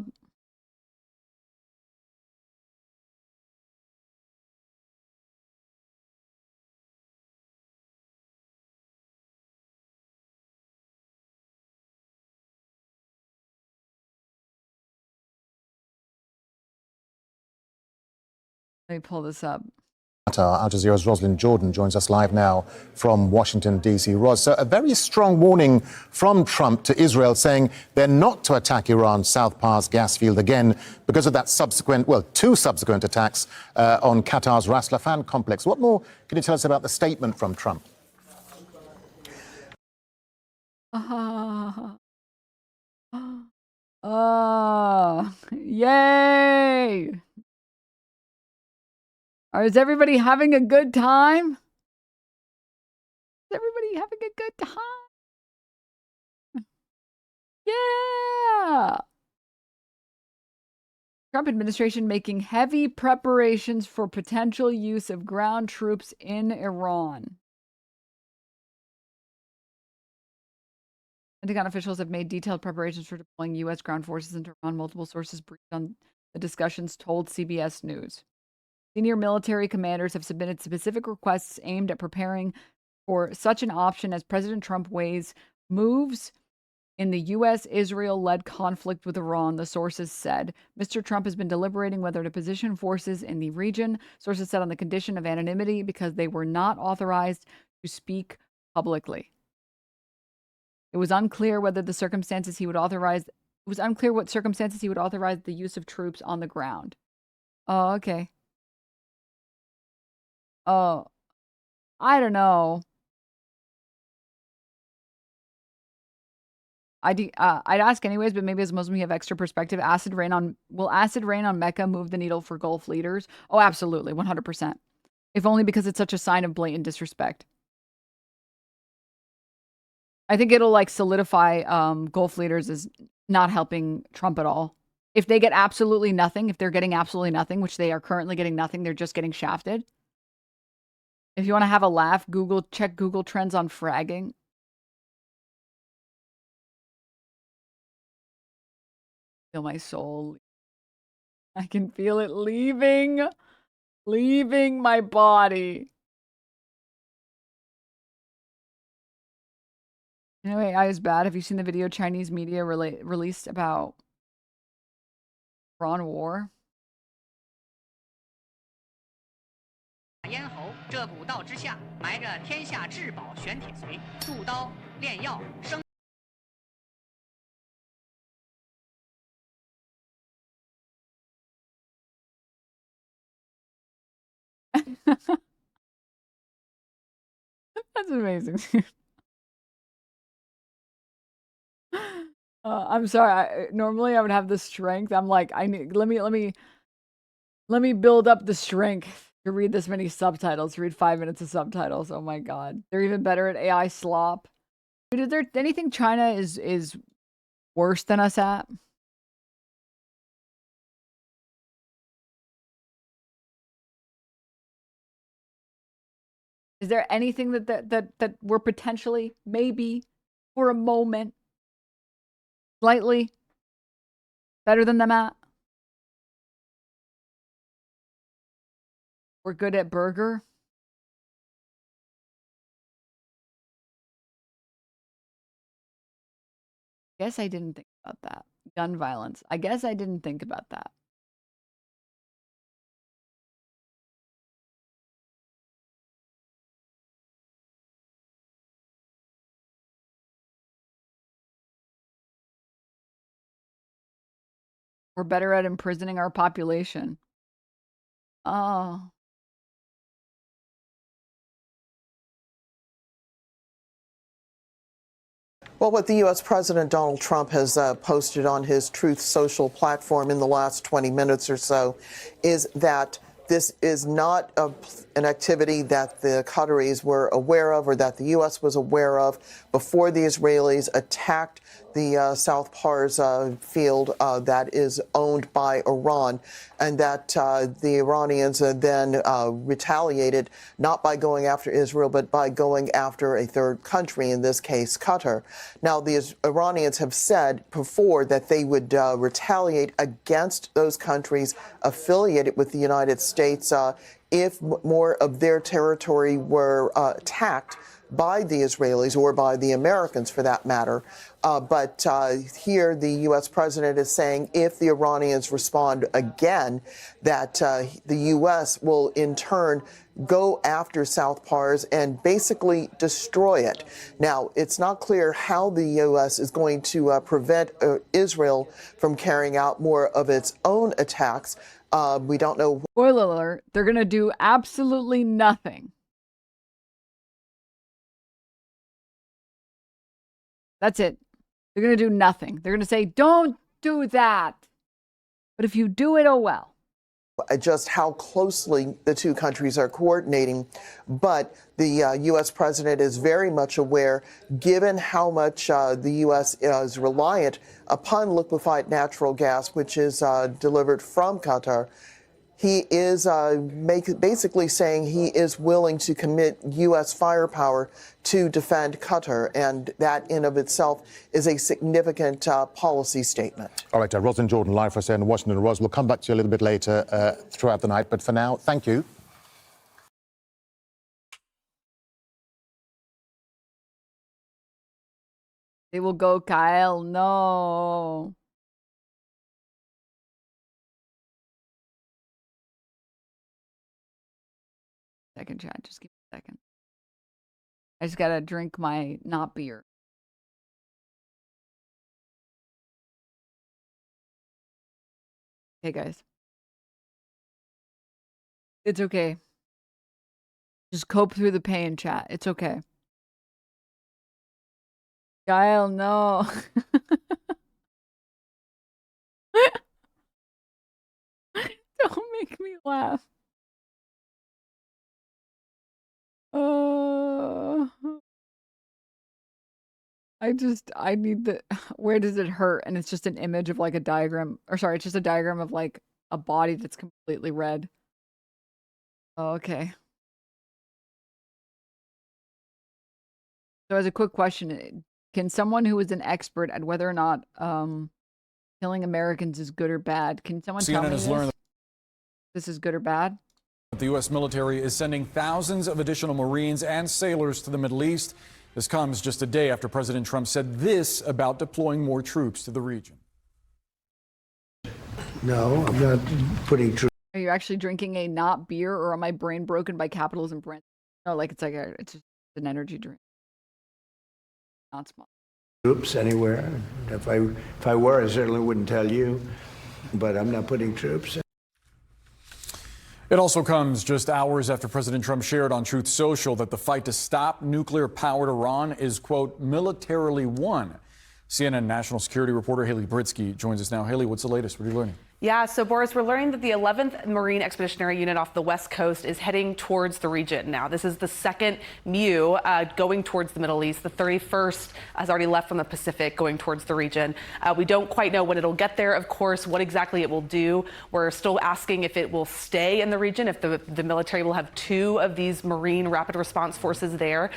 me pull this up. Al Jazeera's Roslyn Jordan joins us live now from Washington, D.C. Ros, so a very strong warning from Trump to Israel saying they're not to attack Iran's South Pars gas field again because of that two subsequent attacks on Qatar's Ras Laffan complex. What more can you tell us about the statement from Trump? Yay! Is everybody having a good time? Is everybody having a good time? Yeah! Trump administration making heavy preparations for potential use of ground troops in Iran. Pentagon officials have made detailed preparations for deploying U.S. ground forces into Iran. Multiple sources briefed on the discussions told CBS News. Senior military commanders have submitted specific requests aimed at preparing for such an option as President Trump weighs moves in the U.S.-Israel-led conflict with Iran, the sources said. Mr. Trump has been deliberating whether to position forces in the region, sources said, on the condition of anonymity because they were not authorized to speak publicly. It was unclear whether the circumstances he would authorize. It was unclear what circumstances he would authorize the use of troops on the ground. Oh, okay. Oh, I don't know. I'd ask anyways, but maybe as a Muslim we have extra perspective. Will acid rain on Mecca move the needle for Gulf leaders? Oh, absolutely, 100%. if only because it's such a sign of blatant disrespect. I think it'll like solidify Gulf leaders as not helping Trump at all. If they get absolutely nothing, if they're getting absolutely nothing, which they are currently getting nothing, they're just getting shafted. If you want to have a laugh, check Google Trends on fragging. Feel my soul. I can feel it leaving my body. Anyway, AI is bad. Have you seen the video Chinese media released about Iran war? 咽喉这古道之下埋着天下至宝玄铁髓，铸刀炼药生。That's amazing. I'm sorry. Normally I would have the strength. I'm like, let me build up the strength to read this many subtitles. Read 5 minutes of subtitles. Oh my god, they're even better at AI slop. Dude, is there anything China is worse than us at? Is there anything that we're potentially, maybe, for a moment, slightly better than them at? We're good at burger. Guess I didn't think about that. Gun violence. I guess I didn't think about that. We're better at imprisoning our population. Oh. Well, what the U.S. President Donald Trump has posted on his Truth Social platform in the last 20 minutes or so is that this is not an activity that the Qataris were aware of or that the U.S. was aware of before the Israelis attacked the South Pars field that is owned by Iran, and that the Iranians then retaliated not by going after Israel, but by going after a third country, in this case, Qatar. Now, the Iranians have said before that they would retaliate against those countries affiliated with the United States if more of their territory were attacked by the Israelis or by the Americans, for that matter. But here the U.S. president is saying if the Iranians respond again, that the U.S. will in turn go after South Pars and basically destroy it. Now, it's not clear how the U.S. is going to prevent Israel from carrying out more of its own attacks. We don't know. Spoiler alert, they're going to do absolutely nothing. That's it. They're going to do nothing. They're going to say, don't do that. But if you do it, oh well. Just how closely the two countries are coordinating. But the U.S. president is very much aware, given how much the U.S. is reliant upon liquefied natural gas, which is delivered from Qatar. He is basically saying he is willing to commit U.S. firepower to defend Qatar, and that in of itself is a significant policy statement. All right, Rosalind Jordan, live for us here in Washington. Ros, we'll come back to you a little bit later throughout the night, but for now, thank you. They will go, Kyle. No. Second, chat. Just give me a second. I just gotta drink my not beer. Hey guys. It's okay. Just cope through the pain, chat. It's okay. Kyle, no. Don't make me laugh. Uh, I need the, where does it hurt? And it's just an image of like a diagram, or sorry, it's just a diagram of like a body that's completely red. Oh, okay. So as a quick question, can someone who is an expert at whether or not killing Americans is good or bad, can someone tell me this is good or bad? The U.S. military is sending thousands of additional Marines and sailors to the Middle East. This comes just a day after President Trump said this about deploying more troops to the region. No, I'm not putting troops. Are you actually drinking a not beer, or am I brain broken by capitalism brand? No, like it's just an energy drink. Not small. Troops anywhere. If I were, I certainly wouldn't tell you, but I'm not putting troops. It also comes just hours after President Trump shared on Truth Social that the fight to stop nuclear-powered Iran is, quote, militarily won. CNN national security reporter Haley Britsky joins us now. Haley, what's the latest? What are you learning? Yeah, so Boris, we're learning that the 11th Marine Expeditionary Unit off the West Coast is heading towards the region now. This is the second MEU going towards the Middle East. The 31st has already left from the Pacific going towards the region. We don't quite know when it'll get there, of course, what exactly it will do. We're still asking if it will stay in the region, if the military will have 2 of these Marine Rapid Response Forces there.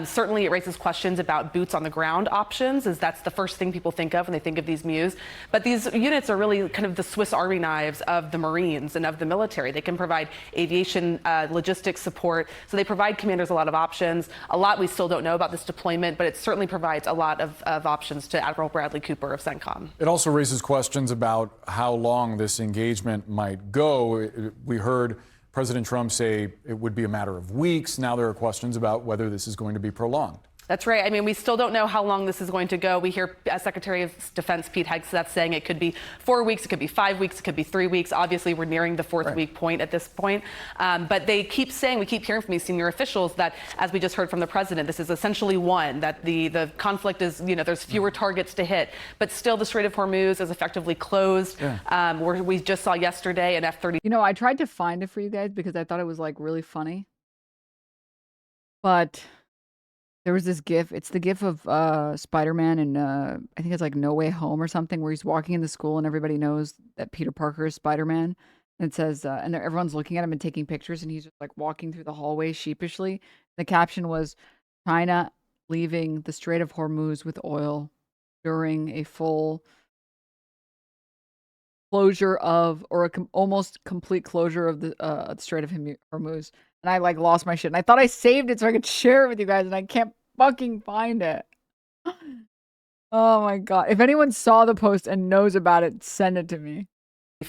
Certainly it raises questions about boots on the ground options, as that's the first thing people think of when they think of these MEUs. But these units are really kind of the Swiss Army knives of the Marines and of the military. They can provide aviation logistics support. So they provide commanders a lot of options. A lot we still don't know about this deployment, but it certainly provides a lot of options to Admiral Bradley Cooper of CENTCOM. It also raises questions about how long this engagement might go. We heard President Trump say it would be a matter of weeks. Now there are questions about whether this is going to be prolonged. That's right. I mean, we still don't know how long this is going to go. We hear Secretary of Defense Pete Hegseth saying it could be 4 weeks, it could be 5 weeks, it could be 3 weeks. Obviously, we're nearing the 4th week point at this point. But they keep saying, we keep hearing from these senior officials that, as we just heard from the president, this is essentially won, that the conflict is, there's fewer targets to hit. But still, the Strait of Hormuz is effectively closed. We just saw yesterday an F-35. I tried to find it for you guys because I thought it was like really funny. But there was this GIF. It's the GIF of Spider-Man and I think it's like No Way Home or something, where he's walking in the school and everybody knows that Peter Parker is Spider-Man. And it says, and everyone's looking at him and taking pictures, and he's just like walking through the hallway sheepishly. The caption was, China leaving the Strait of Hormuz with oil during a full closure of, or almost complete closure of the Strait of Hormuz. And I like lost my shit. And I thought I saved it so I could share it with you guys, and I can't fucking find it. Oh my God. If anyone saw the post and knows about it, send it to me.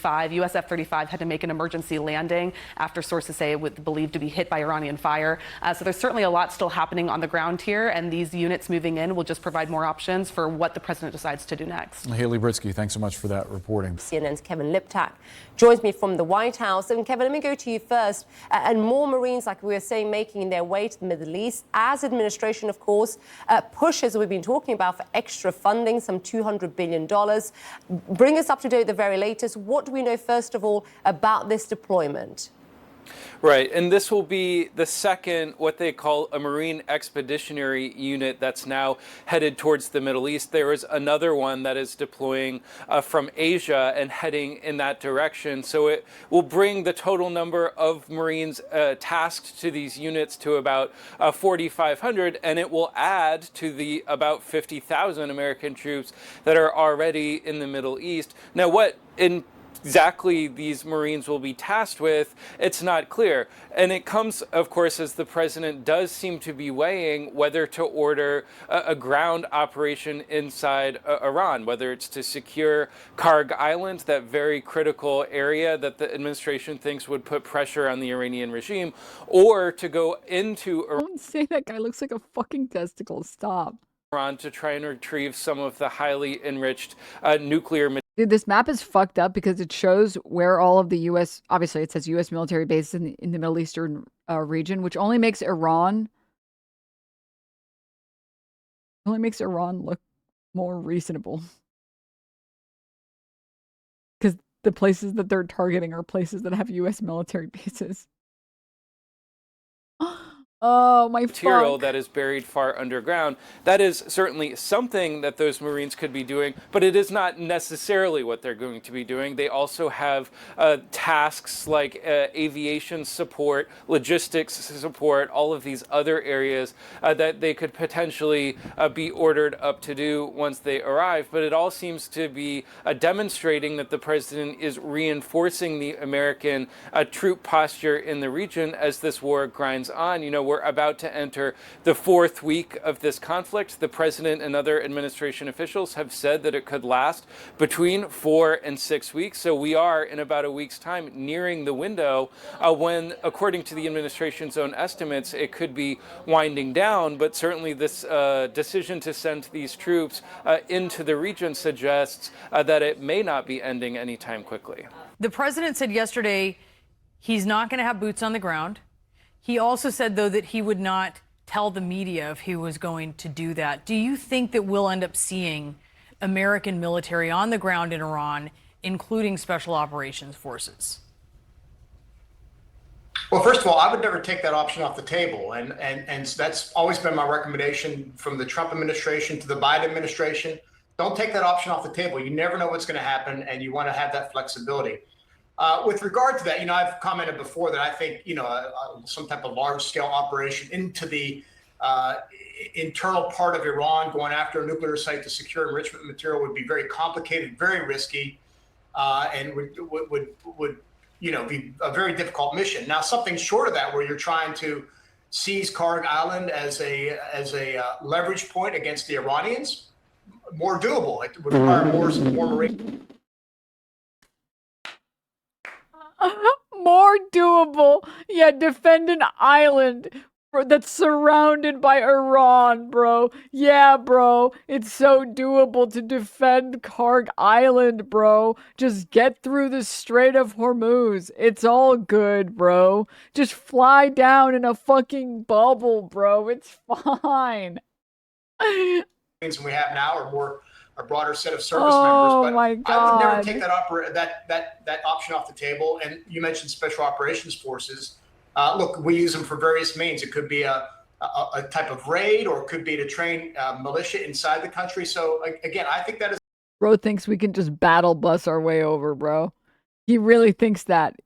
US F-35 had to make an emergency landing after sources say it was believed to be hit by Iranian fire. So there's certainly a lot still happening on the ground here, and these units moving in will just provide more options for what the president decides to do next. Haley Britsky, thanks so much for that reporting. CNN's Kevin Liptak joins me from the White House. And Kevin, let me go to you first. And more Marines, like we were saying, making their way to the Middle East as administration, of course, pushes, we've been talking about, for extra funding, some $200 billion. Bring us up to date with the very latest. What do we know, first of all, about this deployment? Right, and this will be the second, what they call a Marine Expeditionary Unit that's now headed towards the Middle East. There is another one that is deploying from Asia and heading in that direction. So it will bring the total number of Marines tasked to these units to about 4,500, and it will add to the about 50,000 American troops that are already in the Middle East. Now, what exactly these Marines will be tasked with, it's not clear. And it comes, of course, as the president does seem to be weighing whether to order a ground operation inside Iran, whether it's to secure Karg Island, that very critical area that the administration thinks would put pressure on the Iranian regime, or to go into Iran. Don't say that guy looks like a fucking testicle. Stop. To try and retrieve some of the highly enriched nuclear material. Dude, this map is fucked up because it shows where all of the U.S. Obviously, it says U.S. military bases in the Middle Eastern region, which only makes Iran look more reasonable. Because the places that they're targeting are places that have U.S. military bases. Oh, my material fuck. that is buried far underground. That is certainly something that those Marines could be doing, but it is not necessarily what they're going to be doing. They also have tasks like aviation support, logistics support, all of these other areas that they could potentially be ordered up to do once they arrive. But it all seems to be demonstrating that the president is reinforcing the American troop posture in the region as this war grinds on. You know, we're about to enter the 4th week of this conflict. The president and other administration officials have said that it could last between 4 and 6 weeks. So we are, in about a week's time, nearing the window when, according to the administration's own estimates, it could be winding down. But certainly this decision to send these troops into the region suggests that it may not be ending anytime quickly. The president said yesterday he's not going to have boots on the ground. He also said, though, that he would not tell the media if he was going to do that. Do you think that we'll end up seeing American military on the ground in Iran, including special operations forces? Well, first of all, I would never take that option off the table. And that's always been my recommendation from the Trump administration to the Biden administration. Don't take that option off the table. You never know what's going to happen, and you want to have that flexibility. With regard to that, you know, I've commented before that I think, you know, some type of large-scale operation into the internal part of Iran, going after a nuclear site to secure enrichment material, would be very complicated, very risky, and would you know, be a very difficult mission. Now, something short of that, where you're trying to seize Karg Island as a leverage point against the Iranians, more doable. It would require more Marines. More doable. Yeah, defend an island that's surrounded by Iran, bro. Yeah, bro. It's so doable to defend Karg Island, bro. Just get through the Strait of Hormuz. It's all good, bro. Just fly down in a fucking bubble, bro. It's fine. We have now are broader set of service members, but my God. I would never take that option off the table. And you mentioned special operations forces. Look, we use them for various means. It could be a type of raid, or it could be to train militia inside the country. So again, I think that is. Bro thinks we can just battle bus our way over, bro. He really thinks that.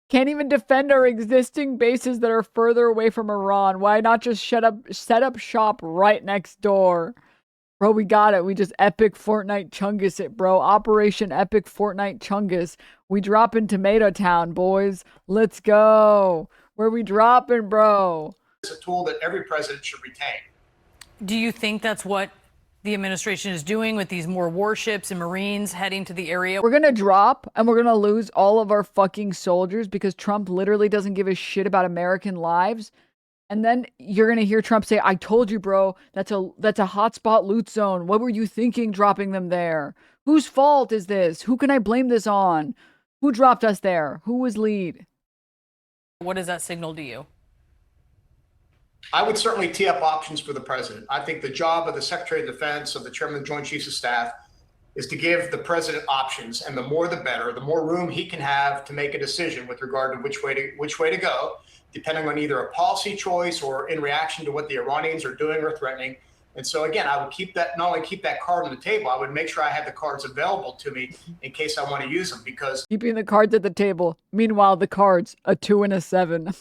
Can't even defend our existing bases that are further away from Iran. Why not just set up shop right next door? Bro, we got it. We just epic Fortnite Chungus it, bro. Operation Epic Fortnite Chungus. We drop in Tomato Town, boys. Let's go. Where we dropping, bro? It's a tool that every president should retain. Do you think that's what the administration is doing with these more warships and Marines heading to the area? We're going to drop and we're going to lose all of our fucking soldiers because Trump literally doesn't give a shit about American lives. And then you're going to hear Trump say, I told you, bro, that's a hotspot loot zone. What were you thinking dropping them there? Whose fault is this? Who can I blame this on? Who dropped us there? Who was lead? What does that signal to you? I would certainly tee up options for the president. I think the job of the Secretary of Defense, of the Chairman of the Joint Chiefs of Staff, is to give the president options, and the more the better. The more room he can have to make a decision with regard to which way to go, depending on either a policy choice or in reaction to what the Iranians are doing or threatening. And so again, I would keep that, not only keep that card on the table, I would make sure I have the cards available to me in case I want to use them, because keeping the cards at the table. Meanwhile, the cards, a 2 and a 7.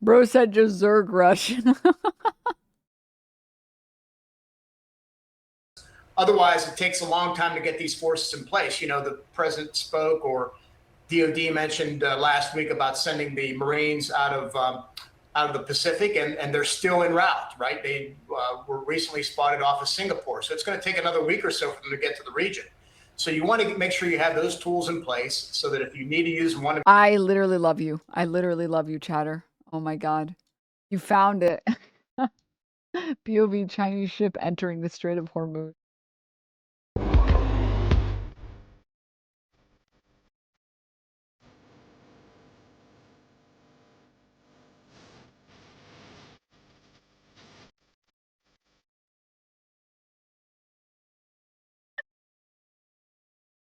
Bro said just Zerg rush. otherwise it takes a long time to get these forces in place. You know, the president spoke, or DOD mentioned last week about sending the Marines out of the Pacific, and they're still en route, right? They were recently spotted off of Singapore. So it's going to take another week or so for them to get to the region. So you want to make sure you have those tools in place so that if you need to use one. I literally love you. I literally love you, Chatter. Oh my God. You found it. POV Chinese ship entering the Strait of Hormuz.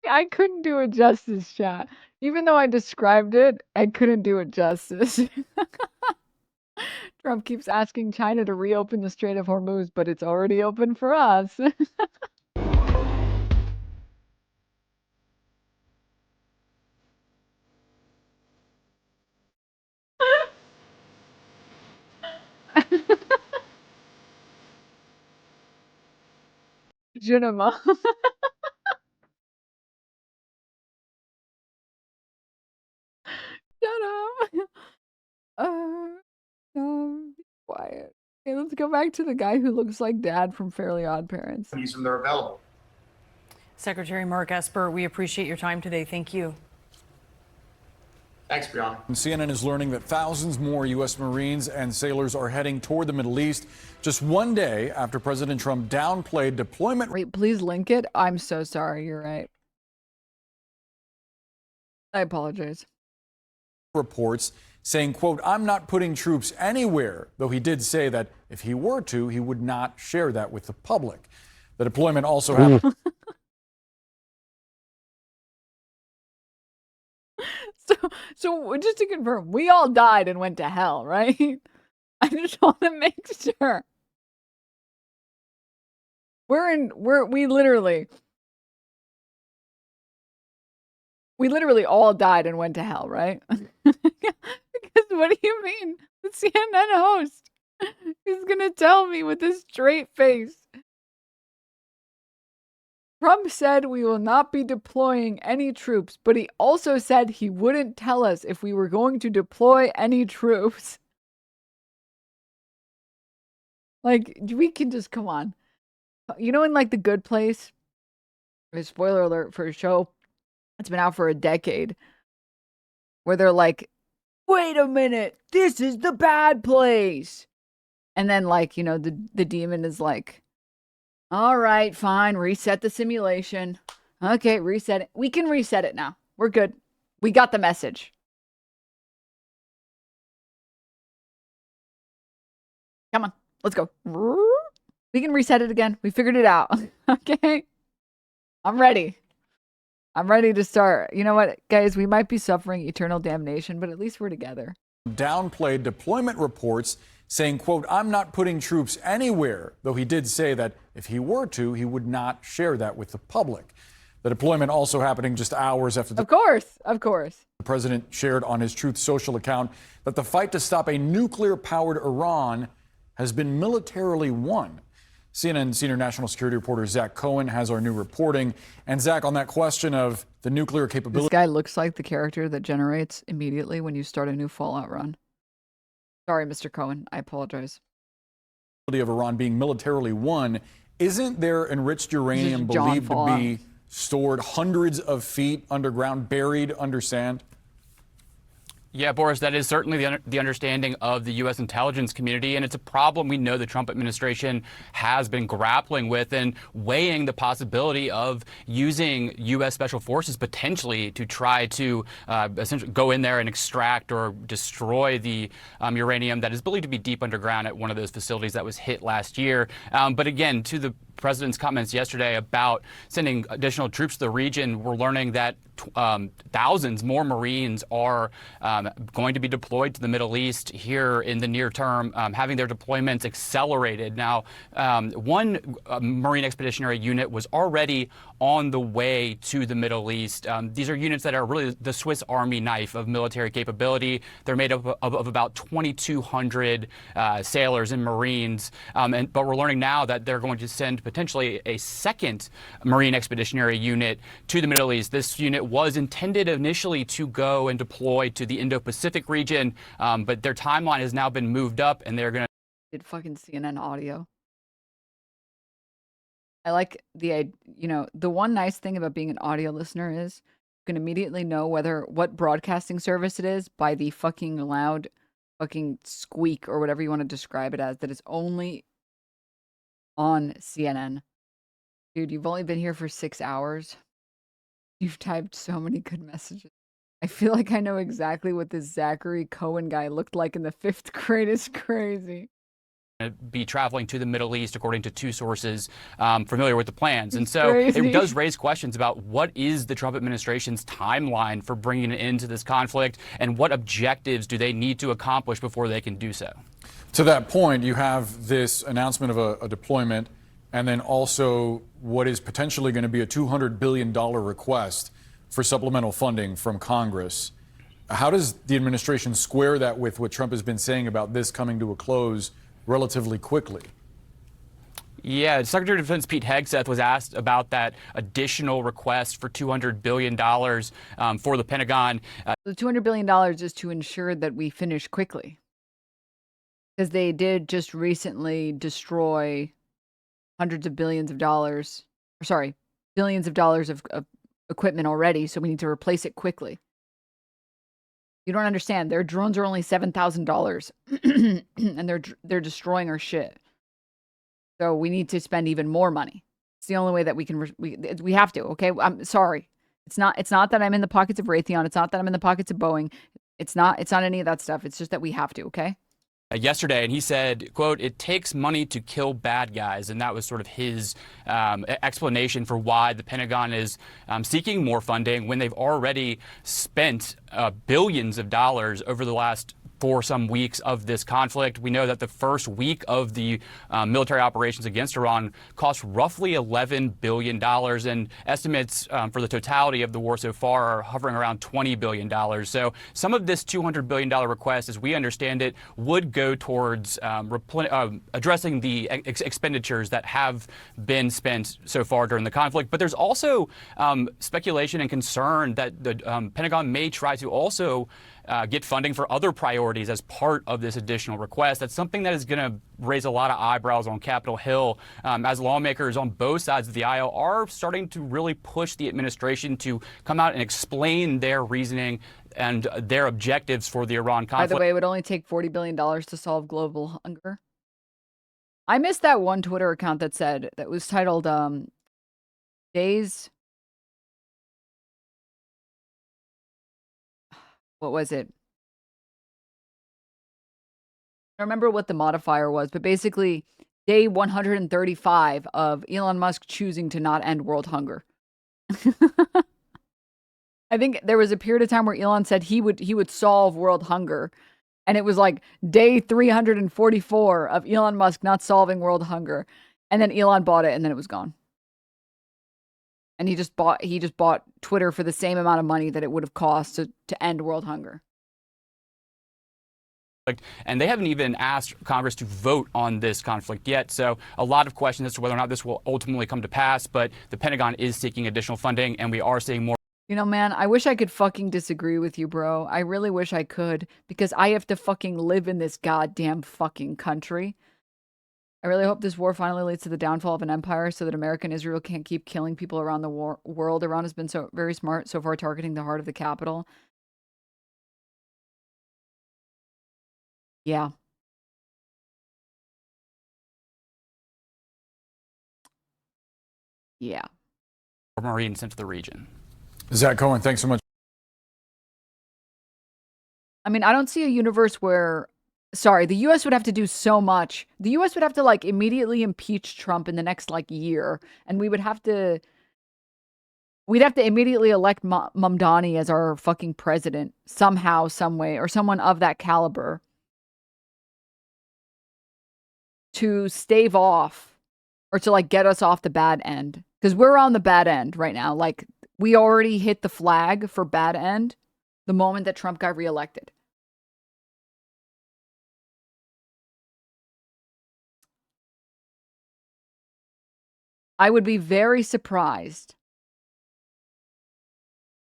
I couldn't do it justice, chat. Even though I described it, I couldn't do it justice. Trump keeps asking China to reopen the Strait of Hormuz, but it's already open for us. Je ne m'en- Shut up. Be quiet. Okay, let's go back to the guy who looks like Dad from Fairly Odd Parents. Use them, they're available. Secretary Mark Esper, we appreciate your time today. Thank you. Thanks, Bjorn. CNN is learning that thousands more U.S. Marines and sailors are heading toward the Middle East just one day after President Trump downplayed deployment. Wait, please link it. I'm so sorry. You're right. I apologize. Reports saying, quote, I'm not putting troops anywhere, though he did say that if he were to, he would not share that with the public. The deployment also happened. So just to confirm, we all died and went to hell, right? I just want to make sure. We literally all died and went to hell, right? Because what do you mean? The CNN host is gonna tell me with a straight face. Trump said we will not be deploying any troops, but he also said he wouldn't tell us if we were going to deploy any troops. Like, we can just, come on. You know, in like The Good Place, a spoiler alert for a show that's been out for a decade, where they're like, wait a minute, this is the bad place. And then, like, you know, the demon is like, all right, fine, reset the simulation. Okay, reset it. We can reset it now. We're good. We got the message. Come on, let's go. We can reset it again. We figured it out. Okay? I'm ready. I'm ready to start. You know what, guys? We might be suffering eternal damnation, but at least we're together. Downplayed deployment reports saying, quote, I'm not putting troops anywhere, though he did say that if he were to, he would not share that with the public. The deployment also happening just hours after Of course. The president shared on his Truth Social account that the fight to stop a nuclear-powered Iran has been militarily won. CNN senior national security reporter Zach Cohen has our new reporting. And Zach, on that question of the nuclear capability. This guy looks like the character that generates immediately when you start a new Fallout run. Sorry, Mr. Cohen. I apologize. Of Iran being militarily won, isn't there enriched uranium John believed to Fallout. be stored hundreds of feet underground, buried under sand? Yeah, Boris, that is certainly the understanding of the U.S. intelligence community, and it's a problem we know the Trump administration has been grappling with and weighing the possibility of using U.S. special forces potentially to try to essentially go in there and extract or destroy the uranium that is believed to be deep underground at one of those facilities that was hit last year. But again, to the president's comments yesterday about sending additional troops to the region, we're learning that thousands more Marines are going to be deployed to the Middle East here in the near term, having their deployments accelerated. Now, one Marine Expeditionary Unit was already on the way to the Middle East. These are units that are really the Swiss Army knife of military capability. They're made up of about 2,200 sailors and Marines, but we're learning now that they're going to send potentially a second Marine Expeditionary Unit to the Middle East. This unit was intended initially to go and deploy to the Indo-Pacific region, but their timeline has now been moved up, and they're going to Did fucking CNN audio. I like the one nice thing about being an audio listener is you can immediately know what broadcasting service it is by the fucking loud fucking squeak or whatever you want to describe it as that is only on CNN. Dude, you've only been here for 6 hours. You've typed so many good messages. I feel like I know exactly what this Zachary Cohen guy looked like in the 5th grade. It's crazy. be traveling to the Middle East, according to two sources familiar with the plans. And so Crazy. it does raise questions about what is the Trump administration's timeline for bringing an end to this conflict, and what objectives do they need to accomplish before they can do so. To that point, you have this announcement of a deployment, and then also what is potentially going to be a $200 billion request for supplemental funding from Congress. How does the administration square that with what Trump has been saying about this coming to a close relatively quickly? Yeah, Secretary of Defense Pete Hegseth was asked about that additional request for $200 billion for the Pentagon. The $200 billion is to ensure that we finish quickly. Because they did just recently destroy hundreds of billions of dollars, or sorry, billions of dollars of equipment already, so we need to replace it quickly. You don't understand. Their drones are only $7,000, and they're destroying our shit. So we need to spend even more money. It's the only way that we can. We have to. Okay, I'm sorry. It's not that I'm in the pockets of Raytheon. It's not that I'm in the pockets of Boeing. It's not any of that stuff. It's just that we have to. Okay. Yesterday, and he said, quote, "It takes money to kill bad guys," and that was sort of his explanation for why the Pentagon is seeking more funding when they've already spent billions of dollars over the last for some weeks of this conflict. We know that the first week of the military operations against Iran cost roughly $11 billion, and estimates for the totality of the war so far are hovering around $20 billion. So some of this $200 billion request, as we understand it, would go towards addressing the expenditures that have been spent so far during the conflict. But there's also speculation and concern that the Pentagon may try to also get funding for other priorities as part of this additional request. That's something that is going to raise a lot of eyebrows on Capitol Hill, as lawmakers on both sides of the aisle are starting to really push the administration to come out and explain their reasoning and their objectives for the Iran conflict. By the way, it would only take $40 billion to solve global hunger. I missed that one Twitter account that was titled Days. What was it? I don't remember what the modifier was, but basically day 135 of Elon Musk choosing to not end world hunger. I think there was a period of time where Elon said he would solve world hunger. And it was like day 344 of Elon Musk not solving world hunger. And then Elon bought it, and then it was gone. And he just bought Twitter for the same amount of money that it would have cost to end world hunger. And they haven't even asked Congress to vote on this conflict yet. So a lot of questions as to whether or not this will ultimately come to pass. But the Pentagon is seeking additional funding, and we are seeing more. You know, man, I wish I could fucking disagree with you, bro. I really wish I could, because I have to fucking live in this goddamn fucking country. I really hope this war finally leads to the downfall of an empire so that America and Israel can't keep killing people around the world. Iran has been so very smart so far, targeting the heart of the capital. Yeah. Yeah. Marines sent to the region. Zach Cohen, thanks so much. I mean, I don't see a universe where, sorry, the U.S. would have to do so much. The U.S. would have to, like, immediately impeach Trump in the next, like, year. And we'd have to immediately elect Mamdani as our fucking president somehow, some way, or someone of that caliber to stave off or to, like, get us off the bad end. Because we're on the bad end right now. Like, we already hit the flag for bad end the moment that Trump got reelected. I would be very surprised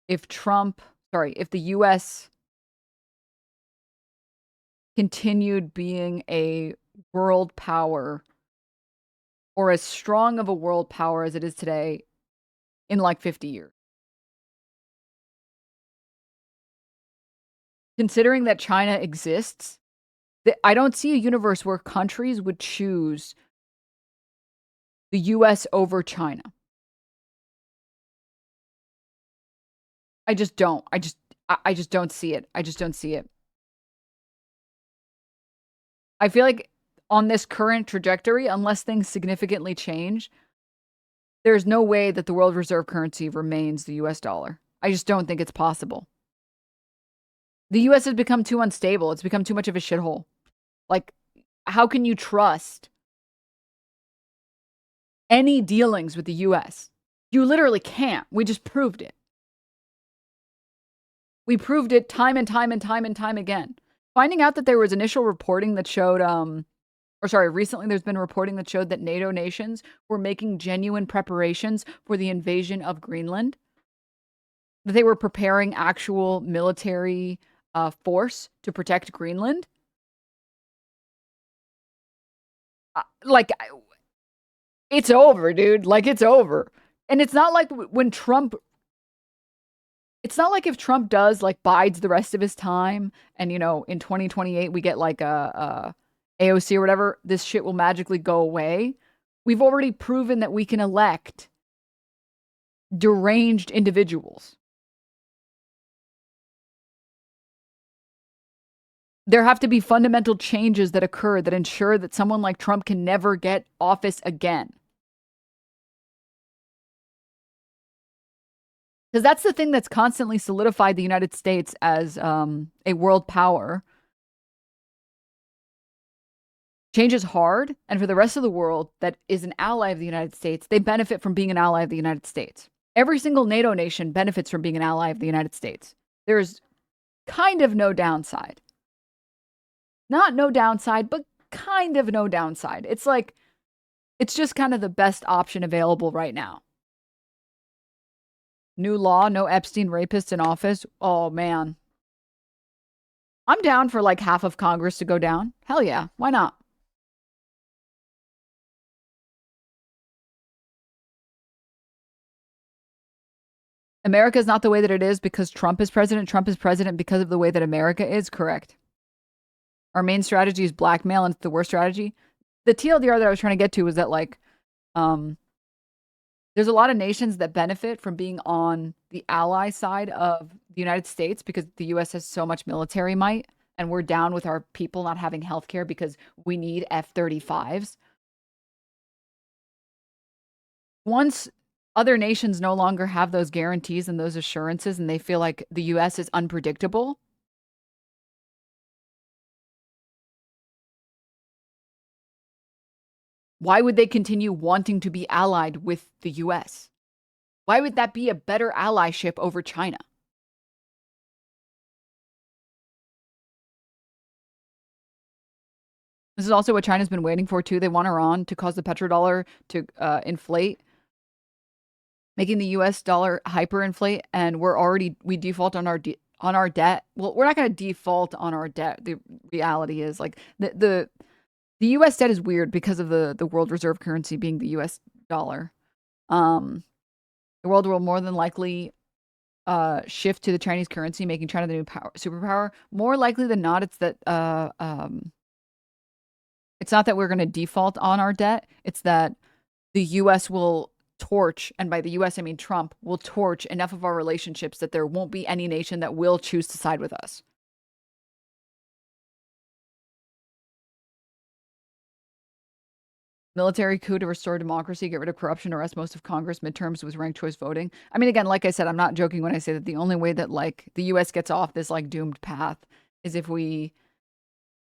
if if the U.S. continued being a world power, or as strong of a world power as it is today, in like 50 years. Considering that China exists, I don't see a universe where countries would choose the U.S. over China. I just don't. I just don't see it. I just don't see it. I feel like on this current trajectory, unless things significantly change, there's no way that the world reserve currency remains the US dollar. I just don't think it's possible. The US has become too unstable. It's become too much of a shithole. Like, how can you trust any dealings with the US? You literally can't. We just proved it. We proved it time and time and time and time again. Finding out that there was initial reporting that showed, recently there's been reporting that showed that NATO nations were making genuine preparations for the invasion of Greenland. That they were preparing actual military force to protect Greenland. It's over, dude. Like, it's over. And it's not like when Trump... It's not like if Trump does, like, bides the rest of his time and, you know, in 2028 we get, like, a AOC or whatever, this shit will magically go away. We've already proven that we can elect deranged individuals. There have to be fundamental changes that occur that ensure that someone like Trump can never get office again. Because that's the thing that's constantly solidified the United States as a world power. Change is hard, and for the rest of the world that is an ally of the United States, they benefit from being an ally of the United States. Every single NATO nation benefits from being an ally of the United States. There's kind of no downside. Not no downside, but kind of no downside. It's like, it's just kind of the best option available right now. New law, no Epstein rapists in office. Oh, man. I'm down for like half of Congress to go down. Hell yeah. Why not? America is not the way that it is because Trump is president. Trump is president because of the way that America is. Correct. Our main strategy is blackmail, and it's the worst strategy. The TLDR that I was trying to get to was that, like, there's a lot of nations that benefit from being on the ally side of the United States because the U.S. has so much military might, and we're down with our people not having health care because we need F-35s. Once other nations no longer have those guarantees and those assurances, and they feel like the U.S. is unpredictable, why would they continue wanting to be allied with the US? Why would that be a better allyship over China? This is also what China's been waiting for, too. They want Iran to cause the petrodollar to inflate, making the US dollar hyperinflate, and we default on our debt. Well, we're not going to default on our debt. The reality is, like, the U.S. debt is weird because of the world reserve currency being the U.S. dollar. The world will more than likely shift to the Chinese currency, making China the new superpower. More likely than not, it's that it's not that we're going to default on our debt. It's that the U.S. will torch, and by the U.S. I mean Trump, will torch enough of our relationships that there won't be any nation that will choose to side with us. Military coup to restore democracy, get rid of corruption, arrest most of Congress, midterms with ranked choice voting. I mean, again, like I said, I'm not joking when I say that the only way that, like, the U.S. gets off this, like, doomed path is if we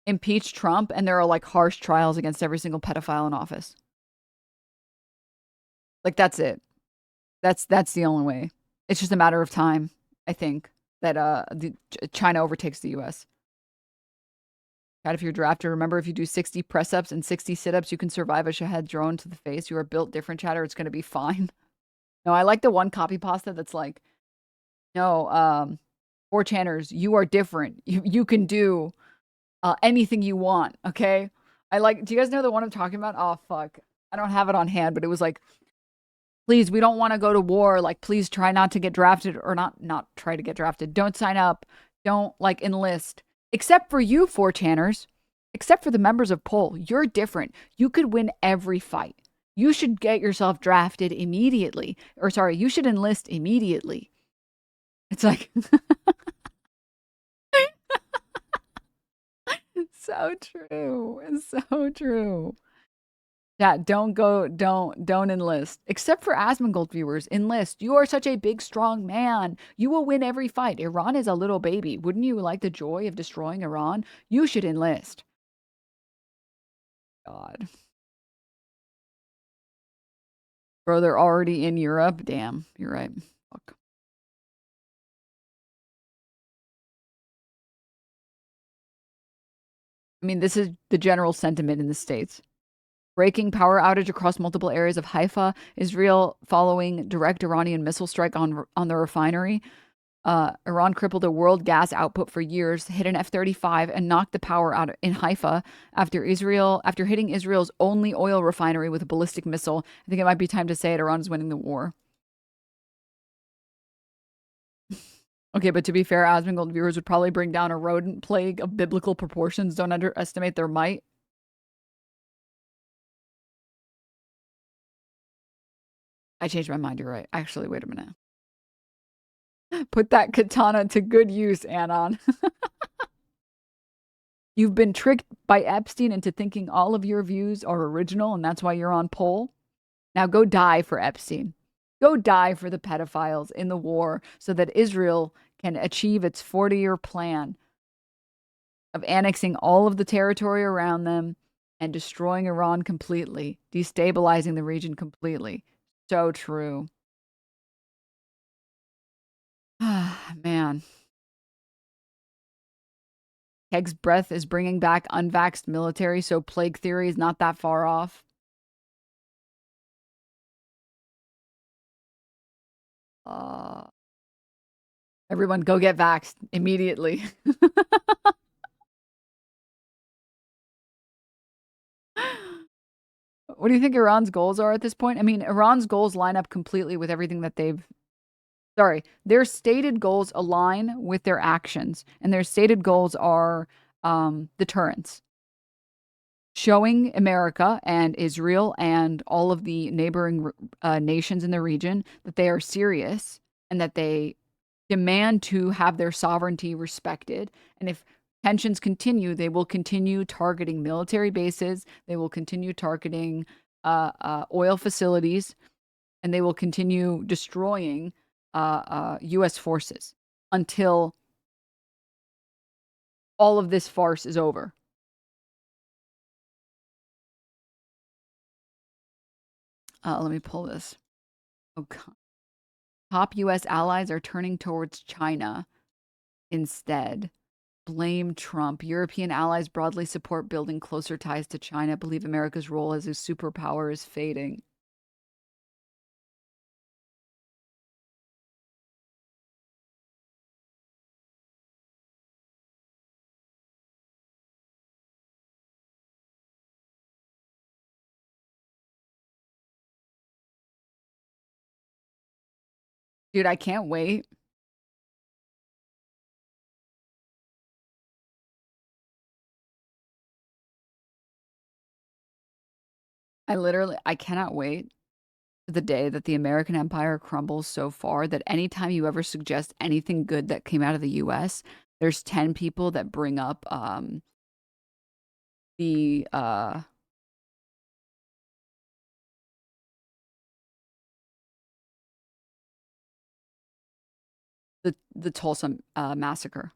impeach Trump and there are, like, harsh trials against every single pedophile in office. Like, that's it. That's the only way. It's just a matter of time, I think, that China overtakes the U.S. God, if you're drafted, remember, if you do 60 press-ups and 60 sit-ups, you can survive a Shahed drone to the face. You are built different, chatter. It's going to be fine. No, I like the one copy pasta that's like, no, 4chaners, you are different. You can do anything you want, okay? Do you guys know the one I'm talking about? Oh, fuck. I don't have it on hand, but it was like, please, we don't want to go to war. Like, please try not to get drafted, or not try to get drafted. Don't sign up. Don't, like, enlist. Except for you, 4chaners. Except for the members of Poll. You're different. You could win every fight. You should get yourself drafted immediately. Or sorry, you should enlist immediately. It's like... so true. It's so true. Yeah, don't enlist. Except for Asmongold viewers, enlist. You are such a big, strong man. You will win every fight. Iran is a little baby. Wouldn't you like the joy of destroying Iran? You should enlist. God. Bro, they're already in Europe. Damn, you're right. Fuck. I mean, this is the general sentiment in the States. Breaking power outage across multiple areas of Haifa. Israel following direct Iranian missile strike on the refinery. Iran crippled a world gas output for years, hit an F-35 and knocked the power out in Haifa after hitting Israel's only oil refinery with a ballistic missile. I think it might be time to say it. Iran is winning the war. Okay, but to be fair, Asmongold viewers would probably bring down a rodent plague of biblical proportions. Don't underestimate their might. I changed my mind. You're right. Actually, wait a minute. Put that katana to good use, Anon. You've been tricked by Epstein into thinking all of your views are original, and that's why you're on poll. Now go die for Epstein. Go die for the pedophiles in the war so that Israel can achieve its 40-year plan of annexing all of the territory around them and destroying Iran completely, destabilizing the region completely. So true. Man. Keg's breath is bringing back unvaxxed military, so plague theory is not that far off. Everyone go get vaxxed immediately. What do you think Iran's goals are at this point? I mean, Iran's goals line up completely with everything that their stated goals align with their actions, and their stated goals are deterrence. Showing America and Israel and all of the neighboring nations in the region that they are serious and that they demand to have their sovereignty respected. And if tensions continue, they will continue targeting military bases, they will continue targeting oil facilities, and they will continue destroying U.S. forces until all of this farce is over. Let me pull this. Oh, God. Top U.S. allies are turning towards China instead. Blame Trump. European allies broadly support building closer ties to China, believe America's role as a superpower is fading. Dude, I can't wait. I cannot wait for the day that the American empire crumbles so far that anytime you ever suggest anything good that came out of the US, there's 10 people that bring up the Tulsa massacre.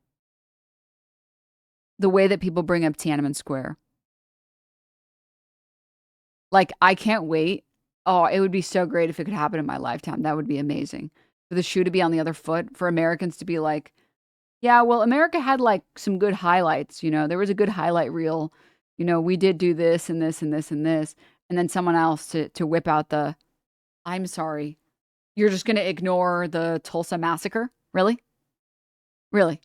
The way that people bring up Tiananmen Square. Like, I can't wait. Oh, it would be so great if it could happen in my lifetime. That would be amazing. For the shoe to be on the other foot, for Americans to be like, yeah, well, America had like some good highlights, you know. There was a good highlight reel. You know, we did do this and this and this and this. And then someone else to whip out the, I'm sorry, you're just going to ignore the Tulsa massacre? Really? Really?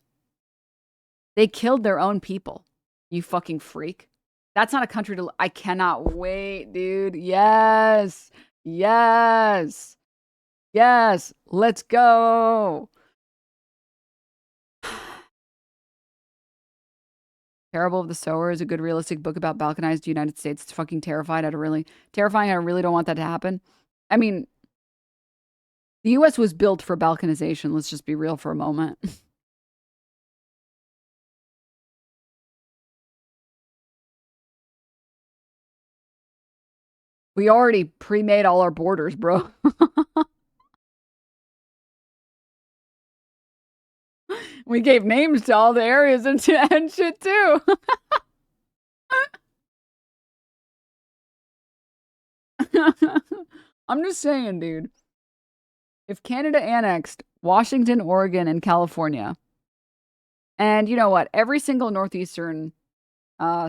They killed their own people. You fucking freak. That's not a country to... I cannot wait, dude. Yes. Yes. Yes. Let's go. Parable of the Sower is a good realistic book about balkanized United States. It's fucking terrifying. I really don't want that to happen. I mean, the U.S. was built for balkanization. Let's just be real for a moment. We already pre-made all our borders, bro. We gave names to all the areas and shit too. I'm just saying, dude. If Canada annexed Washington, Oregon, and California, and you know what? Every single northeastern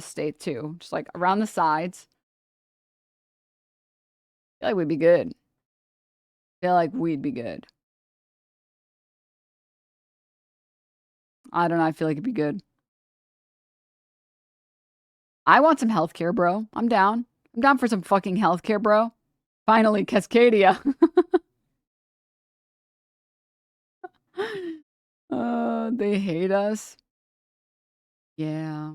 state too, just like around the sides, I feel like we'd be good. I feel like we'd be good. I don't know. I feel like it'd be good. I want some healthcare, bro. I'm down. I'm down for some fucking healthcare, bro. Finally, Cascadia. They hate us. Yeah.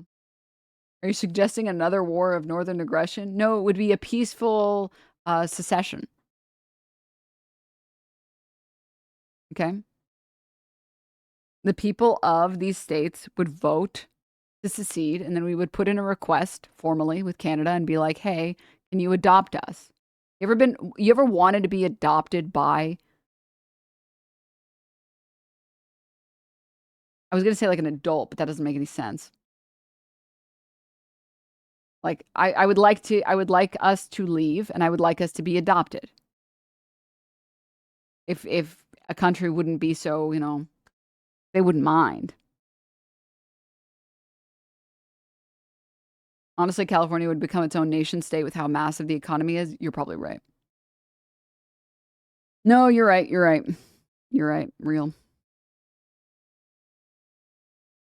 Are you suggesting another war of northern aggression? No, it would be a peaceful secession. Okay. The people of these states would vote to secede, and then we would put in a request formally with Canada and be like, hey, can you adopt us? You ever wanted to be adopted by, I was going to say like an adult, but that doesn't make any sense. Like, I would like us to leave, and I would like us to be adopted. If a country wouldn't be so, they wouldn't mind. Honestly, California would become its own nation state with how massive the economy is. You're probably right. No, you're right. You're right. You're right. Real.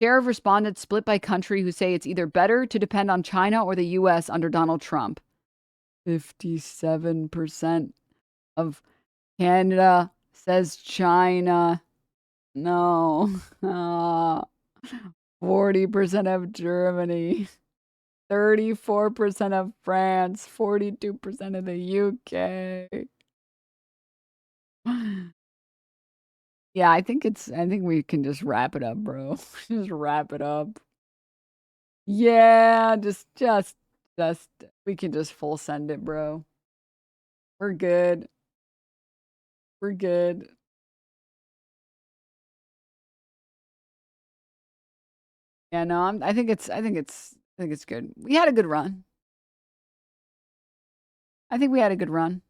Share of respondents split by country who say it's either better to depend on China or the U.S. under Donald Trump. 57% of Canada says China. No. 40% of Germany. 34% of France. 42% of the UK. Yeah, I think we can just wrap it up, bro. Just wrap it up. Yeah, just we can just full send it, bro. We're good. We're good. Yeah, no, I think it's good. We had a good run. I think we had a good run.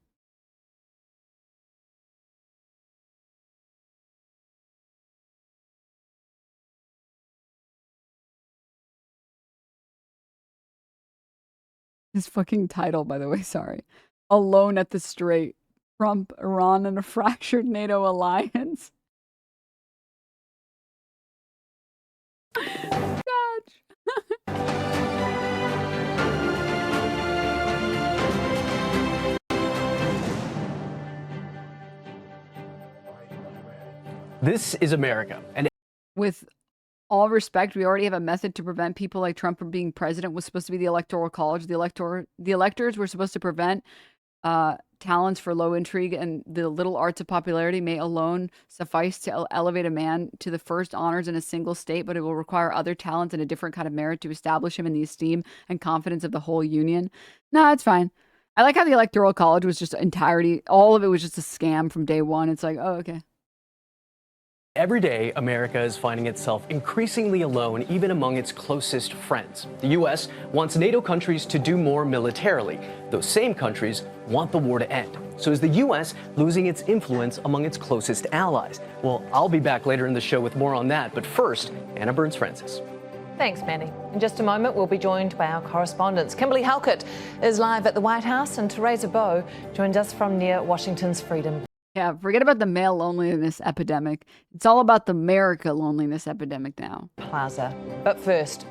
His fucking title, by the way, sorry. Alone at the Strait. Trump, Iran, and a fractured NATO alliance. This is America. And with all respect, we already have a method to prevent people like Trump from being president. Was supposed to be the Electoral College. The electors were supposed to prevent talents for low intrigue, and the little arts of popularity may alone suffice to elevate a man to the first honors in a single state, but it will require other talents and a different kind of merit to establish him in the esteem and confidence of the whole union. No, it's fine. I like how the Electoral College was just entirety. All of it was just a scam from day one. It's like, oh, okay. every day, America is finding itself increasingly alone, even among its closest friends. The U.S. wants NATO countries to do more militarily. Those same countries want the war to end. So is the U.S. losing its influence among its closest allies? Well, I'll be back later in the show with more on that. But first, Anna Burns-Francis. Thanks, Manny. In just a moment, we'll be joined by our correspondents. Kimberly Halkett is live at the White House, and Teresa Bow joined us from near Washington's Freedom. Yeah, forget about the male loneliness epidemic. It's all about the America loneliness epidemic now. Plaza. But first,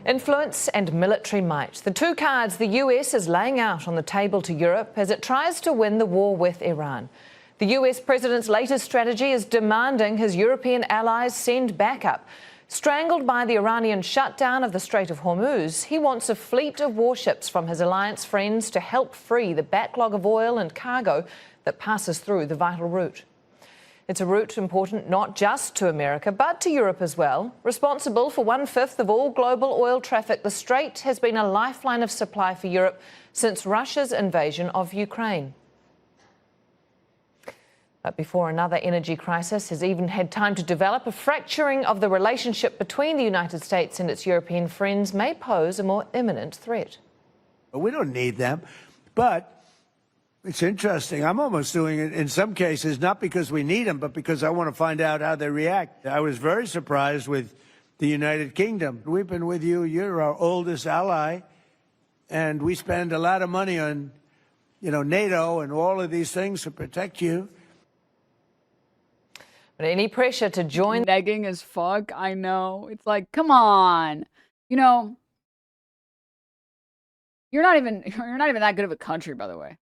influence and military might. The two cards the US is laying out on the table to Europe as it tries to win the war with Iran. The US president's latest strategy is demanding his European allies send backup. Strangled by the Iranian shutdown of the Strait of Hormuz, he wants a fleet of warships from his alliance friends to help free the backlog of oil and cargo that passes through the vital route. It's a route important not just to America, but to Europe as well. Responsible for 1/5 of all global oil traffic, the Strait has been a lifeline of supply for Europe since Russia's invasion of Ukraine. But before another energy crisis has even had time to develop, a fracturing of the relationship between the United States and its European friends may pose a more imminent threat. We don't need them, but it's interesting. I'm almost doing it in some cases, not because we need them, but because I want to find out how they react. I was very surprised with the United Kingdom. We've been with you. You're our oldest ally, and we spend a lot of money on, NATO and all of these things to protect you. But any pressure to join... Negging as fuck, I know. It's like, come on. You're not even that good of a country, by the way.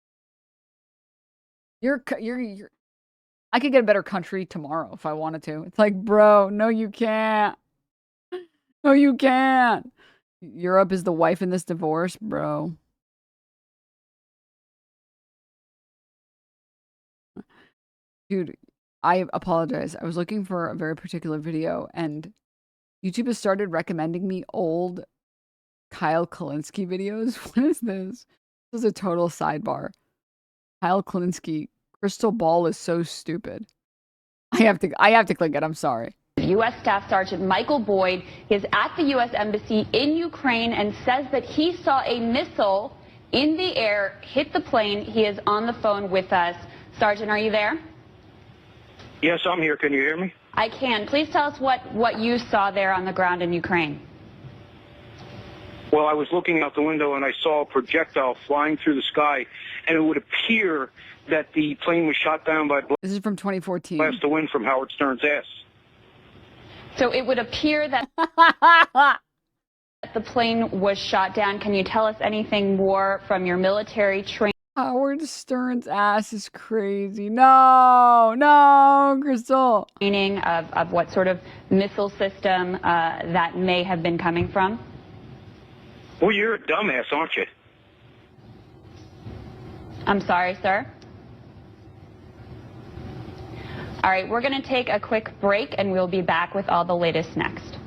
I could get a better country tomorrow if I wanted to. It's like, bro, no you can't. No you can't. Europe is the wife in this divorce, bro. Dude, I apologize. I was looking for a very particular video and YouTube has started recommending me old Kyle Kalinske videos. What is this? This is a total sidebar. Kyle Kalinske, crystal ball is so stupid. I have to click it. I'm sorry. U.S. Staff Sergeant Michael Boyd is at the U.S. Embassy in Ukraine and says that he saw a missile in the air hit the plane. He is on the phone with us. Sergeant, are you there? Yes, I'm here. Can you hear me? I can. Please tell us what you saw there on the ground in Ukraine. Well, I was looking out the window and I saw a projectile flying through the sky, and it would appear that the plane was shot down by This is from 2014. blast of wind from Howard Stern's ass. So it would appear that the plane was shot down. Can you tell us anything more from your military training? Howard Stern's ass is crazy. No, Crystal. Training of what sort of missile system that may have been coming from? Well, you're a dumbass, aren't you? I'm sorry, sir. All right, we're going to take a quick break and we'll be back with all the latest next.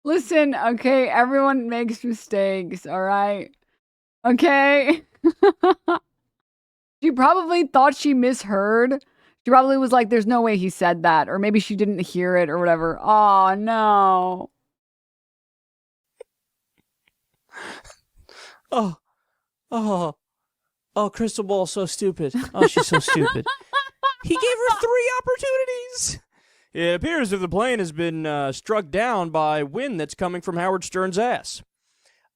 Listen, okay, everyone makes mistakes, all right? Okay? She probably thought she misheard. She probably was like, there's no way he said that. Or maybe she didn't hear it or whatever. Oh, no. Oh, Crystal Ball's so stupid. Oh, she's so stupid. He gave her 3 opportunities. It appears that the plane has been struck down by wind that's coming from Howard Stern's ass.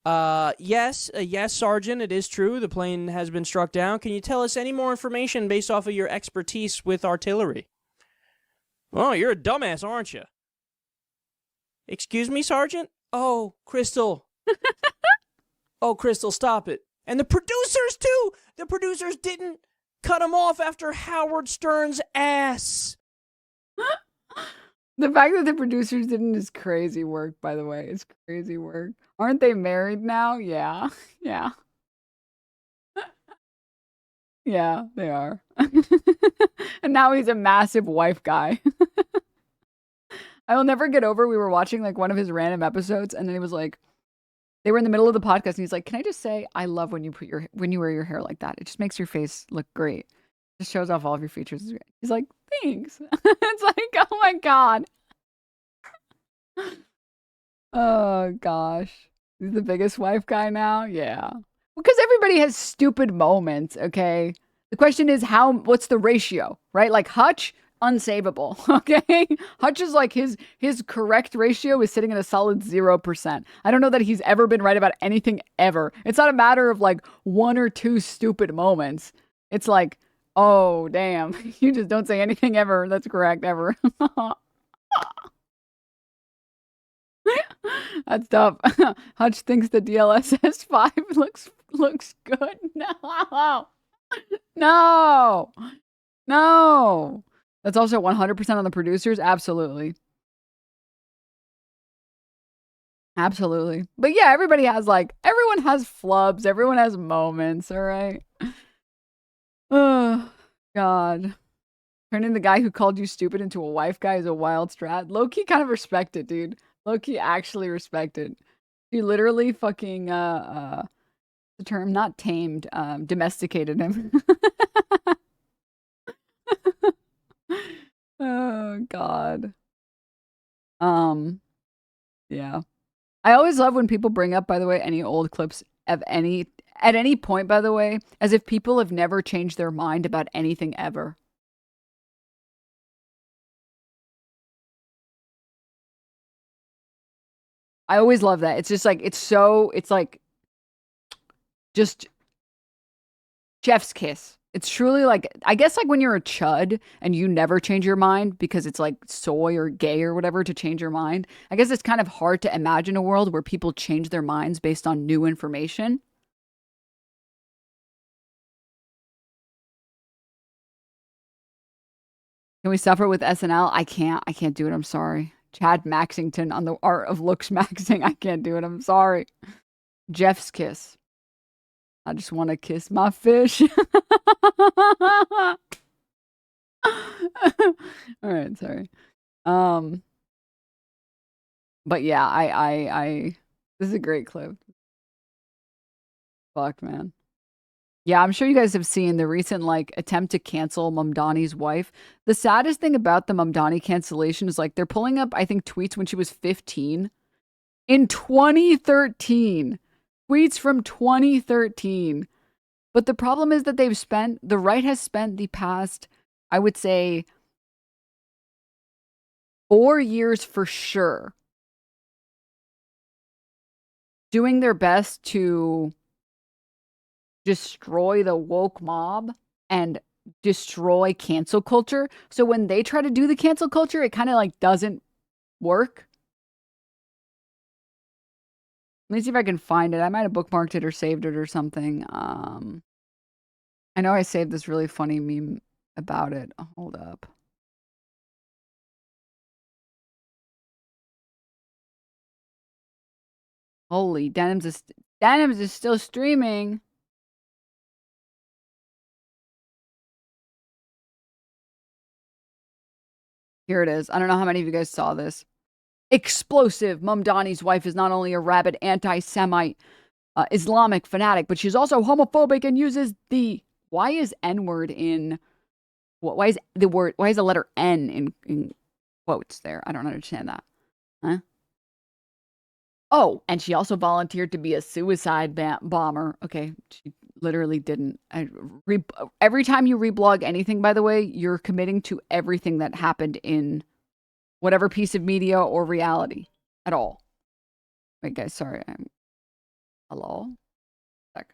Yes, Sergeant, it is true. The plane has been struck down. Can you tell us any more information based off of your expertise with artillery? Oh, you're a dumbass, aren't you? Excuse me, Sergeant? Oh, Crystal. Oh, Crystal, stop it. And the producers, too! The producers didn't cut him off after Howard Stern's ass. The fact that the producers didn't is crazy work, by the way. It's crazy work. Aren't they married now? Yeah. Yeah. Yeah, they are. And now he's a massive wife guy. I will never get over, we were watching like one of his random episodes and then he was like, they were in the middle of the podcast and he's like, can I just say, I love when you wear your hair like that. It just makes your face look great. It just shows off all of your features. He's like, thanks. It's like, oh my God. Oh gosh. He's the biggest wife guy now? Yeah. Because everybody has stupid moments, okay? The question is what's the ratio, right? Like Hutch, unsavable, okay? Hutch is like his correct ratio is sitting at a solid 0%. I don't know that he's ever been right about anything ever. It's not a matter of like 1 or 2 stupid moments. It's like, oh, damn, you just don't say anything ever that's correct ever. That's tough. Hutch thinks the DLSS 5 looks good. No. That's also 100% on the producers. Absolutely. But yeah, everyone has flubs. Everyone has moments. All right. Oh, God. Turning the guy who called you stupid into a wife guy is a wild strat. Low-key kind of respect it, dude. Low-key actually respect it. You literally fucking, the term, not tamed, domesticated him. Oh, God. Yeah. I always love when people bring up, by the way, any old clips of at any point, by the way, as if people have never changed their mind about anything ever. I always love that. It's just like, it's like, just chef's kiss. It's truly like, I guess like when you're a chud and you never change your mind because it's like soy or gay or whatever to change your mind. I guess it's kind of hard to imagine a world where people change their minds based on new information. Can we suffer with SNL? I can't do it. I'm sorry. Chad Maxington on the art of looks maxing. I can't do it. I'm sorry. Jeff's kiss. I just want to kiss my fish. All right, sorry. But yeah, I this is a great clip. Fuck, man. Yeah, I'm sure you guys have seen the recent like attempt to cancel Mamdani's wife. The saddest thing about the Mamdani cancellation is like they're pulling up, I think, tweets when she was 15 in 2013. Tweets from 2013. But the problem is that the right has spent the past, I would say, 4 years for sure, doing their best to destroy the woke mob and destroy cancel culture. So when they try to do the cancel culture, it kind of like doesn't work. Let me see if I can find it. I might have bookmarked it or saved it or something. I know I saved this really funny meme about it. Oh, hold up. Holy, Denims is still streaming. Here it is. I don't know how many of you guys saw this. Explosive. Mamdani's wife is not only a rabid anti-Semite Islamic fanatic, but she's also homophobic and uses the... Why is N-word in... Why is the letter N in quotes there? I don't understand that. Huh? Oh, and she also volunteered to be a suicide bomber. Okay, she literally didn't. Every time you reblog anything, by the way, you're committing to everything that happened in whatever piece of media or reality at all. Wait, guys, sorry. Hello? Sec.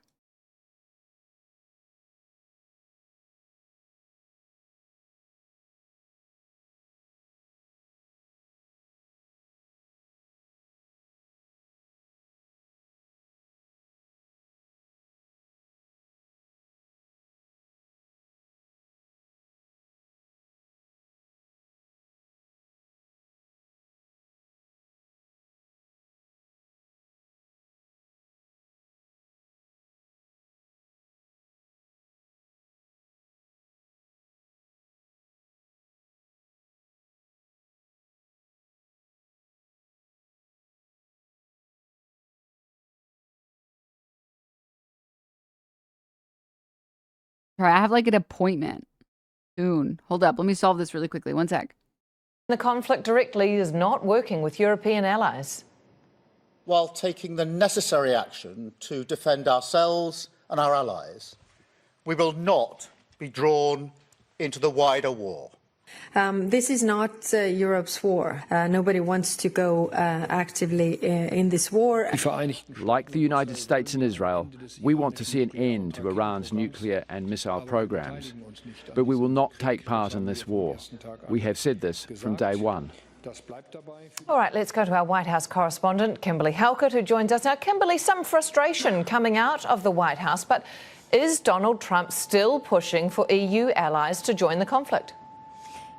All right, I have like an appointment soon. Hold up. Let me solve this really quickly. One sec. The conflict directly is not working with European allies. While taking the necessary action to defend ourselves and our allies, we will not be drawn into the wider war. This is not Europe's war. Nobody wants to go actively in this war. Like the United States and Israel, we want to see an end to Iran's nuclear and missile programs. But we will not take part in this war. We have said this from day one. All right, let's go to our White House correspondent, Kimberly Halkett, who joins us now. Kimberly, some frustration coming out of the White House, but is Donald Trump still pushing for EU allies to join the conflict?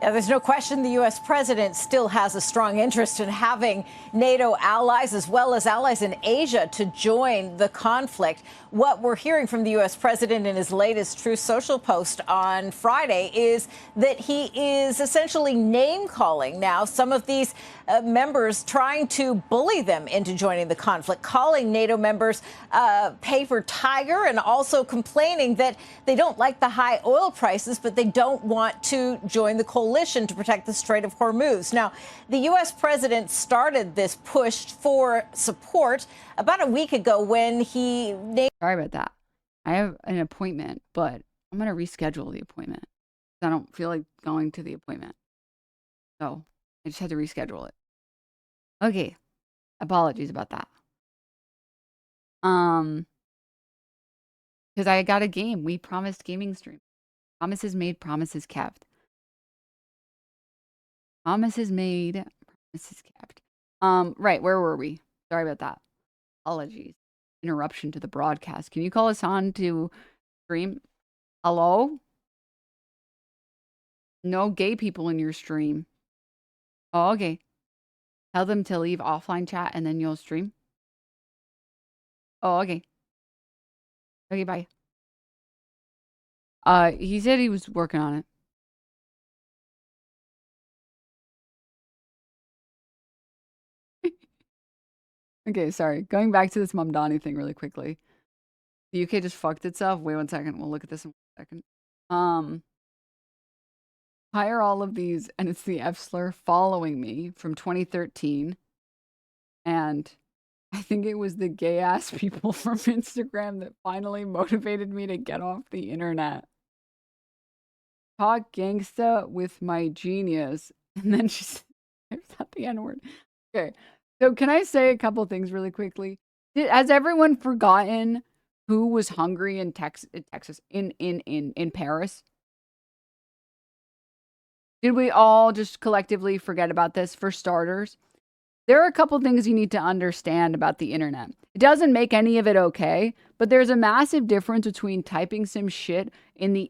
Yeah, there's no question the U.S. president still has a strong interest in having NATO allies as well as allies in Asia to join the conflict. What we're hearing from the U.S. president in his latest Truth Social post on Friday is that he is essentially name-calling now some of these members, trying to bully them into joining the conflict, calling NATO members paper tiger, and also complaining that they don't like the high oil prices, but they don't want to join the coalition to protect the Strait of Hormuz. Now, the U.S. president started this push for support about a week ago when he named... Sorry about that. I have an appointment, but I'm going to reschedule the appointment. I don't feel like going to the appointment. So I just had to reschedule it. Okay. Apologies about that. Because I got a game. We promised gaming stream. Promises made, promises kept. Promises made, promises kept. Right, where were we? Sorry about that. Apologies. Interruption to the broadcast. Can you call Hasan to stream? Hello? No gay people in your stream. Oh, okay. Tell them to leave offline chat and then you'll stream. Oh, okay. Okay, bye. He said he was working on it. Okay, sorry. Going back to this Mamdani thing really quickly. The UK just fucked itself. Wait 1 second. We'll look at this in 1 second. Why are all of these, and it's the F slur, following me from 2013? And I think it was the gay ass people from Instagram that finally motivated me to get off the internet. Talk gangsta with my genius. And then she said, not the N-word. Okay. So can I say a couple things really quickly? Has everyone forgotten who was hungry in Texas, in Paris? Did we all just collectively forget about this? For starters, there are a couple things you need to understand about the internet. It doesn't make any of it okay, but there's a massive difference between typing some shit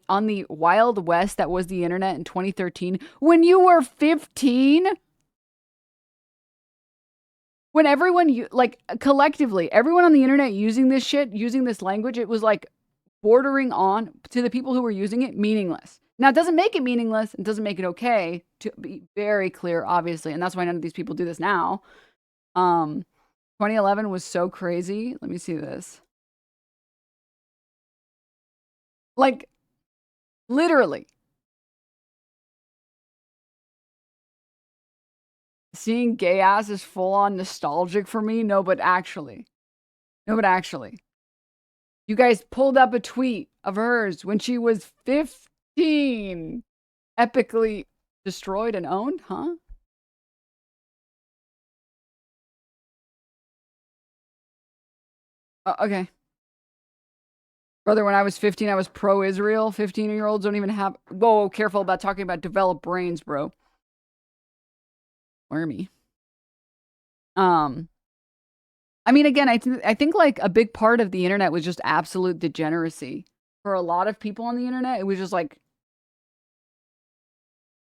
on the Wild West that was the internet in 2013 when you were 15. When everyone, like, collectively, everyone on the internet using this shit, using this language, it was like bordering on, to the people who were using it, meaningless. Now, it doesn't make it meaningless. It doesn't make it okay, to be very clear, obviously. And that's why none of these people do this now. 2011 was so crazy. Let me see this. Like, literally. Seeing gay ass is full on nostalgic for me. No, but actually. You guys pulled up a tweet of hers when she was 15. Epically destroyed and owned, huh? Okay. Brother, when I was 15, I was pro-Israel. 15-year-olds don't even have... Whoa, careful about talking about developed brains, bro. Wormy. I mean, again, I think like a big part of the internet was just absolute degeneracy. For a lot of people on the internet, it was just like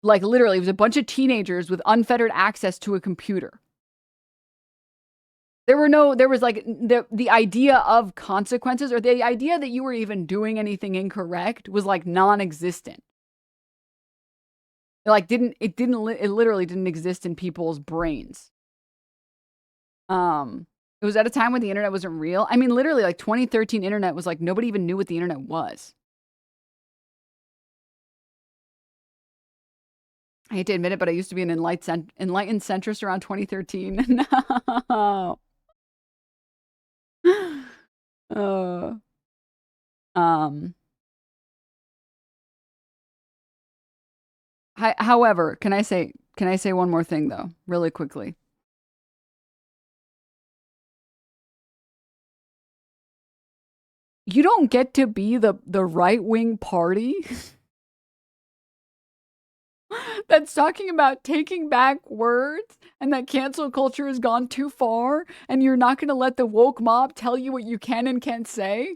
literally, it was a bunch of teenagers with unfettered access to a computer. There was like the idea of consequences, or the idea that you were even doing anything incorrect was like non-existent. It literally didn't exist in people's brains. It was at a time when the internet wasn't real. I mean, literally, like 2013 internet was like nobody even knew what the internet was. I hate to admit it, but I used to be an enlightened centrist around 2013. No. However, can I say one more thing though, really quickly? You don't get to be the right-wing party that's talking about taking back words and that cancel culture has gone too far and you're not going to let the woke mob tell you what you can and can't say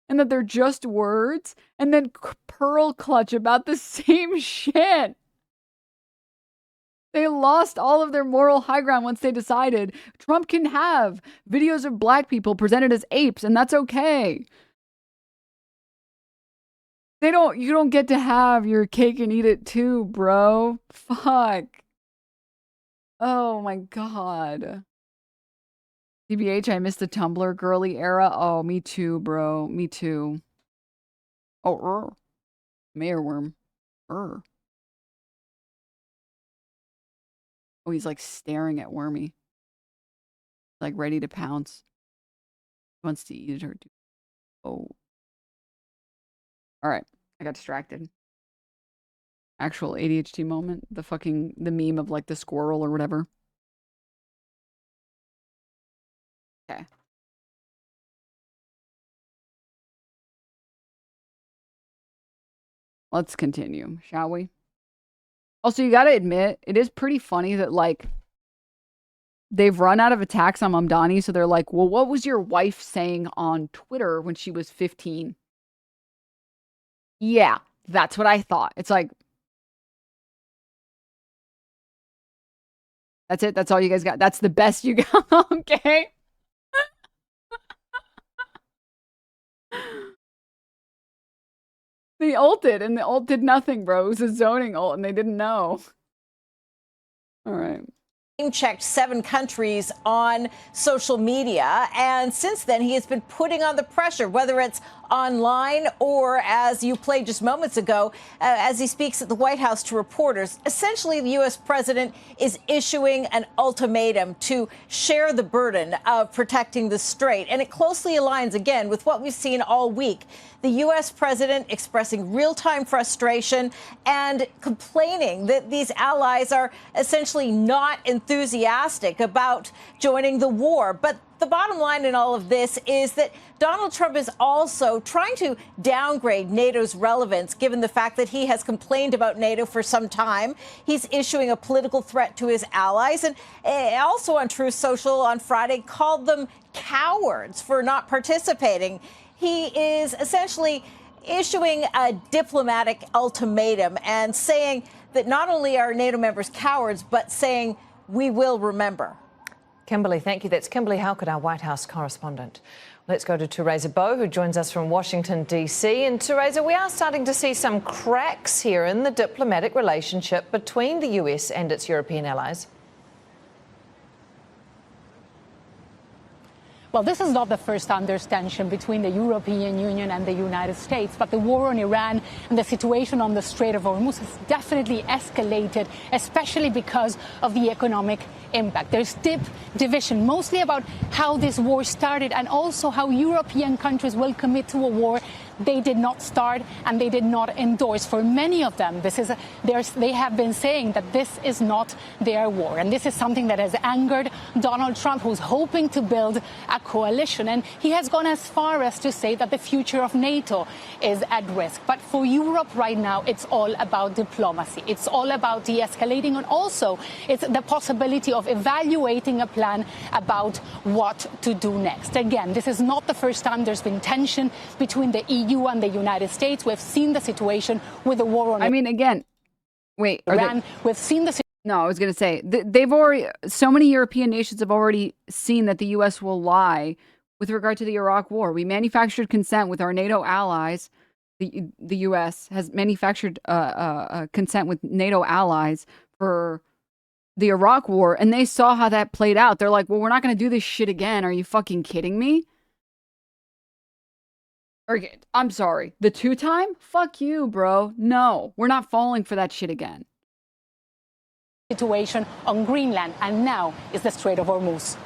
and that they're just words and then pearl clutch about the same shit. They lost all of their moral high ground once they decided Trump can have videos of black people presented as apes, and that's okay. You don't get to have your cake and eat it too, bro. Fuck. Oh my God. TBH, I missed the Tumblr girly era. Oh, me too, bro. Me too. Oh, Mayor Worm. Oh, he's like staring at Wormy. Like ready to pounce. Wants to eat her. Oh. All right. I got distracted. Actual ADHD moment. The meme of like the squirrel or whatever. Okay. Let's continue, shall we? Also, you gotta admit, it is pretty funny that, like, they've run out of attacks on Mamdani, so they're like, well, what was your wife saying on Twitter when she was 15? Yeah, that's what I thought. It's like, that's it? That's all you guys got? That's the best you got? Okay. They ulted, and the ult did nothing, bro. It was a zoning ult, and they didn't know. All right. Checked 7 countries on social media, and since then he has been putting on the pressure, whether it's online or, as you played just moments ago, as he speaks at the White House to reporters. Essentially, the U.S. president is issuing an ultimatum to share the burden of protecting the strait, and it closely aligns, again, with what we've seen all week. The U.S. president expressing real-time frustration and complaining that these allies are essentially not enthusiastic about joining the war. But the bottom line in all of this is that Donald Trump is also trying to downgrade NATO's relevance, given the fact that he has complained about NATO for some time. He's issuing a political threat to his allies, and also on Truth Social on Friday called them cowards for not participating. He is essentially issuing a diplomatic ultimatum and saying that not only are NATO members cowards, but saying we will remember. Kimberly, thank you. That's Kimberly Halkett, our White House correspondent. Let's go to Teresa Bow, who joins us from Washington, D.C. And Teresa, we are starting to see some cracks here in the diplomatic relationship between the U.S. and its European allies. Well, this is not the first time there's tension between the European Union and the United States, but the war on Iran and the situation on the Strait of Hormuz has definitely escalated, especially because of the economic impact. There's deep division, mostly about how this war started and also how European countries will commit to a war they did not start and they did not endorse. For many of them, they have been saying that this is not their war. And this is something that has angered Donald Trump, who's hoping to build a coalition. And he has gone as far as to say that the future of NATO is at risk. But for Europe right now, it's all about diplomacy. It's all about de-escalating. And also, it's the possibility of evaluating a plan about what to do next. Again, this is not the first time there's been tension between the EU and the United States. We've seen the situation with the war on again, wait, Iran. We've seen the No, I was going to say, they've already, so many European nations have already seen that the U.S. will lie with regard to the Iraq war. We manufactured consent with our NATO allies. The U.S. has manufactured consent with NATO allies for the Iraq war, and they saw how that played out. They're like, well, we're not going to do this shit again. Are you fucking kidding me? Okay, I'm sorry. The 2-time? Fuck you, bro. No, we're not falling for that shit again. Situation on Greenland, and now is the Strait of Hormuz.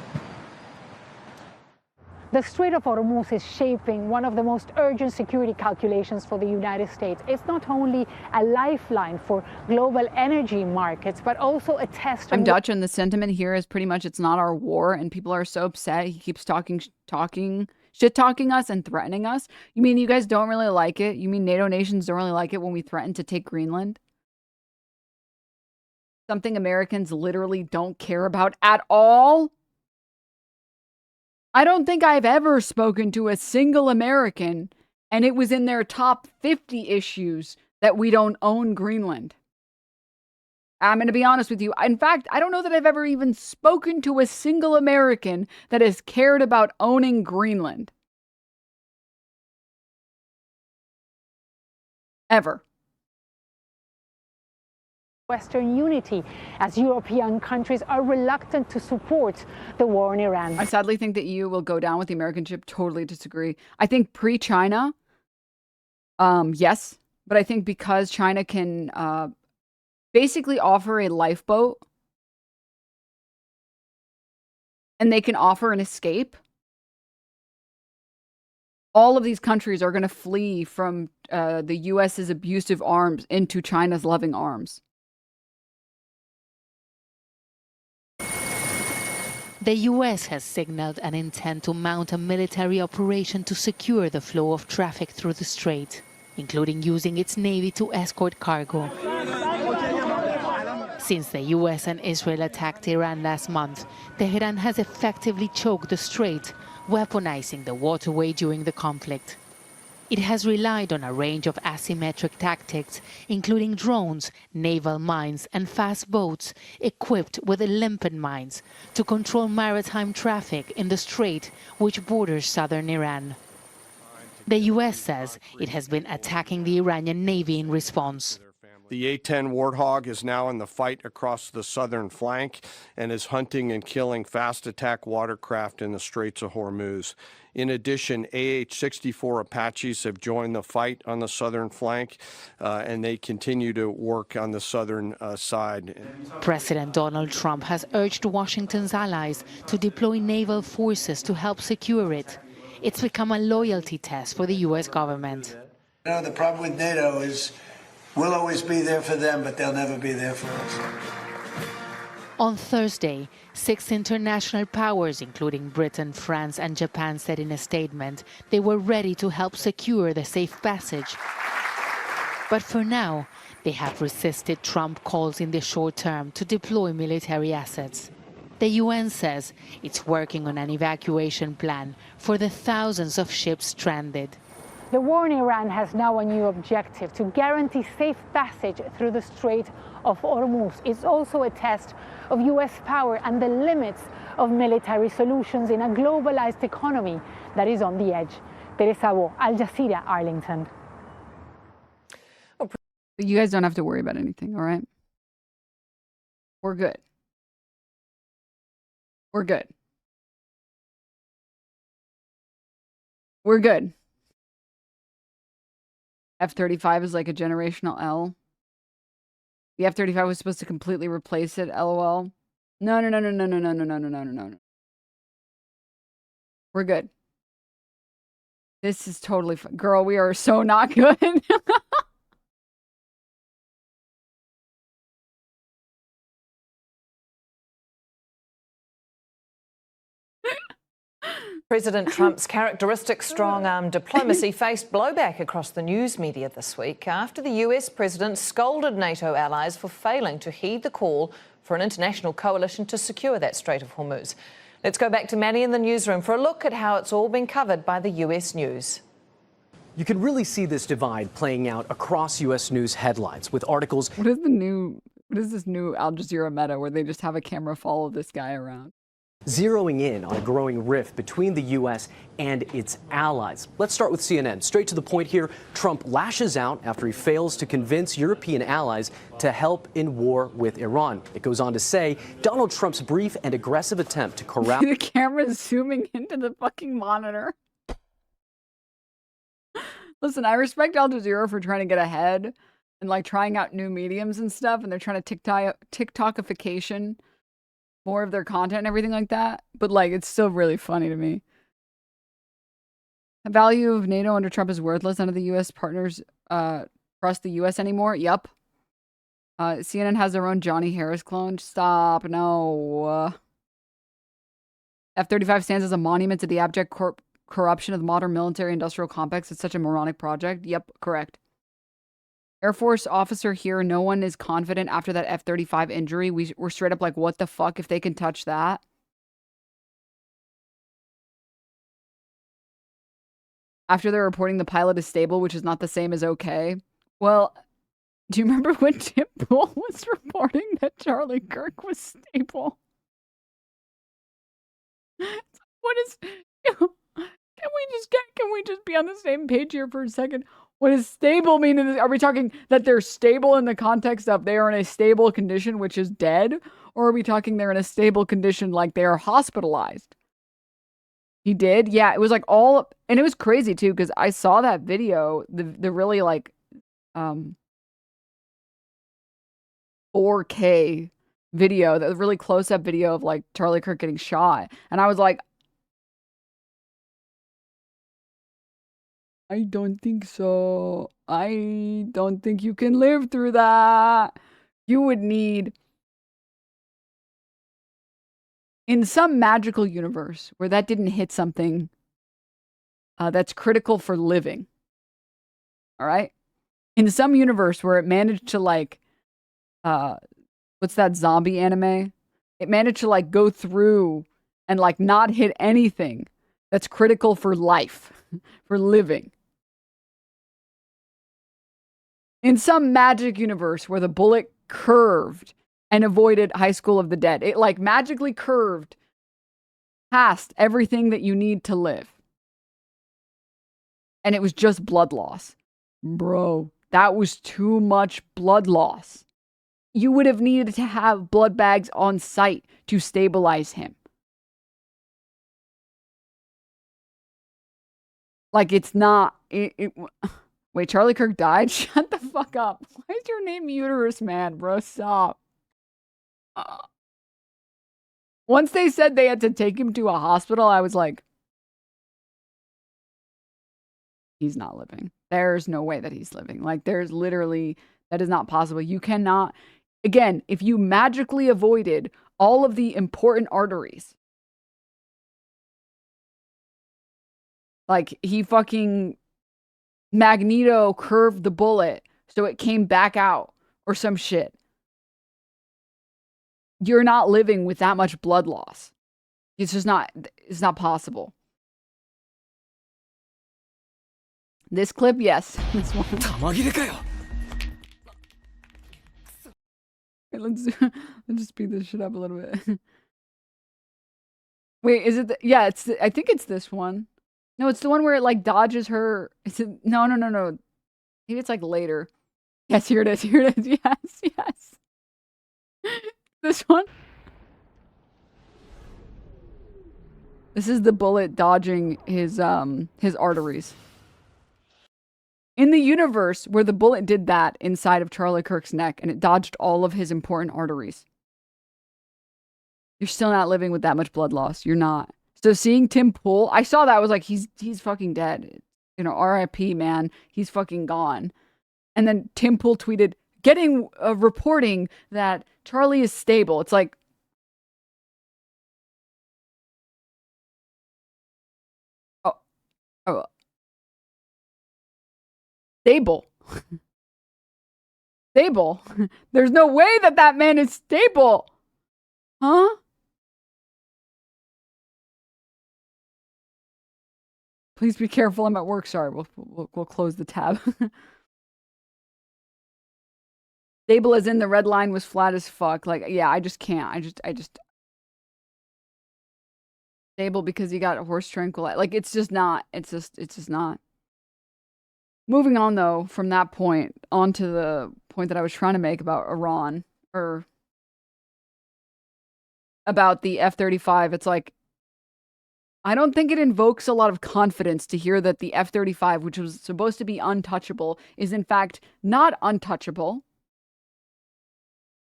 The Strait of Hormuz is shaping one of the most urgent security calculations for the United States. It's not only a lifeline for global energy markets, but also a test. I'm Dutch, and the sentiment here is pretty much it's not our war, and people are so upset. He keeps shit-talking us and threatening us. You mean you guys don't really like it? You mean NATO nations don't really like it when we threaten to take Greenland? Something Americans literally don't care about at all? I don't think I've ever spoken to a single American, and it was in their top 50 issues that we don't own Greenland. I'm going to be honest with you. In fact, I don't know that I've ever even spoken to a single American that has cared about owning Greenland. Ever. Western unity as European countries are reluctant to support the war in Iran. I sadly think that EU will go down with the American ship. Totally disagree. I think pre-China, yes. But I think because China can basically offer a lifeboat and they can offer an escape, all of these countries are going to flee from the U.S.'s abusive arms into China's loving arms. The U.S. has signaled an intent to mount a military operation to secure the flow of traffic through the strait, including using its navy to escort cargo. Since the U.S. and Israel attacked Iran last month, Tehran has effectively choked the strait, weaponizing the waterway during the conflict. It has relied on a range of asymmetric tactics, including drones, naval mines, and fast boats equipped with limpet mines to control maritime traffic in the strait, which borders southern Iran. The U.S. says it has been attacking the Iranian Navy in response. The A-10 Warthog is now in the fight across the southern flank and is hunting and killing fast attack watercraft in the Straits of Hormuz. In addition, AH-64 Apaches have joined the fight on the southern flank, and they continue to work on the southern side. President Donald Trump has urged Washington's allies to deploy naval forces to help secure it. It's become a loyalty test for the U.S. government. You know, the problem with NATO is we'll always be there for them, but they'll never be there for us. On Thursday, 6 international powers, including Britain, France, and Japan, said in a statement they were ready to help secure the safe passage. But for now, they have resisted Trump calls in the short term to deploy military assets. The UN says it's working on an evacuation plan for the thousands of ships stranded. The war in Iran has now a new objective: to guarantee safe passage through the Strait of Hormuz. It's also a test of U.S. power and the limits of military solutions in a globalized economy that is on the edge. Teresa Wo, Al Jazeera, Arlington. You guys don't have to worry about anything, all right? We're good. We're good. We're good. F-35 is like a generational L. The F-35 was supposed to completely replace it, LOL. No. We're good. This is totally fun. Girl, we are so not good. President Trump's characteristic strong-arm diplomacy faced blowback across the news media this week after the US president scolded NATO allies for failing to heed the call for an international coalition to secure that Strait of Hormuz. Let's go back to Manny in the newsroom for a look at how it's all been covered by the US news. You can really see this divide playing out across U.S. news headlines with articles. What is this new Al Jazeera meta where they just have a camera follow this guy around? Zeroing in on a growing rift between the U.S. and its allies. Let's start with CNN. Straight to the point here, Trump lashes out after he fails to convince European allies to help in war with Iran. It goes on to say Donald Trump's brief and aggressive attempt to corral... The camera's zooming into the fucking monitor. Listen, I respect Al Jazeera for trying to get ahead and like trying out new mediums and stuff, and they're trying to TikTokification more of their content and everything like that. But like, it's still really funny to me. The value of NATO under Trump is worthless. None of the U.S. partners trust the U.S. anymore. Yup. CNN has their own Johnny Harris clone. Stop. No. F-35 stands as a monument to the abject corruption of the modern military-industrial complex. It's such a moronic project. Yep, correct. Air Force officer here, no one is confident after that F-35 injury. We're straight up like, what the fuck if they can touch that? After they're reporting the pilot is stable, which is not the same as okay. Well, Do you remember when Tim Pool was reporting that Charlie Kirk was stable? What is? Can we just be on the same page here for a second? What does stable mean? Are we talking that they're stable in the context of they are in a stable condition, which is dead? Or are we talking they're in a stable condition like they are hospitalized? He did? Yeah, it was like all, and it was crazy too, because I saw that video, the really like 4K video, the really close-up video of like Charlie Kirk getting shot. And I was like, I don't think so. I don't think you can live through that. You would need, in some magical universe where that didn't hit something that's critical for living. All right? In some universe where it managed to like, what's that zombie anime? It managed to like go through and like not hit anything that's critical for life, for living. In some magic universe where the bullet curved and avoided High School of the Dead, it like magically curved past everything that you need to live. And it was just blood loss. Bro, that was too much blood loss. You would have needed to have blood bags on site to stabilize him. Like it's not... Wait, Charlie Kirk died? Shut the fuck up. Why is your name Uterus Man, bro? Stop. Once they said they had to take him to a hospital, I was like, he's not living. There's no way that he's living. Like, there's literally, that is not possible. You cannot, again, if you magically avoided all of the important arteries, like, he fucking Magneto curved the bullet so it came back out or some shit. You're not living with that much blood loss. It's just not, it's not possible. This clip, yes. This one. Okay, let's just speed this shit up a little bit. Wait, is it? Yeah, it's. I think it's this one. No, it's the one where it like dodges her. Is it? No. Maybe it's like later. Yes, here it is. Here it is. Yes. This one. This is the bullet dodging his arteries. In the universe where the bullet did that inside of Charlie Kirk's neck and it dodged all of his important arteries, you're still not living with that much blood loss. You're not. So seeing Tim Pool, I saw that. I was like, he's fucking dead. You know, R.I.P. man. He's fucking gone. And then Tim Pool tweeted, getting reporting that Charlie is stable. It's like, oh. Stable. Stable. There's no way that man is stable. Huh? Please be careful. I'm at work. Sorry. We'll close the tab. Stable as in the red line was flat as fuck. Like, yeah, I just can't. I just stable because he got a horse tranquilizer. Like, it's just not. It's just not. Moving on, though, from that point, on to the point that I was trying to make about Iran, or about the F-35, it's like, I don't think it invokes a lot of confidence to hear that the F-35, which was supposed to be untouchable, is in fact not untouchable,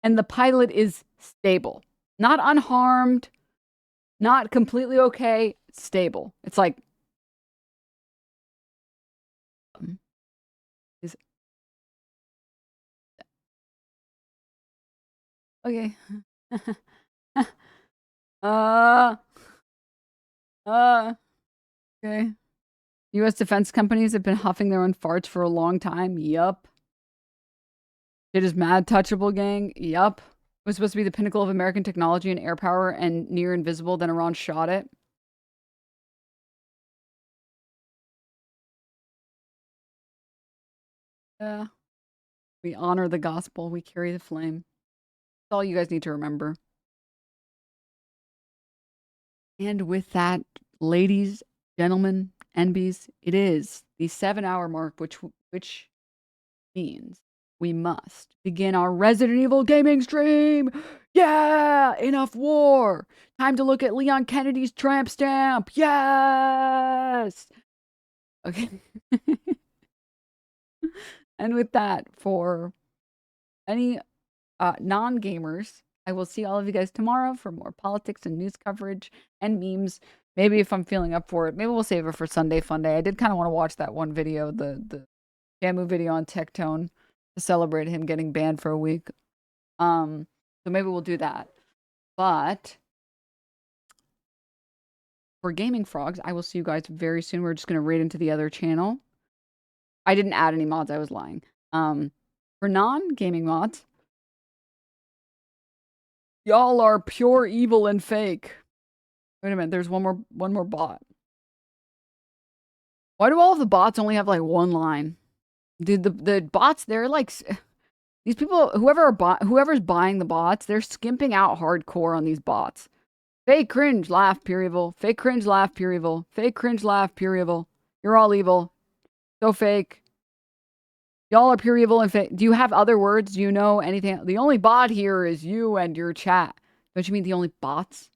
and the pilot is stable. Not unharmed, not completely okay, stable. It's like, okay. Okay. U.S. defense companies have been huffing their own farts for a long time. Yup. It is mad touchable, gang. Yup. It was supposed to be the pinnacle of American technology and air power and near invisible, then Iran shot it. Yeah. We honor the gospel. We carry the flame. That's all you guys need to remember. And with that, ladies, gentlemen, NBs, it is the 7-hour mark, which means we must begin our Resident Evil gaming stream. Yeah! Enough war! Time to look at Leon Kennedy's tramp stamp. Yes! Okay. And with that, for any non-gamers, I will see all of you guys tomorrow for more politics and news coverage and memes. Maybe if I'm feeling up for it, maybe we'll save it for Sunday Fun Day. I did kind of want to watch that one video, the Shamu video on Takedown, to celebrate him getting banned for a week. So maybe we'll do that. But for Gaming Frogs, I will see you guys very soon. We're just going to raid into the other channel. I didn't add any mods. I was lying. For non-gaming mods, y'all are pure evil and fake. Wait a minute. There's one more bot. Why do all of the bots only have like one line? Dude, the bots, they're like, these people, whoever's buying the bots, they're skimping out hardcore on these bots. Fake cringe, laugh, pure evil. Fake cringe, laugh, pure evil. Fake cringe, laugh, pure evil. You're all evil. So fake. Y'all are pure evil and fake. Do you have other words? Do you know anything? The only bot here is you and your chat. Don't you mean the only bots?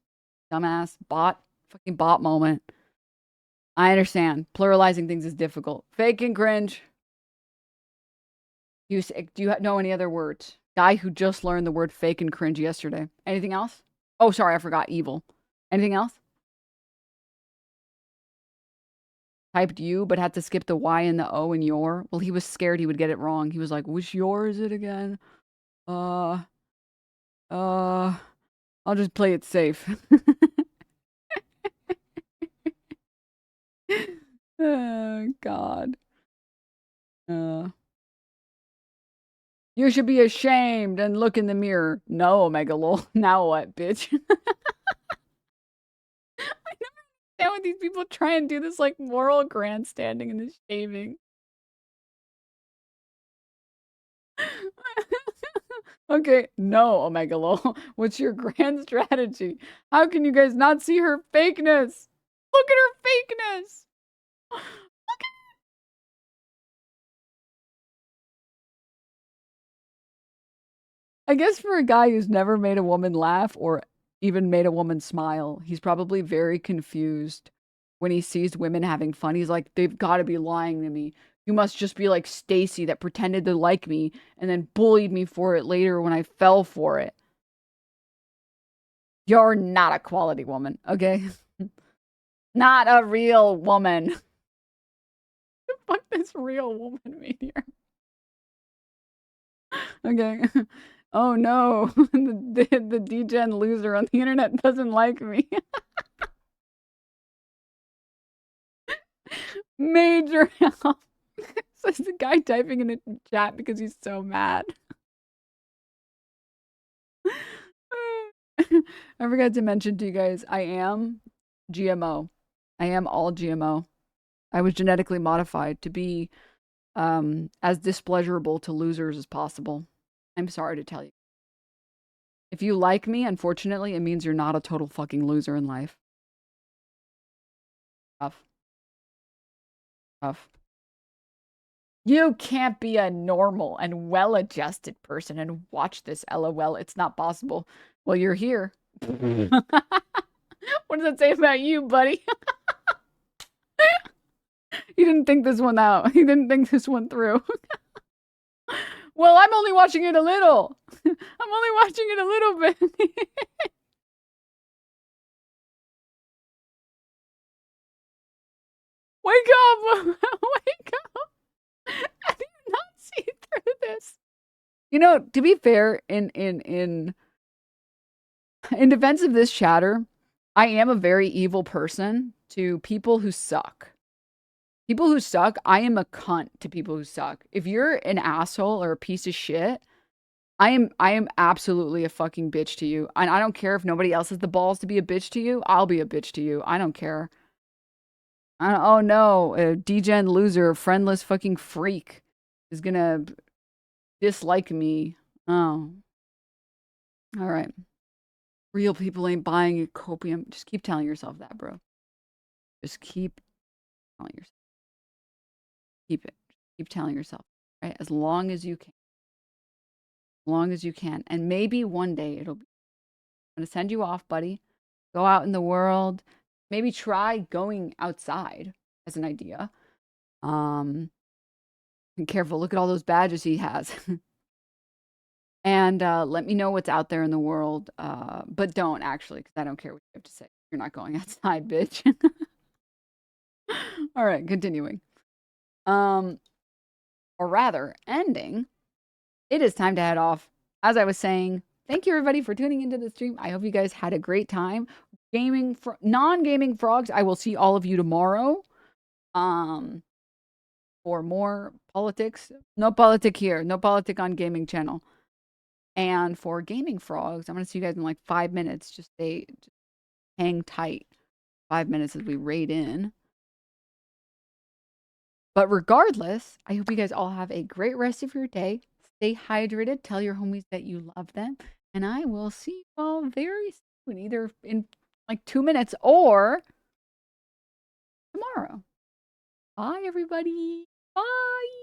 Dumbass. Bot. Fucking bot moment. I understand. Pluralizing things is difficult. Fake and cringe. Do you know any other words? Guy who just learned the word fake and cringe yesterday. Anything else? Oh, sorry, I forgot evil. Anything else? Typed you, but had to skip the Y and the O in your. Well, he was scared he would get it wrong. He was like, which your is it again? I'll just play it safe. Oh, God. You should be ashamed and look in the mirror. No, Omega lol. Now what, bitch? I never understand when these people try and do this like moral grandstanding and this shaming. Okay, no, Omega lol. What's your grand strategy? How can you guys not see her fakeness? Look at her fakeness. Look at I guess for a guy who's never made a woman laugh or even made a woman smile, he's probably very confused when he sees women having fun. He's like, they've got to be lying to me. You must just be like Stacy that pretended to like me and then bullied me for it later when I fell for it. You're not a quality woman, okay? Not a real woman. What this real woman mean here? Okay. Oh no, the degen loser on the internet doesn't like me. Major help. Says the guy typing in a chat because he's so mad. I forgot to mention to you guys, I am GMO. I am all GMO. I was genetically modified to be as displeasurable to losers as possible. I'm sorry to tell you. If you like me, unfortunately, it means you're not a total fucking loser in life. Tough. Tough. You can't be a normal and well-adjusted person and watch this, LOL. It's not possible. Well, you're here. What does that say about you, buddy? He didn't think this one out. He didn't think this one through. Well, I'm only watching it a little. I'm only watching it a little bit. Wake up! Wake up! I did not see through this. You know, to be fair, in defense of this chatter, I am a very evil person to people who suck. People who suck, I am a cunt to people who suck. If you're an asshole or a piece of shit, I am absolutely a fucking bitch to you. And I don't care if nobody else has the balls to be a bitch to you. I'll be a bitch to you. I don't care. Oh no, a degen loser, friendless fucking freak is gonna dislike me. Oh. All right. Real people ain't buying copium. Just keep telling yourself that, bro. Just keep telling yourself. Keep it. Keep telling yourself, right? As long as you can. As long as you can. And maybe one day it'll be. I'm going to send you off, buddy. Go out in the world. Maybe try going outside as an idea. Be careful. Look at all those badges he has. And let me know what's out there in the world. But don't actually, because I don't care what you have to say. You're not going outside, bitch. All right, continuing. Or rather, ending. It is time to head off. As I was saying, thank you everybody for tuning into the stream. I hope you guys had a great time. Non-gaming frogs, I will see all of you tomorrow. For more politics. No politic here. No politic on gaming channel. And for gaming frogs, I'm going to see you guys in like 5 minutes. Just hang tight. 5 minutes as we raid in. But regardless, I hope you guys all have a great rest of your day. Stay hydrated. Tell your homies that you love them. And I will see you all very soon. Either in like 2 minutes or tomorrow. Bye, everybody. Bye.